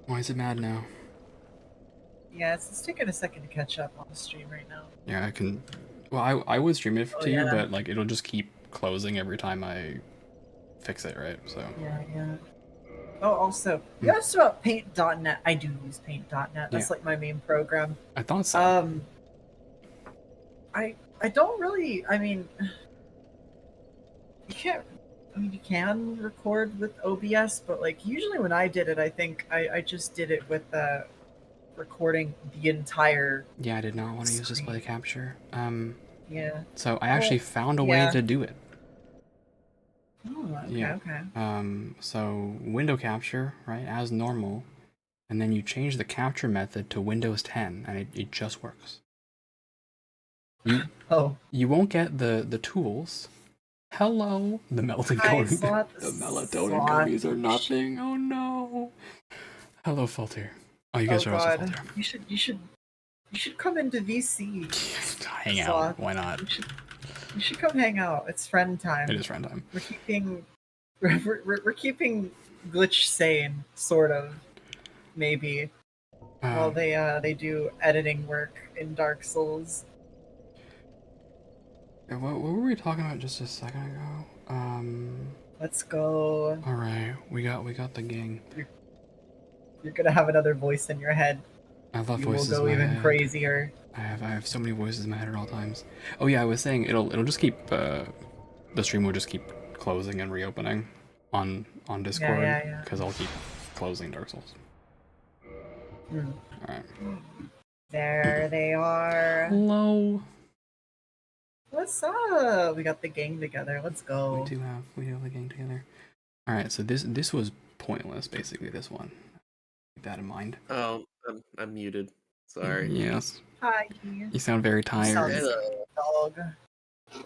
Why is it mad now? Yeah, it's taking a second to catch up on the stream right now. Yeah, I can. Well, I would stream it Oh, to you, yeah. but like it'll just keep closing every time I fix it, right? So. Yeah. Oh, also, you asked about Paint.net. I do use Paint.net. That's Yeah. like my main program. I thought so. I don't really. I mean, you can't. I mean, you can record with OBS, but like usually when I did it, I think I just did it with recording the entire. Yeah, I did not want to use display screen. capture. Yeah. So I actually found a way yeah. to do it. Oh, okay, Yeah. okay. So window capture, right, as normal, and then you change the capture method to Windows 10, and it just works. Oh, You won't get the tools. Hello, the melatonin the melatonin gummies are nothing. Oh no. Hello, Falter. Oh, you guys are also God. Falter. You should come into VC. Hang out. Sloth. Why not? You should come hang out. It's friend time. It is friend time. We're keeping Glitch sane, sort of, maybe, while they do editing work in Dark Souls. What were we talking about just a second ago? Let's go. All right, we got the gang. You're gonna have another voice in your head. I love you will voices in go my even head. crazier. I have so many voices in my head at all times. Oh yeah, I was saying it'll just keep the stream will just keep closing and reopening on Discord Yeah. because I'll keep closing Dark Souls. Hmm. All right. There they are. Hello. What's up? We got the gang together. Let's go. We do have the gang together. All right. So this was pointless. Basically, this one. Keep that in mind. Oh, I'm muted. Sorry. Yes. Hi. You sound very You sound tired. like a dog.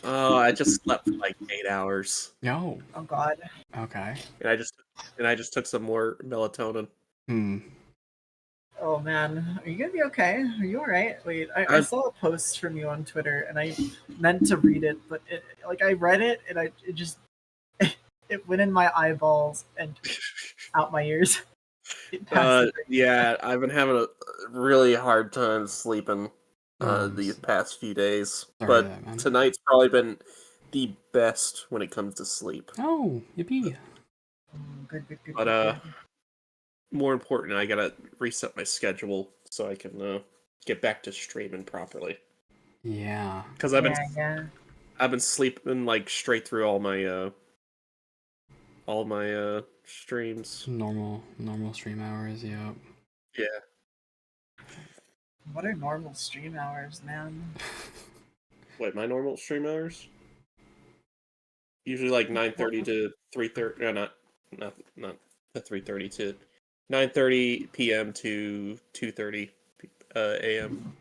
Oh, I just slept for like 8 hours, No. Oh God. Okay. and I just took some more melatonin. Hmm. Oh man, are you gonna be okay? Are you all right? Wait, I I'm- saw a post from you on Twitter, and I meant to read it, but I read it, and it just it went in my eyeballs and out my ears. It passed through. Yeah, I've been having a really hard time sleeping these Nice. past few days, Sorry to but hear that, man. tonight's probably been the best when it comes to sleep. Oh, yippee. Good. But more important, I gotta reset my schedule so I can get back to streaming properly. Yeah. Because Yeah. I've been sleeping like straight through all my streams. Normal stream hours. Yep. Yeah. What are normal stream hours, man? Wait, my normal stream hours? Usually like 9:30 to 3:30. No, not to 3:30 to 9:30 p.m. to 2:30 a.m.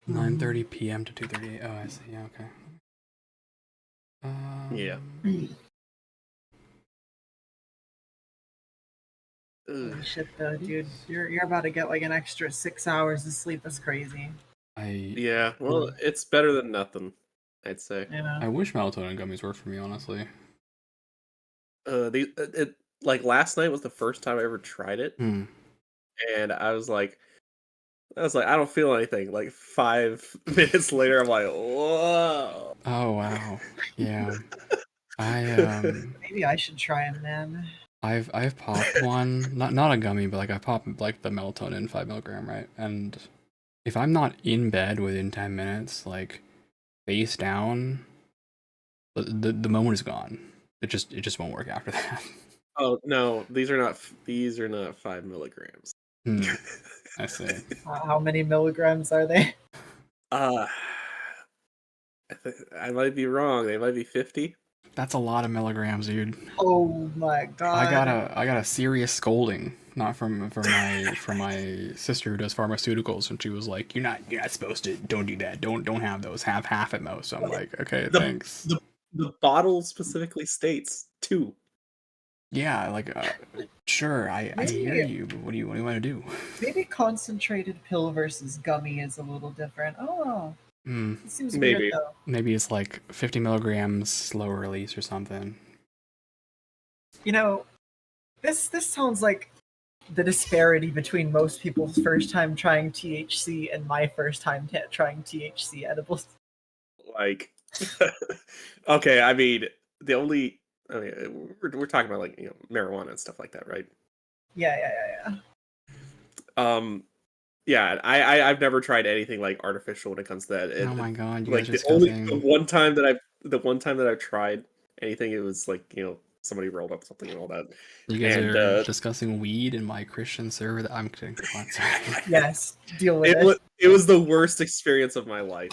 9:30 p.m. to 2:30. Oh, I see. Yeah. Okay. Yeah. Holy Ugh. shit, though, dude! You're about to get like an extra 6 hours of sleep. That's crazy. Yeah, well, it's better than nothing, I'd say. You know. I wish melatonin gummies worked for me, honestly. Like last night was the first time I ever tried it, Hmm. and I was like, I don't feel anything. Like 5 minutes later, I'm like, whoa. Oh wow. Yeah. I Maybe I should try them, man. I've popped one, not a gummy, but like I popped like the melatonin 5 milligram, right? And if I'm not in bed within 10 minutes, like face down, the moment is gone. It just won't work after that. Oh no, these are not 5 milligrams. I see. How many milligrams are they? I might be wrong. They might be 50. That's a lot of milligrams, dude. Oh my God! I got a serious scolding, not from my sister who does pharmaceuticals, and she was like, "You're not supposed to. Don't do that. Don't have those. Have half at most." So I'm like, "Okay, thanks." The bottle specifically states 2. Yeah, like sure, I hear you, but what do you want to do? Maybe concentrated pill versus gummy is a little different. Oh, it seems Maybe. weird though. Maybe it's like 50 milligrams slow release or something. You know, this sounds like the disparity between most people's first time trying THC and my first time trying THC edibles. Like, okay, I mean, we're talking about like marijuana and stuff like that, right? Yeah. Yeah, I've never tried anything like artificial when it comes to that. Oh my god, you Like guys the are discussing. one time that I've tried anything, it was like somebody rolled up something and all that. You guys And, are discussing weed in my Christian server. That I'm kidding. Come on, sorry. Yes, deal with it. It was the worst experience of my life.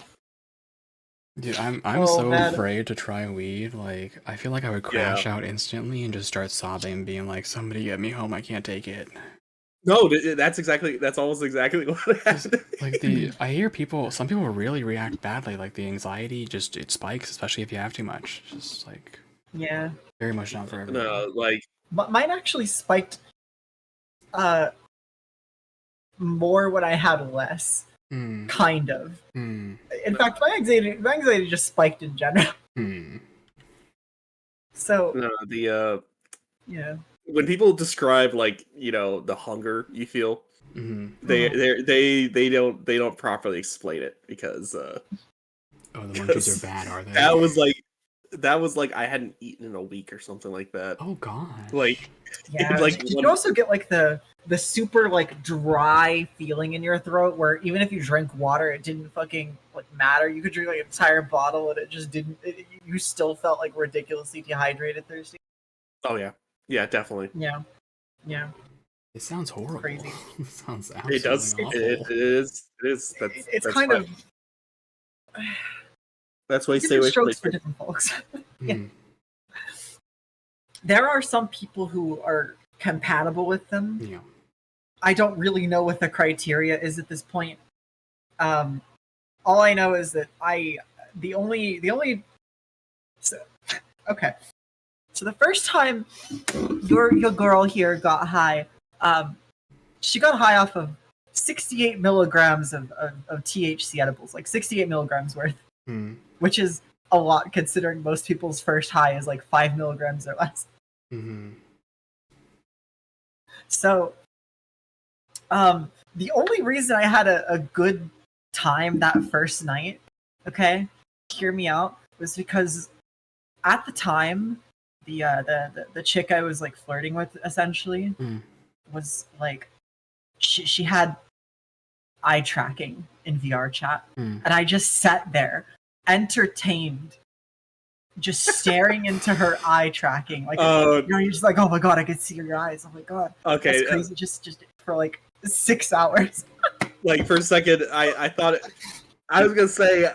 Dude, I'm Oh, so man. afraid to try weed. Like, I feel like I would crash out instantly and just start sobbing, being like, "Somebody get me home! I can't take it." No, that's almost exactly what happened. Like I hear some people really react badly. Like the anxiety it spikes, especially if you have too much. Just like Yeah, very much not for everyone. No, like mine actually spiked more when I had less. Kind of. In fact, my anxiety just spiked in general. So no, yeah. when people describe like the hunger you feel, they don't properly explain it because oh, the monkeys are bad, are they? that was like that was like I hadn't eaten in a week or something like that. Oh god. Like, Yeah. like Did you also get like the super like dry feeling in your throat where even if you drank water, it didn't fucking like matter. You could drink like an entire bottle and it just didn't. You still felt like ridiculously dehydrated, thirsty. oh yeah, definitely. Yeah. Yeah. It sounds horrible. Crazy. It sounds absolutely It does. awful. It is. It's that's kind why, of. That's why you stay Different away from strokes for it. different folks. Yeah. Mm. There are some people who are compatible with them. Yeah. I don't really know what the criteria is at this point. All I know is that the only so, okay. So the first time your girl here got high, she got high off of 68 milligrams of THC edibles, like 68 milligrams worth, Mm. which is a lot considering most people's first high is like 5 milligrams or less. Mm-hmm. So, the only reason I had a good time that first night, okay, hear me out, was because at the time, the chick I was like flirting with essentially was like, she had eye tracking in VR chat, and I just sat there, entertained, just staring into her eye tracking, like you're just like, oh my god, I can see your eyes. Oh my god, Okay, that's crazy. Just for like 6 hours. like for a second, I thought I was gonna say,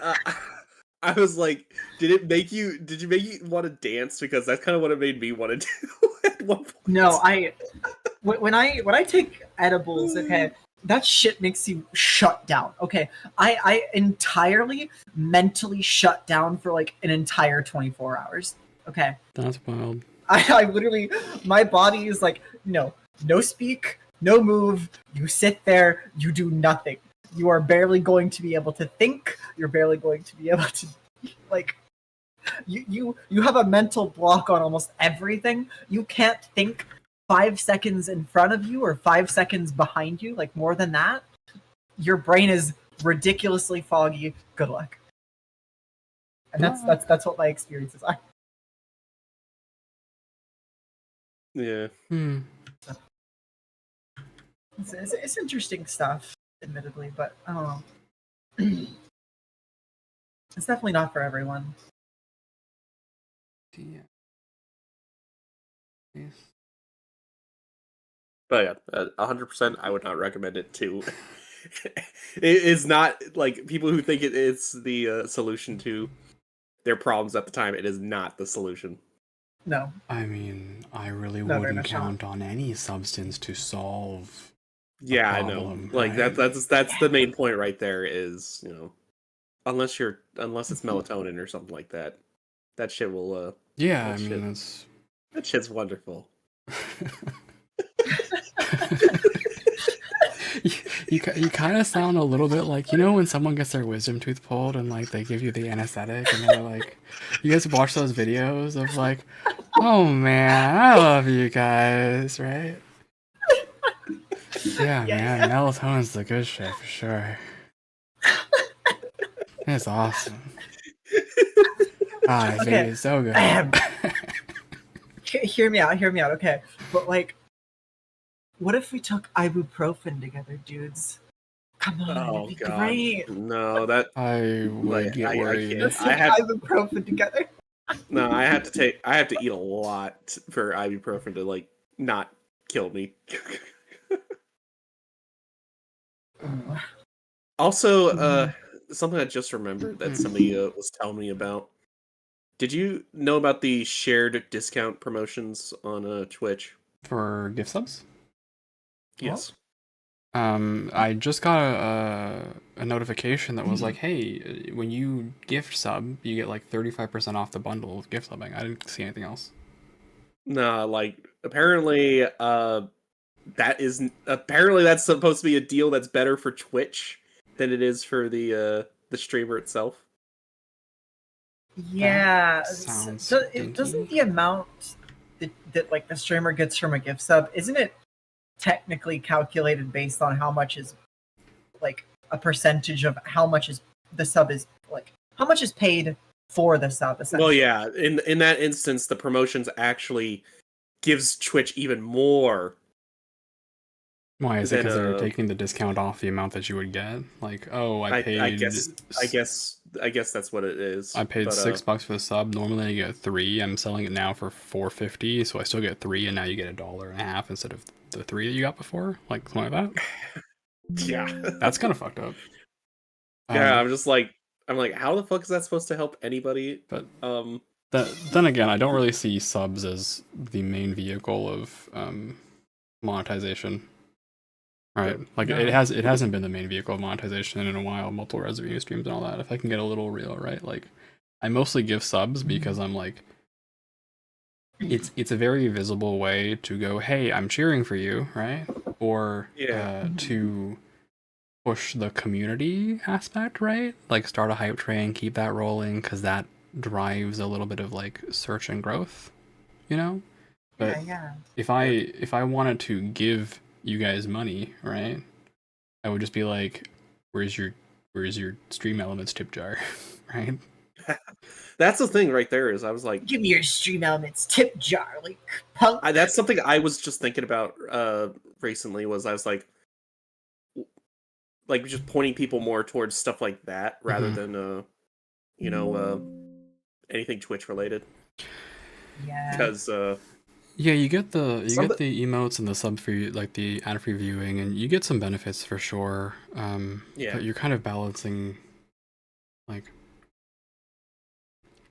I was like, did you make you want to dance? Because that's kind of what it made me want to do at one point. No, when I take edibles, okay, that shit makes you shut down. Okay, I entirely mentally shut down for like an entire 24 hours. Okay, That's wild. I literally, my body is like, no speak, no move. You sit there, you do nothing. You are barely going to be able to think. You're barely going to be able to, like, you have a mental block on almost everything. You can't think 5 seconds in front of you or 5 seconds behind you. Like more than that, your brain is ridiculously foggy. Good luck. And that's what my experiences are. Yeah. It's interesting stuff, admittedly, but I don't know. It's definitely not for everyone. Yeah. Yes. But yeah, 100%, I would not recommend it to. It is not like people who think it's the solution to their problems at the time. It is not the solution. No. I mean, I really No, very wouldn't much not. count on any substance to solve. Yeah, I problem, know. Like right? that's the main point right there. Is unless it's melatonin or something like that, that shit will. Yeah, that I shit- mean that's. That shit's wonderful. you kind of sound a little bit like, when someone gets their wisdom tooth pulled and like they give you the anesthetic and they're like, you guys watch those videos of like, oh man, I love you guys, right? Yeah, man, melatonin's the good shit for sure. It's awesome. Ah, Okay. it's so good. Hear me out, okay. But like, what if we took ibuprofen together, dudes? Come on, Oh it'd be god, great. no, that I would get I worried. can't. Let's I take have- ibuprofen together. no. I have to eat a lot for ibuprofen to like not kill me. Also, something I just remembered that somebody was telling me about. Did you know about the shared discount promotions on Twitch? For gift subs? Yes. I just got a notification that was like, hey, when you gift sub, you get like 35% off the bundle of gift subbing. I didn't see anything else. No, like apparently that's supposed to be a deal that's better for Twitch than it is for the streamer itself. Yeah. Sounds Doesn't dinky. the amount that like the streamer gets from a gift sub, isn't it technically calculated based on how much is like a percentage of how much is the sub is like how much is paid for the sub. Essentially. Well, yeah. In that instance, the promotions actually gives Twitch even more. Why is it? Then, Because they're taking the discount off the amount that you would get. Like, oh, I paid. I guess that's what it is. I paid but, $6 for the sub. Normally I get 3. I'm selling it now for $4.50, so I still get 3, and now you get $1.50 instead of the 3 that you got before, like something like that. Yeah, that's kind of fucked up. Yeah, I'm like, how the fuck is that supposed to help anybody? But then again, I don't really see subs as the main vehicle of monetization. Right, like No. it hasn't been the main vehicle of monetization in a while. Multiple revenue streams and all that. If I can get a little real, right? Like, I mostly give subs because I'm like, it's a very visible way to go, hey, I'm cheering for you, right? Or to push the community aspect, right? Like start a hype train, keep that rolling, because that drives a little bit of like search and growth, you know. But yeah. if I wanted to give you guys money, right, I would just be like, where's your Stream Elements tip jar, right? That's the thing right there. Is I was like, give me your Stream Elements tip jar, like punk. That's something I was just thinking about recently. Was I was like just pointing people more towards stuff like that rather than anything Twitch related. Yeah. Because yeah, you get the emotes and the sub free, like the ad free viewing, and you get some benefits for sure. But you're kind of balancing like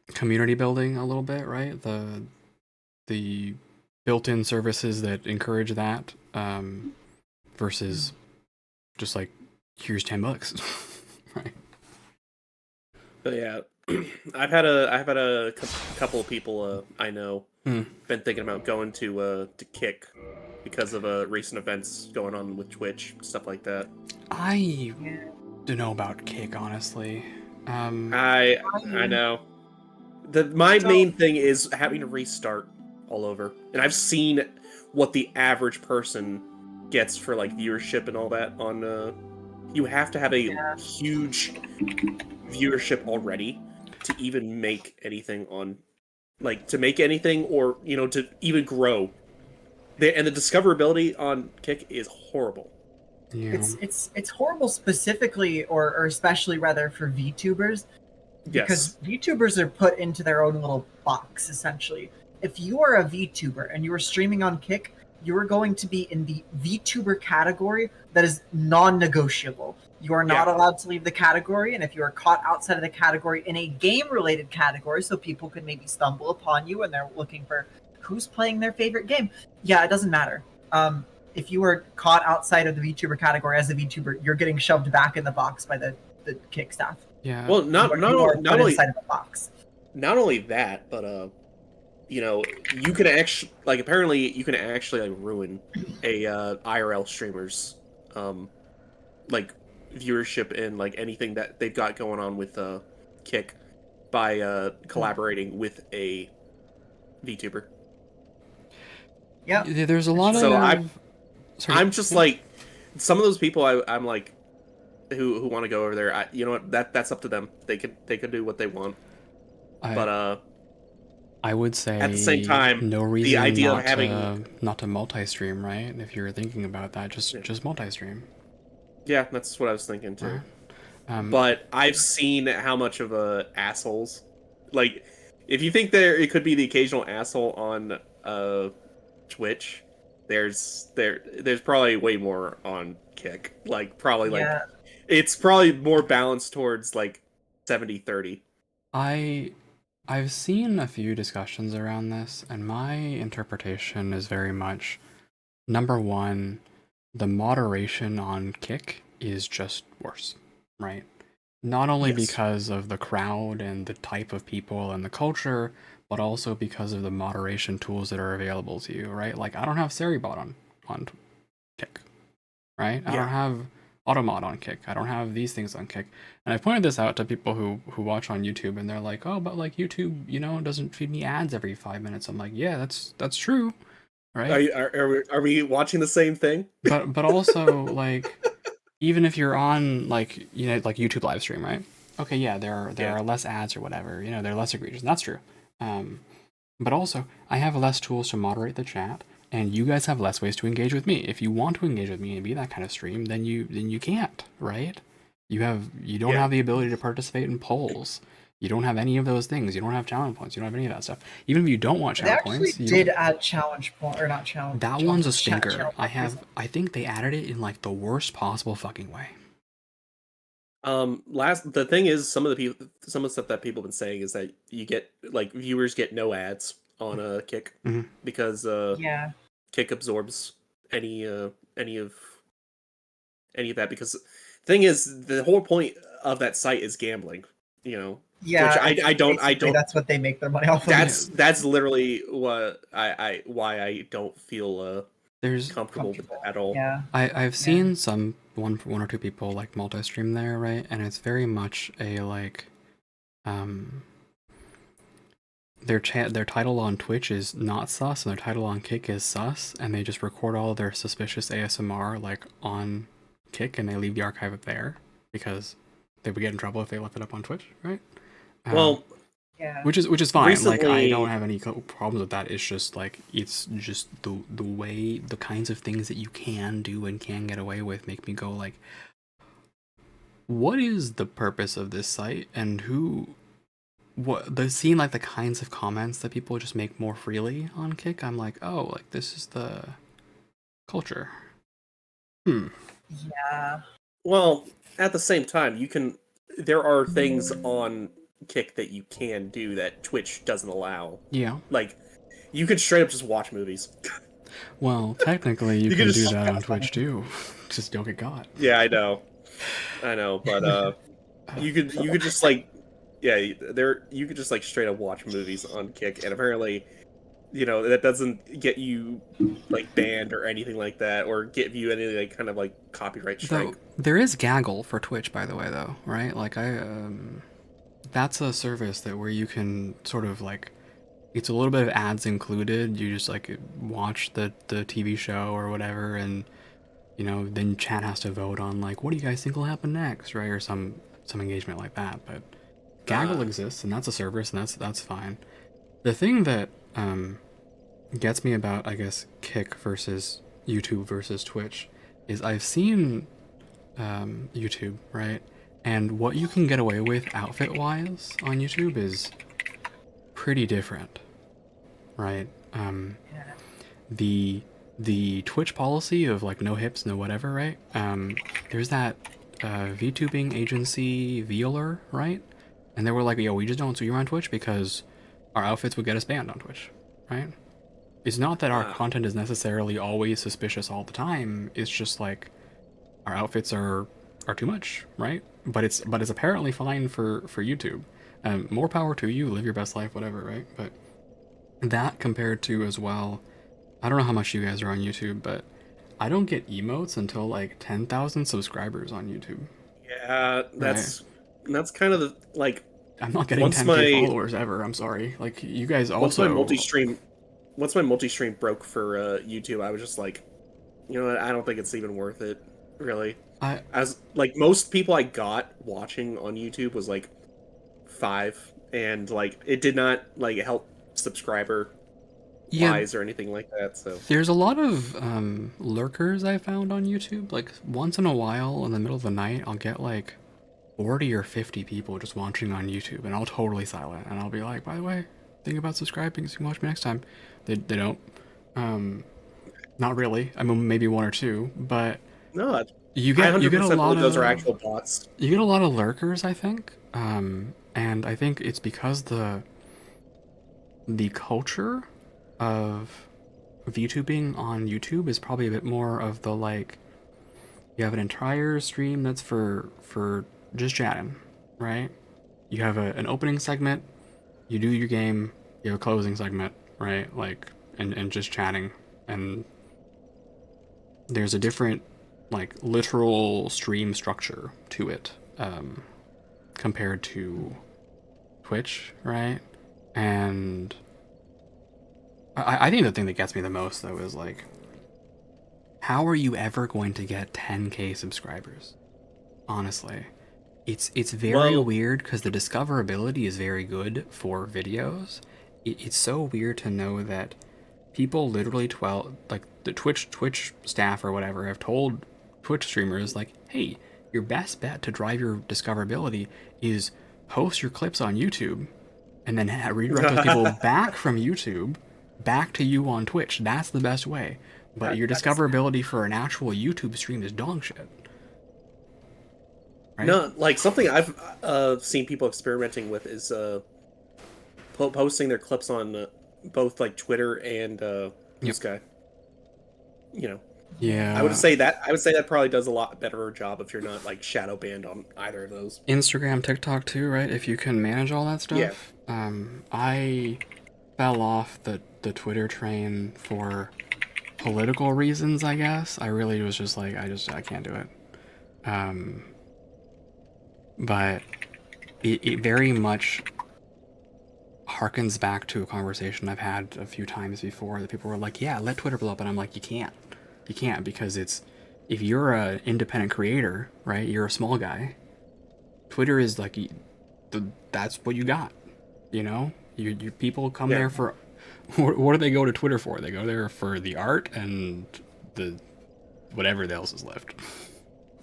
community building a little bit, right? The built-in services that encourage that versus just like, here's $10, right? But yeah, I've had a couple of people I know been thinking about going to Kick because of recent events going on with Twitch, stuff like that. I don't know about Kick, honestly. I know. My main thing is having to restart all over, and I've seen what the average person gets for like viewership and all that on. You have to have a huge viewership already to even make anything on, like, to make anything or to even grow. And the discoverability on Kick is horrible. Yeah. It's horrible specifically or especially rather for VTubers. Because VTubers are put into their own little box, essentially. If you are a VTuber and you are streaming on Kick, you are going to be in the VTuber category that is non-negotiable. You are not allowed to leave the category, and if you are caught outside of the category in a game-related category, so people could maybe stumble upon you and they're looking for who's playing their favorite game. Yeah, it doesn't matter. If you are caught outside of the VTuber category as a VTuber, you're getting shoved back in the box by the Kick staff. Yeah. Well, not only inside of the box. Not only that, but you can actually apparently you can actually ruin a IRL streamer's viewership and like anything that they've got going on with Kick by collaborating with a VTuber. Yeah. There's a lot so of. I'm just like some of those people. I'm like who want to go over there. You know what? That's up to them. They could do what they want. But I would say at the same time, no reason the idea not of having not to multi-stream, right? If you're thinking about that, just multi-stream. Yeah, that's what I was thinking too. Right. But I've seen how much of assholes. Like, if you think it could be the occasional asshole on Twitch, there's probably way more on Kick. Like, probably it's probably more balanced towards like 70-30. I've seen a few discussions around this, and my interpretation is very much, number one, the moderation on Kick is just worse, right? Not only because of the crowd and the type of people and the culture, but also because of the moderation tools that are available to you, right? Like, I don't have Seribot on Kick, right? I don't have Automod on Kick. I don't have these things on Kick. And I pointed this out to people who watch on YouTube, and they're like, oh, but like YouTube, doesn't feed me ads every 5 minutes. I'm like, yeah, that's true, right? Are we watching the same thing? But also, like, even if you're on like YouTube live stream, right? okay, yeah, there are less ads or whatever. You know, they're less egregious. And that's true. But also, I have less tools to moderate the chat, and you guys have less ways to engage with me. If you want to engage with me and be that kind of stream, then you can't, right? You don't have the ability to participate in polls. You don't have any of those things. You don't have challenge points. You don't have any of that stuff. Even if you don't want They challenge actually points, did add challenge point, or not challenge. that one's a challenge stinker. points. I think they added it in like the worst possible fucking way. The thing is, some of the stuff that people have been saying is that you get like viewers get no ads on a Kick Mhm. because Yeah. Kick absorbs any of that, because the thing is, the whole point of that site is gambling, you know. Yeah. Which I don't That's what they make their money off of. that's literally what why I don't feel There's comfortable with that at all. Yeah. I've seen one or two people like multi-stream there, right? And it's very much a like their title on Twitch is not sus and their title on Kick is sus, and they just record all their suspicious ASMR like on Kick and they leave the archive up there because they would get in trouble if they left it up on Twitch, right? Well, Yeah. which is fine. Like I recently- don't have any problems with that. It's just like it's just the way the kinds of things that you can do and can get away with make me go like, what is the purpose of this site and seeing like the kinds of comments that people just make more freely on Kick. I'm like, oh, like this is the culture. Yeah. Well, at the same time, there are things on Kick that you can do that Twitch doesn't allow. Yeah. Like, you could straight up just watch movies. Well, technically you You can can do just- that on Twitch too. Just don't get caught. Yeah, I know, but you could just like, you could just like straight up watch movies on Kick, and apparently, you know, that doesn't get you like banned or anything like that, or give you any like kind of like copyright strike. Though there is Gaggle for Twitch, by the way, though, right? Like that's a service that where you can sort of like, it's a little bit of ads included. You just like watch the TV show or whatever, and you know then chat has to vote on like what do you guys think will happen next, right? Or some engagement like that. But Gaggle exists, and that's a service, and that's fine. The thing that gets me about, I guess, Kick versus YouTube versus Twitch is I've seen YouTube, right? And what you can get away with outfit-wise on YouTube is pretty different, right? The Twitch policy of like no hips, no whatever, right? There's that VTubing agency Vealer, right? And they were like, yo, we just don't stream on Twitch because our outfits would get us banned on Twitch, right? It's not that our content is necessarily always suspicious all the time. It's just like our outfits are too much, right? But it's apparently fine for YouTube. More power to you. Live your best life, whatever, right? But that compared to as well, I don't know how much you guys are on YouTube, but I don't get emotes until like 10,000 subscribers on YouTube. Yeah, that's kind of the like. I'm not getting 10K followers ever. I'm sorry. Like you guys also. Once my multi-stream broke for YouTube, I was just like, you know what? I don't think it's even worth it, really. As like most people I got watching on YouTube was like 5, and like it did not like help subscriber wise or anything like that. So there's a lot of lurkers I found on YouTube. Like once in a while, in the middle of the night, I'll get like 40 or 50 people just watching on YouTube, and I'll totally silent, and I'll be like, by the way, think about subscribing so you can watch me next time. They don't. Not really. I mean, maybe 1 or 2, but no, you get a lot of those are actual bots. You get a lot of lurkers, I think, and I think it's because the culture of VTubing on YouTube is probably a bit more of the like, you have an entire stream that's for just chatting, right? You have an opening segment, you do your game, you have a closing segment, right? Like, and just chatting, and there's a different like literal stream structure to it compared to Twitch, right? And I think the thing that gets me the most though is like, how are you ever going to get 10K subscribers? Honestly, It's very Well, weird because the discoverability is very good for videos. It's so weird to know that people literally like the Twitch staff or whatever have told Twitch streamers like, hey, your best bet to drive your discoverability is post your clips on YouTube and then redirect those people back from YouTube back to you on Twitch. That's the best way. But your That's discoverability for an actual YouTube stream is dog shit. Right? no, like something I've seen people experimenting with is posting their clips on both like Twitter and Blue Sky. You know, Yeah. I would say that probably does a lot better job if you're not like shadow banned on either of those. Instagram, TikTok too, right? If you can manage all that stuff. Yeah. I fell off the Twitter train for political reasons, I guess. I really was just like, I can't do it. But it very much harkens back to a conversation I've had a few times before that people were like, yeah, let Twitter blow up. And I'm like, you can't because if you're an independent creator, right? You're a small guy. Twitter is like, that's what you got, you know? Your people come there for, what do they go to Twitter for? They go there for the art and the whatever else is left.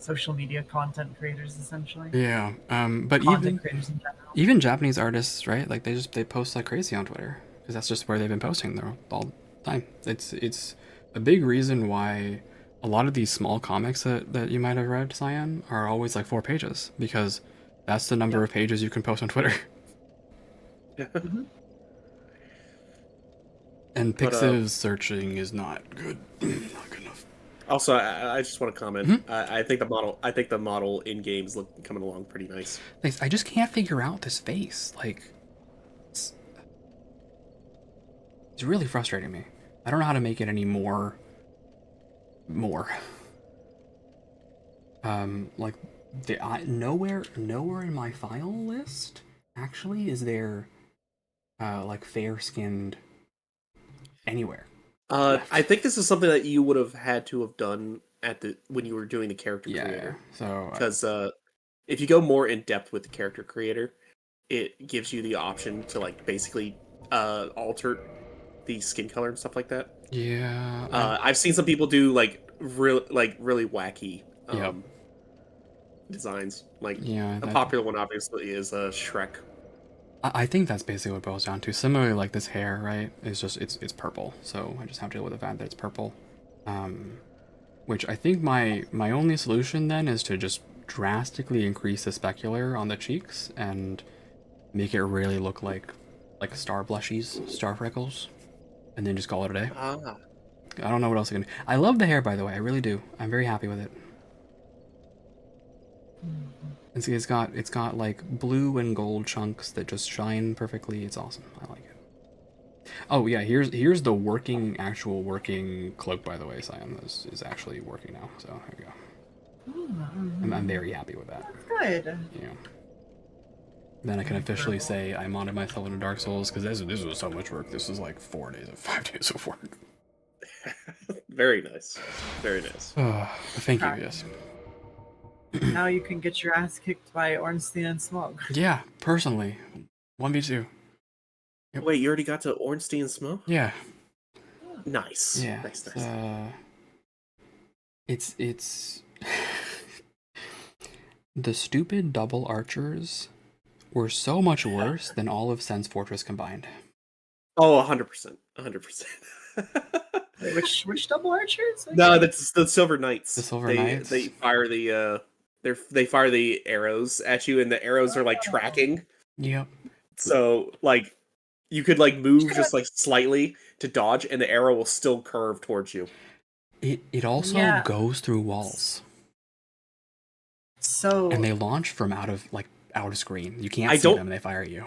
social media content creators, essentially. Yeah, but Content creators in general. even Japanese artists, right? Like they post like crazy on Twitter because that's just where they've been posting there all the time. It's a big reason why a lot of these small comics that you might have read, Cyan, are always like 4 pages because that's the number of pages you can post on Twitter. And Pixiv searching is not good. Not good enough. Also, I just want to comment. I think the model in games look coming along pretty nice. Thanks. I just can't figure out this face. Like, it's really frustrating me. I don't know how to make it any more. Like, nowhere in my file list actually is there, like fair-skinned anywhere. I think this is something that you would have had to have done when you were doing the character Yeah. creator. So Because if you go more in depth with the character creator, it gives you the option to like basically alter the skin color and stuff like that. yeah. I've seen some people do like really wacky Yep. designs. Like Yeah. a popular one obviously is Shrek. I think that's basically what it boils down to. Similarly, like this hair, right? It's just it's purple, so I just have to deal with the fact that it's purple. Which I think my only solution then is to just drastically increase the specular on the cheeks and make it really look like star blushies, star freckles, and then just call it a day. Ah. I don't know what else I can do. I love the hair, by the way. I really do. I'm very happy with it. It's got like blue and gold chunks that just shine perfectly. It's awesome. I like it. Oh yeah, here's the actual working cloak, by the way. Cyan is actually working now. So here we go. I'm very happy with that. Good. Yeah. Then I can officially say I modded myself into Dark Souls because this was so much work. This is like 5 days of work. Very nice. Very nice. Thank you. Yes. Now you can get your ass kicked by Ornstein and Smog. Yeah, personally, 1v2. Yep. Wait, you already got to Ornstein and Smoke? Yeah. Nice. Yeah. Nice. It's the stupid double archers were so much worse than all of Sen's Fortress combined. Oh, 100%. 100%. Wait, which double archers? No, that's the Silver Knights. The Silver Knights? They fire they fire the arrows at you, and the arrows are like tracking. Yep. So like you could like move just like slightly to dodge, and the arrow will still curve towards you. It also goes through walls. So and they launch from out of screen. You can't see them and they fire at you.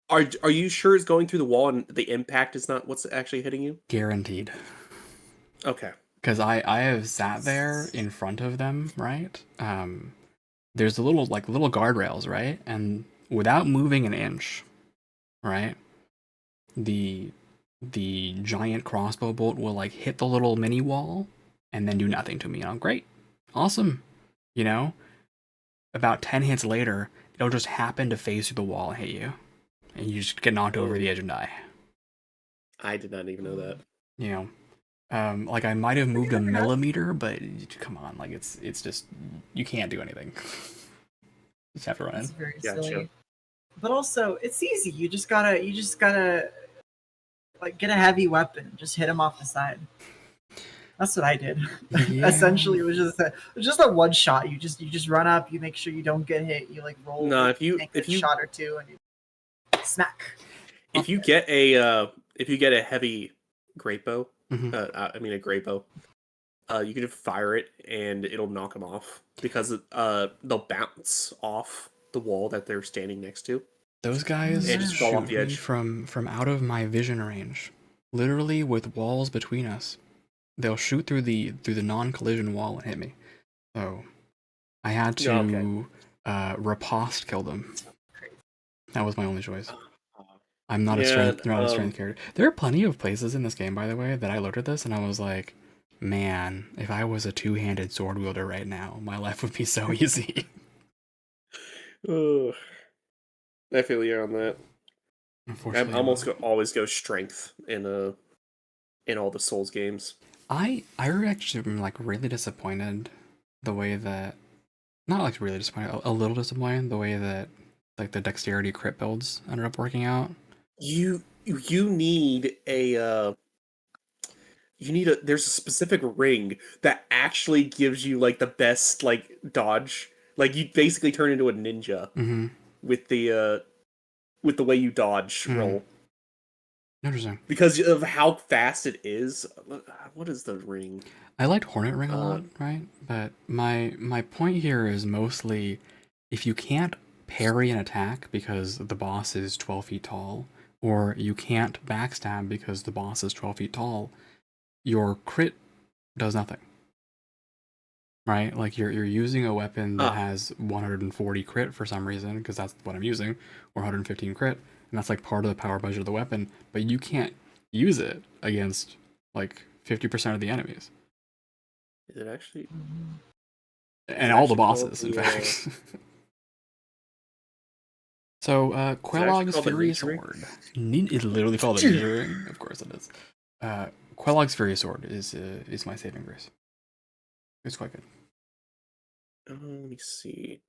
Are you sure it's going through the wall and the impact is not what's actually hitting you? Guaranteed. Okay. Because I have sat there in front of them, right? There's the little guardrails, right? And without moving an inch, right? The giant crossbow bolt will like hit the little mini wall and then do nothing to me. And I'm great. Awesome. You know? about 10 hits later, it'll just happen to phase through the wall and hit you. And you just get knocked over the edge and die. I did not even know that. You know, like I might have moved a millimeter, but come on, like it's just you can't do anything. Just have to run It's in. very Gotcha. silly. But also, it's easy. You just gotta like get a heavy weapon, just hit him off the side. That's what I did. Yeah. Essentially, it was just a one shot. You just run up. You make sure you don't get hit. You like roll. No, if you make a shot or two, and you smack. if you get a heavy great bow, Mhm. a great bow, you can fire it and it'll knock them off because they'll bounce off the wall that they're standing next to. Those guys And just fall off shoot the me edge. from out of my vision range, literally with walls between us. They'll shoot through the non-collision wall and hit me. So I had to riposte kill them. That was my only choice. I'm not a strength character. There are plenty of places in this game, by the way, that I looked at this and I was like, man, if I was a two-handed sword wielder right now, my life would be so easy. Ugh. I feel you on that. I Unfortunately, almost always go strength in all the Souls games. I actually am like really disappointed the way that, not like really disappointed, a little disappointed the way that like the dexterity crit builds ended up working out. You need there's a specific ring that actually gives you like the best like dodge. Like you basically turn into a ninja Mm-hmm. with the way you dodge roll. Interesting. Because of how fast it is. What is the ring? I liked Hornet Ring a lot, right? But my point here is mostly if you can't parry an attack because the boss is 12 feet tall, or you can't backstab because the boss is 12 feet tall, your crit does nothing. Right? Like you're using a weapon that has 140 crit for some reason, because that's what I'm using, or 115 crit, and that's like part of the power budget of the weapon, but you can't use it against like 50% of the enemies. Is it actually? And all the bosses, in fact. So, Quelog's Fury Sword. It's literally called a Ninja Ring. Of course it is. Quelog's Fury Sword is my saving grace. It's quite good. Let me see.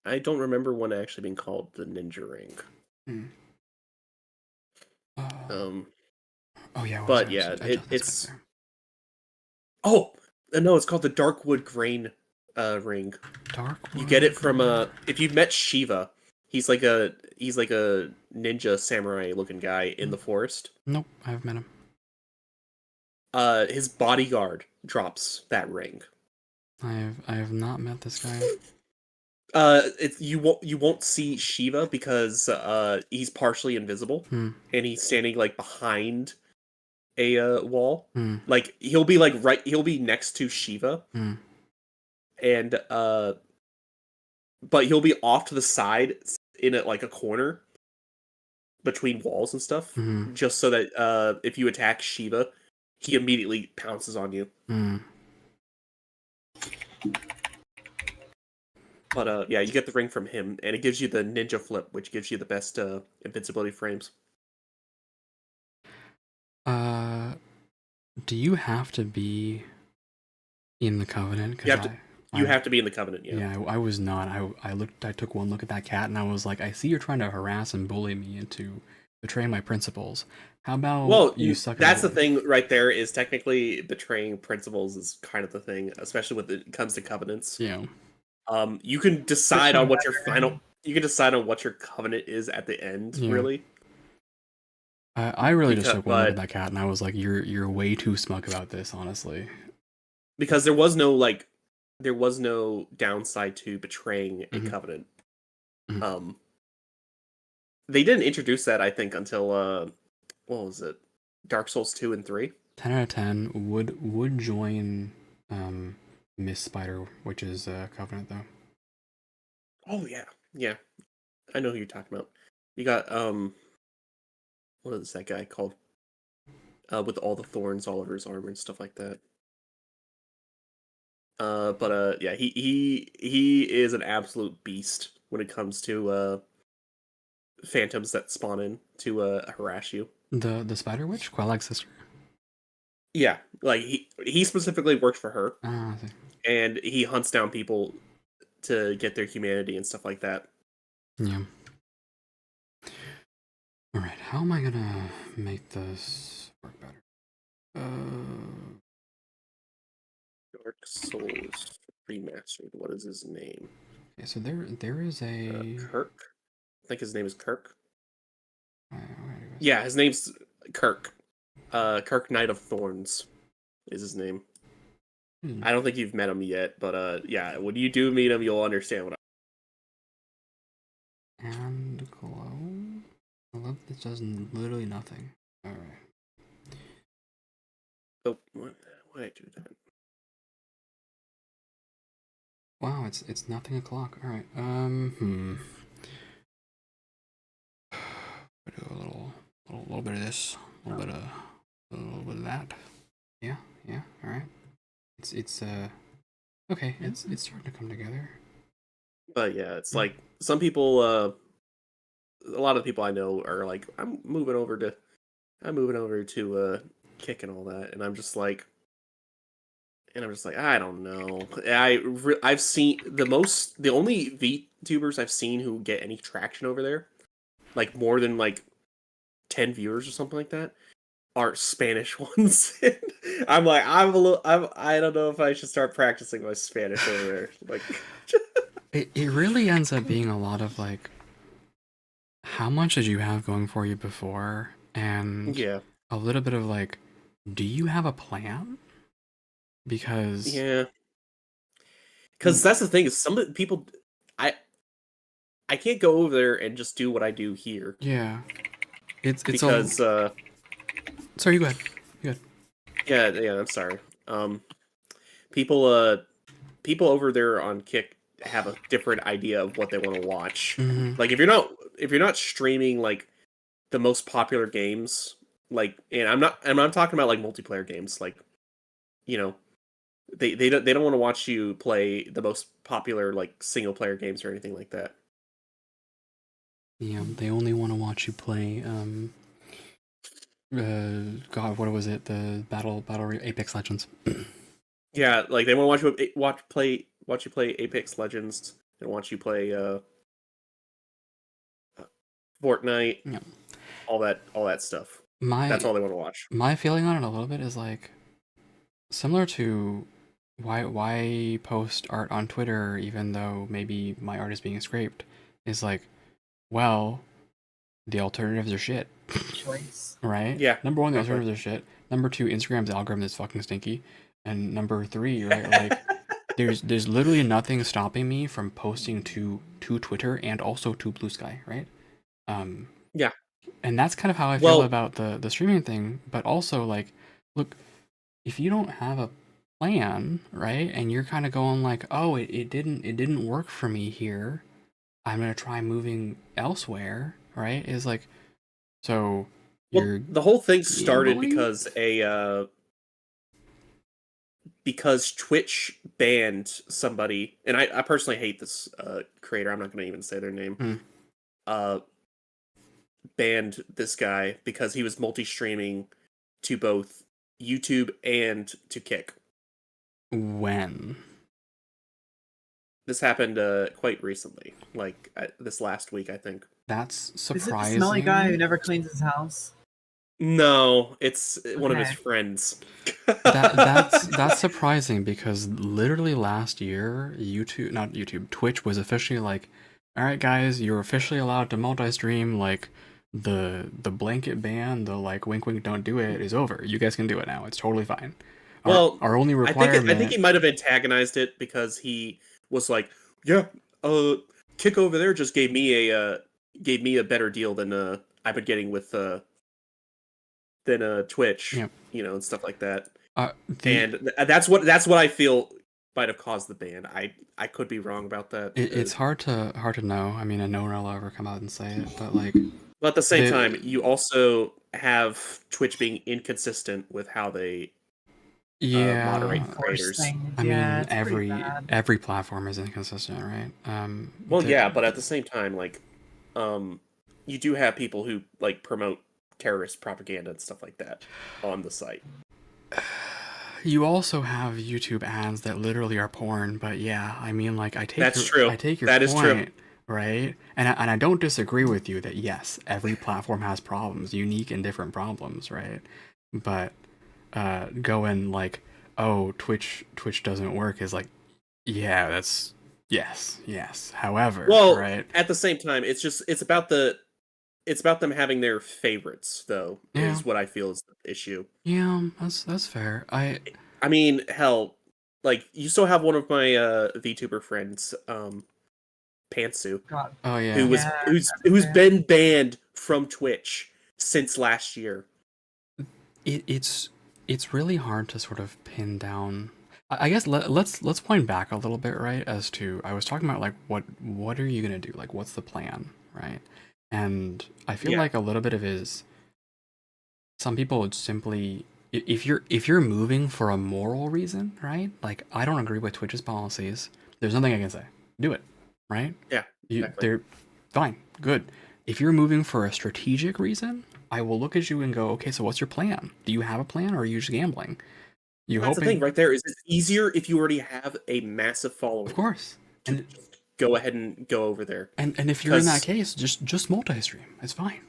I don't remember one actually being called the Ninja Ring. Oh yeah. But yeah, it's. Oh no! It's called the Darkwood Grain ring. Darkwood. You get it from if you've met Shiva, he's like a ninja samurai looking guy in the forest. Nope, I haven't met him. His bodyguard drops that ring. I have not met this guy. You won't see Shiva because he's partially invisible and he's standing like behind a wall. Like he'll be next to Shiva. And but he'll be off to the side in like a corner between walls and stuff, just so that if you attack Shiva, he immediately pounces on you. But yeah, you get the ring from him, and it gives you the ninja flip, which gives you the best invincibility frames. Do you have to be in the Covenant? You have to be in the Covenant, yeah. Yeah, I was not. I took one look at that cat, and I was like, I see you're trying to harass and bully me into betraying my principles. How about you suck? That's the thing right there. Is technically betraying principles is kind of the thing, especially when it comes to covenants. Yeah. You can decide on what your final. You can decide on what your covenant is at the end. Yeah. Really. I really just took one look at that cat, and I was like, you're way too smug about this, honestly. Because there was no downside to betraying a covenant. They didn't introduce that, I think, until what was it? Dark Souls 2 and 3? 10 out of 10 would join Miss Spider, which is Covenant, though. Oh, yeah. Yeah. I know who you're talking about. You got, what is that guy called? With all the thorns all over his armor and stuff like that. Yeah, he is an absolute beast when it comes to phantoms that spawn in to harass you. The Spider Witch, Quellag's sister. Yeah, like he specifically works for her, Ah, I see. and he hunts down people to get their humanity and stuff like that. Yeah. All right, how am I gonna make this work better? Dark Souls Remastered. What is his name? Okay, so there is a Kirk. I think his name is Kirk. where do I Yeah, his name's Kirk. Kirk Knight of Thorns is his name. Hmm. I don't think you've met him yet, but yeah, when you do meet him, you'll understand what And glow. I love this does literally nothing. All right. Oh, why did I do that? Wow, it's nothing o'clock. All right. We do a little bit of this, a little bit of that. Yeah. All right. It's okay. It's starting to come together. But yeah, it's like some people, a lot of people I know are like, I'm moving over to Kick and all that, and I'm just like, I don't know. I've seen the only VTubers I've seen who get any traction over there, like more than like 10 viewers or something like that, are Spanish ones. I'm like, I don't know if I should start practicing my Spanish over there. Like, It really ends up being a lot of like, how much did you have going for you before, and yeah, a little bit of like, do you have a plan? Because yeah. Because that's the thing is some of the people, I I can't go over there and just do what I do here. yeah, it's Because sorry, you go ahead. You go ahead. yeah, I'm sorry. People people over there on Kick have a different idea of what they want to watch. Mm-hmm. Like if you're not streaming like the most popular games, like, and I'm not talking about like multiplayer games, like, you know, they don't want to watch you play the most popular like single player games or anything like that. Yeah, they only want to watch you play. God, what was it? The Apex Legends. Yeah, like they want to watch you play Apex Legends and watch you play Fortnite, Yeah. all that stuff. That's all they want to watch. My feeling on it a little bit is like similar to why post art on Twitter even though maybe my art is being scraped, is like, well, the alternatives are shit. Choice. Right? Yeah. Number one, the alternatives are shit. Number two, Instagram's algorithm is fucking stinky. And number three, right, like there's literally nothing stopping me from posting to Twitter and also to Blue Sky, right? Yeah. And that's kind of how I feel about the streaming thing, but also like, look, if you don't have a plan, right, and you're kind of going like, oh, it didn't work for me here, I'm gonna try moving elsewhere, right? Is like, so you're the whole thing started gambling? because Twitch banned somebody, and I personally hate this creator. I'm not going to even say their name. Banned this guy because he was multi-streaming to both YouTube and to Kick. When? This happened quite recently, like this last week, I think. That's Is it the surprising. smelly guy who never cleans his house? No, it's one of his Okay. friends. That's surprising because literally last year, Twitch was officially like, all right, guys, you're officially allowed to multi-stream. Like, the blanket ban, the like wink wink don't do it is over. You guys can do it now. It's totally fine. Our only requirement. I think he might have antagonized it because he was like, yeah, Kick over there just gave me a better deal than I've been getting with than Twitch, Yep. you know, and stuff like that. And that's what I feel might have caused the ban. I could be wrong about that. It's hard to know. I mean, no one will ever come out and say it, but like. But at the same time, you also have Twitch being inconsistent with how they Yeah, moderate Force creators. thing. I Yeah, mean, it's pretty bad. every platform is inconsistent, right? Well, yeah, but at the same time, like, you do have people who like promote terrorist propaganda and stuff like that on the site. you also have YouTube ads that literally are porn, but yeah, I mean, like, That's true. I take your That is true. point, right? And I don't disagree with you that yes, every platform has problems, unique and different problems, right? But going like, oh, Twitch doesn't work is like, yeah, that's yes. However, Well, right? at the same time, it's about them having their favorites, though, Yeah, is what I feel is the issue. yeah, that's fair. I mean, hell, like you still have one of my VTuber friends, Pantsu, God. Oh yeah. who's been banned from Twitch since last year. It's really hard to sort of pin down. I guess let's point back a little bit, right? As to I was talking about like what are you gonna do? Like what's the plan, right? And I feel Yeah. like a little bit of is some people would simply if you're moving for a moral reason, right? Like I don't agree with Twitch's policies. There's nothing I can say. Do it, right? Yeah, exactly. They're fine, good. If you're moving for a strategic reason, I will look at you and go, okay, so what's your plan? Do you have a plan, or are you just gambling? You That's the hoping? thing, right there. Is it's easier if you already have a massive following. Of course. To And just go ahead and go over there. and if you're in that 'Cause- case, just multi-stream. It's fine.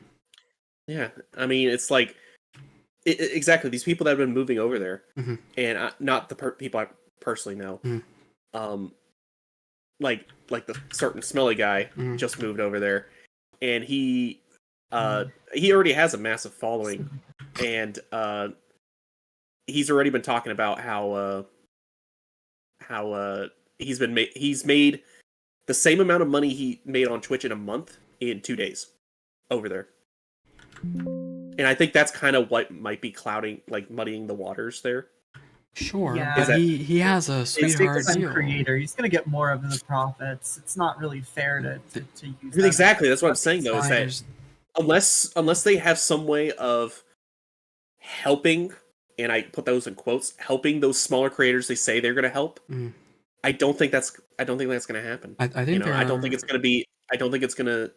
Yeah, I mean, it's like exactly these people that have been moving over there, Mhm. and not the people I personally know. Mhm. Like the certain smelly guy Mhm. just moved over there, and he already has a massive following, and he's already been talking about how he's made the same amount of money he made on Twitch in a month in 2 days over there. And I think that's kind of what might be muddying the waters there. Sure, Yeah. but Is that- he has a It's sweetheart a deal. creator. He's gonna get more of the profits. It's not really fair to use that Exactly, as that's what I'm saying though. Is that There's- unless they have some way of helping, and I put those in quotes, helping those smaller creators they say they're going to help, Mhm. I don't think that's going to happen. I think You know, there I don't are- think it's going to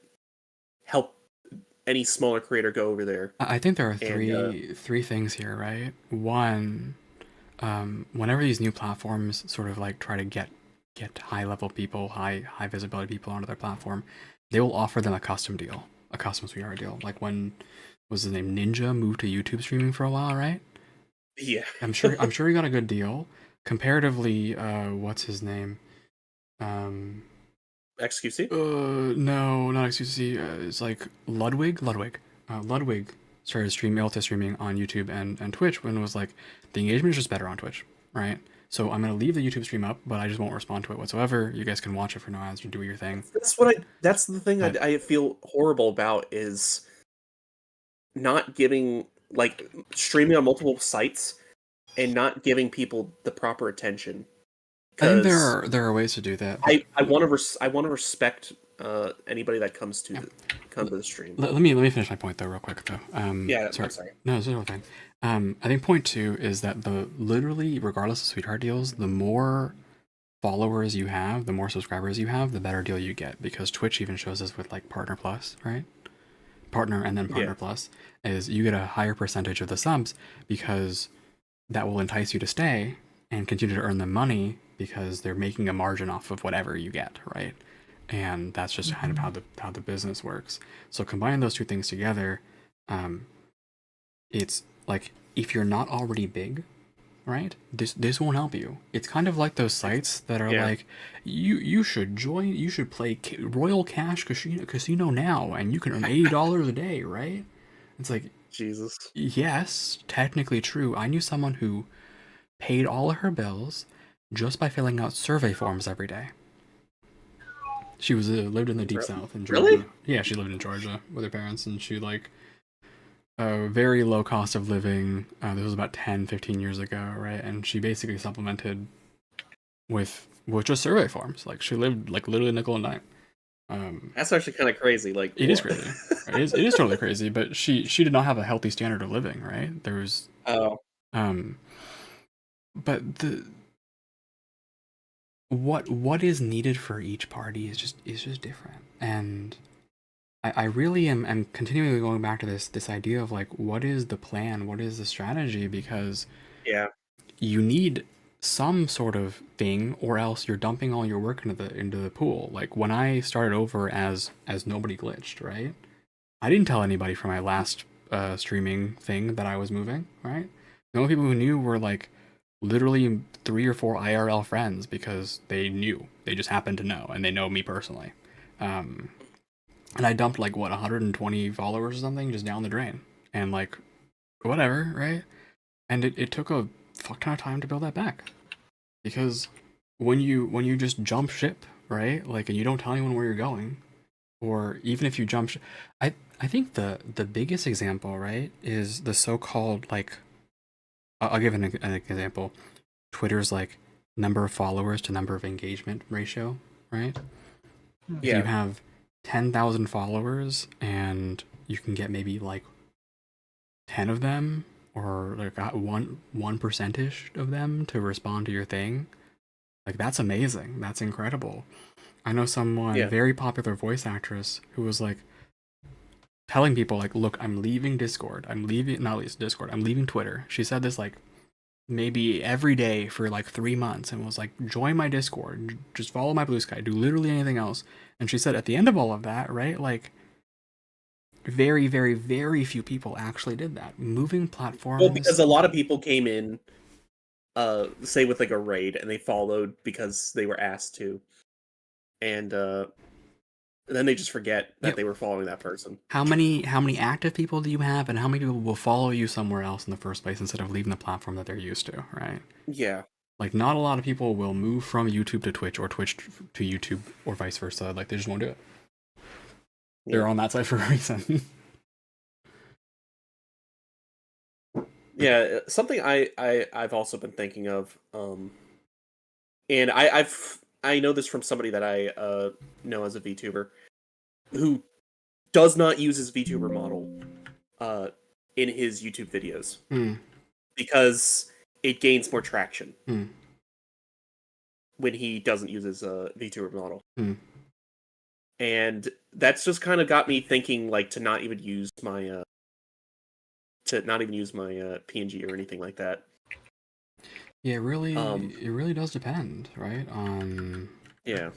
help any smaller creator go over there. I think there are And, three things here, right? One, whenever these new platforms sort of like try to get high level people, high visibility people onto their platform, they will offer them a custom deal, a custom sweetheart deal. Like when was his name Ninja moved to YouTube streaming for a while, right? Yeah. I'm sure he got a good deal. Comparatively, what's his name? XQC? No, not XQC. It's like Ludwig. Ludwig started streaming on YouTube and Twitch when it was like the engagement is just better on Twitch, right? So I'm gonna leave the YouTube stream up, but I just won't respond to it whatsoever. You guys can watch it for no ads or do your thing. That's the thing But- I feel horrible about is not giving streaming on multiple sites and not giving people the proper attention. I think 'Cause there are ways to do that. I want to respect anybody that comes to the stream. Let me finish my point though, real quick though. Yeah, I'm sorry. No, it's okay. I think point two is that literally, regardless of sweetheart deals, the more followers you have, the more subscribers you have, the better deal you get. Because Twitch even shows us with like Partner Plus, right? Partner and then Partner Plus is you get a higher percentage of the subs because that will entice you to stay and continue to earn them money because they're making a margin off of whatever you get, right? And that's just kind of how the business works. So combining those two things together, it's like if you're not already big, right? This won't help you. It's kind of like those sites that are like, you should join, you should play Royal Cash Casino now, and you can earn $80 a day, right? It's like, Jesus. yes, technically true. I knew someone who paid all of her bills just by filling out survey forms every day. She was lived in the deep south in Georgia. Really? Yeah, she lived in Georgia with her parents, and she like a very low cost of living. This was about 10, 15 years ago, right? And she basically supplemented with just survey forms. Like she lived like literally nickel and dime. That's actually kind of crazy. Like It is crazy. It is totally crazy. But she did not have a healthy standard of living, right? There was but the what is needed for each party is just different, and I really am continually going back to this idea of like, what is the plan, what is the strategy, because Yeah. you need some sort of thing, or else you're dumping all your work into the pool. Like when I started over as NobodyGlitched, right? I didn't tell anybody from my last streaming thing that I was moving, right? The only people who knew were like literally 3 or 4 IRL friends, because they knew. They just happened to know, and they know me personally. And I dumped like, what, 120 followers or something just down the drain. And like, whatever, right? And it took a fuck ton of time to build that back. Because when you just jump ship, right? Like, and you don't tell anyone where you're going, or even if you jump I think the biggest example, right, is the so-called, like, I'll give an example. Twitter's like number of followers to number of engagement ratio, right? If you Yeah. have 10,000 followers and you can get maybe like 10 of them, or like one percentage of them to respond to your thing, like, that's amazing. That's incredible. I know someone, Yeah. very popular voice actress, who was like telling people like, look, I'm leaving Discord. I'm leaving, not least Discord. I'm leaving Twitter. She said this like maybe every day for like 3 months, and was like, join my Discord, just follow my Blue Sky, do literally anything else. And she said at the end of all of that, right, like, very, very, very few people actually did that. Moving platforms. Well, because a lot of people came in, say with like a raid, and they followed because they were asked to, and then they just forget that Yep. they were following that person. How many active people do you have, and how many people will follow you somewhere else in the first place instead of leaving the platform that they're used to, right? Yeah. Like, not a lot of people will move from YouTube to Twitch, or Twitch to YouTube, or vice versa. Like, they just won't do it. They're on that side for a reason. Yeah, something I've also been thinking of, and I know this from somebody that I know as a VTuber, who does not use his VTuber model in his YouTube videos because it gains more traction when he doesn't use his VTuber model. And that's just kind of got me thinking, like, to not even use my PNG or anything like that. Yeah, it really does depend, right, on Yeah.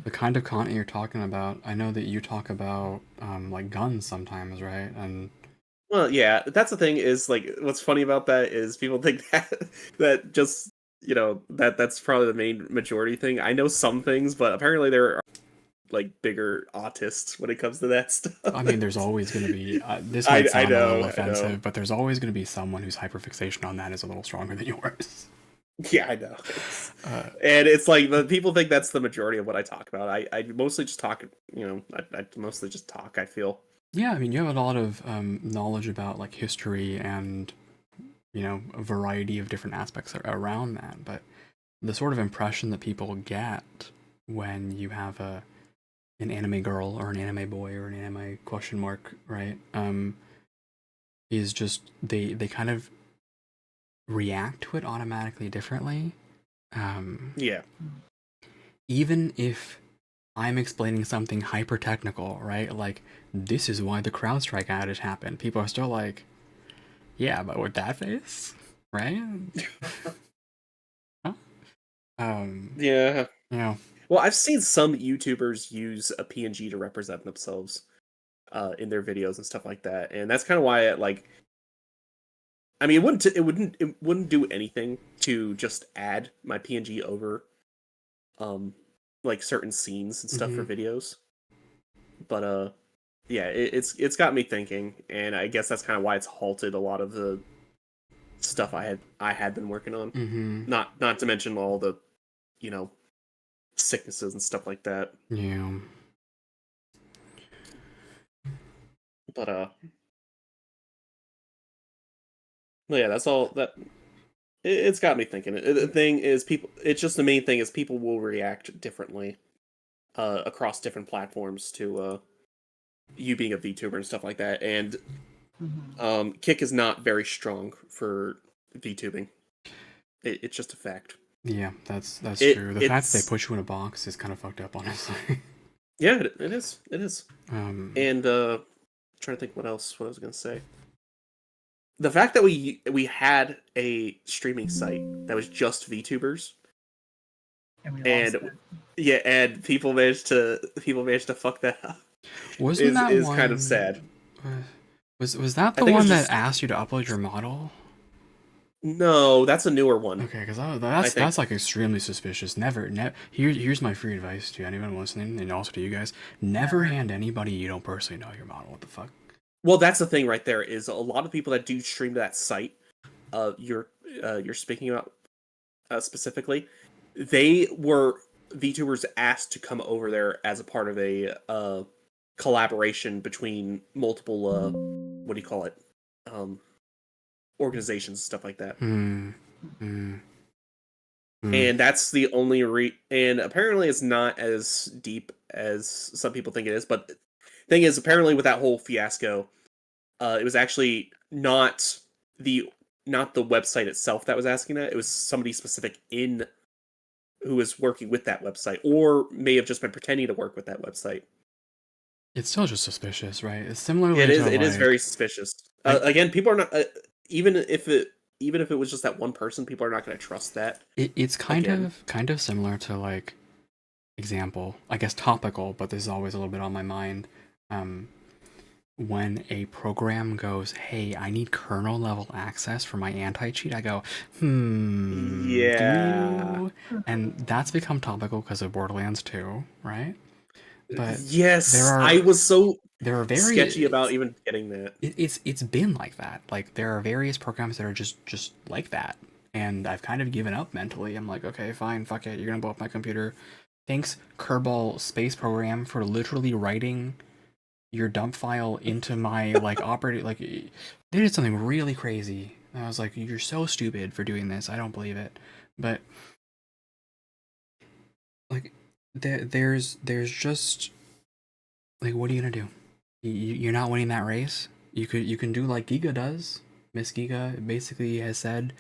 the kind of content you're talking about. I know that you talk about like guns sometimes, right? And Well, yeah, that's the thing, is like, what's funny about that is people think that just, that's probably the main majority thing. I know some things, but apparently there are like bigger autists when it comes to that stuff. I mean, there's always going to be this might sound a little offensive, I know. but there's always going to be someone whose hyperfixation on that is a little stronger than yours. Yeah, I know. And it's like, the people think that's the majority of what I talk about. I mostly just talk, I mostly just talk, I feel. Yeah, I mean, you have a lot of knowledge about like history and, a variety of different aspects around that. But the sort of impression that people get when you have an anime girl or an anime boy or an anime question mark, right, is just they kind of react to it automatically differently. Yeah. Even if I'm explaining something hyper technical, right? Like, this is why the CrowdStrike outage happened. People are still like, yeah, but with that face, right? Huh? Yeah. Yeah. Well, I've seen some YouTubers use a PNG to represent themselves in their videos and stuff like that, and that's kind of why I mean, it wouldn't do anything to just add my PNG over like certain scenes and stuff for videos. But yeah, it's got me thinking, and I guess that's kind of why it's halted a lot of the stuff I had been working on. Not to mention all the, sicknesses and stuff like that. Yeah. But yeah, that's all that. It's got me thinking. The thing is, it's just the main thing is people will react differently across different platforms to you being a VTuber and stuff like that. And Kick is not very strong for VTubing. It's just a fact. Yeah, that's It- true. The fact that they it's- put you in a box is kind of fucked up, honestly. Yeah, it is. It is. um, And trying to think what else. What I was gonna say. The fact that we had a streaming site that was just VTubers, And we and lost it. yeah, and people managed to fuck that up. wasn't that is one kind of sad. Was that I the think it was one that just- asked you to upload your model? No, that's a newer one. Okay, because think. that's like extremely suspicious. Here's my free advice to anyone listening, and also to you guys: never hand anybody you don't personally know your model. What the fuck? Well, that's the thing right there. Is a lot of people that do stream to that site, you're speaking about specifically, they were VTubers asked to come over there as a part of a collaboration between multiple what do you call it, organizations, stuff like that. And that's the only and apparently it's not as deep as some people think it is. But the thing is, apparently with that whole fiasco, it was actually not the website itself that was asking that. It was somebody specific who was working with that website, or may have just been pretending to work with that website. It's still just suspicious, right? It's similarly. It is. to, It is like- very suspicious. Again, people are not even if it was just that one person, people are not going to trust that. It's kind Again. of similar to, like, example, I guess topical, but this is always a little bit on my mind. When a program goes, "Hey, I need kernel level access for my anti-cheat," I go, Yeah. do you?" And that's become topical because of Borderlands 2, right? But Yes, there are- I was so there are very sketchy about even getting that. It's been like that. Like, there are various programs that are just like that, and I've kind of given up mentally. I'm like, okay, fine, fuck it. You're gonna blow up my computer. Thanks, Kerbal Space Program, for literally writing your dump file into my like operating. Like, they did something really crazy. And I was like, you're so stupid for doing this. I don't believe it. But like, there's just like, what are you gonna do? You're not winning that race. You can do like Giga does. Miss Giga basically has said,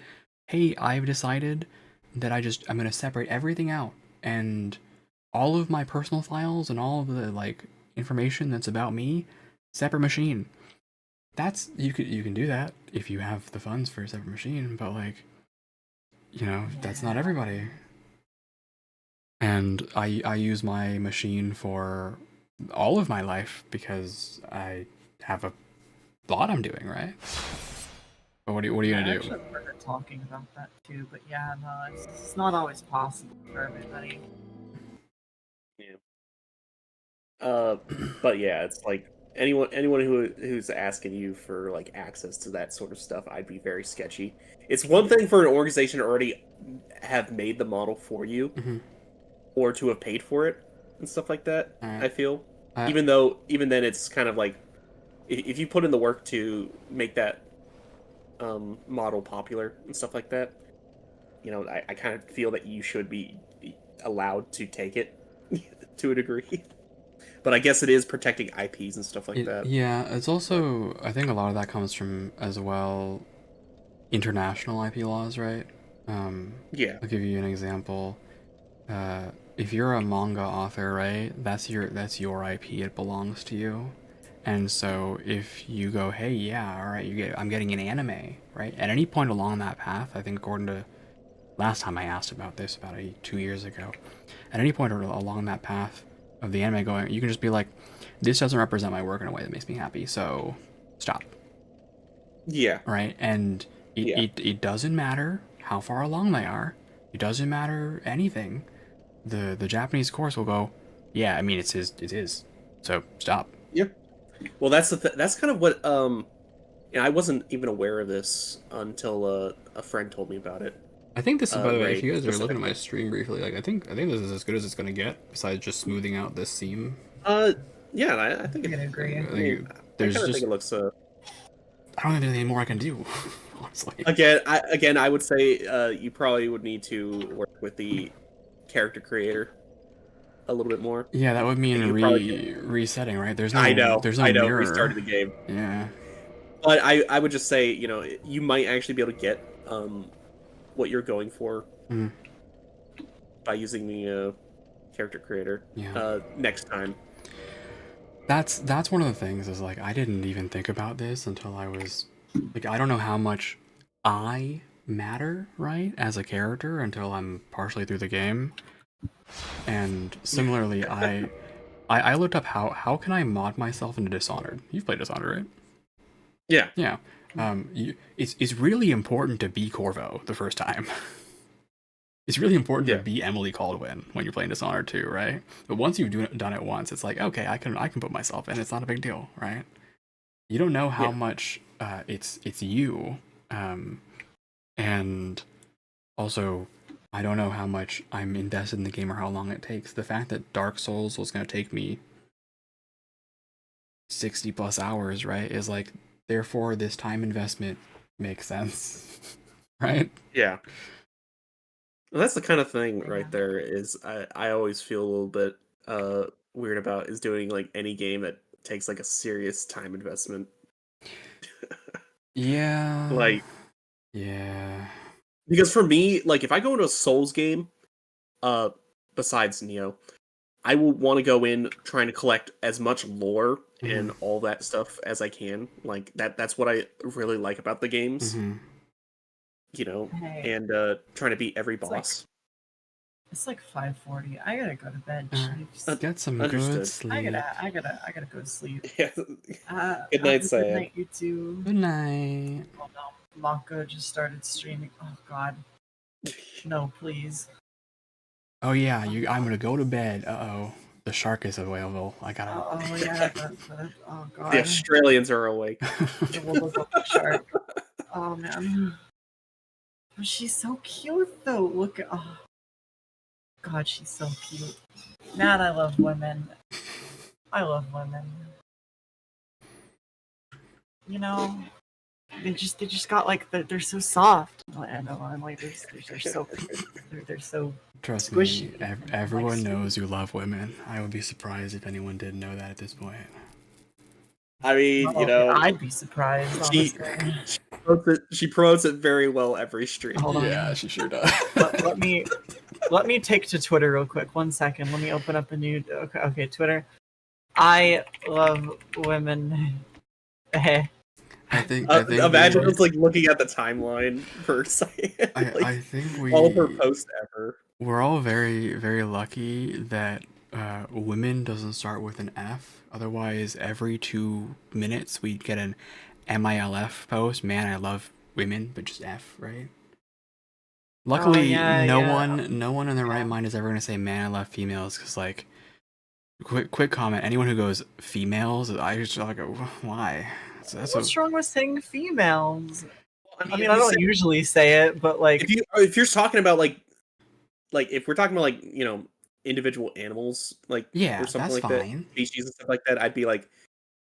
"Hey, I've decided that I'm gonna separate everything out, and all of my personal files and all of the like information that's about me, separate machine." That's you can do that if you have the funds for a separate machine, but like, that's not everybody. And I use my machine for all of my life because I have a lot I'm doing, right? But what are you I gonna actually do? remember talking about that too, but yeah, no, it's not always possible for everybody. But yeah, it's like anyone who's asking you for like access to that sort of stuff, I'd be very sketchy. It's one thing for an organization to already have made the model for you, Mhm. or to have paid for it and stuff like that. Alright. I feel, Uh, even then, it's kind of like if you put in the work to make that model popular and stuff like that, I kind of feel that you should be allowed to take it to a degree. But I guess it is protecting IPs and stuff like that. Yeah, it's also, I think a lot of that comes from, as well, international IP laws, right? Yeah. I'll give you an example. If you're a manga author, right, that's your IP. It belongs to you. And so if you go, hey, yeah, all right, I'm getting an anime, right? At any point along that path, I think according to last time I asked about this, about 2 years ago, at any point along that path of the anime going, you can just be like, this doesn't represent my work in a way that makes me happy, so stop. Yeah. Right? And it doesn't matter how far along they are. It doesn't matter anything. The Japanese course will go, yeah, I mean, it's his, so stop. Yep. Well, that's that's kind of what I wasn't even aware of this until a friend told me about it. I think this is, by the way, if you guys are Right. looking at my stream briefly, like, I think this is as good as it's gonna get, besides just smoothing out this seam. Yeah, I think I can agree. I think there's I just, think it looks. I don't think there's anything more I can do, honestly. Again, I would say you probably would need to work with the character creator a little bit more. Yeah, that would mean You probably resetting, right? There's no, I know. there's no I know. mirror. Restarted the game. Yeah. But I would just say, you might actually be able to get what you're going for Mhm. by using the character creator Yeah. next time. That's one of the things is like I didn't even think about this until I was like I don't know how much I matter, right, as a character until I'm partially through the game. And similarly, I looked up how can I mod myself into Dishonored. You've played Dishonored, right? Yeah. Yeah. It's really important to be Corvo the first time. It's really important Yeah. to be Emily Caldwin when you're playing Dishonored 2, right? But once you've done it once, it's like, okay, I can put myself in. It's not a big deal, right? You don't know how Yeah. much it's you, and also I don't know how much I'm invested in the game or how long it takes. The fact that Dark Souls was going to take me 60 plus hours, right, is like, therefore this time investment makes sense, right? Yeah. Well, that's the kind of thing Yeah. right there is I always feel a little bit weird about is doing like any game that takes like a serious time investment. Yeah. Like, yeah. because for me, like if I go into a Souls game, besides Neo, I will want to go in trying to collect as much lore and all that stuff as I can. Like that's what I really like about the games. Mm-hmm. You know, Hey, and trying to beat every It's like- boss. it's like 5:40. I gotta go to bed. Alright. Chiefs. Get some Understood. good sleep. I gotta go to sleep. Yeah. Good night, Good Saya. night, you two. Good night. Oh no, Mako just started streaming. Oh god. No, please. Oh yeah, I'm gonna go to bed. Uh-oh. The shark is available. I gotta... Oh yeah. Oh god. The Australians are awake. The little shark. Oh man. Oh, she's so cute though. Look at. Oh. God, she's so cute. Man, I love women. I love women. You know, they just got like they're so soft. I know. I'm like they're so they're so Trust squishy. me, everyone knows you love women. I would be surprised if anyone didn't know that at this point. I mean, Oh, you know, I'd be surprised. she Honestly. she promotes it very well every stream. Hold on. Yeah, she sure does. let me take to Twitter real quick. 1 second. Let me open up a new. Okay, Twitter. I love women. I think Imagine just like looking at the timeline for a second. Like, I think all of her posts ever. we're all very, very lucky that women doesn't start with an F. Otherwise, every 2 minutes we'd get an MILF post. Man, I love women, but just F, right? Luckily, no one in their right mind is ever gonna say man, I love females, because like, quick comment. Anyone who goes females, I just like, why? What's wrong with saying females? I mean, if I you don't say- usually say it, but like, if you're talking about like if we're talking about like, you know, individual animals, like yeah, or something that's like fine. that, species and stuff like that, I'd be like,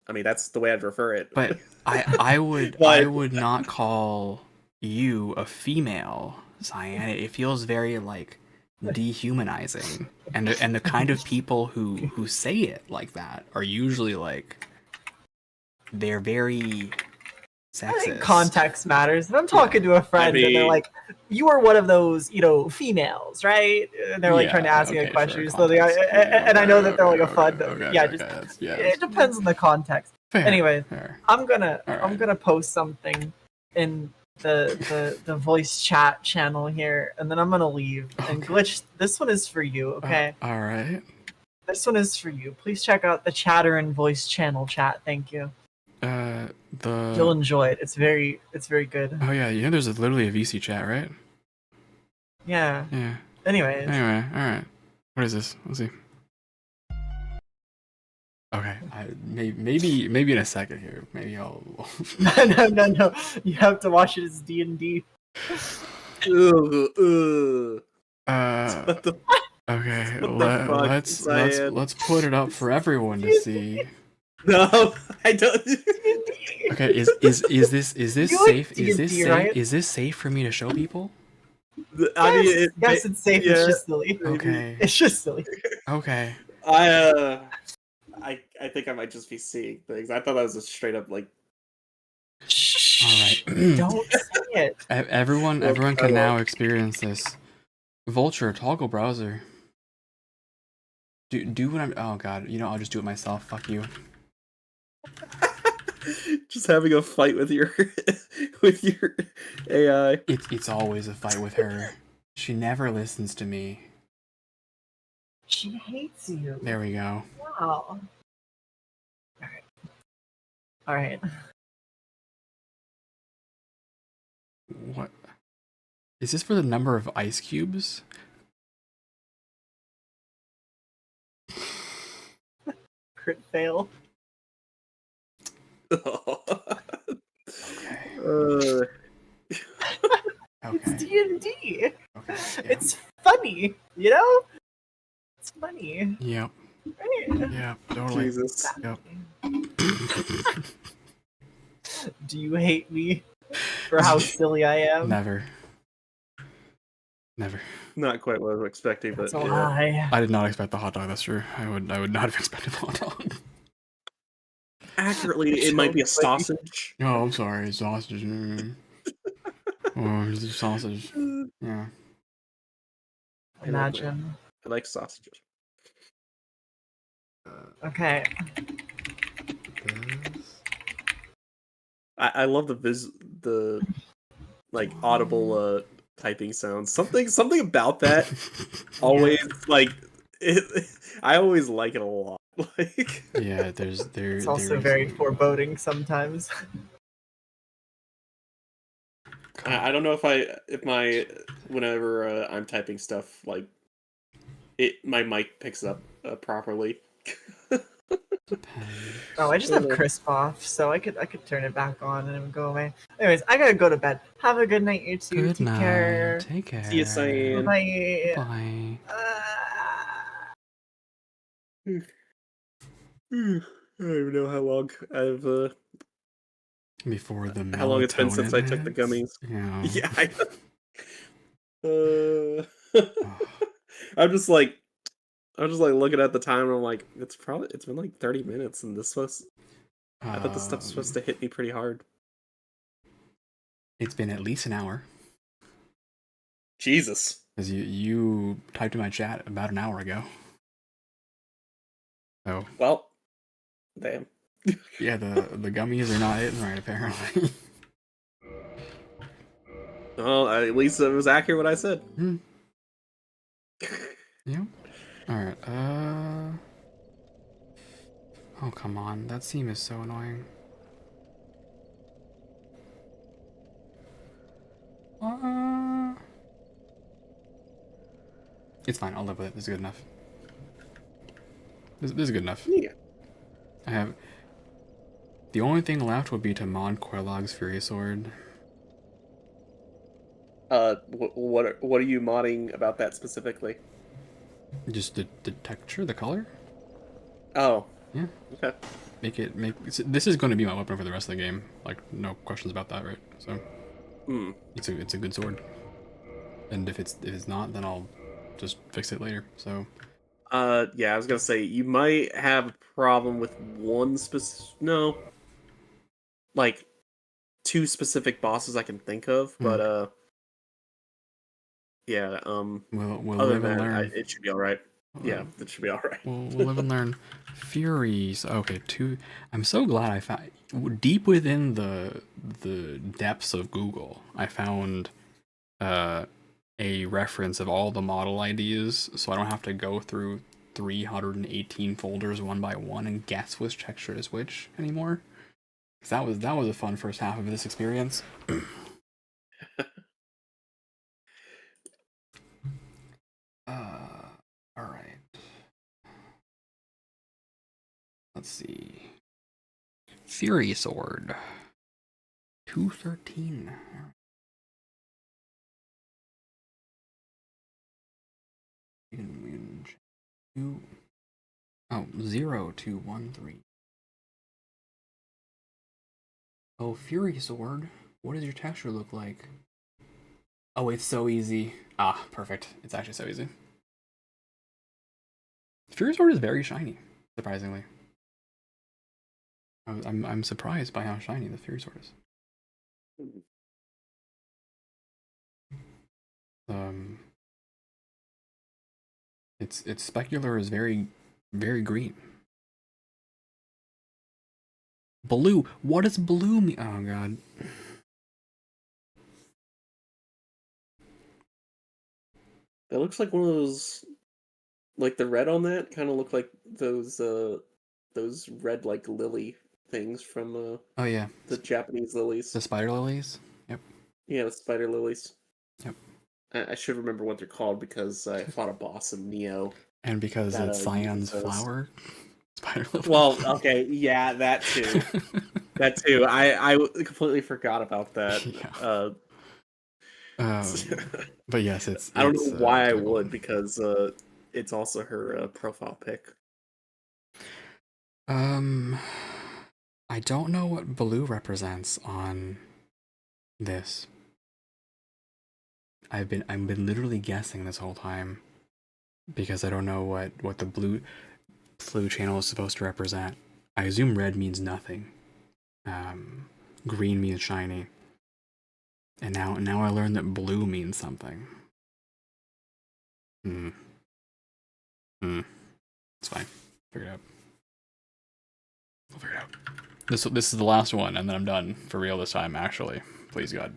I mean, that's the way I'd refer it. But I would But- I would not call you a female, Cyan. It feels very like dehumanizing, and the kind of people who say it like that are usually like, they're very I think sexist. context matters. If I'm talking to a friend and they're mean- like, "You are one of those, you know, females, right?" And they're like Yeah, trying to ask me okay, a question, sure, so they, context. and I know that they're like a fun. Okay, Just that's it depends on the context. fair, Anyway, fair. I'm gonna Alright. post something in the voice chat channel here, and then I'm gonna leave. And Okay. Glitch, this one is for you, okay? All right. This one is for you. Please check out the chatter and voice channel chat. Thank you. You'll enjoy it. It's very good. Oh yeah, you know there's literally a VC chat, right? Yeah. Yeah. Anyways. Anyway, all right. What is this? Let's see. Okay, maybe in a second here. Maybe I'll. No. You have to watch it as D&D. Ugh. What the Okay, What the fuck, let's put it up for everyone to see. No, I don't. Okay, is this You like safe? Is this D&D, safe? right? Is this safe for me to show people? I mean, Yes, it's safe. yeah. It's just silly. Okay. It's just silly. Okay. I think I might just be seeing things. I thought that was a straight up like. right. Don't say it. Everyone can now experience this. Vulture, toggle browser. Do what I'm. Oh god, I'll just do it myself. Fuck you. Just having a fight with your AI. It's always a fight with her. She never listens to me. She hates you. There we go. Wow. All right. What? Is this for the number of ice cubes? Crit fail. Okay. It's Okay. D&D. Okay. It's funny, you know? It's funny. Yep. Right? Yep. Totally. Jesus. Yep. Do you hate me for how silly I am? Never. Not quite what I was expecting, but That's a yeah. lie. I did not expect the hot dog. That's true. I would not have expected the hot dog. Accurately, it might be a sausage. Oh, I'm sorry. Sausage. Oh, it's sausage. Yeah. Imagine. I like sausages. Okay. I love the like audible typing sounds. Something about that always like it. I always like it a lot. Like Yeah. It's also very foreboding sometimes. I don't know if whenever I'm typing stuff like my mic picks up properly. Oh, I just have crisp off, so I could turn it back on and it would go away. Anyways, I gotta go to bed. Have a good night, you two. Good Take night. care. Take care. See you, Cyan. Bye. Bye. I don't even know how long Before the how long it's been since I melatonin took the hits. gummies. Yeah. Yeah. I'm just like looking at the time and I'm like, it's been like 30 minutes and I thought this stuff's supposed to hit me pretty hard. It's been at least an hour. Jesus. Because you typed in my chat about an hour ago. So Well, damn. yeah, the gummies are not hitting right apparently. Well, at least it was accurate what I said. Yep. Alright, oh come on, that seam is so annoying. It's fine, I'll live with it. This is good enough. This is good enough. Yeah. I have... The only thing left would be to mod Quellog's Fury Sword. What are you modding about that specifically? Just the texture, the color? Oh. Yeah. Okay. This is going to be my weapon for the rest of the game. Like, no questions about that, right? So... It's a good sword. And if it's not, then I'll just fix it later. So Yeah, I was gonna say you might have a problem with like 2 specific bosses I can think of, but yeah, we'll other live than and that, learn. it should be all right. Yeah, it should be all right. We'll live and learn. Furies. Okay, I'm so glad I found deep within the depths of Google. I found a reference of all the model IDs, so I don't have to go through 318 folders one by one and guess which texture is which anymore. 'Cause that was a fun first half of this experience. All right. Let's see. Fury Sword. 213. We can check. 0213. Oh, Fury Sword. What does your texture look like? Oh, it's so easy. Ah, perfect. It's actually so easy. Fury Sword is very shiny, surprisingly. I'm surprised by how shiny the Fury Sword is. Um, its specular is very, very green. Blue. What does blue mean? Oh god. That looks like one of those, like the red on that kind of look like those red like lily things from Oh yeah, the Japanese lilies. the spider lilies. Yep. Yeah, the spider lilies. Yep. I should remember what they're called because I fought a boss in Neo. And because That, it's Cyan's flower. Spider lily. Well, okay, yeah, that too. That too. I completely forgot about that. Yeah. But yes, it's. I don't know why I typical. would, because it's also her profile pic. I don't know what blue represents on this. I've been literally guessing this whole time because I don't know what the blue channel is supposed to represent. I assume red means nothing. Green means shiny. And now I learned that blue means something. It's fine. Figure it out. We'll figure it out. This is the last one, and then I'm done for real this time. Actually, please God.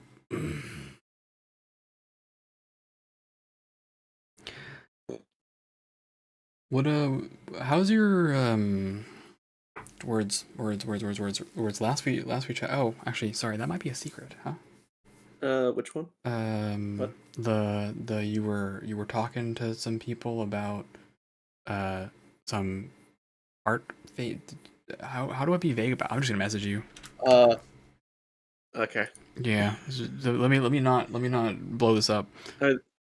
What how's your words last week chat? Oh, actually, sorry, that might be a secret, huh? Which one? What? The you were talking to some people about some art. How do I be vague about? I'm just gonna message you. Okay. Yeah. Let me not blow this up.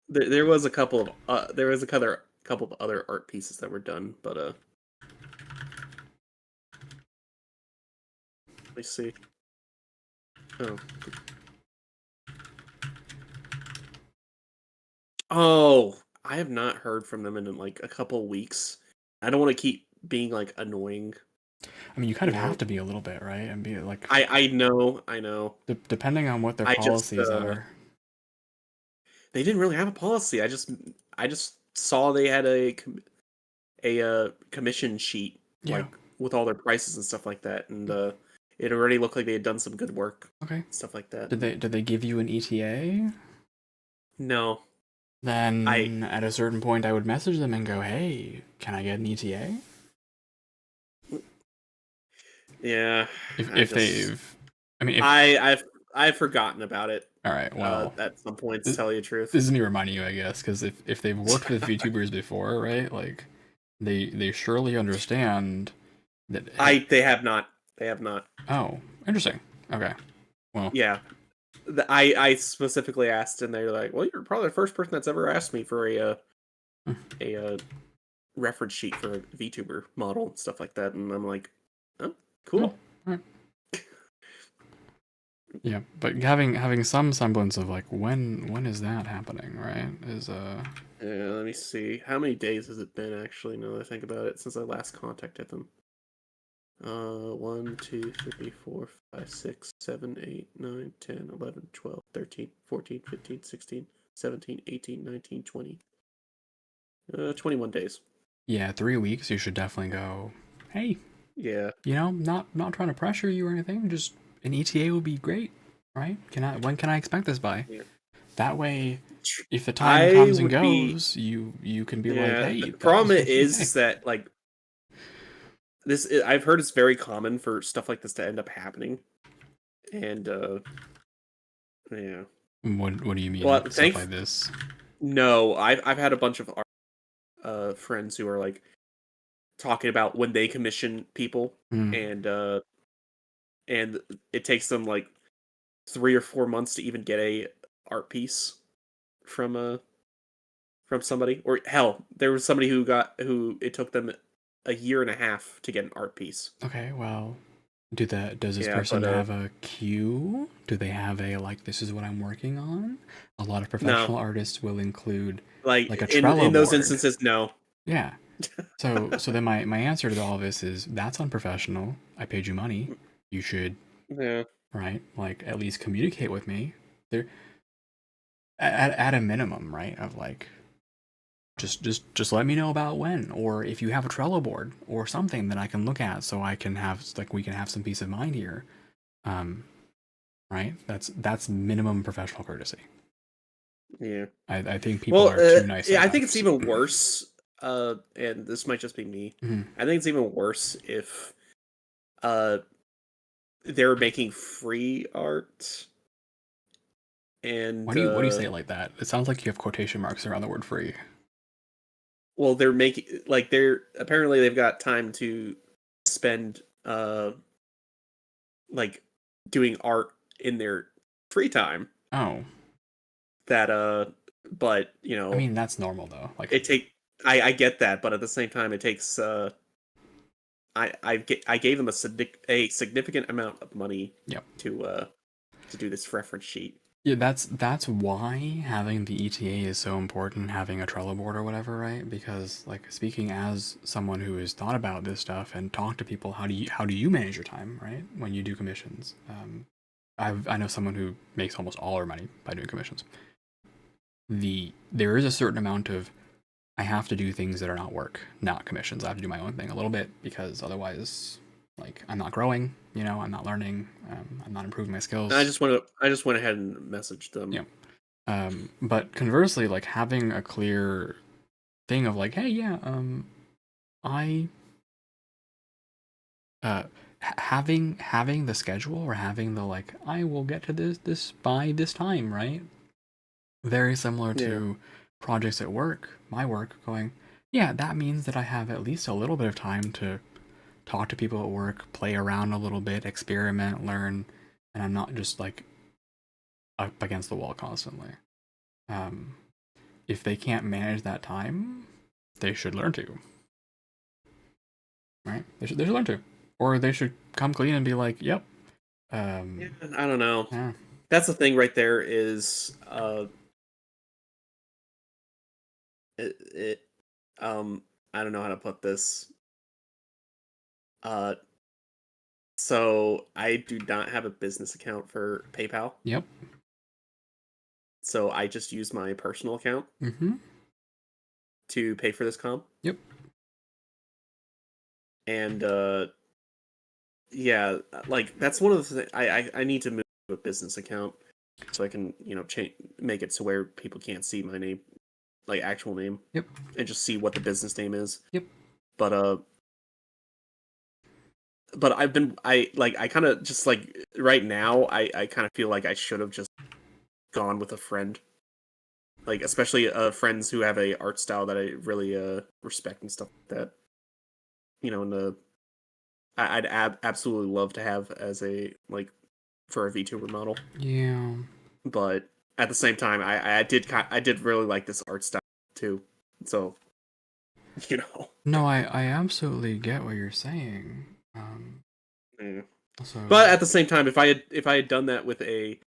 There was a couple of other art pieces that were done, but let me see. Oh, I have not heard from them in like a couple weeks. I don't want to keep being like annoying. I mean, you kind of have to be a little bit, right? And be like, I know. Depending on what their policies are. They didn't really have a policy. I just saw they had a commission sheet, like with all their prices and stuff like that, and it already looked like they had done some good work. Okay. Stuff like that. Did they give you an ETA? No. Then at a certain point I would message them and go, "Hey, can I get an ETA?" Yeah. I've forgotten about it. All right. Well, at some point, to tell you the truth, this is me reminding you, I guess, because if they've worked with VTubers before, right? Like, they surely understand that. They have not. They have not. Oh, interesting. Okay. Well. Yeah. I specifically asked, and they're like, "Well, you're probably the first person that's ever asked me for a reference sheet for a VTuber model and stuff like that." And I'm like, "Oh, cool." All right. Yeah, but having some semblance of like when is that happening, right? Yeah, let me see. How many days has it been actually, now that I think about it, since I last contacted them? 1, 2, 3, 4, 5, 6, 7, 8, 9, 10, 11, 12, 13, 14, 15, 16, 17, 18, 19, 20. 21 days. Yeah, 3 weeks. You should definitely go, hey. Yeah. You know, not trying to pressure you or anything. Just an ETA would be great, right? When can I expect this by? Yeah. That way, if the time comes and goes, you can be like, hey. The problem is that like this. I've heard it's very common for stuff like this to end up happening, and yeah. What do you mean? Well, stuff like this? No, I've had a bunch of friends who are like talking about when they commission people, and it takes them like 3 or 4 months to even get a art piece from somebody. Or hell, there was somebody who it took them a year and a half to get an art piece. Okay, well, does this person have a queue? Do they have a like, this is what I'm working on? A lot of professional artists will include like a Trello in those board. instances, no. Yeah. So then my answer to all of this is that's unprofessional. I paid you money. You should right? Like at least communicate with me. There, at a minimum, right? Of like, just let me know about when, or if you have a Trello board or something that I can look at, so I can have like we can have some peace of mind here. Right? That's minimum professional courtesy. Yeah. I think people are too nice. Yeah, I think sometimes. it's even worse. And this might just be me. Mhm. I think it's even worse if they're making free art. And What do you say it like that? It sounds like you have quotation marks around the word free. well, they're making like they're apparently they've got time to spend like doing art in their free time. Oh, That but you know, I mean that's normal though. Like I get that, but at the same time, it takes I gave them a significant amount of money. Yep. To do this reference sheet. Yeah, that's why having the ETA is so important, having a Trello board or whatever, right? Because like speaking as someone who has thought about this stuff and talked to people, how do you manage your time, right? When you do commissions. I know someone who makes almost all her money by doing commissions. There is a certain amount of I have to do things that are not work, not commissions. I have to do my own thing a little bit because otherwise, like I'm not growing, I'm not learning, I'm not improving my skills. I just went ahead and messaged them. Yeah. But conversely, like having a clear thing of like, hey, yeah, having the schedule or having the like, I will get to this by this time, right? Very similar to projects at work, my work, going, yeah, that means that I have at least a little bit of time to talk to people at work, play around a little bit, experiment, learn, and I'm not just like up against the wall constantly. If they can't manage that time, they should learn to. Right? They should learn to. Or they should come clean and be like, yep. I don't know. Yeah. That's the thing right there is I don't know how to put this. So I do not have a business account for PayPal. Yep. So I just use my personal account to pay for this comp. Yep. And yeah, like that's one of the things I need to move to a business account so I can make it to where people can't see my name, like actual name. Yep. And just see what the business name is. Yep. But I kind of just like right now I kind of feel like I should have just gone with a friend, like especially friends who have a art style that I really respect and stuff like that. And I'd absolutely love to have as a like for a VTuber model. Yeah. But at the same time, I did really like this art style too. So No, I absolutely get what you're saying. Yeah. Also, but at the same time, if I had done that with a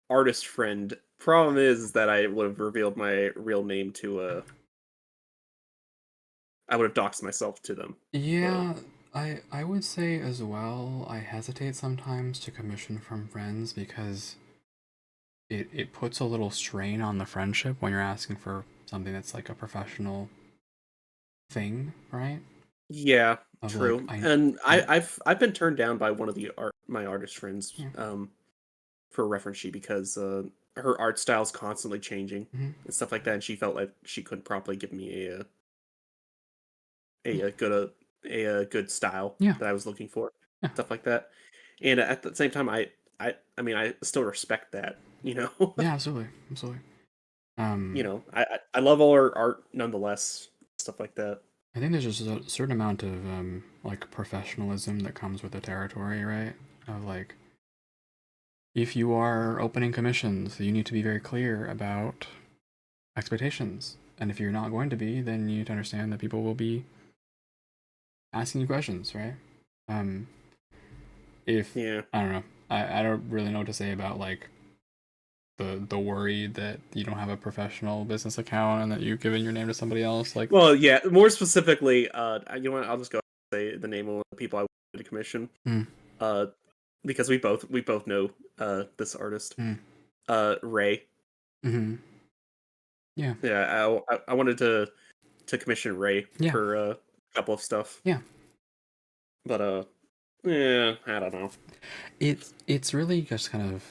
artist friend, problem is that I would have revealed my real name to I would have doxed myself to them. yeah, I would say as well, I hesitate sometimes to commission from friends because it puts a little strain on the friendship when you're asking for something that's like a professional thing, right? Yeah, Of true. like, And I've been turned down by one of my artist friends for a reference sheet because her art style is constantly changing and stuff like that, and she felt like she couldn't properly give me a good style that I was looking for, stuff like that. And at the same time, I mean I still respect that, Yeah, absolutely. I love all her art nonetheless, stuff like that. I think there's just a certain amount of like professionalism that comes with the territory, right? Of like, if you are opening commissions, you need to be very clear about expectations. And if you're not going to be, then you need to understand that people will be asking you questions, right? I don't know. I don't really know what to say about like the worry that you don't have a professional business account and that you've given your name to somebody else. Like, well, yeah, more specifically, you know what? I'll just go say the name of one of the people I wanted to commission. because we both know this artist, Mm. Ray. Mm-hmm. Yeah. Yeah, I wanted to commission Ray Yeah. for a couple of stuff. Yeah. But yeah, I don't know. It's really just kind of.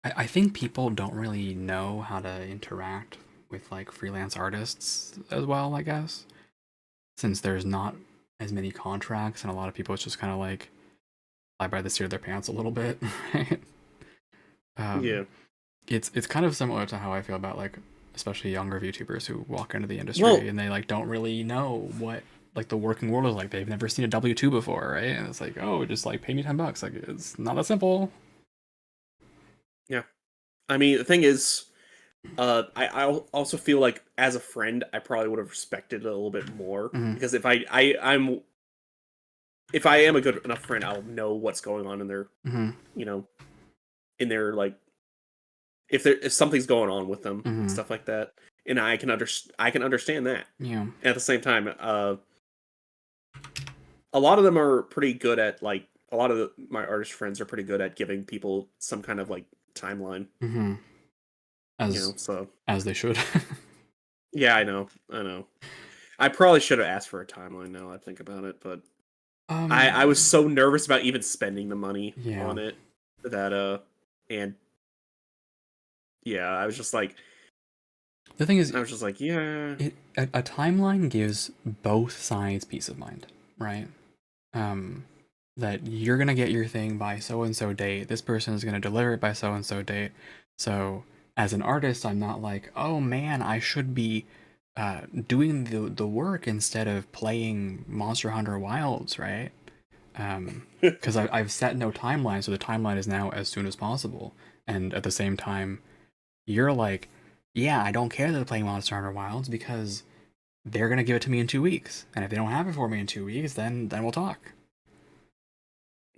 I think people don't really know how to interact with like freelance artists as well, I guess, since there's not as many contracts and a lot of people it's just kind of like fly by the seat of their pants a little bit, right? Yeah. It's kind of similar to how I feel about like especially younger YouTubers who walk into the industry Well- and they like don't really know what like the working world is like. They've never seen a W-2 before, right? And it's like, oh, just like pay me $10. Like it's not that simple. I mean, the thing is, I also feel like as a friend, I probably would have respected it a little bit more Mhm. because if if I am a good enough friend, I'll know what's going on in their, Mm-hmm. you know, in their like if something's going on with them, Mhm. stuff like that, and I can understand that. Yeah. At the same time, a lot of them are pretty good at like a lot of my artist friends are pretty good at giving people some kind of like timeline, Mm-hmm. so As they should. yeah, I know. I probably should have asked for a timeline now I think about it, but I was so nervous about even spending the money Yeah. on it that and yeah, I was just like The thing is, yeah. a timeline gives both sides peace of mind, right? That you're gonna get your thing by so and so date. This person is gonna deliver it by so and so date. So as an artist, I'm not like, oh man, I should be doing the work instead of playing Monster Hunter Wilds, right? Because I've set no timeline, so the timeline is now as soon as possible. And at the same time, you're like, yeah, I don't care that they're playing Monster Hunter Wilds because they're gonna give it to me in 2 weeks, and if they don't have it for me in 2 weeks, then we'll talk.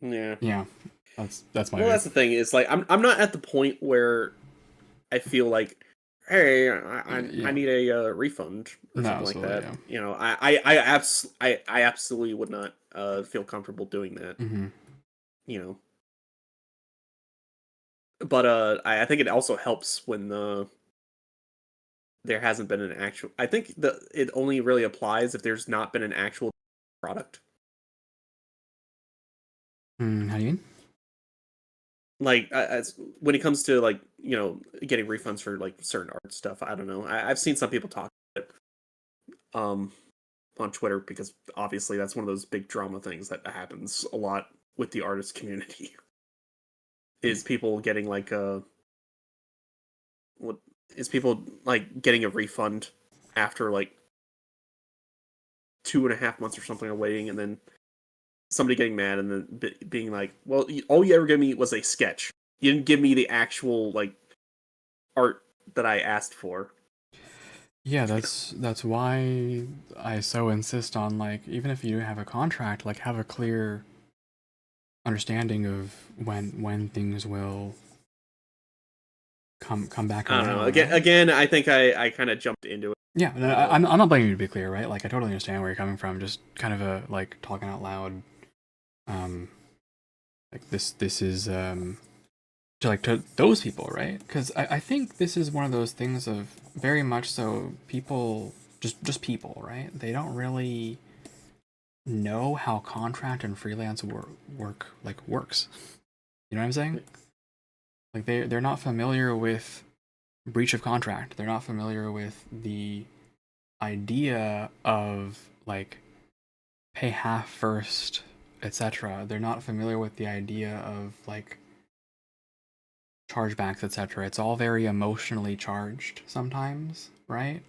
Yeah. Yeah, that's my. Well, that's the thing is like I'm not at the point where I feel like, hey, I need a refund or No, something like absolutely, that. yeah. I absolutely would not feel comfortable doing that. Mm-hmm. But I think it also helps when there hasn't been an actual. I think it only really applies if there's not been an actual product. How do you mean? Like as when it comes to like getting refunds for like certain art stuff, I don't know. I've seen some people talk about it on Twitter because obviously that's one of those big drama things that happens a lot with the artist community. Is people getting like what is people like getting a refund after like 2.5 months or something of waiting, and then somebody getting mad and then being like, well, all you ever gave me was a sketch. You didn't give me the actual like art that I asked for. Yeah, that's why I so insist on like even if you have a contract, like have a clear understanding of when things will come back I around. don't know. Right? Again, I think I kind of jumped into it. Yeah, no, I'm not blaming you to be clear, right? Like I totally understand where you're coming from. Just kind of a like talking out loud. Like this is to those people, right? Because I think this is one of those things of very much so people just people, right? They don't really know how contract and freelance work like works. You know what I'm saying? Like they're not familiar with breach of contract. They're not familiar with the idea of like pay half first, etc. They're not familiar with the idea of like chargebacks, etc. It's all very emotionally charged sometimes, right?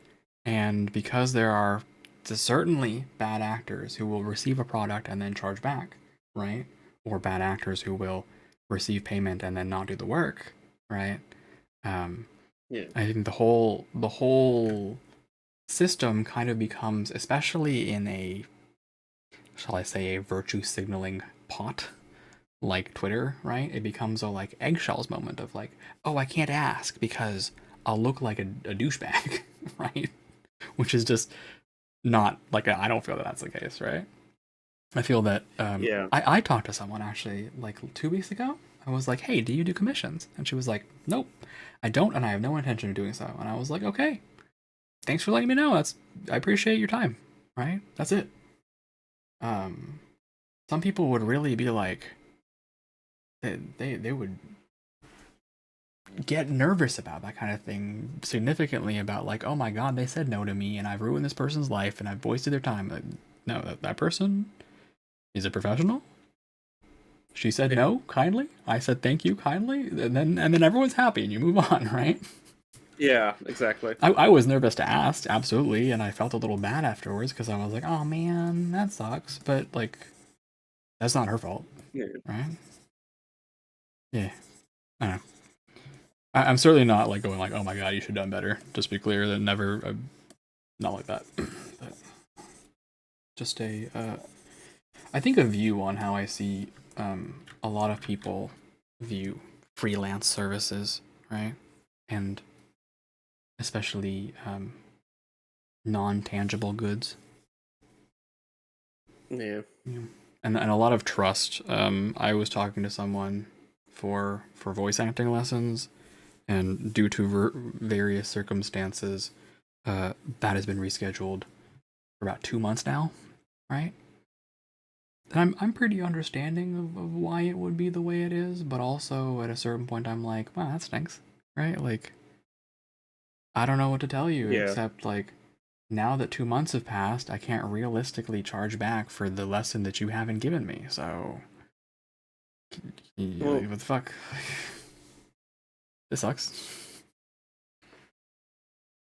And because there are certainly bad actors who will receive a product and then charge back, right? Or bad actors who will receive payment and then not do the work, right? Yeah. I think the whole system kind of becomes, especially in a, shall I say, a virtue signaling pot like Twitter, right? It becomes a like eggshells moment of like, oh, I can't ask because I'll look like a douchebag, right? Which is just not like I don't feel that that's the case, right? I feel that Yeah. I talked to someone actually like 2 weeks ago. I was like, hey, do you do commissions? And she was like, nope, I don't, and I have no intention of doing so. And I was like, okay, thanks for letting me know. I appreciate your time. Right? That's it. Some people would really be like, they would get nervous about that kind of thing significantly, about like, oh my god, they said no to me and I've ruined this person's life and I've wasted their time. Like, no, that person is a professional. She said no kindly. I said thank you kindly, and then everyone's happy and you move on, right? Yeah, exactly. I was nervous to ask, absolutely, and I felt a little bad afterwards because I was like, oh man, that sucks. But like, that's not her fault, Yeah. right? Yeah, I don't know. I'm certainly not like going like, oh my god, you should have done better. Just be clear that never, not like that. But just I think a view on how I see a lot of people view freelance services, right? And especially non-tangible goods. Yeah. And a lot of trust. I was talking to someone for voice acting lessons, and due to various circumstances, that has been rescheduled for about 2 months now, right? And I'm pretty understanding of why it would be the way it is, but also at a certain point I'm like, wow, that stinks, right? Like, I don't know what to tell you Yeah. except like, now that 2 months have passed, I can't realistically charge back for the lesson that you haven't given me. So, Well- what the fuck? This sucks.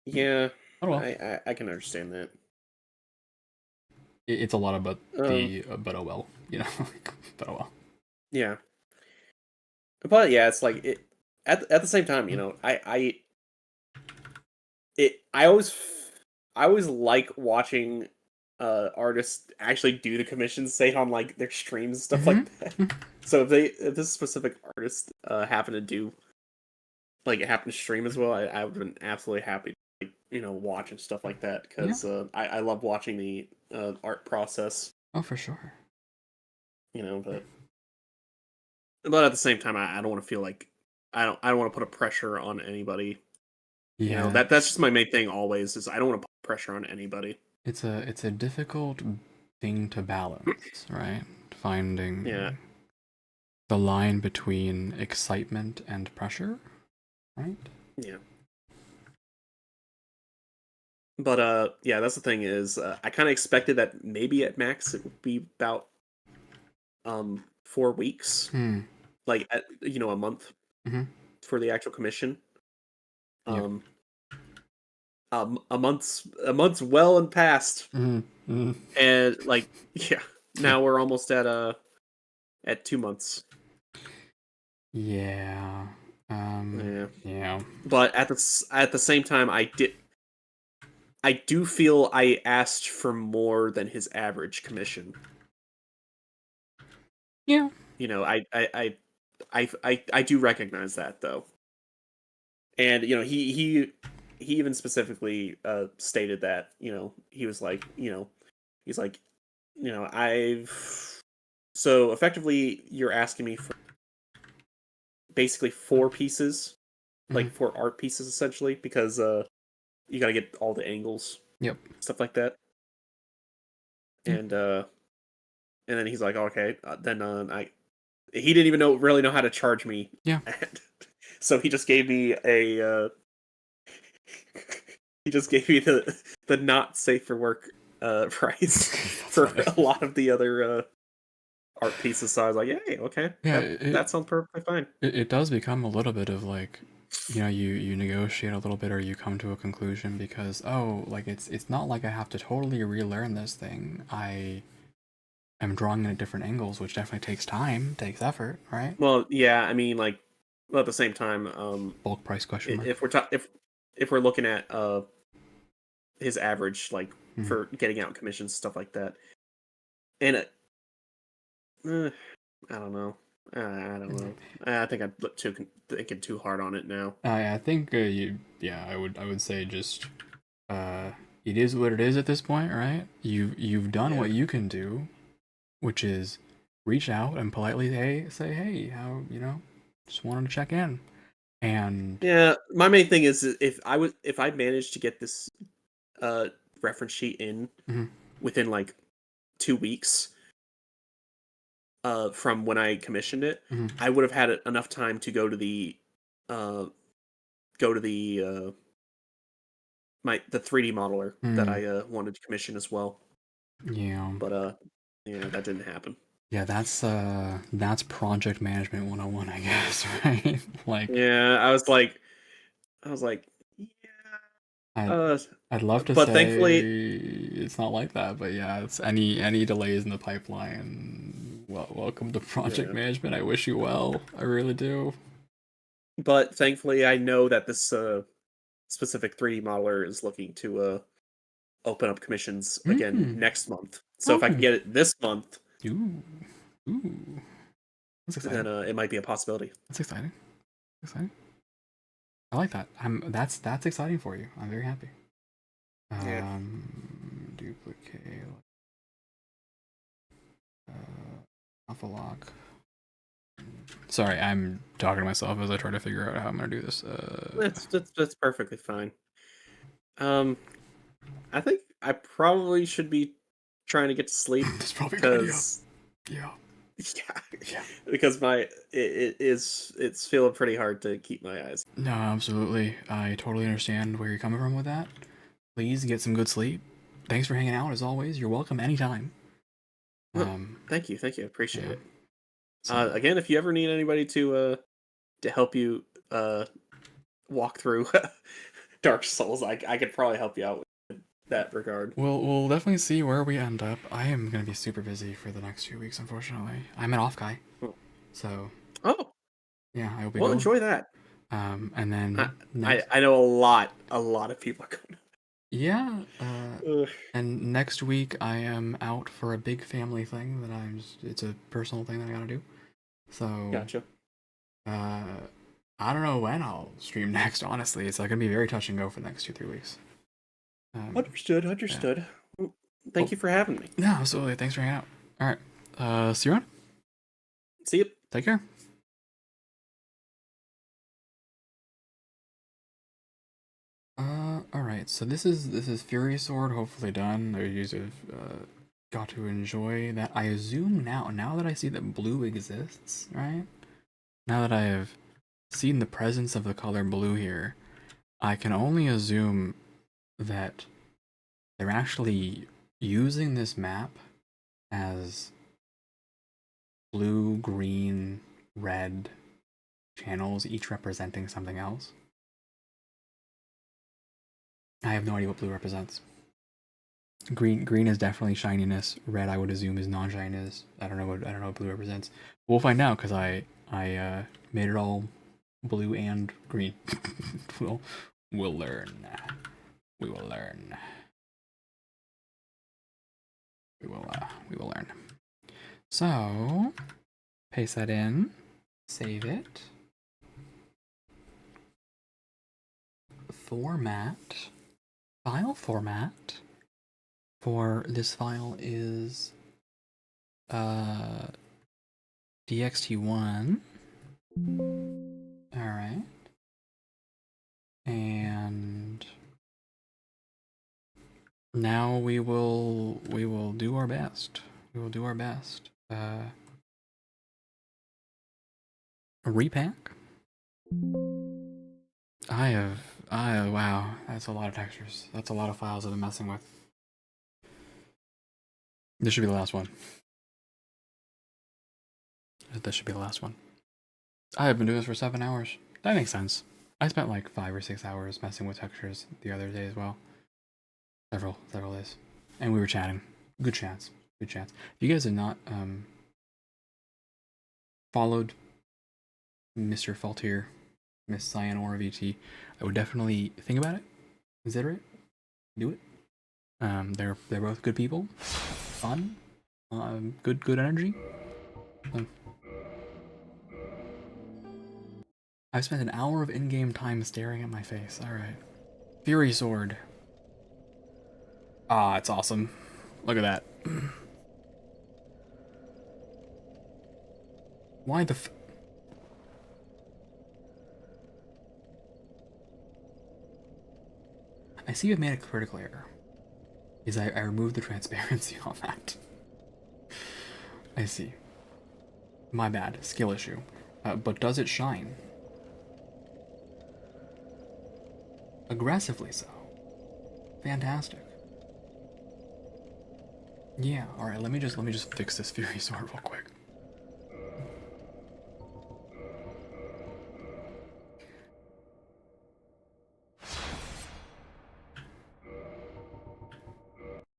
Yeah. Oh well. I can understand that. It's a lot of but oh well, you know, but oh well. Yeah. But yeah, it's like it at the same time, you know, I always like watching artists actually do the commissions, say on like their streams and stuff like that. So if this specific artist happen to stream as well, I would have been absolutely happy to, like, you know, watch and stuff like that, because I love watching the art process, Oh, for sure. you know, but at the same time, I don't want to feel like I don't want to put a pressure on anybody. Yeah, You know, that's just my main thing always, is I don't want to put pressure on anybody. it's a difficult thing to balance, right? Finding Yeah. the line between excitement and pressure, right? Yeah. But yeah, that's the thing, is I kind of expected that maybe at max it would be about 4 weeks, like you know, a month for the actual commission. Yep. A month's well and past, and like, yeah, now we're almost at 2 months. Yeah. Yeah. But at the same time, I do feel I asked for more than his average commission. Yeah. You know, I do recognize that, though. And you know, he even specifically stated that, you know, he was like, you know, he's like, you know, so effectively you're asking me for basically 4 pieces, like 4 art pieces essentially, because you got to get all the angles, Yep. stuff like that. And then he's like, okay, then he didn't even really know how to charge me. Yeah. So he just gave me the not safe for work price for a lot of the other art pieces. So I was like, hey, okay, Yeah, that sounds perfectly fine. It does become a little bit of like, you know, you negotiate a little bit, or you come to a conclusion because, oh, like it's not like I have to totally relearn this thing. I am drawing it at different angles, which definitely takes time, takes effort, right? Well, yeah, I mean, like, well, at the same time, Bulk price question mark. if we're looking at his average, like, for getting out commissions, stuff like that, and I don't know. I don't know. I think I'm thinking too hard on it now. I think I would say just it is what it is at this point, right? You've done what you can do. which is reach out and politely say, hey, how, just wanted to check in. And Yeah, my main thing is if I managed to get this reference sheet in Mhm. within like 2 weeks from when I commissioned it, Mhm. I would have had enough time to go to the uh the 3D modeler that I wanted to commission as well. yeah, But yeah, that didn't happen. yeah, that's project management 101, I guess, right? Like, Yeah, I was like, yeah. I Uh, I'd love to but say thankfully, it's not like that, but yeah, it's any delays in the pipeline. Well, welcome to project yeah. management. I wish you well. I really do. But thankfully, I know that this specific 3D modeler is looking to open up commissions again Mm. next month. So if I can Oh. get it this month, Ooh. Ooh. That's exciting. then it might be a possibility. That's exciting. Exciting. I like that. That's exciting for you. I'm very happy. Yeah. Duplicate. Alpha lock. Sorry, I'm talking to myself as I try to figure out how I'm gonna do this. That's perfectly fine. I think I probably should be trying to get to sleep That's probably a good idea. because Yeah. yeah, because it's feeling pretty hard to keep my eyes. No, absolutely. I totally understand where you're coming from with that. Please get some good sleep. Thanks for hanging out as always. You're welcome anytime. Well, thank you, appreciate Yeah. it. So, Again, if you ever need anybody to help you walk through Dark Souls, I could probably help you out with that regard. we'll definitely see where we end up. I am gonna be super busy for the next 2 weeks, unfortunately. I'm an off guy, so Oh, yeah, I will be well, going. enjoy that. And then I know a lot of people are going. yeah, Ugh. and next week I am out for a big family thing that it's a personal thing that I gotta do. So Gotcha. I don't know when I'll stream next. Honestly, it's gonna be very touch and go for the next 2-3 weeks. Understood. Well, thank you for having me. Yeah, absolutely. Thanks for hanging out. All right, see you around. See you. Take care. All right. So this is Fury Sword. Hopefully done. You have got to enjoy that. I assume now that I see that blue exists, right? Now that I have seen the presence of the color blue here, I can only assume that they're actually using this map as blue, green, red channels, each representing something else. I have no idea what blue represents. Green is definitely shininess. Red, I would assume, is non-shininess. I don't know what blue represents. We'll find out because I made it all blue and green. we'll learn. We will learn. We will learn. So paste that in. Save it. Format. File format for this file is dxt1. All right. And now we will do our best. We will do our best. Repack. Wow, that's a lot of textures. That's a lot of files I've been messing with. This should be the last one. This should be the last one. I have been doing this for 7 hours. That makes sense. I spent like 5 or 6 hours messing with textures the other day as well. Several days. And we were chatting. Good chance. If you guys have not followed Mr. Faultier, Miss Cyan or VT, I would definitely think about it. Consider it. Do it. They're both good people. Fun. Good energy. I've spent an hour of in-game time staring at my face. Alright. Fury Sword. Ah, it's awesome. Look at that. Why the I see you've made a critical error. Is I removed the transparency on that. I see. My bad. Skill issue. But does it shine? Aggressively so. Fantastic. Yeah, alright, let me just fix this Fury Sword real quick.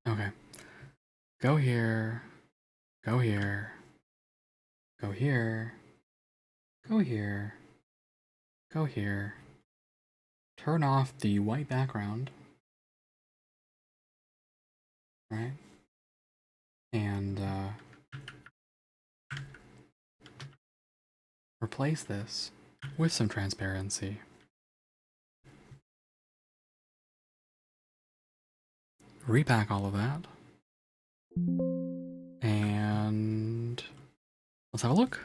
Okay. Go here. Go here. Go here. Go here. Go here. Turn off the white background. Right? And replace this with some transparency. Repack all of that. And let's have a look.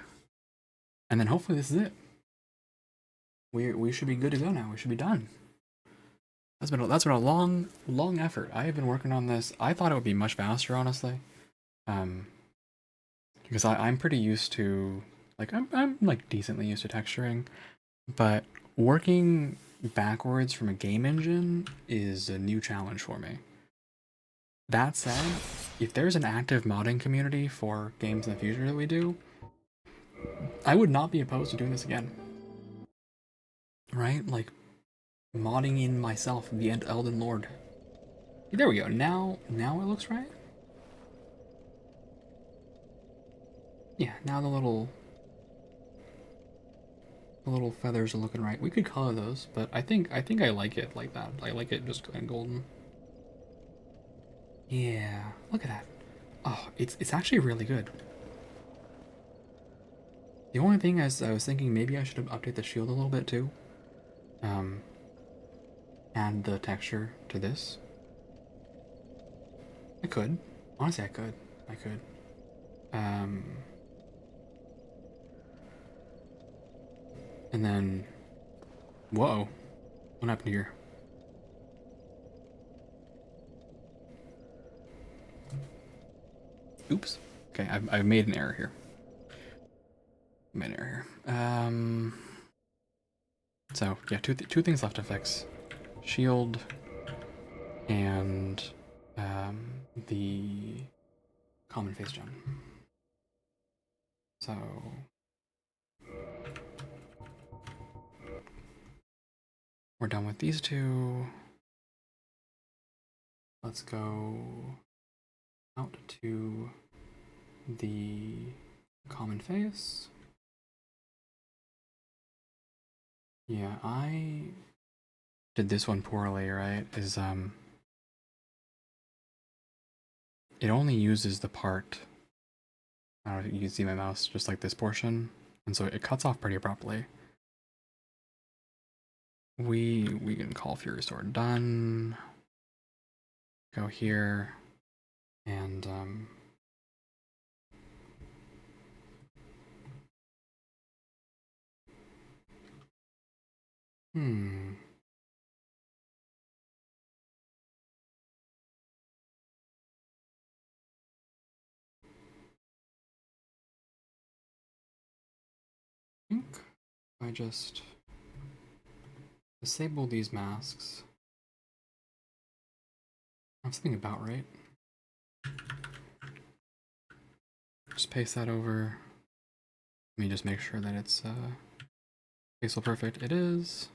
And then hopefully this is it. We should be good to go now. We should be done. That's been a long effort. I have been working on this. I thought it would be much faster, honestly. Because I'm pretty used to, like, I'm like decently used to texturing, but working backwards from a game engine is a new challenge for me. That said, if there's an active modding community for games in the future that we do, I would not be opposed to doing this again. Right? Like, modding in myself, the Elden Lord. There we go. Now it looks right. Yeah, now the little feathers are looking right. We could color those, but I think I like it like that. I like it just going golden. Yeah, look at that. Oh, it's actually really good. The only thing is, I was thinking maybe I should have updated the shield a little bit too. Add the texture to this. I could. Honestly, I could. And then, whoa, what happened here? Oops. Okay, I've made an error here. So yeah, two things left to fix: shield and the common face gem. So we're done with these two. Let's go out to the common face. Yeah, I did this one poorly, right? It only uses the part, I don't know if you can see my mouse, just like this portion, and so it cuts off pretty abruptly. We can call Fury Sword done. Go here, and I think I just disable these masks. I'm something about right. Just paste that over. Let me just make sure that it's pixel perfect. It is.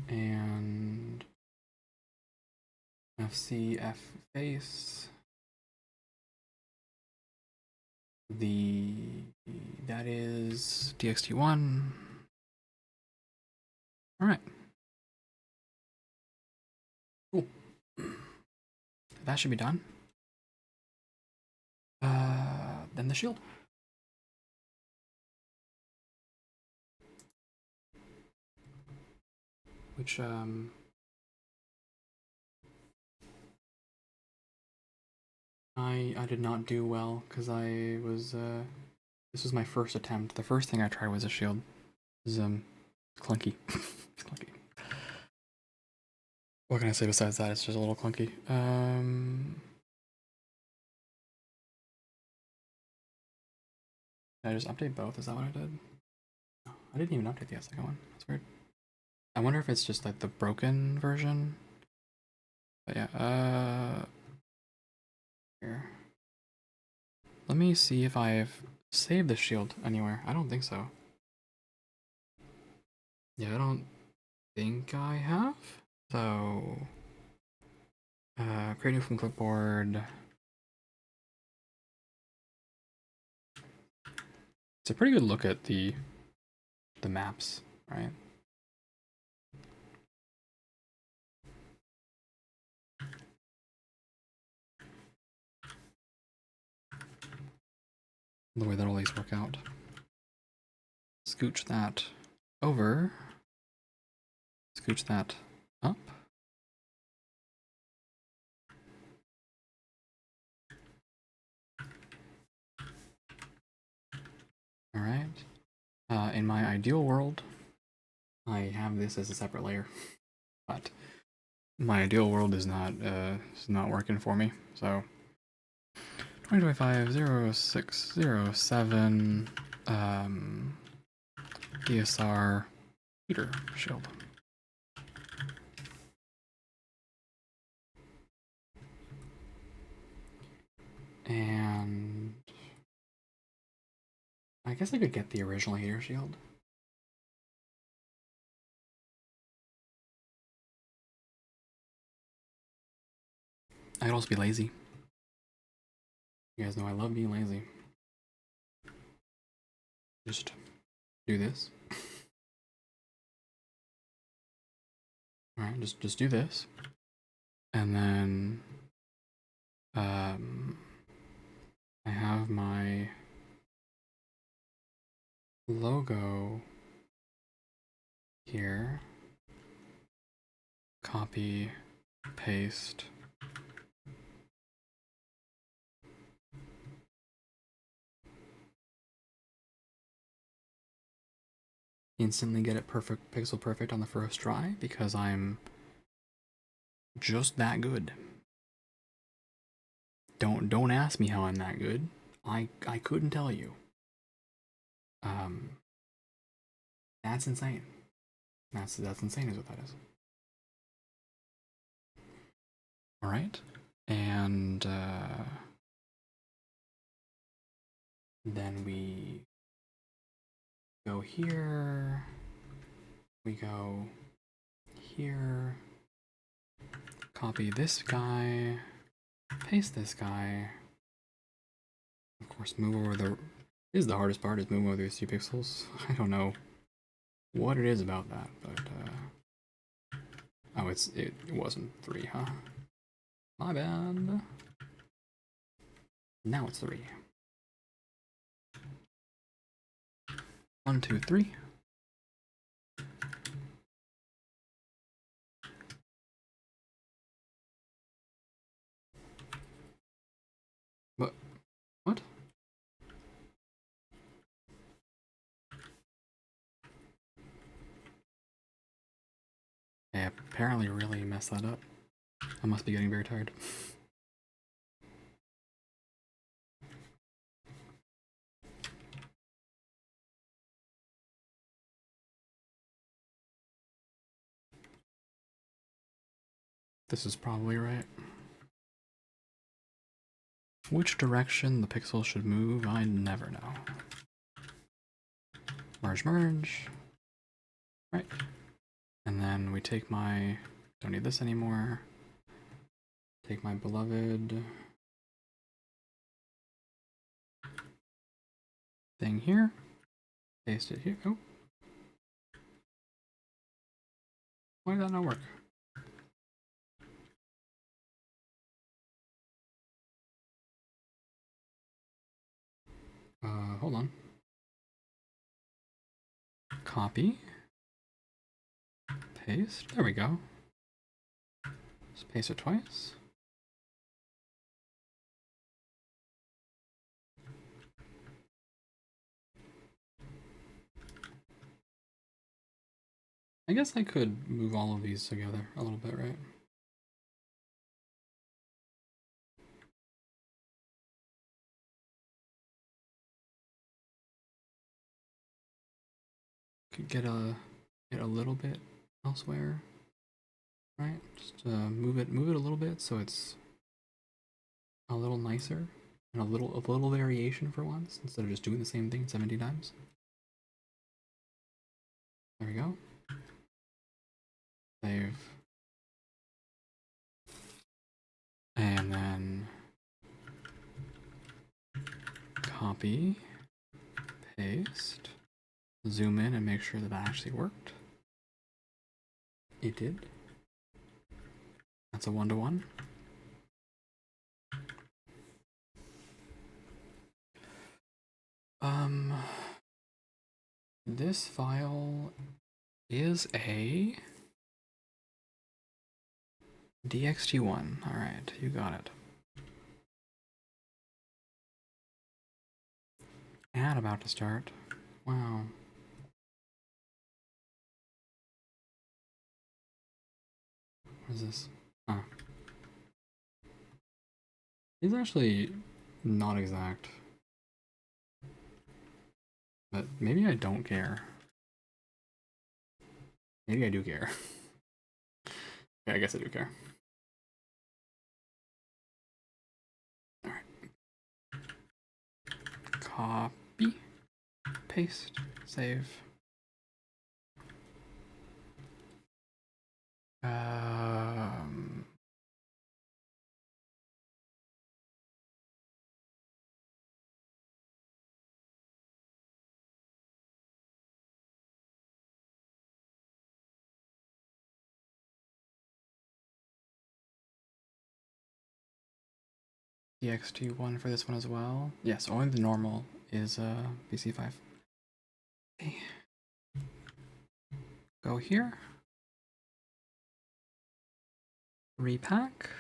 And FCF face. That is DXT1. All right. Cool. That should be done. Then the shield. Which I did not do well because I was This was my first attempt. The first thing I tried was a shield. It was clunky. It's clunky. What can I say besides that? It's just a little clunky. Can I just update both? Is that what I did? No, I didn't even update the second one. That's weird. I wonder if it's just like the broken version. But yeah, here. Let me see if I've saved the shield anywhere. I don't think so. Yeah, I don't think I have. So, creating from clipboard. It's a pretty good look at the maps, right? The way that all these work out. Scooch that over. Scooch that up. All right. In my ideal world, I have this as a separate layer, but my ideal world is not working for me. So 2025 0607 DSR heater shield. And I guess I could get the original heater shield. I could also be lazy. You guys know I love being lazy. Just do this. Alright, just do this. And then I have my logo here. Copy, paste. Instantly get it perfect, pixel perfect on the first try because I'm just that good. Don't ask me how I'm that good. I couldn't tell you. That's insane. That's insane is what that is. All right, and then we go here. We go here. Copy this guy. Paste this guy. Of course, move over the. This is the hardest part, is moving over these 2 pixels. I don't know what it is about that, but oh, it wasn't 3, huh? My bad. Now it's 3. 1, 2, 3. What? I apparently really messed that up. I must be getting very tired. This is probably right. Which direction the pixels should move, I never know. Merge, merge. Right. And then we take my, don't need this anymore. Take my beloved thing here. Paste it here. Oh. Why did that not work? Hold on. Copy. Paste. There we go. Just paste it twice. I guess I could move all of these together a little bit, right? Could get a little bit elsewhere, right? Just move it a little bit so it's a little nicer and a little variation for once instead of just doing the same thing 70 times. There we go. Save. And then copy, paste, zoom in and make sure that actually worked. It did. That's a 1-to-1. This file is a DXT1. All right, you got it. Ad about to start. Wow. What is this? Oh. These are actually not exact. But maybe I don't care. Maybe I do care. Yeah, I guess I do care. Alright. Copy. Paste. Save. DXT1 for this one as well. Yes, only the normal is BC5. Okay. Go here. Repack.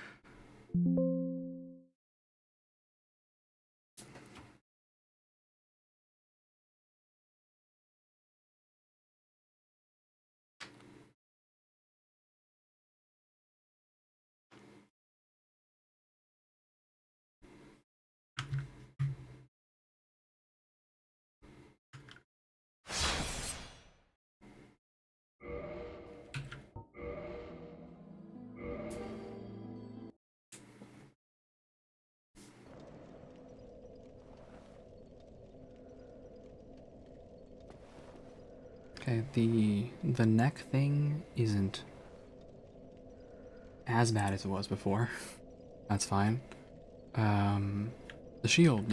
Okay, the neck thing isn't as bad as it was before. That's fine. The shield.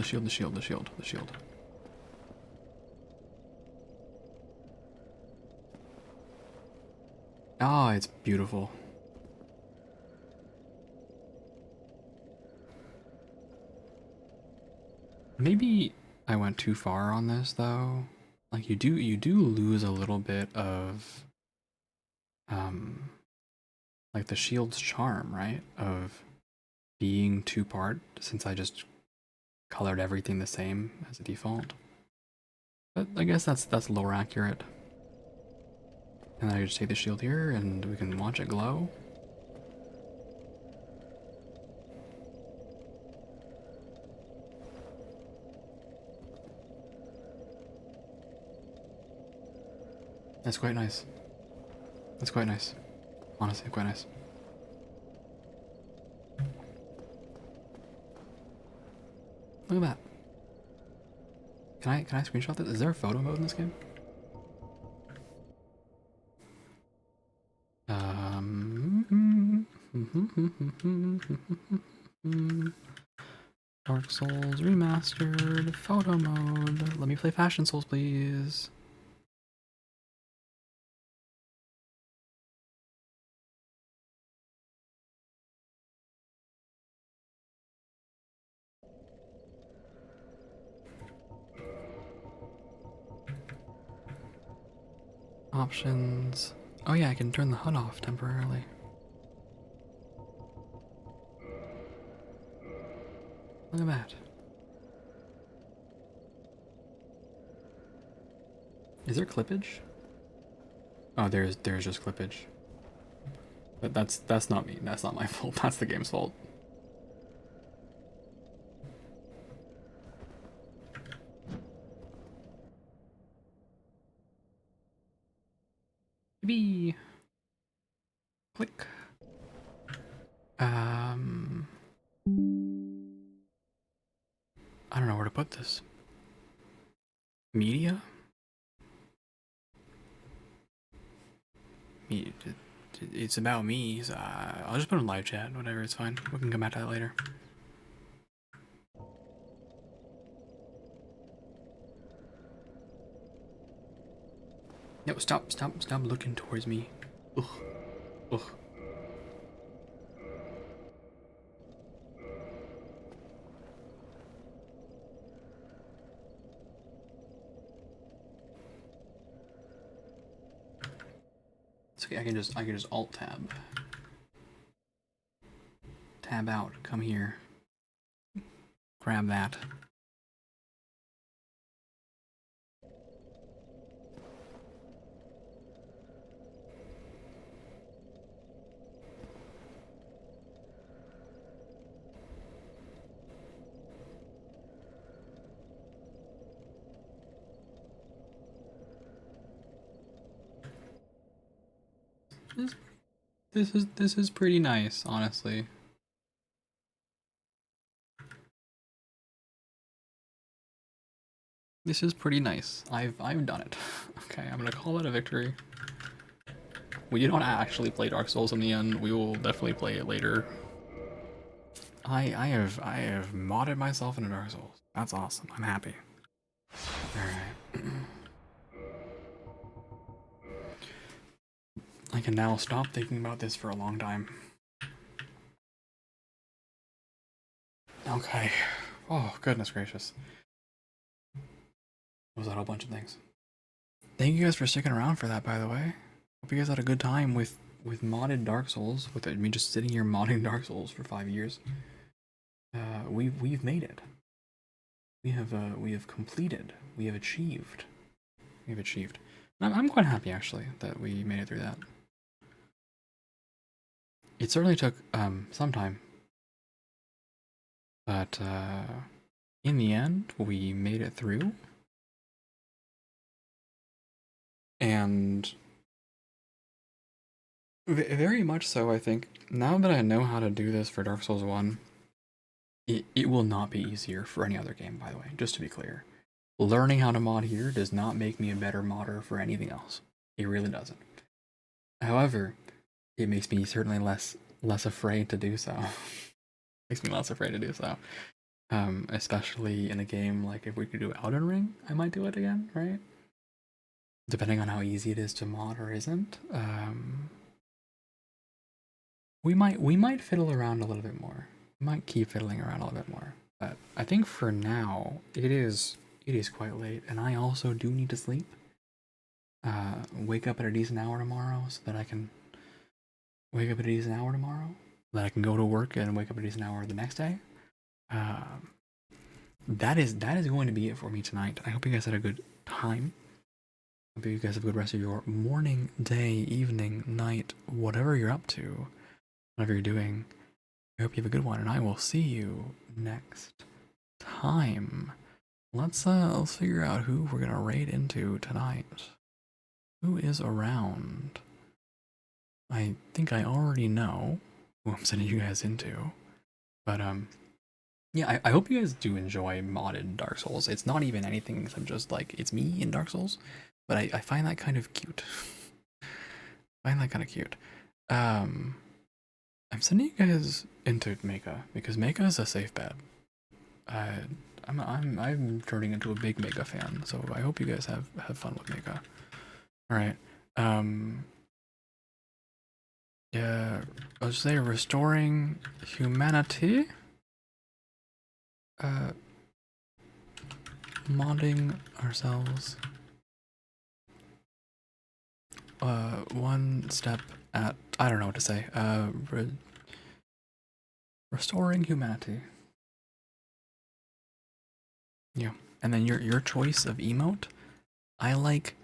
Oh, it's beautiful. Maybe I went too far on this though. Like you do lose a little bit of like the shield's charm, right? Of being two-part since I just colored everything the same as a default. But I guess that's lower accurate. And then I just take the shield here and we can watch it glow. That's quite nice. That's quite nice. Honestly, quite nice. Look at that. Can I screenshot this? Is there a photo mode in this game? Dark Souls Remastered, photo mode. Let me play Fashion Souls, please. Options. Oh yeah, I can turn the HUD off temporarily. Look at that. Is there clippage? Oh, there's just clippage. But that's not me. That's not my fault. That's the game's fault. Maybe click. I don't know where to put this. Media? It's about me, so I'll just put it in live chat, whatever, it's fine. We can come back to that later. No, stop looking towards me. Ugh. Ugh. It's okay, I can just alt tab. Tab out, come here. Grab that. This is pretty nice, honestly. This is pretty nice. I've done it. Okay, I'm gonna call that a victory. We did not actually play Dark Souls in the end. We will definitely play it later. I have modded myself into Dark Souls. That's awesome. I'm happy. Alright. I can now stop thinking about this for a long time. Okay. Oh, goodness gracious. Was that a whole bunch of things? Thank you guys for sticking around for that, by the way. Hope you guys had a good time with modded Dark Souls, with me just sitting here modding Dark Souls for 5 years. We've made it. We have completed. We have achieved. I'm quite happy actually that we made it through that. It certainly took some time, but in the end we made it through, and very much so. I think now that I know how to do this for Dark Souls 1, it will not be easier for any other game, by the way, just to be clear. Learning how to mod here does not make me a better modder for anything else. It really doesn't. However, it makes me certainly less afraid to do so. Makes me less afraid to do so. Especially in a game like if we could do Elden Ring, I might do it again, right? Depending on how easy it is to mod or isn't. We might fiddle around a little bit more. We might keep fiddling around a little bit more. But I think for now it is quite late, and I also do need to sleep. Wake up at a decent hour tomorrow so that I can wake up at a decent hour tomorrow. So that I can go to work and wake up at a decent hour the next day. That is going to be it for me tonight. I hope you guys had a good time. I hope you guys have a good rest of your morning, day, evening, night, whatever you're up to, whatever you're doing. I hope you have a good one, and I will see you next time. Let's figure out who we're gonna raid into tonight. Who is around? I think I already know who I'm sending you guys into, but yeah, I hope you guys do enjoy modded Dark Souls. It's not even anything except just like it's me in Dark Souls, but I find that kind of cute. I'm sending you guys into Mecha because Mecha is a safe bet. I'm turning into a big Mecha fan, so I hope you guys have fun with Mecha. All right. Yeah, I'll just say restoring humanity. Modding ourselves. One step at, I don't know what to say. Restoring humanity. Yeah, and then your choice of emote. I like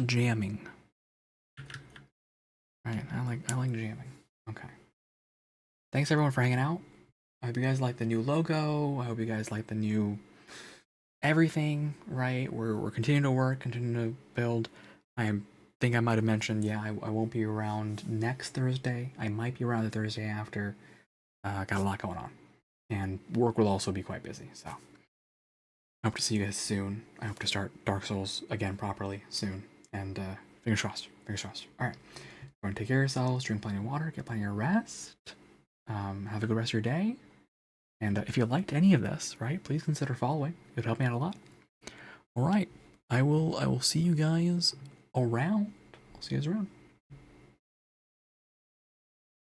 jamming. Right, I like jamming. Okay. Thanks everyone for hanging out. I hope you guys like the new logo. I hope you guys like the new everything, right? We're continuing to work, continuing to build. Think I might have mentioned, yeah, I won't be around next Thursday. I might be around the Thursday after. Got a lot going on. And work will also be quite busy, so I hope to see you guys soon. I hope to start Dark Souls again properly soon. And fingers crossed. Fingers crossed. Alright. Everyone take care of yourselves, drink plenty of water, get plenty of rest. Have a good rest of your day. And if you liked any of this, right, please consider following. It would help me out a lot. Alright. I will see you guys around. I'll see you guys around.